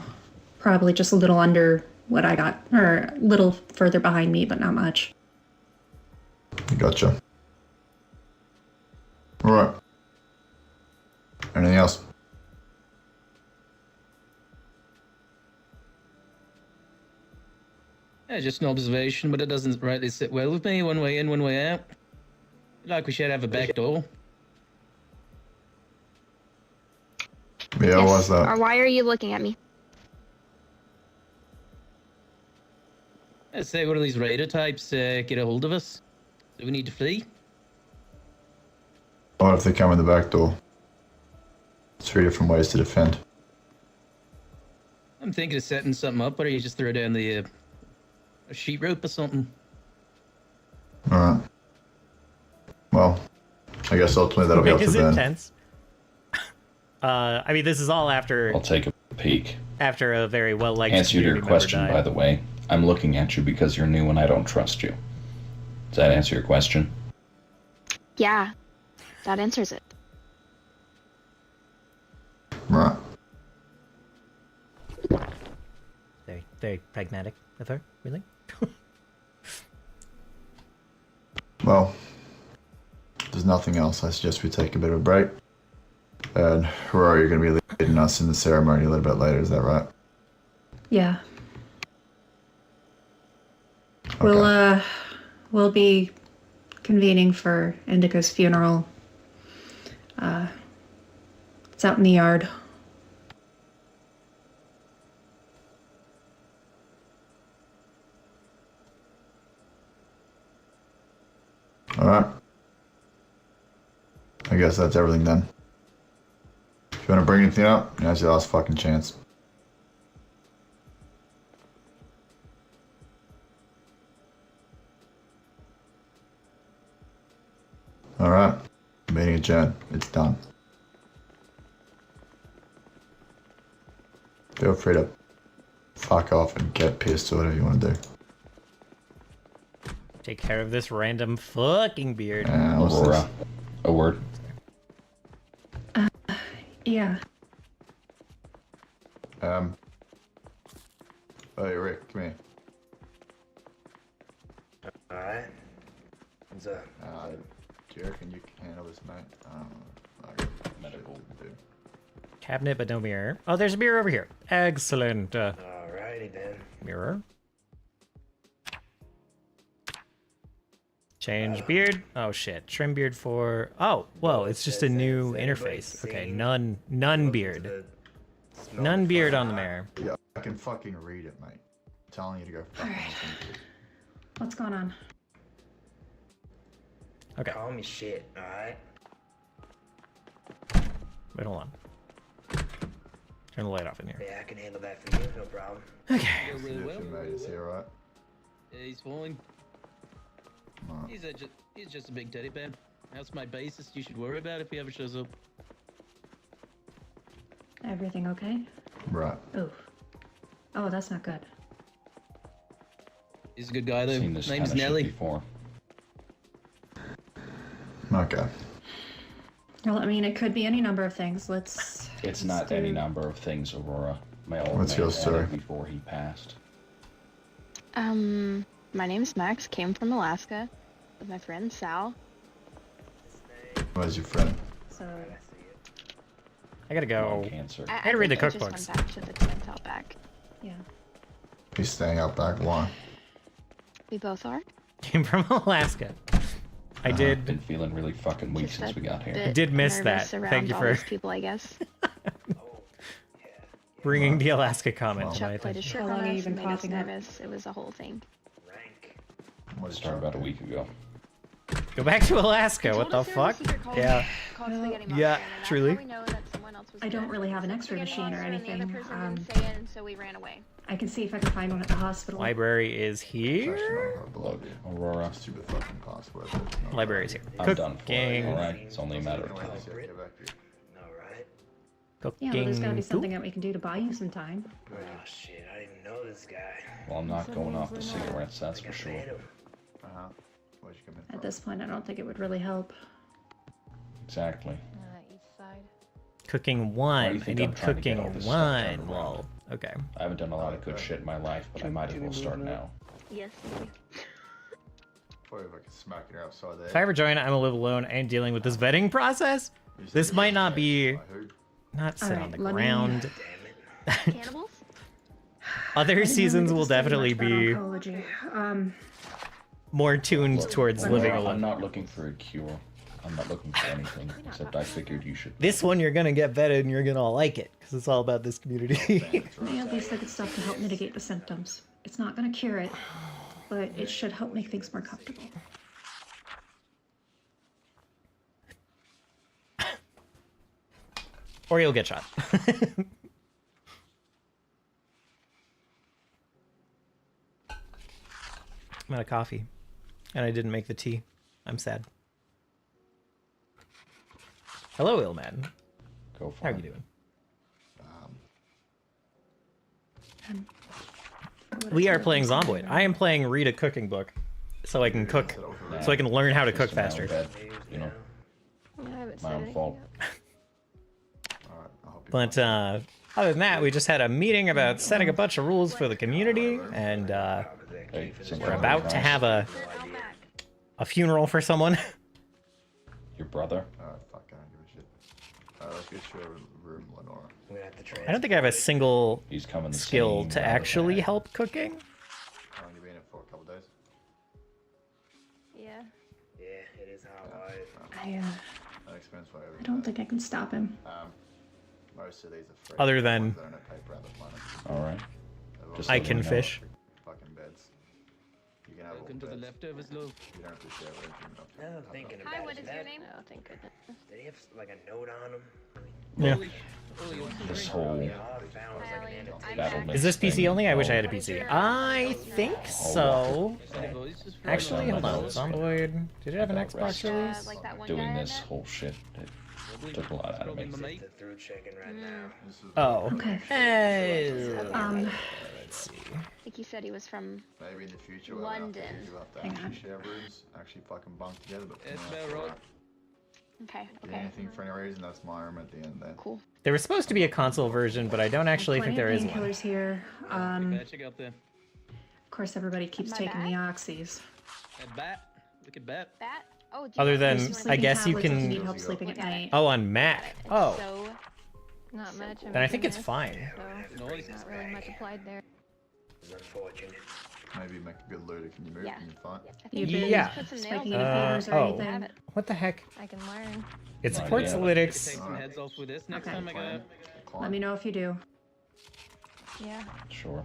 Speaker 3: probably just a little under what I got, or a little further behind me, but not much.
Speaker 2: Gotcha. Alright. Anything else?
Speaker 14: Yeah, just an observation, but it doesn't rightly sit well with me. One way in, one way out. Like we should have a back door.
Speaker 2: Yeah,
Speaker 12: Yes.
Speaker 2: why's that?
Speaker 12: Or why are you looking at me?
Speaker 14: Let's say one of these raider types get a hold of us. Do we need to flee?
Speaker 2: What if they come in the back door? 3 different ways to defend.
Speaker 14: I'm thinking of setting something up, or you just throw down the a sheet rope or something.
Speaker 2: Alright. Well, I guess ultimately that'll be up
Speaker 1: It
Speaker 2: to
Speaker 1: is
Speaker 2: Ben.
Speaker 1: intense. I mean, this is all after
Speaker 5: I'll take a peek.
Speaker 1: after a very well-liked
Speaker 5: Answer your
Speaker 1: community member
Speaker 5: question,
Speaker 1: died.
Speaker 5: by the way. I'm looking at you because you're new and I don't trust you. Does that answer your question?
Speaker 12: Yeah, that answers it.
Speaker 2: Right.
Speaker 1: Very, very pragmatic of her, really.
Speaker 2: Well, if there's nothing else, I suggest we take a bit of a break. And Aurora, you're going to be leading us in the ceremony a little bit later, is that right?
Speaker 3: Yeah.
Speaker 2: Okay.
Speaker 3: We'll be convening for Indica's funeral. It's out in the yard.
Speaker 2: Alright. I guess that's everything then. If If you want to bring anything up, now's your last fucking chance. Alright. Meeting adjourned. It's done. Feel free to fuck off and get pissed or whatever you want to do.
Speaker 1: Take care of this random fucking beard.
Speaker 2: What's this?
Speaker 5: Aurora, a word.
Speaker 3: Yeah.
Speaker 2: Hey Rick, come here.
Speaker 10: Alright. What's up?
Speaker 2: Do you reckon you can handle this, mate? I got medical to do.
Speaker 1: Cabinet, but no mirror. Oh, there's a mirror over here. Excellent.
Speaker 10: Alrighty then.
Speaker 1: Mirror. Change beard. Oh shit. Trim beard for. Oh, whoa. It's just a new interface. Okay, none beard. None beard on the mirror.
Speaker 2: Yeah, I can fucking read it, mate. I'm telling you to go fucking listen to it.
Speaker 3: What's going on?
Speaker 1: Okay.
Speaker 10: Call me shit, alright?
Speaker 1: Wait, hold on. Turn the light off in here.
Speaker 10: Yeah, I can handle that for you, no problem.
Speaker 1: Okay.
Speaker 14: Really well.
Speaker 2: Mate, is he alright?
Speaker 14: Yeah, he's fine. He's just a big teddy bear. That's my bassist you should worry about if he ever shows up.
Speaker 3: Everything okay?
Speaker 2: Right.
Speaker 3: Oof. Oh, that's not good.
Speaker 14: He's a good guy though.
Speaker 5: Seen this
Speaker 14: Name's
Speaker 5: kind of
Speaker 14: Nelly.
Speaker 5: shit before.
Speaker 2: Okay.
Speaker 3: Well, I mean, it could be any number of things.
Speaker 5: It's not any number of things, Aurora. My old
Speaker 2: What's
Speaker 5: man
Speaker 2: your
Speaker 5: had
Speaker 2: story?
Speaker 5: it before he passed.
Speaker 12: My name's Max. Came from Alaska with my friend Sal.
Speaker 2: Where's your friend?
Speaker 3: So.
Speaker 1: I gotta go.
Speaker 5: Lung cancer.
Speaker 1: I gotta read the
Speaker 12: think I
Speaker 1: cookbooks.
Speaker 12: just went back to the tent out back.
Speaker 3: Yeah.
Speaker 2: He's staying out back. Why?
Speaker 12: We both are.
Speaker 1: Came from Alaska. I did.
Speaker 5: Been feeling really fucking weak
Speaker 12: Just
Speaker 5: since
Speaker 12: a
Speaker 5: we got here.
Speaker 12: bit
Speaker 1: Did miss
Speaker 12: nervous
Speaker 1: that.
Speaker 12: around
Speaker 1: Thank you
Speaker 12: all
Speaker 1: for-
Speaker 12: those people, I guess.
Speaker 1: Bringing the Alaska comment to my
Speaker 12: Chuck played a
Speaker 1: attention.
Speaker 12: trick
Speaker 3: How
Speaker 12: on
Speaker 3: long have you
Speaker 12: us
Speaker 3: been
Speaker 12: and made us
Speaker 3: coughing up?
Speaker 12: nervous. It was a whole thing.
Speaker 5: Started about a week ago.
Speaker 1: Go back to Alaska.
Speaker 12: They
Speaker 1: What
Speaker 12: told
Speaker 1: the
Speaker 12: us there was
Speaker 1: fuck?
Speaker 12: a secret called-
Speaker 1: Yeah.
Speaker 12: called Spaghetti Monster,
Speaker 1: Yeah,
Speaker 12: and that's
Speaker 1: truly.
Speaker 12: how we know that someone else was
Speaker 3: I don't
Speaker 12: dead.
Speaker 3: really have an X-ray
Speaker 12: Spaghetti
Speaker 3: machine or
Speaker 12: Monster, and the
Speaker 3: anything.
Speaker 12: other person didn't say it, and so we ran away.
Speaker 3: I can see if I can find one at the hospital.
Speaker 1: Library is here.
Speaker 5: Look, Aurora.
Speaker 2: Stupid fucking password.
Speaker 1: Library is here.
Speaker 5: I'm done for
Speaker 1: Cooking.
Speaker 5: it, alright? It's only a matter of time.
Speaker 10: Alright.
Speaker 3: Yeah, well, there's gotta be
Speaker 1: Cooking.
Speaker 3: something that we can do to buy you some time.
Speaker 10: Oh shit, I didn't even know this guy.
Speaker 5: Well, I'm not going off the cigarettes, that's for sure.
Speaker 2: Uh-huh. Where'd you come in
Speaker 3: At this point, I don't think it would really help.
Speaker 5: Exactly.
Speaker 13: East side.
Speaker 1: Cooking
Speaker 5: Why do you
Speaker 1: one. I
Speaker 5: think I'm
Speaker 1: need
Speaker 5: trying to get all
Speaker 1: cooking
Speaker 5: this stuff turned
Speaker 1: one.
Speaker 5: around?
Speaker 1: Well, okay.
Speaker 5: I haven't done a lot of good shit in my life, but I might as well start now.
Speaker 12: Yes.
Speaker 2: Probably if I could smack it upside there.
Speaker 1: If I ever join, I'm a live alone and dealing with this vetting process. This might not be. Not sit on
Speaker 3: Alright,
Speaker 1: the
Speaker 3: let me-
Speaker 1: ground.
Speaker 12: Cannibals?
Speaker 1: Other seasons will
Speaker 3: Just thinking
Speaker 1: definitely
Speaker 3: about
Speaker 1: be
Speaker 3: oncology.
Speaker 1: more tuned towards living
Speaker 5: Aurora, I'm
Speaker 1: alone.
Speaker 5: not looking for a cure. I'm not looking for anything, except I figured you should.
Speaker 1: This one you're gonna get vetted and you're gonna like it because it's all about this community.
Speaker 3: May at least look at stuff to help mitigate the symptoms. It's not gonna cure it, but it should help make things more comfortable.
Speaker 1: Or you'll get shot. I'm out of coffee. And I didn't make the tea. I'm sad. Hello, Illman.
Speaker 5: Go for
Speaker 1: How are
Speaker 5: it.
Speaker 1: you doing? We are playing Zomboid. I am playing Read a Cooking Book so I can cook, so I can learn how to cook
Speaker 5: Just my own
Speaker 1: faster.
Speaker 5: bed, you know,
Speaker 13: Yeah, I haven't
Speaker 5: my
Speaker 13: said
Speaker 5: own
Speaker 13: anything
Speaker 5: fault.
Speaker 13: yet.
Speaker 1: But other than that, we just had a meeting about setting a bunch of rules for the community, and
Speaker 5: Hey, since
Speaker 1: we're
Speaker 5: I'm
Speaker 1: about to
Speaker 5: around,
Speaker 1: have a funeral for someone.
Speaker 5: your brother.
Speaker 2: Fuck, I don't give a shit. Let's get you a room, Lenora.
Speaker 1: I don't think I have a single
Speaker 5: He's coming the
Speaker 1: skill
Speaker 5: same
Speaker 1: to
Speaker 5: route.
Speaker 1: actually help cooking.
Speaker 2: How long you been in for? A couple days?
Speaker 13: Yeah.
Speaker 10: Yeah, it is how I.
Speaker 2: That expense for
Speaker 3: I don't think I can stop him.
Speaker 2: Most of these are free.
Speaker 1: Other
Speaker 2: The
Speaker 1: than-
Speaker 2: ones that don't have paper out of the planet.
Speaker 5: Alright. Just
Speaker 1: I
Speaker 5: so
Speaker 1: can
Speaker 5: you know.
Speaker 1: fish.
Speaker 2: Fucking beds. You can have all
Speaker 14: Welcome to the
Speaker 2: beds.
Speaker 14: leftovers, love.
Speaker 2: You don't have to share everything.
Speaker 10: Now I'm thinking about
Speaker 13: Hi,
Speaker 10: it.
Speaker 13: what is your name? Oh, thank goodness.
Speaker 10: Did he have like a note on him?
Speaker 1: Yeah.
Speaker 5: This whole battle
Speaker 1: Is this
Speaker 5: mix
Speaker 1: PC
Speaker 5: thing,
Speaker 1: only? I wish I
Speaker 5: oh,
Speaker 1: had a PC. I think so. Actually, hold on. Zomboid. Did it have an Xbox release?
Speaker 12: Like that one
Speaker 5: doing
Speaker 12: guy
Speaker 5: this whole shit. It took a lot out of me.
Speaker 10: The through checking right now.
Speaker 1: Oh.
Speaker 3: Okay.
Speaker 1: Let's see.
Speaker 12: I think he said he was from
Speaker 2: Maybe in the future
Speaker 12: London.
Speaker 2: we'll have to
Speaker 3: Hang
Speaker 2: actually
Speaker 3: on.
Speaker 2: share rooms, actually fucking bunk together. But
Speaker 14: It's
Speaker 2: yeah,
Speaker 14: about right.
Speaker 12: Okay,
Speaker 2: Get
Speaker 12: okay.
Speaker 2: anything for any reason, that's my room at the end there.
Speaker 12: Cool.
Speaker 1: There was supposed to be a console version, but I don't actually think there is one.
Speaker 3: Painkillers here.
Speaker 14: Okay, check out there.
Speaker 3: Of course, everybody keeps
Speaker 12: My
Speaker 3: taking
Speaker 12: bad?
Speaker 3: the oxys.
Speaker 14: That bat. Look at bat.
Speaker 12: Bat? Oh, do
Speaker 1: Other
Speaker 12: you
Speaker 1: than,
Speaker 12: want
Speaker 3: There's
Speaker 12: to
Speaker 1: I
Speaker 3: sleeping
Speaker 1: guess you
Speaker 3: tablets if you
Speaker 1: can.
Speaker 3: need help sleeping at night.
Speaker 1: Oh, on Mac. Oh.
Speaker 12: So,
Speaker 13: Not much.
Speaker 1: Then I think it's fine.
Speaker 13: So,
Speaker 14: Noise.
Speaker 13: not really much applied there.
Speaker 10: It's unfortunate.
Speaker 2: Maybe make a good looter. Can you move?
Speaker 12: Yeah.
Speaker 2: Can you fight?
Speaker 12: I think
Speaker 3: You've been
Speaker 1: Yeah.
Speaker 12: put some nails
Speaker 3: spiking
Speaker 12: in
Speaker 3: any
Speaker 12: it.
Speaker 3: corners or
Speaker 1: oh.
Speaker 3: anything?
Speaker 12: Have it.
Speaker 1: What the heck?
Speaker 13: I can learn.
Speaker 1: It
Speaker 5: No
Speaker 1: supports
Speaker 5: idea.
Speaker 14: Take
Speaker 1: Linux.
Speaker 14: some heads off with this next
Speaker 3: Okay.
Speaker 14: time I go.
Speaker 3: Let me know if you do.
Speaker 13: Yeah.
Speaker 5: Sure.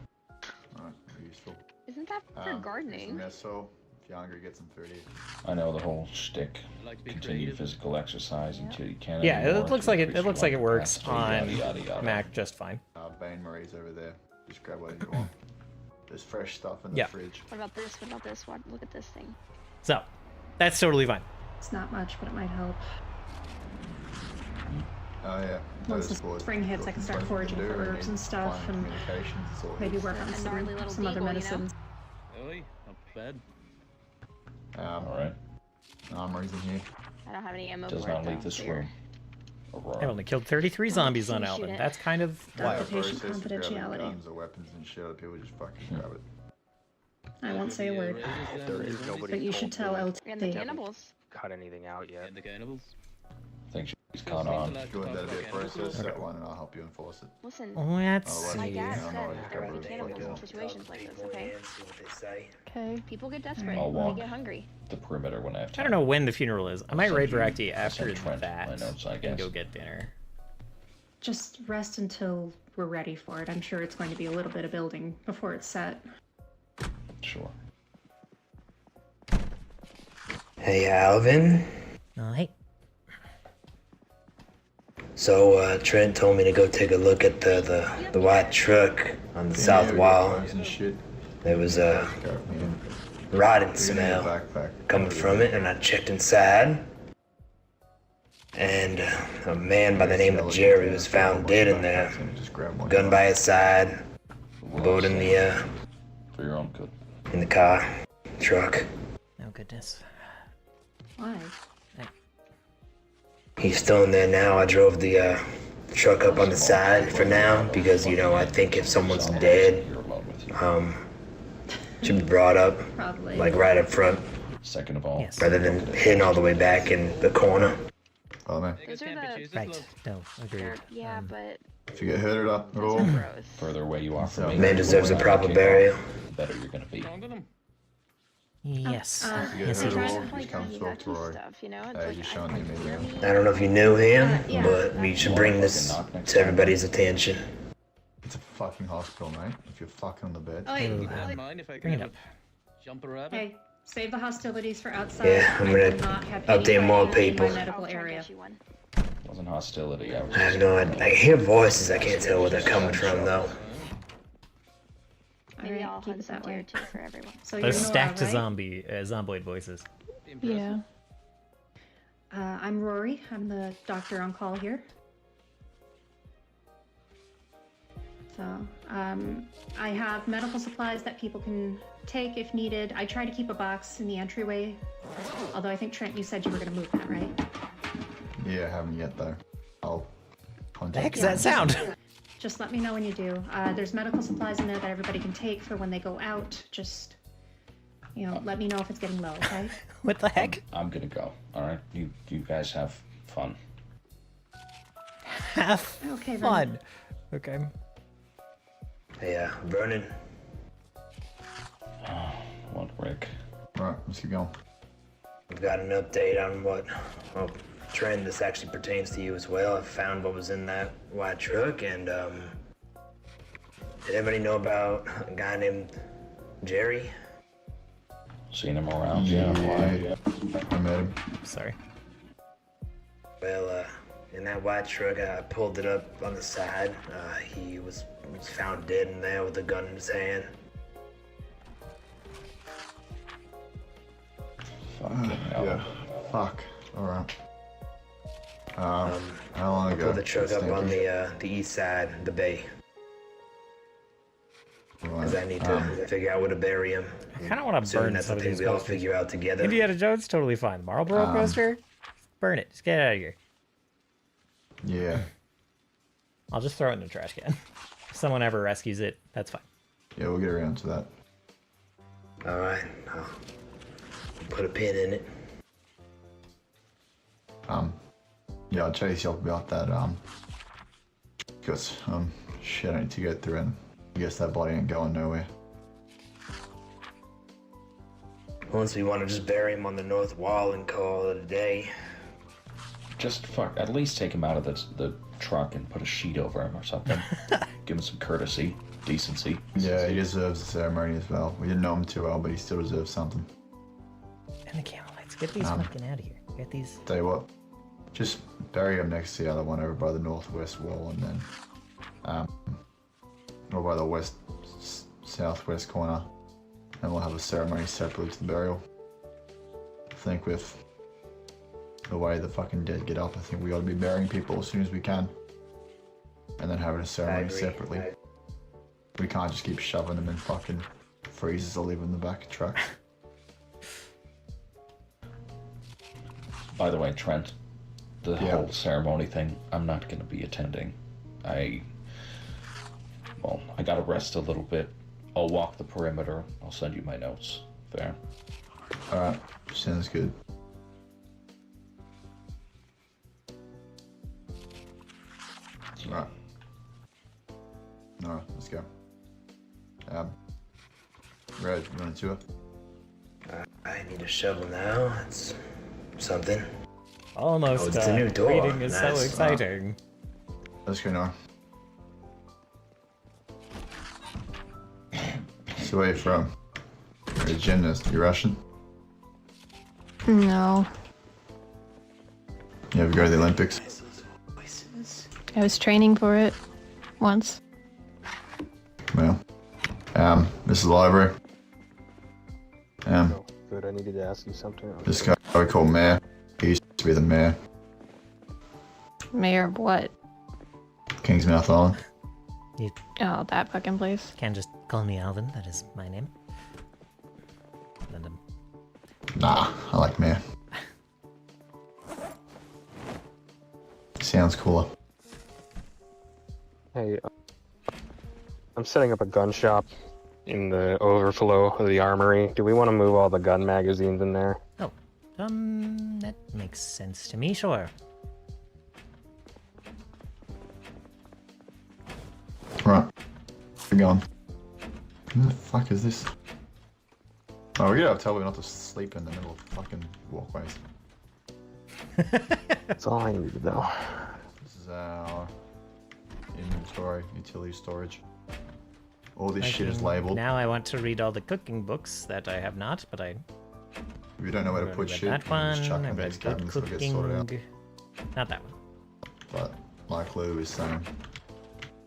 Speaker 2: Alright, useful.
Speaker 12: Isn't that for gardening?
Speaker 2: So, if you're hungry, get some food. Eat.
Speaker 5: I know the whole shtick.
Speaker 14: I like to be
Speaker 5: Continue
Speaker 14: creative.
Speaker 5: physical exercise until you can't.
Speaker 1: Yeah,
Speaker 5: anymore,
Speaker 1: it looks
Speaker 5: to
Speaker 1: like it
Speaker 5: increase
Speaker 1: looks like it
Speaker 5: lung
Speaker 1: works
Speaker 5: capacity,
Speaker 1: on
Speaker 5: yada, yada, yada.
Speaker 1: Mac just fine.
Speaker 2: Bain Marie's over there. Just grab whatever you want. There's fresh stuff in the
Speaker 1: Yeah.
Speaker 2: fridge.
Speaker 12: What about this? What about this? What? Look at this thing.
Speaker 1: So, that's totally fine.
Speaker 3: It's not much, but it might help.
Speaker 2: Oh yeah.
Speaker 3: Once
Speaker 2: Notice
Speaker 3: the
Speaker 2: boards.
Speaker 3: spring hits, I can start
Speaker 2: Got
Speaker 3: foraging
Speaker 2: plenty to
Speaker 3: for
Speaker 2: do,
Speaker 3: herbs
Speaker 2: need
Speaker 3: and stuff,
Speaker 2: fine
Speaker 3: and
Speaker 2: communications, it's all
Speaker 3: maybe
Speaker 2: here.
Speaker 3: work on
Speaker 12: A gnarly little
Speaker 3: some other
Speaker 12: beagle, you know?
Speaker 3: medicines.
Speaker 14: Oi, not bad.
Speaker 5: Alright.
Speaker 2: Armory's in here.
Speaker 12: I don't have any ammo
Speaker 5: Does
Speaker 12: for it,
Speaker 5: not leave
Speaker 12: though,
Speaker 5: this
Speaker 12: so you're-
Speaker 5: room.
Speaker 1: I only killed 33 zombies on
Speaker 12: shoot
Speaker 1: Alvin.
Speaker 12: it.
Speaker 1: That's kind of wild.
Speaker 3: Patient
Speaker 2: Process of grabbing
Speaker 3: confidentiality.
Speaker 2: Guns or weapons and shit. Other people just fucking grab it.
Speaker 3: I won't say a word,
Speaker 11: There is nobody
Speaker 3: but you should tell
Speaker 11: told
Speaker 3: LT.
Speaker 12: And the cannibals.
Speaker 11: cut anything out yet.
Speaker 14: And the cannibals.
Speaker 5: I think she's caught on.
Speaker 2: If you want that to be a process, that one, and I'll help you enforce it.
Speaker 12: Listen,
Speaker 1: Let's
Speaker 2: Otherwise,
Speaker 12: my
Speaker 1: see.
Speaker 12: dad
Speaker 2: yeah,
Speaker 12: said
Speaker 2: no,
Speaker 12: there will be
Speaker 2: yeah.
Speaker 12: cannibals in
Speaker 2: Yeah.
Speaker 12: situations like this, okay?
Speaker 10: See what they say.
Speaker 13: Okay.
Speaker 12: People get desperate.
Speaker 5: I'll
Speaker 12: They
Speaker 5: walk
Speaker 12: get hungry.
Speaker 5: the perimeter when I have
Speaker 1: I
Speaker 5: time.
Speaker 1: don't know when the funeral is. I might
Speaker 5: send
Speaker 1: raid
Speaker 5: you-
Speaker 1: Varakti
Speaker 5: I'll
Speaker 1: after
Speaker 5: send Trent
Speaker 1: that
Speaker 5: my notes, I
Speaker 1: and
Speaker 5: guess.
Speaker 1: go get dinner.
Speaker 3: Just rest until we're ready for it. I'm sure it's going to be a little bit of building before it's set.
Speaker 5: Sure.
Speaker 10: Hey, Alvin.
Speaker 1: Oh, hey.
Speaker 10: So, Trent told me to go take a look at the white truck on the south
Speaker 2: Yeah,
Speaker 10: wall.
Speaker 2: clothes and shit.
Speaker 10: There was a
Speaker 2: Go, yeah.
Speaker 10: rotting
Speaker 2: You're gonna need a
Speaker 10: smell
Speaker 2: backpack.
Speaker 10: coming from it, and I checked inside. And a man by the name of Jerry was found dead in there.
Speaker 2: Just grab one.
Speaker 10: Gun by his side, bullet in the
Speaker 5: For your own good.
Speaker 10: in the car, truck.
Speaker 1: Oh, goodness.
Speaker 3: Why?
Speaker 10: He's still in there now. I drove the truck up on the side for now because, you know, I think if someone's dead,
Speaker 5: You're alone with you.
Speaker 10: should be brought up,
Speaker 3: Probably.
Speaker 10: like right up front,
Speaker 5: Second of all,
Speaker 1: Yes.
Speaker 10: rather than hidden all the way back in the corner.
Speaker 2: Oh man.
Speaker 12: Those are
Speaker 14: Can't be
Speaker 12: the.
Speaker 14: choosers,
Speaker 1: Right.
Speaker 14: love.
Speaker 1: No, agreed.
Speaker 12: Yeah, but
Speaker 2: If you get hurt up at
Speaker 12: those
Speaker 2: all,
Speaker 12: are gross.
Speaker 5: further away you are from me,
Speaker 10: Man deserves a
Speaker 5: the
Speaker 10: proper
Speaker 5: more
Speaker 10: burial.
Speaker 5: the better you're gonna be.
Speaker 14: Stronger them.
Speaker 1: Yes.
Speaker 2: if you get
Speaker 1: Yes,
Speaker 2: hurt
Speaker 1: he
Speaker 2: at
Speaker 1: does.
Speaker 2: all, just come talk to Roy.
Speaker 12: Stuff, you know? It's
Speaker 2: Hey,
Speaker 12: like,
Speaker 2: just
Speaker 12: I
Speaker 2: showing
Speaker 12: like
Speaker 2: you
Speaker 12: to
Speaker 2: me,
Speaker 12: hear
Speaker 2: yeah.
Speaker 12: me.
Speaker 10: I don't know if you knew him,
Speaker 12: Yeah.
Speaker 10: but we should bring this to everybody's attention.
Speaker 2: It's a fucking hospital, mate. If you're fucking on the bed.
Speaker 3: Oh, wait,
Speaker 1: Ooh,
Speaker 14: You don't mind if I
Speaker 1: bring it
Speaker 14: can
Speaker 1: up.
Speaker 14: jump a rabbit?
Speaker 3: Hey, save the hostilities for outside.
Speaker 10: Yeah, I'm
Speaker 3: I
Speaker 10: gonna
Speaker 3: will not have any
Speaker 10: update more
Speaker 3: fighting in
Speaker 10: people.
Speaker 3: my medical
Speaker 12: I'll try and
Speaker 3: area.
Speaker 12: get you one.
Speaker 5: Wasn't hostility. I was
Speaker 10: I have
Speaker 5: just
Speaker 10: no idea. I hear voices. I can't tell where they're coming from, though.
Speaker 12: Maybe
Speaker 3: Alright,
Speaker 12: I'll
Speaker 3: keep
Speaker 12: hunt
Speaker 3: it
Speaker 12: some
Speaker 3: that
Speaker 12: deer
Speaker 3: way.
Speaker 12: too for everyone.
Speaker 3: So you're
Speaker 1: Those
Speaker 3: Nora,
Speaker 1: stacked
Speaker 3: right?
Speaker 1: zomboid voices.
Speaker 14: Impressive.
Speaker 13: Yeah.
Speaker 3: I'm Rory. I'm the doctor on call here. So, I have medical supplies that people can take if needed. I try to keep a box in the entryway. Although I think, Trent, you said you were going to move that, right?
Speaker 2: Yeah, I haven't yet though. I'll contact
Speaker 1: The heck is
Speaker 2: you.
Speaker 1: that sound?
Speaker 3: Just let me know when you do. There's medical supplies in there that everybody can take for when they go out. Just, you know, let me know if it's getting low, okay?
Speaker 1: What the heck?
Speaker 5: I'm gonna go. All right, you guys have fun.
Speaker 1: Have
Speaker 3: Okay, then.
Speaker 1: fun. Okay.
Speaker 10: Hey, Vernon,
Speaker 5: What, Rick?
Speaker 2: Alright, let's keep going.
Speaker 10: we've got an update on what, well, Trent, this actually pertains to you as well. I found what was in that white truck, and, did anybody know about a guy named Jerry?
Speaker 5: Seen him around? Yeah. Why?
Speaker 2: I met him.
Speaker 1: Sorry.
Speaker 10: Well, in that white truck. I pulled it up on the side. He was found dead in there with a gun in his hand.
Speaker 5: Fucking hell.
Speaker 2: Yeah. Fuck. Alright. How long
Speaker 10: I
Speaker 2: ago?
Speaker 10: pulled the truck up on
Speaker 2: Stanford?
Speaker 10: the east side, the bay. Because I need
Speaker 2: Right.
Speaker 10: to figure out where to bury him.
Speaker 1: I kind of want to
Speaker 10: Soon
Speaker 1: burn
Speaker 10: that's
Speaker 1: some of
Speaker 10: something
Speaker 1: these
Speaker 10: we all
Speaker 1: posters.
Speaker 10: figure out together.
Speaker 1: Indiana Jones, totally fine. The Marlboro poster, burn it. Just get it out of here.
Speaker 2: Yeah.
Speaker 1: I'll just throw it in the trash can. If someone ever rescues it, that's fine.
Speaker 2: Yeah, we'll get around to that.
Speaker 10: Alright, I'll put a pin in it.
Speaker 2: Yeah, I'll chase you up about that, because, shit, I need to get through, and I guess that body ain't going nowhere.
Speaker 10: Once we want to just bury him on the north wall and call it a day.
Speaker 5: Just fuck. At least take him out of the truck and put a sheet over him or something. Give him some courtesy, decency.
Speaker 2: Yeah, he deserves a ceremony as well. We didn't know him too well, but he still deserves something.
Speaker 1: And the camel lights. Get these fucking out of here. Get these.
Speaker 2: Tell you what, just bury him next to the other one over by the northwest wall, and then, or by the southwest corner, and we'll have a ceremony separately to the burial. I think with the way the fucking dead get up, I think we ought to be burying people as soon as we can, and then having a ceremony separately. We can't just keep shoving them in fucking freezers or leave them in the back of the truck.
Speaker 5: By the way, Trent, the whole ceremony thing, I'm not going to be attending. I got to rest a little bit. I'll walk the perimeter. I'll send you my notes. Fair.
Speaker 2: Alright, sounds good. Alright. Alright, let's go. Red, you want a tour?
Speaker 10: I need a shovel now. That's something.
Speaker 1: Almost.
Speaker 10: Oh, it's a new door.
Speaker 1: Reading is so
Speaker 10: Nice.
Speaker 1: exciting.
Speaker 2: Let's go now. So where you from? You're a gymnast. You Russian?
Speaker 13: No.
Speaker 2: You ever go to the Olympics?
Speaker 13: I was training for it once.
Speaker 2: Well, this is the library.
Speaker 11: Good, I needed to ask you something.
Speaker 2: This guy we call Mayor. He used to be the mayor.
Speaker 13: Mayor of what?
Speaker 2: Kingsmouth Island.
Speaker 1: You
Speaker 13: Oh, that fucking place.
Speaker 1: can just call me Alvin. That is my name. And,
Speaker 2: Nah, I like Mayor. Sounds cooler.
Speaker 11: Hey, I'm setting up a gun shop in the overflow of the armory. Do we want to move all the gun magazines in there?
Speaker 1: that makes sense to me. Sure.
Speaker 2: Right. We're going. Who the fuck is this? Oh, we gotta tell me not to sleep in the middle of fucking walkways.
Speaker 11: That's all I need to know.
Speaker 2: This is our inventory, utility storage. All this shit is labeled.
Speaker 1: Now I want to read all the cooking books that I have not, but I.
Speaker 2: If you don't know where to
Speaker 1: I've
Speaker 2: put
Speaker 1: read
Speaker 2: shit,
Speaker 1: that
Speaker 2: you can just chuck
Speaker 1: one.
Speaker 2: it
Speaker 1: I've
Speaker 2: in
Speaker 1: read
Speaker 2: these
Speaker 1: good
Speaker 2: cabinets, it'll get sorted out.
Speaker 1: cooking. Not that one.
Speaker 2: But like Lou is saying,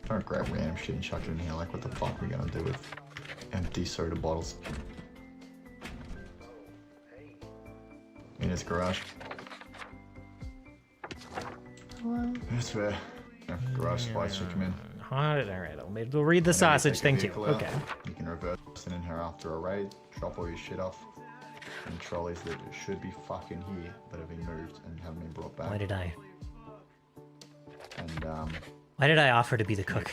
Speaker 2: don't grab random shit and chuck it in here. Like, what the fuck are we gonna do with empty soda bottles? In his garage.
Speaker 13: Well,
Speaker 2: That's where garage supplies should come in.
Speaker 1: Alright, we'll read the sausage, thank you.
Speaker 2: Vehicle out.
Speaker 1: Okay.
Speaker 2: You can reverse it in here after a raid, drop all your shit off, and trolleys that should be fucking here that have been moved and haven't been brought back.
Speaker 1: Why did I?
Speaker 2: And
Speaker 1: Why did I offer to be the cook?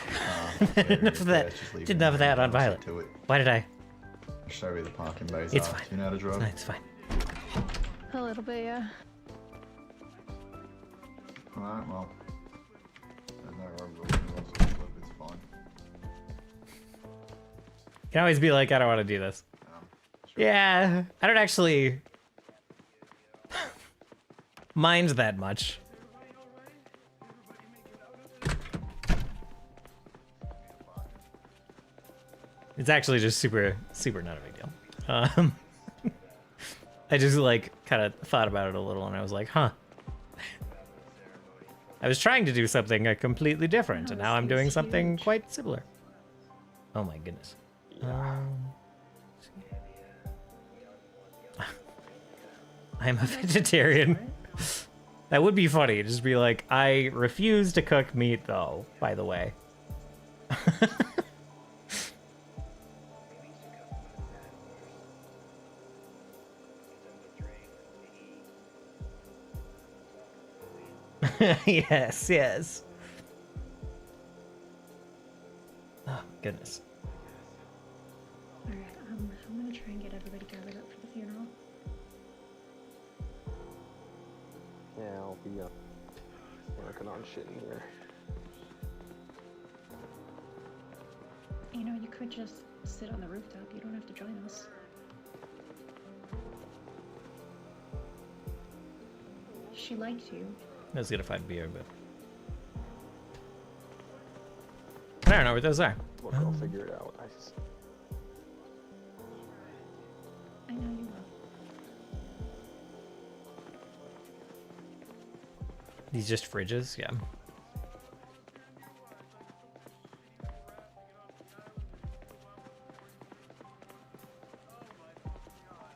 Speaker 1: Didn't have that.
Speaker 2: just leave it
Speaker 1: Didn't
Speaker 2: in
Speaker 1: have
Speaker 2: there
Speaker 1: that on
Speaker 2: and I'll
Speaker 1: Violet.
Speaker 2: see to it.
Speaker 1: Why did I?
Speaker 2: Show you the parking bays.
Speaker 1: It's
Speaker 2: are.
Speaker 1: fine.
Speaker 2: Do you know how to drive?
Speaker 1: It's fine.
Speaker 13: a little bit, yeah.
Speaker 2: Alright, well. There's no road rules, it's fine.
Speaker 1: You can always be like, I don't want to do this.
Speaker 2: Sure.
Speaker 1: Yeah, I don't actually mind that much. It's actually just super not a big deal. I just like kind of thought about it a little and I was like, huh. I was trying to do something completely different, and now I'm doing something quite similar. Oh my goodness. I'm a vegetarian. That would be funny. Just be like, I refuse to cook meat, though, by the way. Yes, yes. Oh, goodness.
Speaker 3: Alright, I'm gonna try and get everybody gathered up for the funeral.
Speaker 11: Yeah, I'll be working on shit in here.
Speaker 3: You know, you could just sit on the rooftop. You don't have to join us. She liked you.
Speaker 1: I was gonna find beer, but I don't know where those are.
Speaker 11: Look, I'll figure it out.
Speaker 3: I know you will.
Speaker 1: These just fridges, yeah.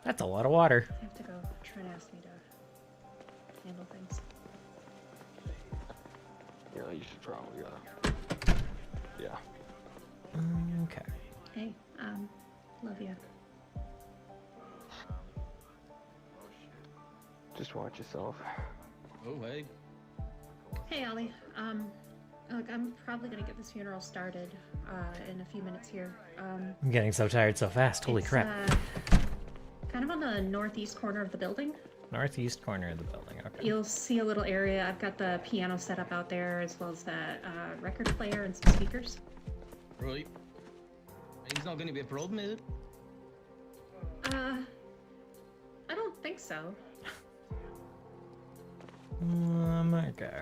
Speaker 1: That's a lot of water.
Speaker 3: I have to go. Trent asked me to handle things.
Speaker 11: Yeah, you should probably, yeah.
Speaker 1: Okay.
Speaker 3: Hey, love you.
Speaker 11: Just watch yourself.
Speaker 14: Oh, hey.
Speaker 3: Hey, Ollie. Look, I'm probably gonna get this funeral started, in a few minutes here.
Speaker 1: I'm getting so tired so fast. Holy
Speaker 3: It's,
Speaker 1: crap.
Speaker 3: Kind of on the northeast corner of the building.
Speaker 1: Northeast corner of the building. Okay.
Speaker 3: You'll see a little area. I've got the piano set up out there, as well as that record player and some speakers.
Speaker 14: Right. It's not going to be a problem, is it?
Speaker 3: I don't think so.
Speaker 1: Okay.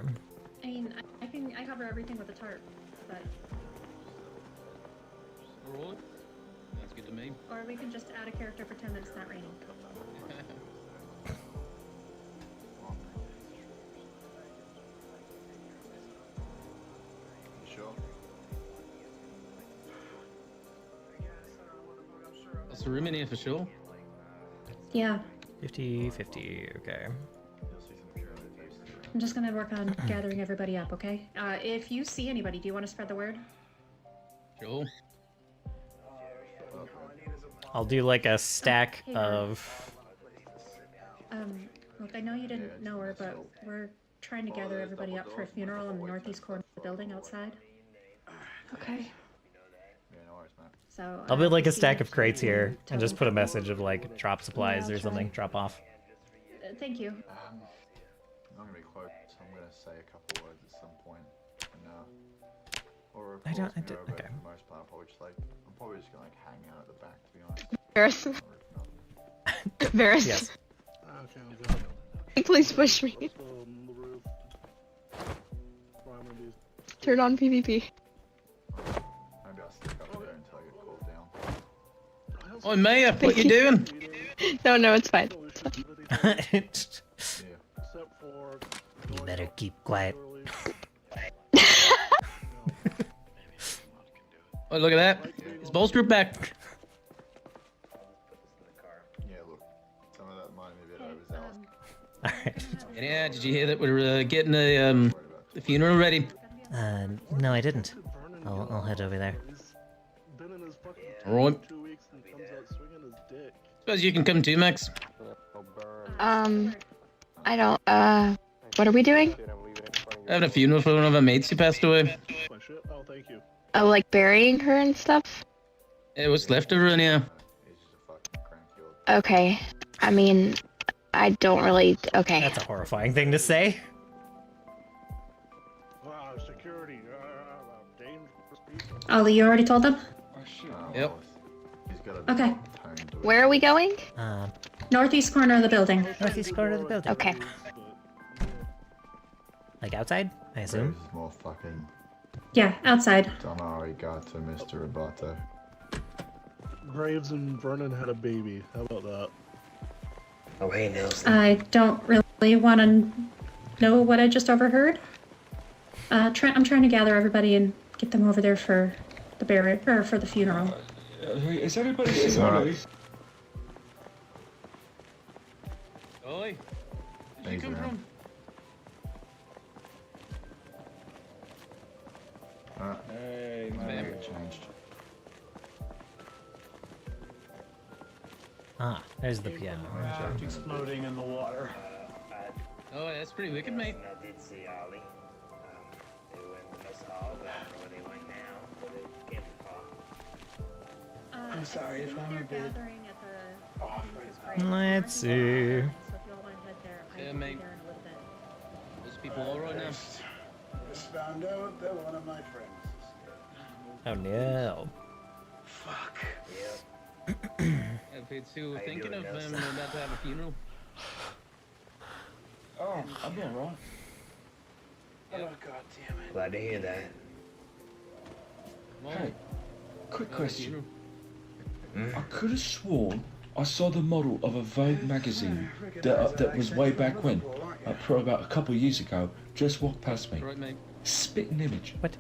Speaker 3: I mean, I cover everything with a tarp, but.
Speaker 14: Alright. That's good to me.
Speaker 3: Or we can just add a character, pretend that it's not raining.
Speaker 2: Sure.
Speaker 14: That's a room in here for sure.
Speaker 3: Yeah.
Speaker 1: 50-50, okay.
Speaker 3: I'm just gonna work on gathering everybody up, okay? If you see anybody, do you want to spread the word?
Speaker 14: Sure.
Speaker 1: I'll do like a stack of...
Speaker 3: Look, I know you didn't know her, but we're trying to gather everybody up for a funeral in the northeast corner of the building outside.
Speaker 12: Okay.
Speaker 3: So
Speaker 1: I'll build like a stack of crates here and just put a message of like drop supplies or something, drop off.
Speaker 3: Thank you.
Speaker 2: I'm not gonna be close, so I'm gonna say a couple words at some point. And, or
Speaker 1: I don't-
Speaker 2: but
Speaker 1: okay.
Speaker 2: for the most part, I'm probably just gonna like hang out at the back, to be honest.
Speaker 12: Varys. Varys.
Speaker 1: Yes.
Speaker 4: Okay, I'll go.
Speaker 12: Please push me.
Speaker 4: On the roof. Find one of these.
Speaker 12: Turn on PvP.
Speaker 2: Maybe I'll stick up there until I get called down.
Speaker 14: Oh, Maya, what you doing?
Speaker 12: No, it's fine.
Speaker 4: Except for
Speaker 1: You better keep quiet.
Speaker 14: Oh, look at that. It's Bol's group back.
Speaker 2: Yeah, look, some of that might be a bit overzealous.
Speaker 1: Alright.
Speaker 14: Yeah, did you hear that we're getting the funeral ready?
Speaker 1: No, I didn't. I'll head over there.
Speaker 4: been in his fucking
Speaker 14: Alright.
Speaker 4: 2 weeks and comes out swinging his dick.
Speaker 14: Suppose you can come too, Max.
Speaker 12: I don't, what are we doing?
Speaker 14: Having a funeral for one of our mates who passed away.
Speaker 4: My shit? Oh, thank you.
Speaker 12: Oh, like burying her and stuff?
Speaker 14: It was left over in here.
Speaker 12: Okay. I mean, I don't really, okay.
Speaker 1: That's a horrifying thing to say.
Speaker 4: Security. Dangerous people.
Speaker 3: Ollie, you already told them?
Speaker 14: Yep.
Speaker 3: Okay.
Speaker 12: Where are we going?
Speaker 3: Northeast corner of the building.
Speaker 1: Northeast corner of the building.
Speaker 12: Okay.
Speaker 1: Like outside, I assume?
Speaker 2: This is more fucking
Speaker 3: Yeah, outside.
Speaker 2: Don Arigato, Mr. Roboto.
Speaker 4: Graves and Vernon had a baby. How about that?
Speaker 10: Oh, hey, Nelson.
Speaker 3: I don't really want to know what I just overheard. I'm trying to gather everybody and get them over there for the burial or for the funeral.
Speaker 6: Is everybody
Speaker 2: It's alright.
Speaker 14: Oi, where'd you come
Speaker 2: around.
Speaker 14: from?
Speaker 2: Alright.
Speaker 6: Hey,
Speaker 14: man.
Speaker 2: Changed.
Speaker 1: Ah, there's the piano.
Speaker 15: Exploding in the water.
Speaker 14: Oh, that's pretty wicked, mate.
Speaker 10: I did see Ollie. They went to Miss Hall, but I don't know where they went now. They came far.
Speaker 15: I'm sorry if I'm a bit off right now.
Speaker 1: Let's see.
Speaker 3: So if y'all want to head there,
Speaker 14: Yeah,
Speaker 3: I'll be
Speaker 14: mate.
Speaker 3: there in a little bit.
Speaker 14: Those people all right now.
Speaker 15: Just found out that one of my friends is dead.
Speaker 1: Oh no.
Speaker 15: Fuck.
Speaker 10: Yep.
Speaker 14: If it's who
Speaker 10: How you
Speaker 14: thinking
Speaker 10: doing,
Speaker 14: of
Speaker 10: Nelson?
Speaker 14: about to have a funeral.
Speaker 6: Oh, I'm alright.
Speaker 15: Oh, god damn it.
Speaker 10: Glad to hear that.
Speaker 14: Come on.
Speaker 6: Hey, quick
Speaker 14: Have a
Speaker 6: question.
Speaker 14: funeral.
Speaker 6: I could have sworn I saw the model of a Vogue magazine that was way back when, probably about a couple of years ago, just walked past me.
Speaker 14: Right, mate.
Speaker 6: Spitting image.
Speaker 1: What?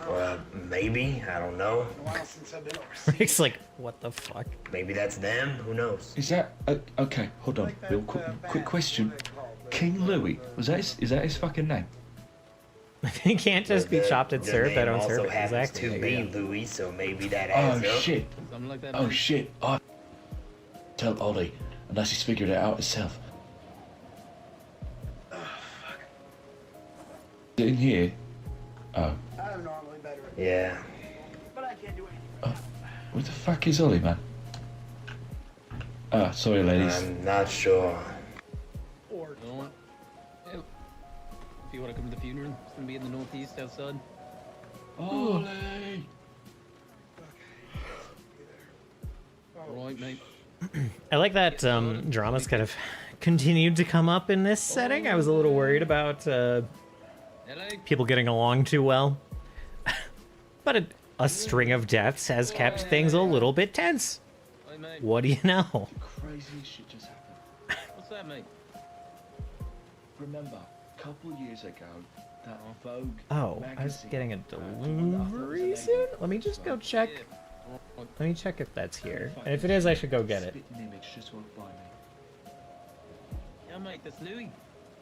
Speaker 10: Well, maybe. I don't know.
Speaker 15: Been a while since I've been overseas.
Speaker 1: Rick's like, what the fuck?
Speaker 10: Maybe that's them. Who knows?
Speaker 6: Is that okay? Hold on,
Speaker 15: Like that,
Speaker 6: Bill. Quick
Speaker 15: band,
Speaker 6: question.
Speaker 15: what are they called?
Speaker 6: King Louis is that his fucking name?
Speaker 1: It can't just be
Speaker 10: The-
Speaker 1: chopped at
Speaker 10: the
Speaker 1: syrup. I
Speaker 10: name
Speaker 1: don't serve
Speaker 10: also
Speaker 1: it.
Speaker 10: happens
Speaker 1: Exactly.
Speaker 10: to
Speaker 1: there
Speaker 10: be
Speaker 1: you go.
Speaker 10: Louis, so maybe that
Speaker 6: Oh
Speaker 10: adds up.
Speaker 6: shit!
Speaker 14: Something like that.
Speaker 6: Oh
Speaker 14: mate.
Speaker 6: shit! Tell Ollie, unless he's figured it out himself. In here. Oh,
Speaker 15: I'm normally better at
Speaker 10: Yeah.
Speaker 15: but I can't do anything.
Speaker 6: where the fuck is Ollie, man? Ah, sorry, ladies.
Speaker 10: I'm not sure.
Speaker 15: Or
Speaker 14: You know what? Yeah. If you want to come to the funeral, it's gonna be in the northeast outside.
Speaker 6: Ollie.
Speaker 14: Right, mate.
Speaker 1: I like that drama's kind of continued to come up in this setting. I was a little worried about
Speaker 14: Hello.
Speaker 1: people getting along too well. But a string of deaths has kept things a little bit tense.
Speaker 14: Hi, mate.
Speaker 1: What do you know?
Speaker 6: Crazy shit just happened.
Speaker 14: What's that, mate?
Speaker 6: Remember, a couple years ago, that Vogue
Speaker 1: Oh,
Speaker 6: magazine.
Speaker 1: I was getting a
Speaker 6: the one that I thought was
Speaker 1: delivery
Speaker 6: amazing.
Speaker 1: soon? Let me just go check.
Speaker 14: Yeah.
Speaker 1: Let me check if that's here. And if it is, I should go get it.
Speaker 6: Spitting image just walked by me.
Speaker 14: Yeah, mate, that's Louis.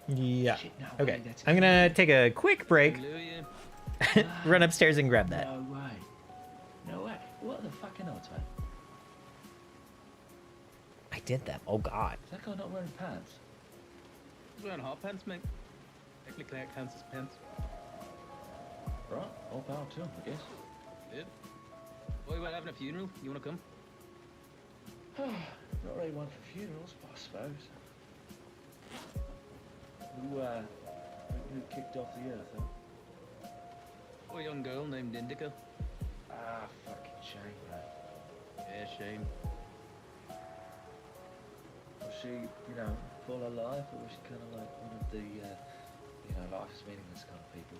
Speaker 1: Yeah.
Speaker 6: Shit, no
Speaker 1: Okay.
Speaker 6: way, that's
Speaker 1: I'm gonna take a quick break,
Speaker 14: Louis.
Speaker 1: run upstairs and grab that.
Speaker 6: No way. No way. What the fucking odds, man?
Speaker 1: I did them. Oh god.
Speaker 6: Is that guy not wearing pants?
Speaker 14: He's wearing hot pants, mate. Technically, that counts as pants.
Speaker 6: Right, all power to him, I guess.
Speaker 14: Yep. Boy, we're having a funeral. You wanna come?
Speaker 6: Not really one for funerals, but I suppose. Who kicked off the earth, huh?
Speaker 14: Oh, a young girl named Indica.
Speaker 6: Ah, fucking shame, man.
Speaker 14: Yeah, shame.
Speaker 6: Was she, full of life, or was she kind of like one of the, life is meaningless kind of people?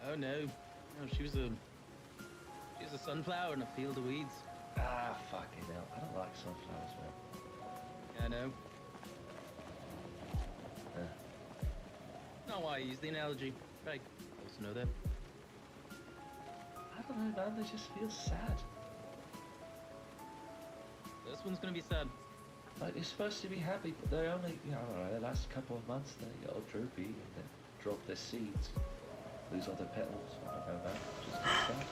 Speaker 14: Oh no. No, she was a sunflower in a field of weeds.
Speaker 6: Ah, fucking hell. I don't like sunflowers, man.
Speaker 14: Yeah, I know.
Speaker 6: Yeah.
Speaker 14: Not why I use the analogy. Right. Also know that.
Speaker 6: I don't know, man. They just feel sad.
Speaker 14: This one's gonna be sad.
Speaker 6: Like, they're supposed to be happy, but they're only, I don't know, they last a couple of months, they get all droopy and then drop their seeds, lose all their petals. I don't know, man. Just sad.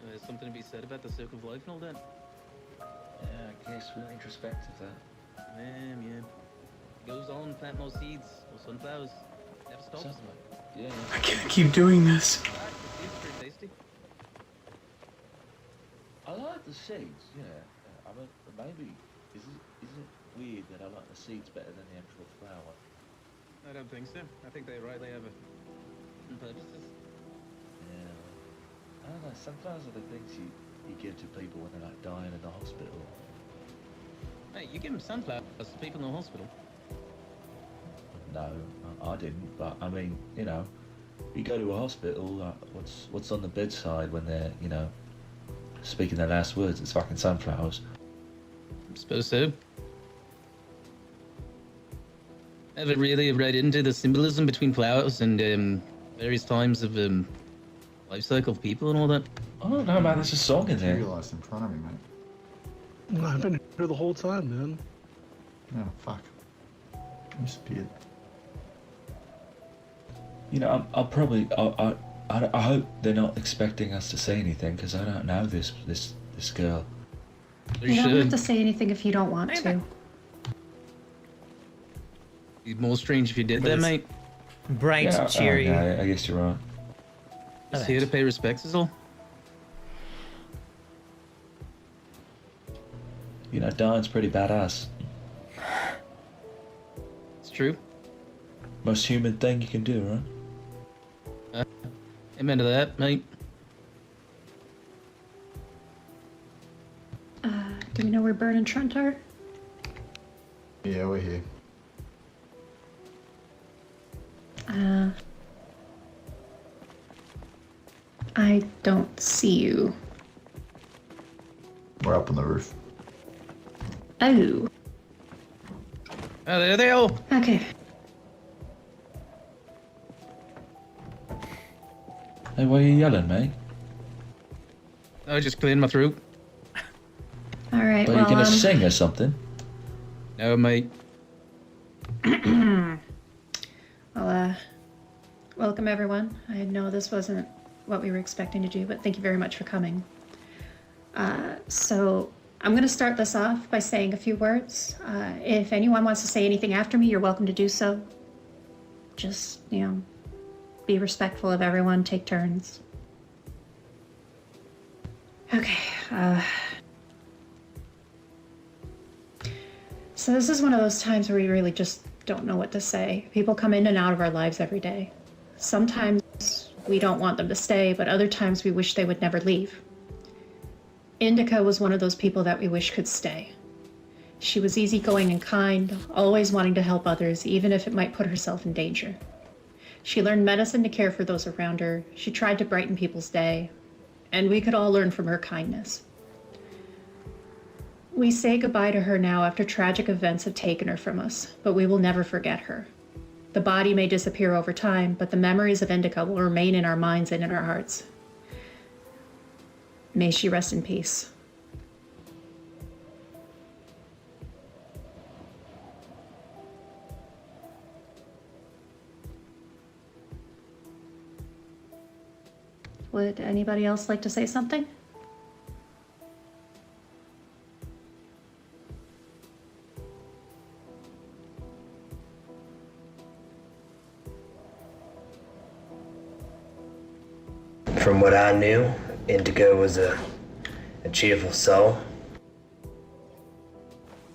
Speaker 14: There's something to be said about the circle of life and all that.
Speaker 6: Yeah, I guess really introspective, that.
Speaker 14: Yeah. Goes on, plant more seeds or sunflowers. Never stops.
Speaker 6: Sounds like, yeah.
Speaker 15: I can't keep doing this.
Speaker 14: The seeds are pretty tasty.
Speaker 6: I like the seeds, yeah. I mean, maybe, is it weird that I like the seeds better than the actual flower?
Speaker 14: I don't think so. I think they rightly have different purposes.
Speaker 6: Yeah. I don't know, sunflowers are the things you give to people when they're like dying in the hospital.
Speaker 14: Hey, you give them sunflowers to people in the hospital.
Speaker 6: No, I didn't, but I mean, you go to a hospital, what's on the bedside when they're, speaking their last words? It's fucking sunflowers.
Speaker 14: I'm supposed to. haven't really read into the symbolism between flowers and various times of life cycle of people and all that.
Speaker 5: Oh no, man, there's a song in there.
Speaker 2: Realised in front of me, mate.
Speaker 4: I've been here the whole time, man.
Speaker 2: Oh, fuck. Disappeared.
Speaker 5: You know, I'll probably. I hope they're not expecting us to say anything because I don't know this girl.
Speaker 3: You don't have to say anything if you don't want to.
Speaker 14: It'd be more strange if you did that, mate.
Speaker 1: Bright, cheery.
Speaker 5: Yeah, I guess you're right.
Speaker 14: Just here to pay respects is all.
Speaker 5: You know, dying's pretty badass.
Speaker 14: It's true.
Speaker 5: Most human thing you can do, right?
Speaker 14: Amen to that, mate.
Speaker 3: Do we know where Bert and Trent are?
Speaker 2: Yeah, we're here.
Speaker 3: I don't see you.
Speaker 2: We're up on the roof.
Speaker 3: Oh.
Speaker 14: Oh, there they are.
Speaker 3: Okay.
Speaker 5: Hey, why are you yelling, mate?
Speaker 14: I just cleared my throat.
Speaker 3: All right.
Speaker 5: Are you gonna sing or something?
Speaker 14: No, mate.
Speaker 3: Well, welcome everyone. I know this wasn't what we were expecting to do, but thank you very much for coming. So I'm going to start this off by saying a few words. If anyone wants to say anything after me, you're welcome to do so. Just, be respectful of everyone, take turns. Okay. So this is one of those times where we really just don't know what to say. People come in and out of our lives every day. Sometimes we don't want them to stay, but other times we wish they would never leave. Indica was one of those people that we wish could stay. She was easygoing and kind, always wanting to help others, even if it might put herself in danger. She learned medicine to care for those around her. She tried to brighten people's day, and we could all learn from her kindness. We say goodbye to her now after tragic events have taken her from us, but we will never forget her. The body may disappear over time, but the memories of Indica will remain in our minds and in our hearts. May she rest in peace. Would anybody else like to say something?
Speaker 10: From what I knew, Indigo was a cheerful soul.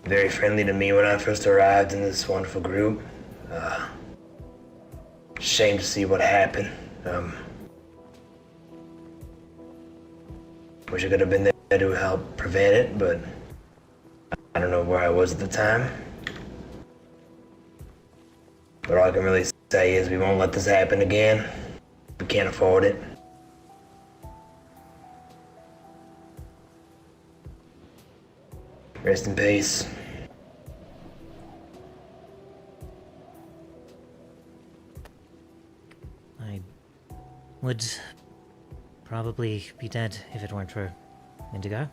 Speaker 10: Very friendly to me when I first arrived in this wonderful group. Shame to see what happened. Wish I could have been there to help prevent it, but I don't know where I was at the time. But all I can really say is we won't let this happen again. We can't afford it. Rest in peace.
Speaker 1: I would probably be dead if it weren't for Indigo.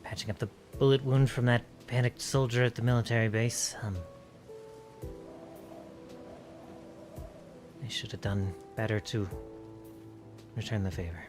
Speaker 1: Patching up the bullet wound from that panicked soldier at the military base. I should have done better to return the favor.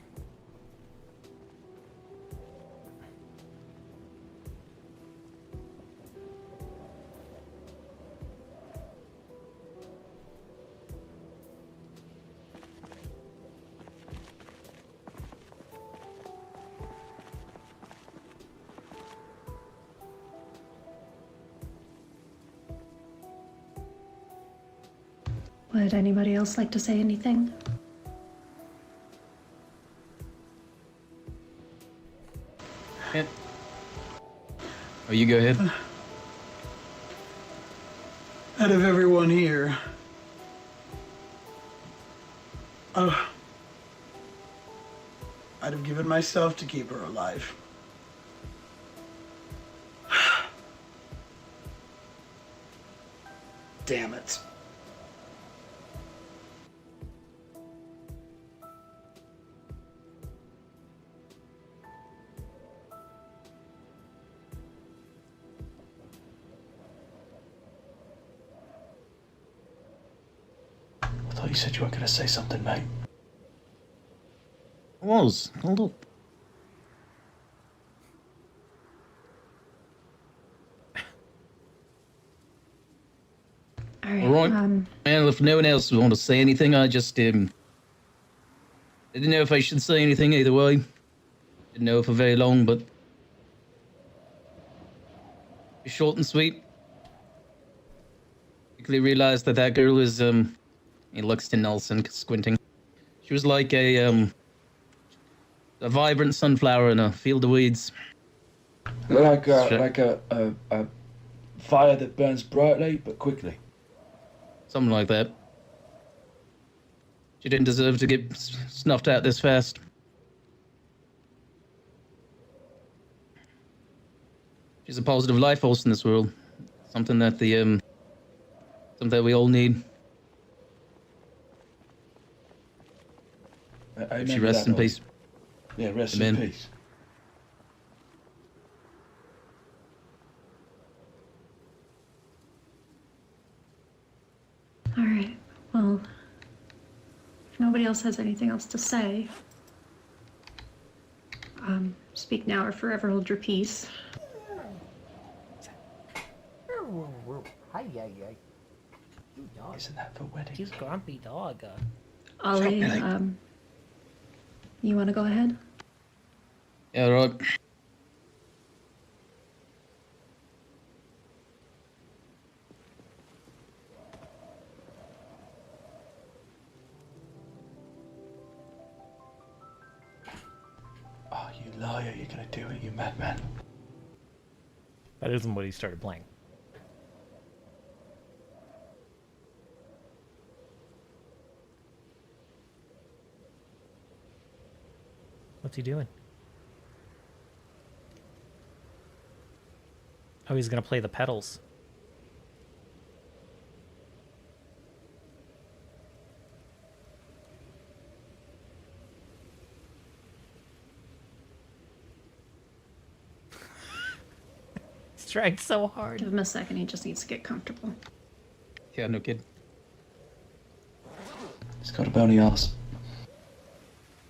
Speaker 3: Would anybody else like to say anything?
Speaker 14: Oh, you go ahead.
Speaker 15: Out of everyone here, I'd have given myself to keep her alive.
Speaker 6: damn it. I thought you said you weren't going to say something, mate.
Speaker 14: I was. Hold up.
Speaker 3: All right.
Speaker 14: All right. And if no one else want to say anything, I just I didn't know if I should say anything either way. Didn't know for very long, but be short and sweet. Quickly realized that that girl is he looks to Nelson squinting. She was like a vibrant sunflower in a field of weeds.
Speaker 6: Like a fire that burns brightly but quickly.
Speaker 14: Something like that. She didn't deserve to get snuffed out this fast. She's a positive life force in this world. Something that something that we all need. She rests in peace.
Speaker 6: Yeah, rest
Speaker 14: Amen.
Speaker 6: in peace.
Speaker 3: All right. Well, if nobody else has anything else to say, speak now or forever hold your peace.
Speaker 6: Isn't that for weddings?
Speaker 1: He's grumpy dog.
Speaker 3: Ollie, you want to go ahead?
Speaker 14: Yeah, right.
Speaker 6: Oh, you liar, you're gonna do it, you madman.
Speaker 1: That isn't what he started playing. What's he doing? Oh, he's gonna play the pedals. He's trying so hard.
Speaker 3: Give him a second. He just needs to get comfortable.
Speaker 14: Yeah, no kid.
Speaker 6: He's got a bony ass.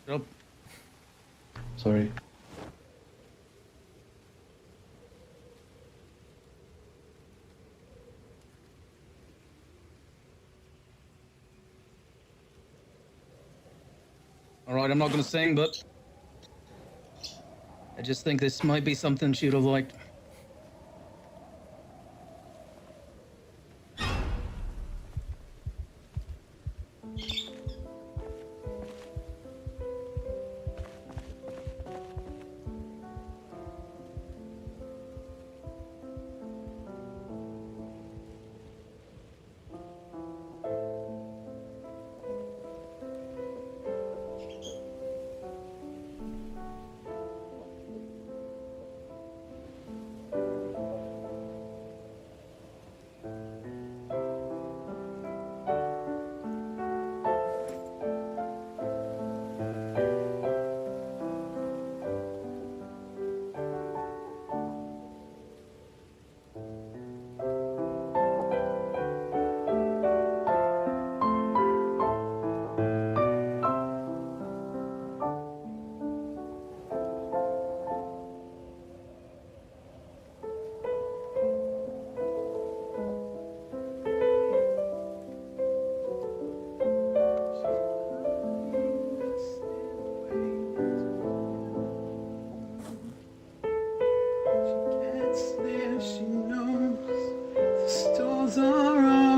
Speaker 14: Nope.
Speaker 6: Sorry.
Speaker 14: Alright, I'm not gonna sing, but I just think this might be something she'd have liked.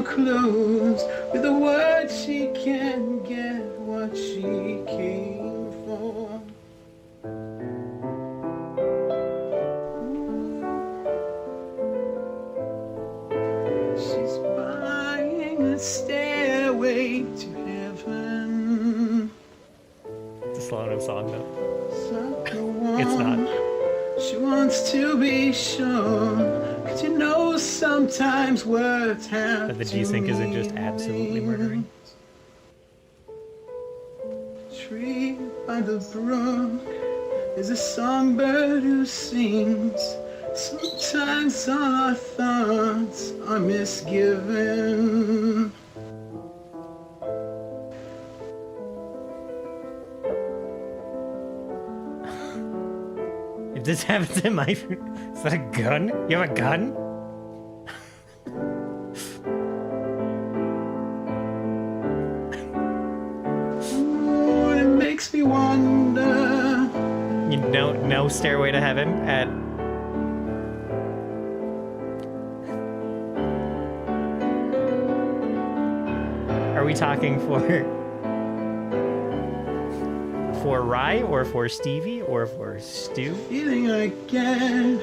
Speaker 15: Closed with the word she can't get what she came for. She's buying a stairway to heaven.
Speaker 1: It's a slow enough song though.
Speaker 15: It's not. She wants to be sure, 'Cause you know sometimes words have
Speaker 1: But the desync isn't just absolutely murdering.
Speaker 15: Tree by the brook is a songbird who sings. Sometimes all our thoughts are misgiven.
Speaker 1: If this happens in my... Is that a gun? You have a gun?
Speaker 15: Ooh, it makes me wonder.
Speaker 1: You know, no Stairway to Heaven at... Are we talking for Rye or for Stevie or for Stu?
Speaker 15: Feeling I get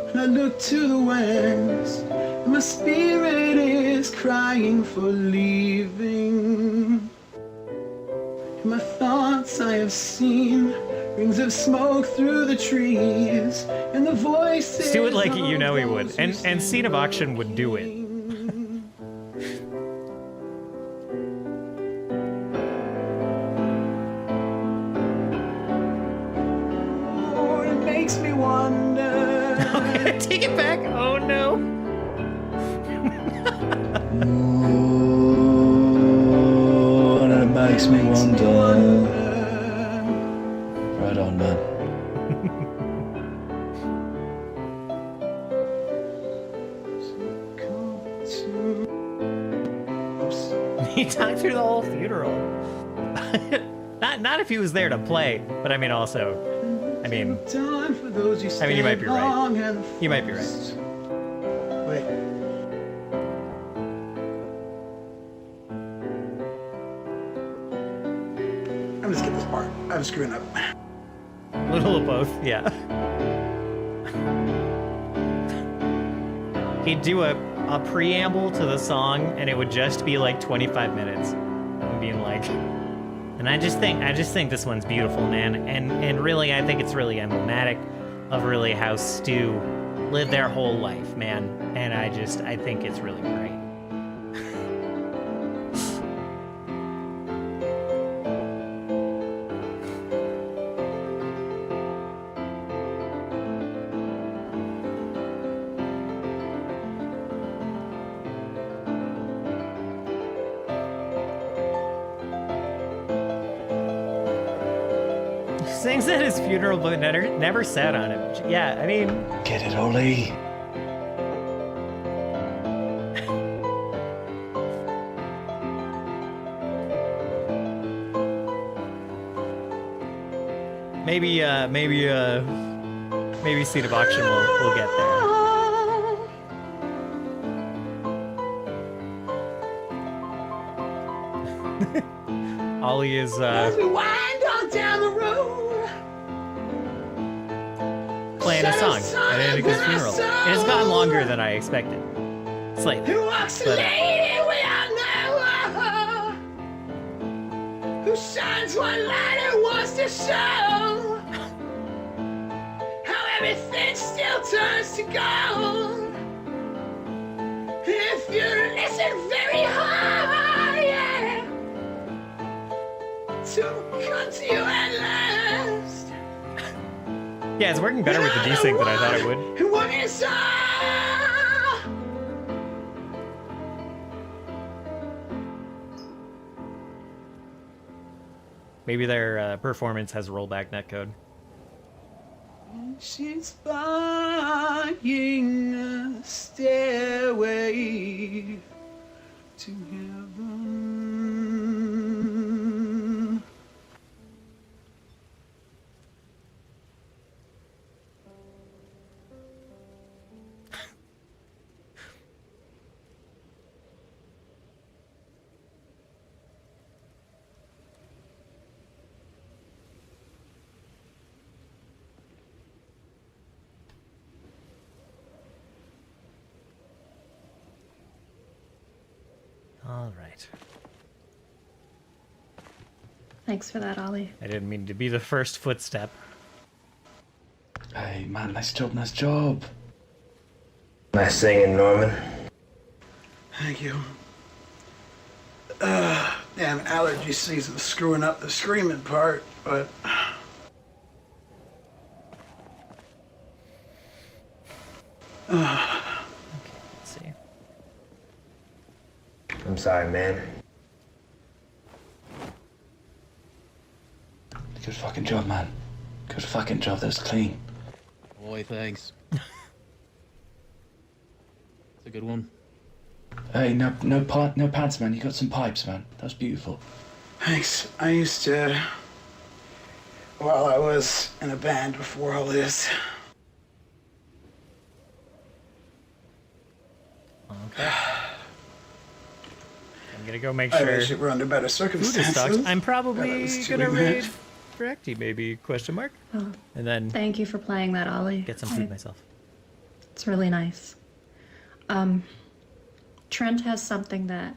Speaker 15: when I look to the west, and my spirit is crying for leaving. In my thoughts I have seen rings of smoke through the trees, and the voices.
Speaker 1: Stu would like it, you know he would. And Seed of Auction would do it.
Speaker 15: Oh, it makes me wonder.
Speaker 1: Okay, take it back. Oh no.
Speaker 6: Oh, and it makes me wonder. Right on, man.
Speaker 1: He talked through the whole funeral. not if he was there to play, but I mean also, I mean you might be right. You might be right.
Speaker 15: Wait. I'm just getting this part. I'm screwing up.
Speaker 1: Little of both, yeah. He'd do a preamble to the song, and it would just be like 25 minutes, and being like, and I just think this one's beautiful, man, and really, I think it's really emblematic of really how Stu lived their whole life, man, and I think it's really great. Sings at his funeral, but never sat on him. Yeah, I mean...
Speaker 6: Get it, Ollie.
Speaker 1: Maybe Seed of Auction will get there. Ollie is
Speaker 15: As we wind on down the road,
Speaker 1: playing a song at Indica's funeral. It has gone longer than I expected. Slightly.
Speaker 15: who walks a
Speaker 1: But,
Speaker 15: lady we all know, who shines one light and wants to show how everything still turns to gold. If you listen very hard, yeah, to come to you at last.
Speaker 1: yeah, it's working better with the desync than I thought it would.
Speaker 15: And what is all?
Speaker 1: Maybe their performance has rollback netcode.
Speaker 15: She's buying a stairway to heaven.
Speaker 1: All right.
Speaker 3: Thanks for that, Ollie.
Speaker 1: I didn't mean to be the first footstep.
Speaker 6: Hey, man, nice job, nice job.
Speaker 10: Nice singing, Norman.
Speaker 15: Thank you. Damn allergy season screwing up the screaming part, but...
Speaker 1: Okay, let's see.
Speaker 10: I'm sorry, man.
Speaker 6: Good fucking job, man. Good fucking job. That was clean.
Speaker 14: Boy, thanks. It's a good one.
Speaker 6: Hey, no pants, man. You got some pipes, man. That's beautiful.
Speaker 15: Thanks. I used to... Well, I was in a band before all this.
Speaker 1: Okay. I'm gonna go make
Speaker 15: I
Speaker 1: sure.
Speaker 15: wish it were under better
Speaker 1: Food is
Speaker 15: circumstances.
Speaker 1: stocked. I'm
Speaker 15: But I
Speaker 1: probably
Speaker 15: was
Speaker 1: gonna
Speaker 15: doing
Speaker 1: raid
Speaker 15: that.
Speaker 1: Recti, maybe, question mark?
Speaker 3: Oh,
Speaker 1: And then
Speaker 3: thank you for playing that, Ollie.
Speaker 1: get some food myself.
Speaker 3: It's really nice. Trent has something that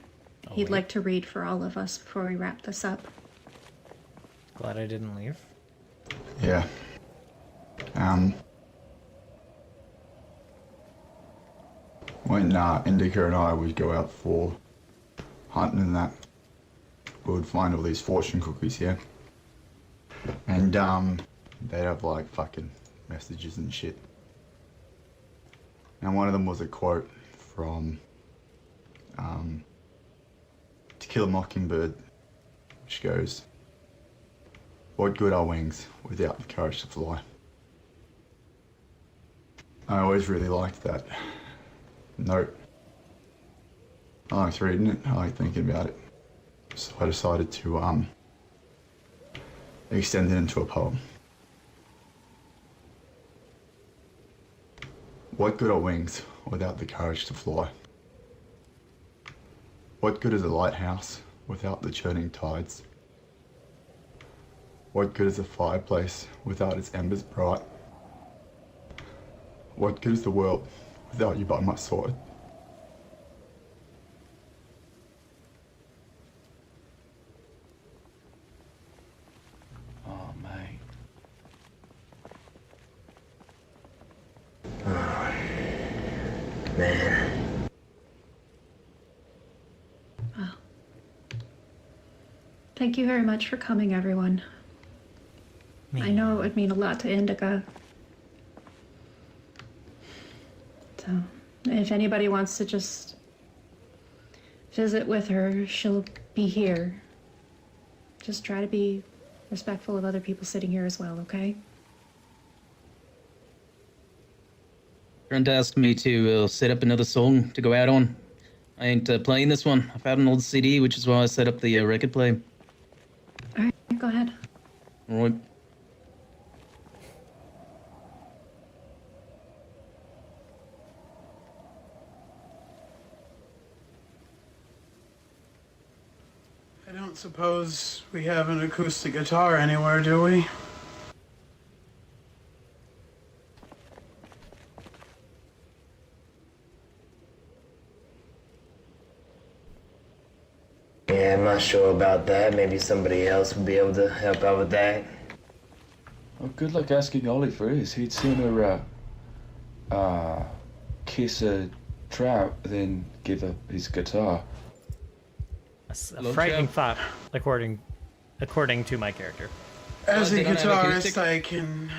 Speaker 3: he'd
Speaker 1: wait.
Speaker 3: like to read for all of us before we wrap this up.
Speaker 1: Glad I didn't leave.
Speaker 2: Yeah. When Indica and I would go out for hunting and that, we would find all these fortune cookies here. And they'd have like fucking messages and shit. And one of them was a quote from To Kill a Mockingbird, which goes, "What good are wings without the courage to fly?" I always really liked that note. I liked reading it, I liked thinking about it. So I decided to extend it into a poem. What good are wings without the courage to fly? What good is a lighthouse without the churning tides? What good is a fireplace without its embers bright? What good is the world without you by my side?
Speaker 6: Oh, mate.
Speaker 10: Man.
Speaker 3: Wow. Thank you very much for coming, everyone. I know it would mean a lot to Indica. So, if anybody wants to just visit with her, she'll be here. Just try to be respectful of other people sitting here as well, okay?
Speaker 14: Trent asked me to set up another song to go out on. I ain't playing this one. I found an old CD, which is why I set up the record player.
Speaker 3: Alright, go ahead.
Speaker 14: Alright.
Speaker 15: I don't suppose we have an acoustic guitar anywhere, do we?
Speaker 10: Yeah, I'm not sure about that. Maybe somebody else would be able to help out with that.
Speaker 6: Well, good luck asking Ollie for his. He'd sooner kiss a trout than give up his guitar.
Speaker 1: That's a frightening thought, according to my character.
Speaker 15: As a
Speaker 14: Did I have
Speaker 15: guitarist,
Speaker 14: acoustic?
Speaker 15: I can...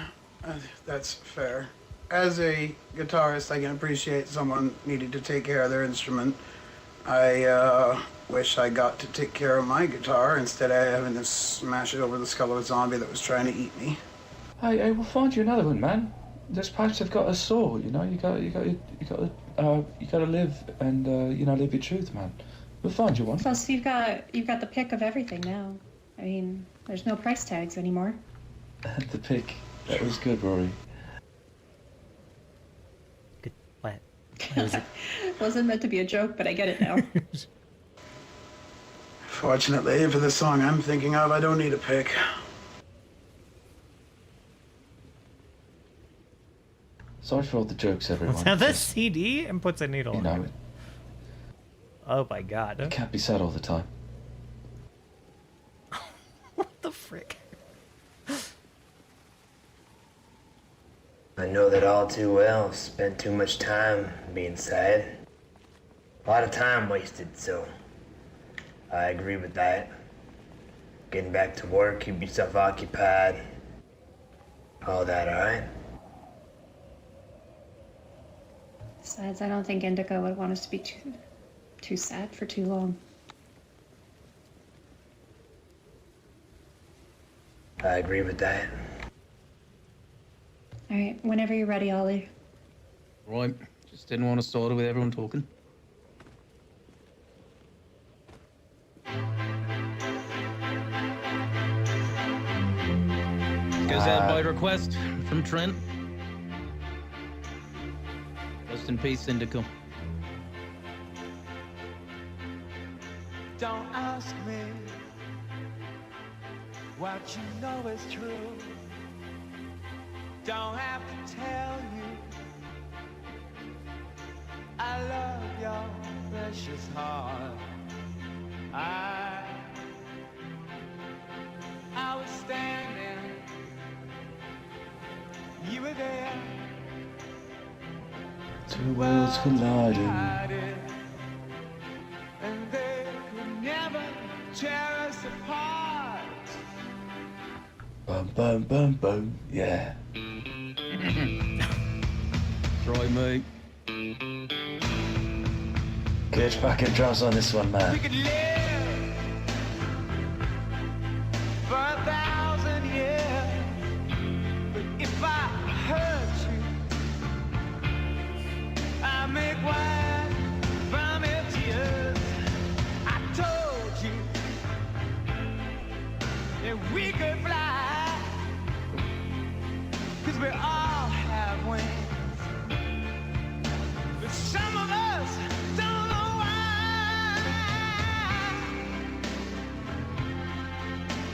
Speaker 15: that's fair. As a guitarist, I can appreciate someone needing to take care of their instrument. I wish I got to take care of my guitar instead of having to smash it over the skull of a zombie that was trying to eat me.
Speaker 6: Hey, we'll find you another one, man. Those pipes have got a saw, you know. You got to live and live your truth, man. We'll find you one.
Speaker 3: Plus, you've got the pick of everything now. I mean, there's no price tags anymore.
Speaker 6: The pick. That was good, Rory.
Speaker 1: Good. What?
Speaker 3: Wasn't meant to be a joke, but I get it now.
Speaker 15: Fortunately, for the song I'm thinking of, I don't need a pick.
Speaker 6: Sorry for all the jokes, everyone.
Speaker 1: Now this CD and puts a needle
Speaker 6: You
Speaker 1: in
Speaker 6: know,
Speaker 1: it. Oh my god.
Speaker 6: it can't be said all the time.
Speaker 1: What the frick?
Speaker 10: I know that all too well. Spent too much time being sad. A lot of time wasted, so I agree with that. Getting back to work, keep yourself occupied. All that, alright?
Speaker 3: Besides, I don't think Indigo would want us to be too sad for too long.
Speaker 10: I agree with that.
Speaker 3: All right, whenever you're ready, Ollie.
Speaker 14: Right. Just didn't want to start it with everyone talking. Goes out by request from Trent. Rest in peace, Indigo.
Speaker 16: Don't ask me what you know is true. Don't have to tell you I love your precious heart. I was standing, you were there.
Speaker 6: Two worlds colliding.
Speaker 16: And they could never tear us apart.
Speaker 6: Bum bum bum bum. Yeah.
Speaker 14: Try, mate.
Speaker 6: Good fucking drums on this one, man.
Speaker 16: We could live for 1,000 years, but if I hurt you, I make wine from your tears. I told you that we could fly, 'cause we all have wings. But some of us don't know why.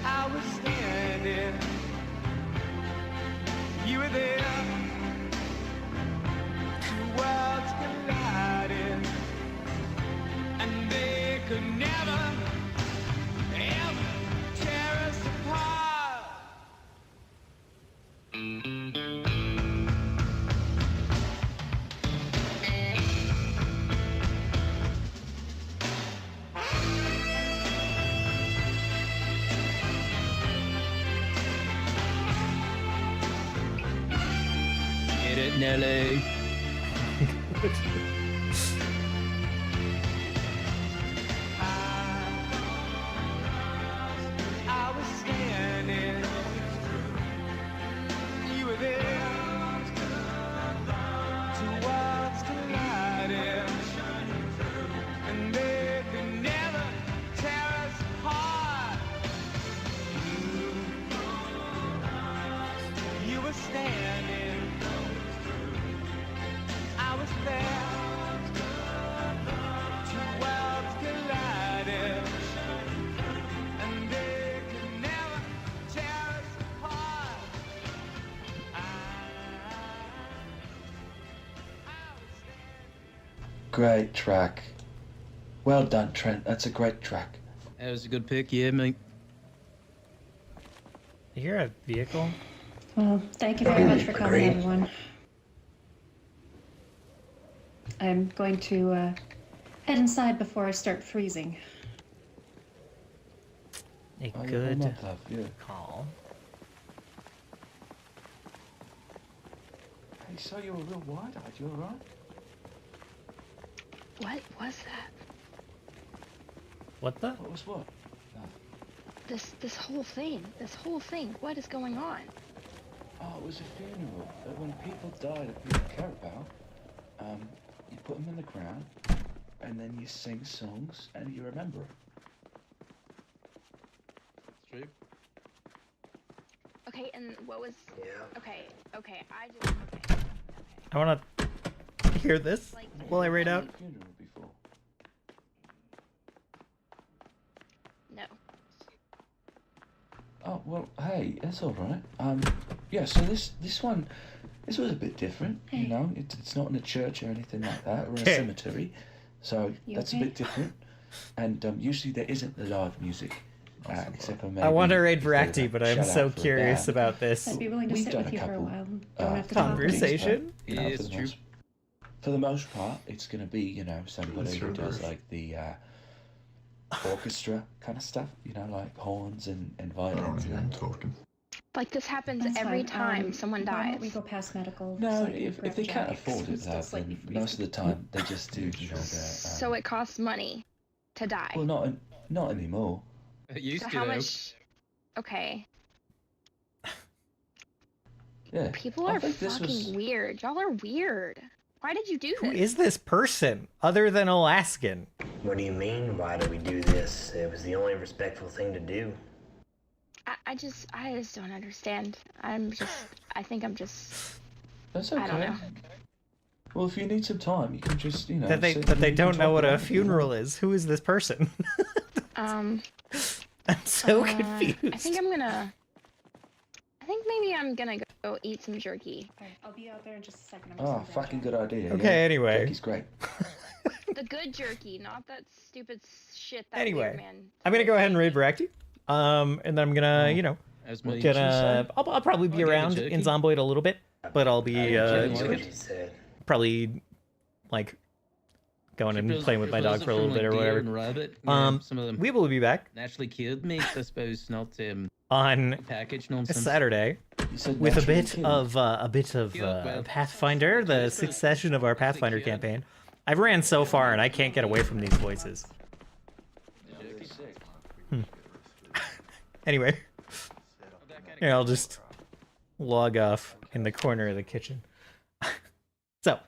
Speaker 16: I was standing, you were there. Two worlds collided, and they could never, ever tear us apart.
Speaker 14: Get it, Nelly.
Speaker 16: I was standing, you were there. Two worlds collided, and they could never tear us apart. You were standing, I was there. Two worlds collided, and they could never tear us apart.
Speaker 6: Great track. Well done, Trent. That's a great track.
Speaker 14: That was a good pick, yeah, mate.
Speaker 1: You hear a vehicle?
Speaker 3: Well, thank you very much for coming,
Speaker 1: Agreed.
Speaker 3: everyone. I'm going to head inside before I start freezing.
Speaker 1: A
Speaker 6: Oh, yeah,
Speaker 1: good
Speaker 6: well, love, yeah.
Speaker 1: call.
Speaker 6: Hey, so you were real wide-eyed. You alright?
Speaker 12: What was that?
Speaker 1: What the?
Speaker 6: What was what?
Speaker 12: This whole thing. What is going on?
Speaker 6: Oh, it was a funeral. When people die that people care about, you put them in the ground, and then you sing songs, and you remember.
Speaker 14: It's true.
Speaker 12: Okay, and what was?
Speaker 10: Yeah.
Speaker 12: Okay. I just. Okay.
Speaker 1: I want to hear this while I read out.
Speaker 6: Funeral before.
Speaker 12: No.
Speaker 6: Oh well, hey, that's all right. Yeah. So this one, this was a bit different. You know, it's not in a church or anything like that, or in a cemetery, so
Speaker 3: You
Speaker 6: that's
Speaker 3: okay?
Speaker 6: a bit different. And usually there isn't the live music. Except for
Speaker 1: I want to
Speaker 6: maybe
Speaker 1: raid
Speaker 6: if they were
Speaker 1: Bracty, but I'm
Speaker 6: shut
Speaker 1: so
Speaker 6: out for a
Speaker 1: curious
Speaker 6: bit.
Speaker 1: about this
Speaker 3: I'd be willing to
Speaker 6: We've
Speaker 3: sit
Speaker 6: done
Speaker 3: with
Speaker 6: a
Speaker 3: you for a
Speaker 6: couple,
Speaker 3: while. Don't have to talk.
Speaker 1: conversation.
Speaker 6: You know,
Speaker 14: Yeah,
Speaker 6: for
Speaker 14: it's
Speaker 6: the
Speaker 14: true.
Speaker 6: for the most part, it's going to be, somebody who does like the orchestra kind of stuff, like horns and
Speaker 2: I don't
Speaker 6: violins.
Speaker 2: hear him talking.
Speaker 12: Like this happens
Speaker 3: That's
Speaker 12: every
Speaker 3: fine.
Speaker 12: time someone
Speaker 3: Why
Speaker 12: dies.
Speaker 3: don't we go past medical?
Speaker 6: No,
Speaker 3: so I can
Speaker 6: if
Speaker 3: grab
Speaker 6: they
Speaker 3: Jack,
Speaker 6: can't afford it,
Speaker 3: who's still
Speaker 6: though,
Speaker 3: slightly
Speaker 6: then most of the time they just do,
Speaker 12: So it costs money to die.
Speaker 6: well, not anymore.
Speaker 14: It used
Speaker 12: So
Speaker 14: to
Speaker 12: how
Speaker 14: though.
Speaker 12: much? Okay.
Speaker 6: Yeah.
Speaker 12: People
Speaker 6: I
Speaker 12: are
Speaker 6: think this
Speaker 12: fucking
Speaker 6: was-
Speaker 12: weird. Y'all are weird. Why did you do
Speaker 1: Who
Speaker 12: this?
Speaker 1: is this person other than Alaskan?
Speaker 10: What do you mean? Why do we do this? It was the only respectful thing to do.
Speaker 12: I just don't understand. I think I'm just.
Speaker 6: That's okay.
Speaker 12: I don't know.
Speaker 6: Well, if you need some time, you can just,
Speaker 1: That they
Speaker 6: sit
Speaker 1: that
Speaker 6: and
Speaker 1: they
Speaker 6: you can
Speaker 1: don't know
Speaker 6: talk
Speaker 1: what a
Speaker 6: about it if you
Speaker 1: funeral
Speaker 6: want.
Speaker 1: is. Who is this person?
Speaker 12: Um.
Speaker 1: I'm so
Speaker 12: I
Speaker 1: confused.
Speaker 12: think maybe I'm gonna go eat some jerky.
Speaker 3: Alright, I'll be out there in just a second. I'm
Speaker 6: Oh, fucking good idea.
Speaker 1: Okay,
Speaker 6: yeah.
Speaker 1: anyway.
Speaker 6: Jerky's great.
Speaker 12: The good jerky, not that stupid shit that
Speaker 1: Anyway,
Speaker 12: weird man.
Speaker 1: I'm gonna go ahead and raid Bracty. And then I'm gonna,
Speaker 14: As my
Speaker 1: I'll probably be
Speaker 14: I'll get a
Speaker 1: around in
Speaker 14: jerky.
Speaker 1: Zomboid a little bit, but I'll be
Speaker 14: jerky.
Speaker 1: probably like going and
Speaker 14: Prepares-
Speaker 1: playing with my dog
Speaker 14: prepares
Speaker 1: for a
Speaker 14: it
Speaker 1: little
Speaker 14: from,
Speaker 1: bit or
Speaker 14: like, deer
Speaker 1: whatever.
Speaker 14: and rabbit, some of them
Speaker 1: We will be back
Speaker 14: naturally killed meat, I suppose, not
Speaker 1: on
Speaker 14: packaged nonsense.
Speaker 1: Saturday
Speaker 6: said
Speaker 1: with a
Speaker 6: naturally
Speaker 1: bit
Speaker 6: killed.
Speaker 1: of Pathfinder, the sixth session of our Pathfinder campaign. I've ran so far and I can't get away from these voices. Anyway, yeah, I'll just log off in the corner of the kitchen. So,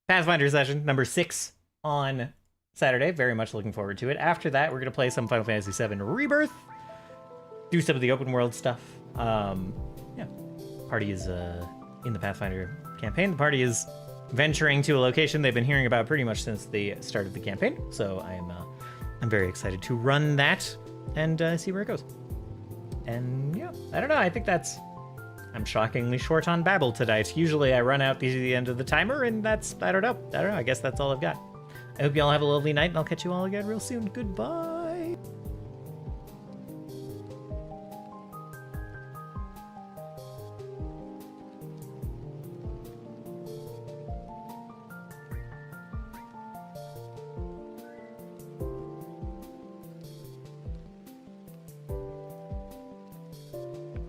Speaker 1: Pathfinder session number 6 on Saturday. Very much looking forward to it. After that, we're going to play some Final Fantasy VII Rebirth. Do some of the open world stuff. Yeah. Party is in the Pathfinder campaign. The party is venturing to a location they've been hearing about pretty much since the start of the campaign. So I'm very excited to run that and see where it goes. And yeah, I don't know. I think I'm shockingly short on babble tonight. Usually I run out the end of the timer, and I don't know. I guess that's all I've got. I hope you all have a lovely night, and I'll catch you all again real soon. Goodbye.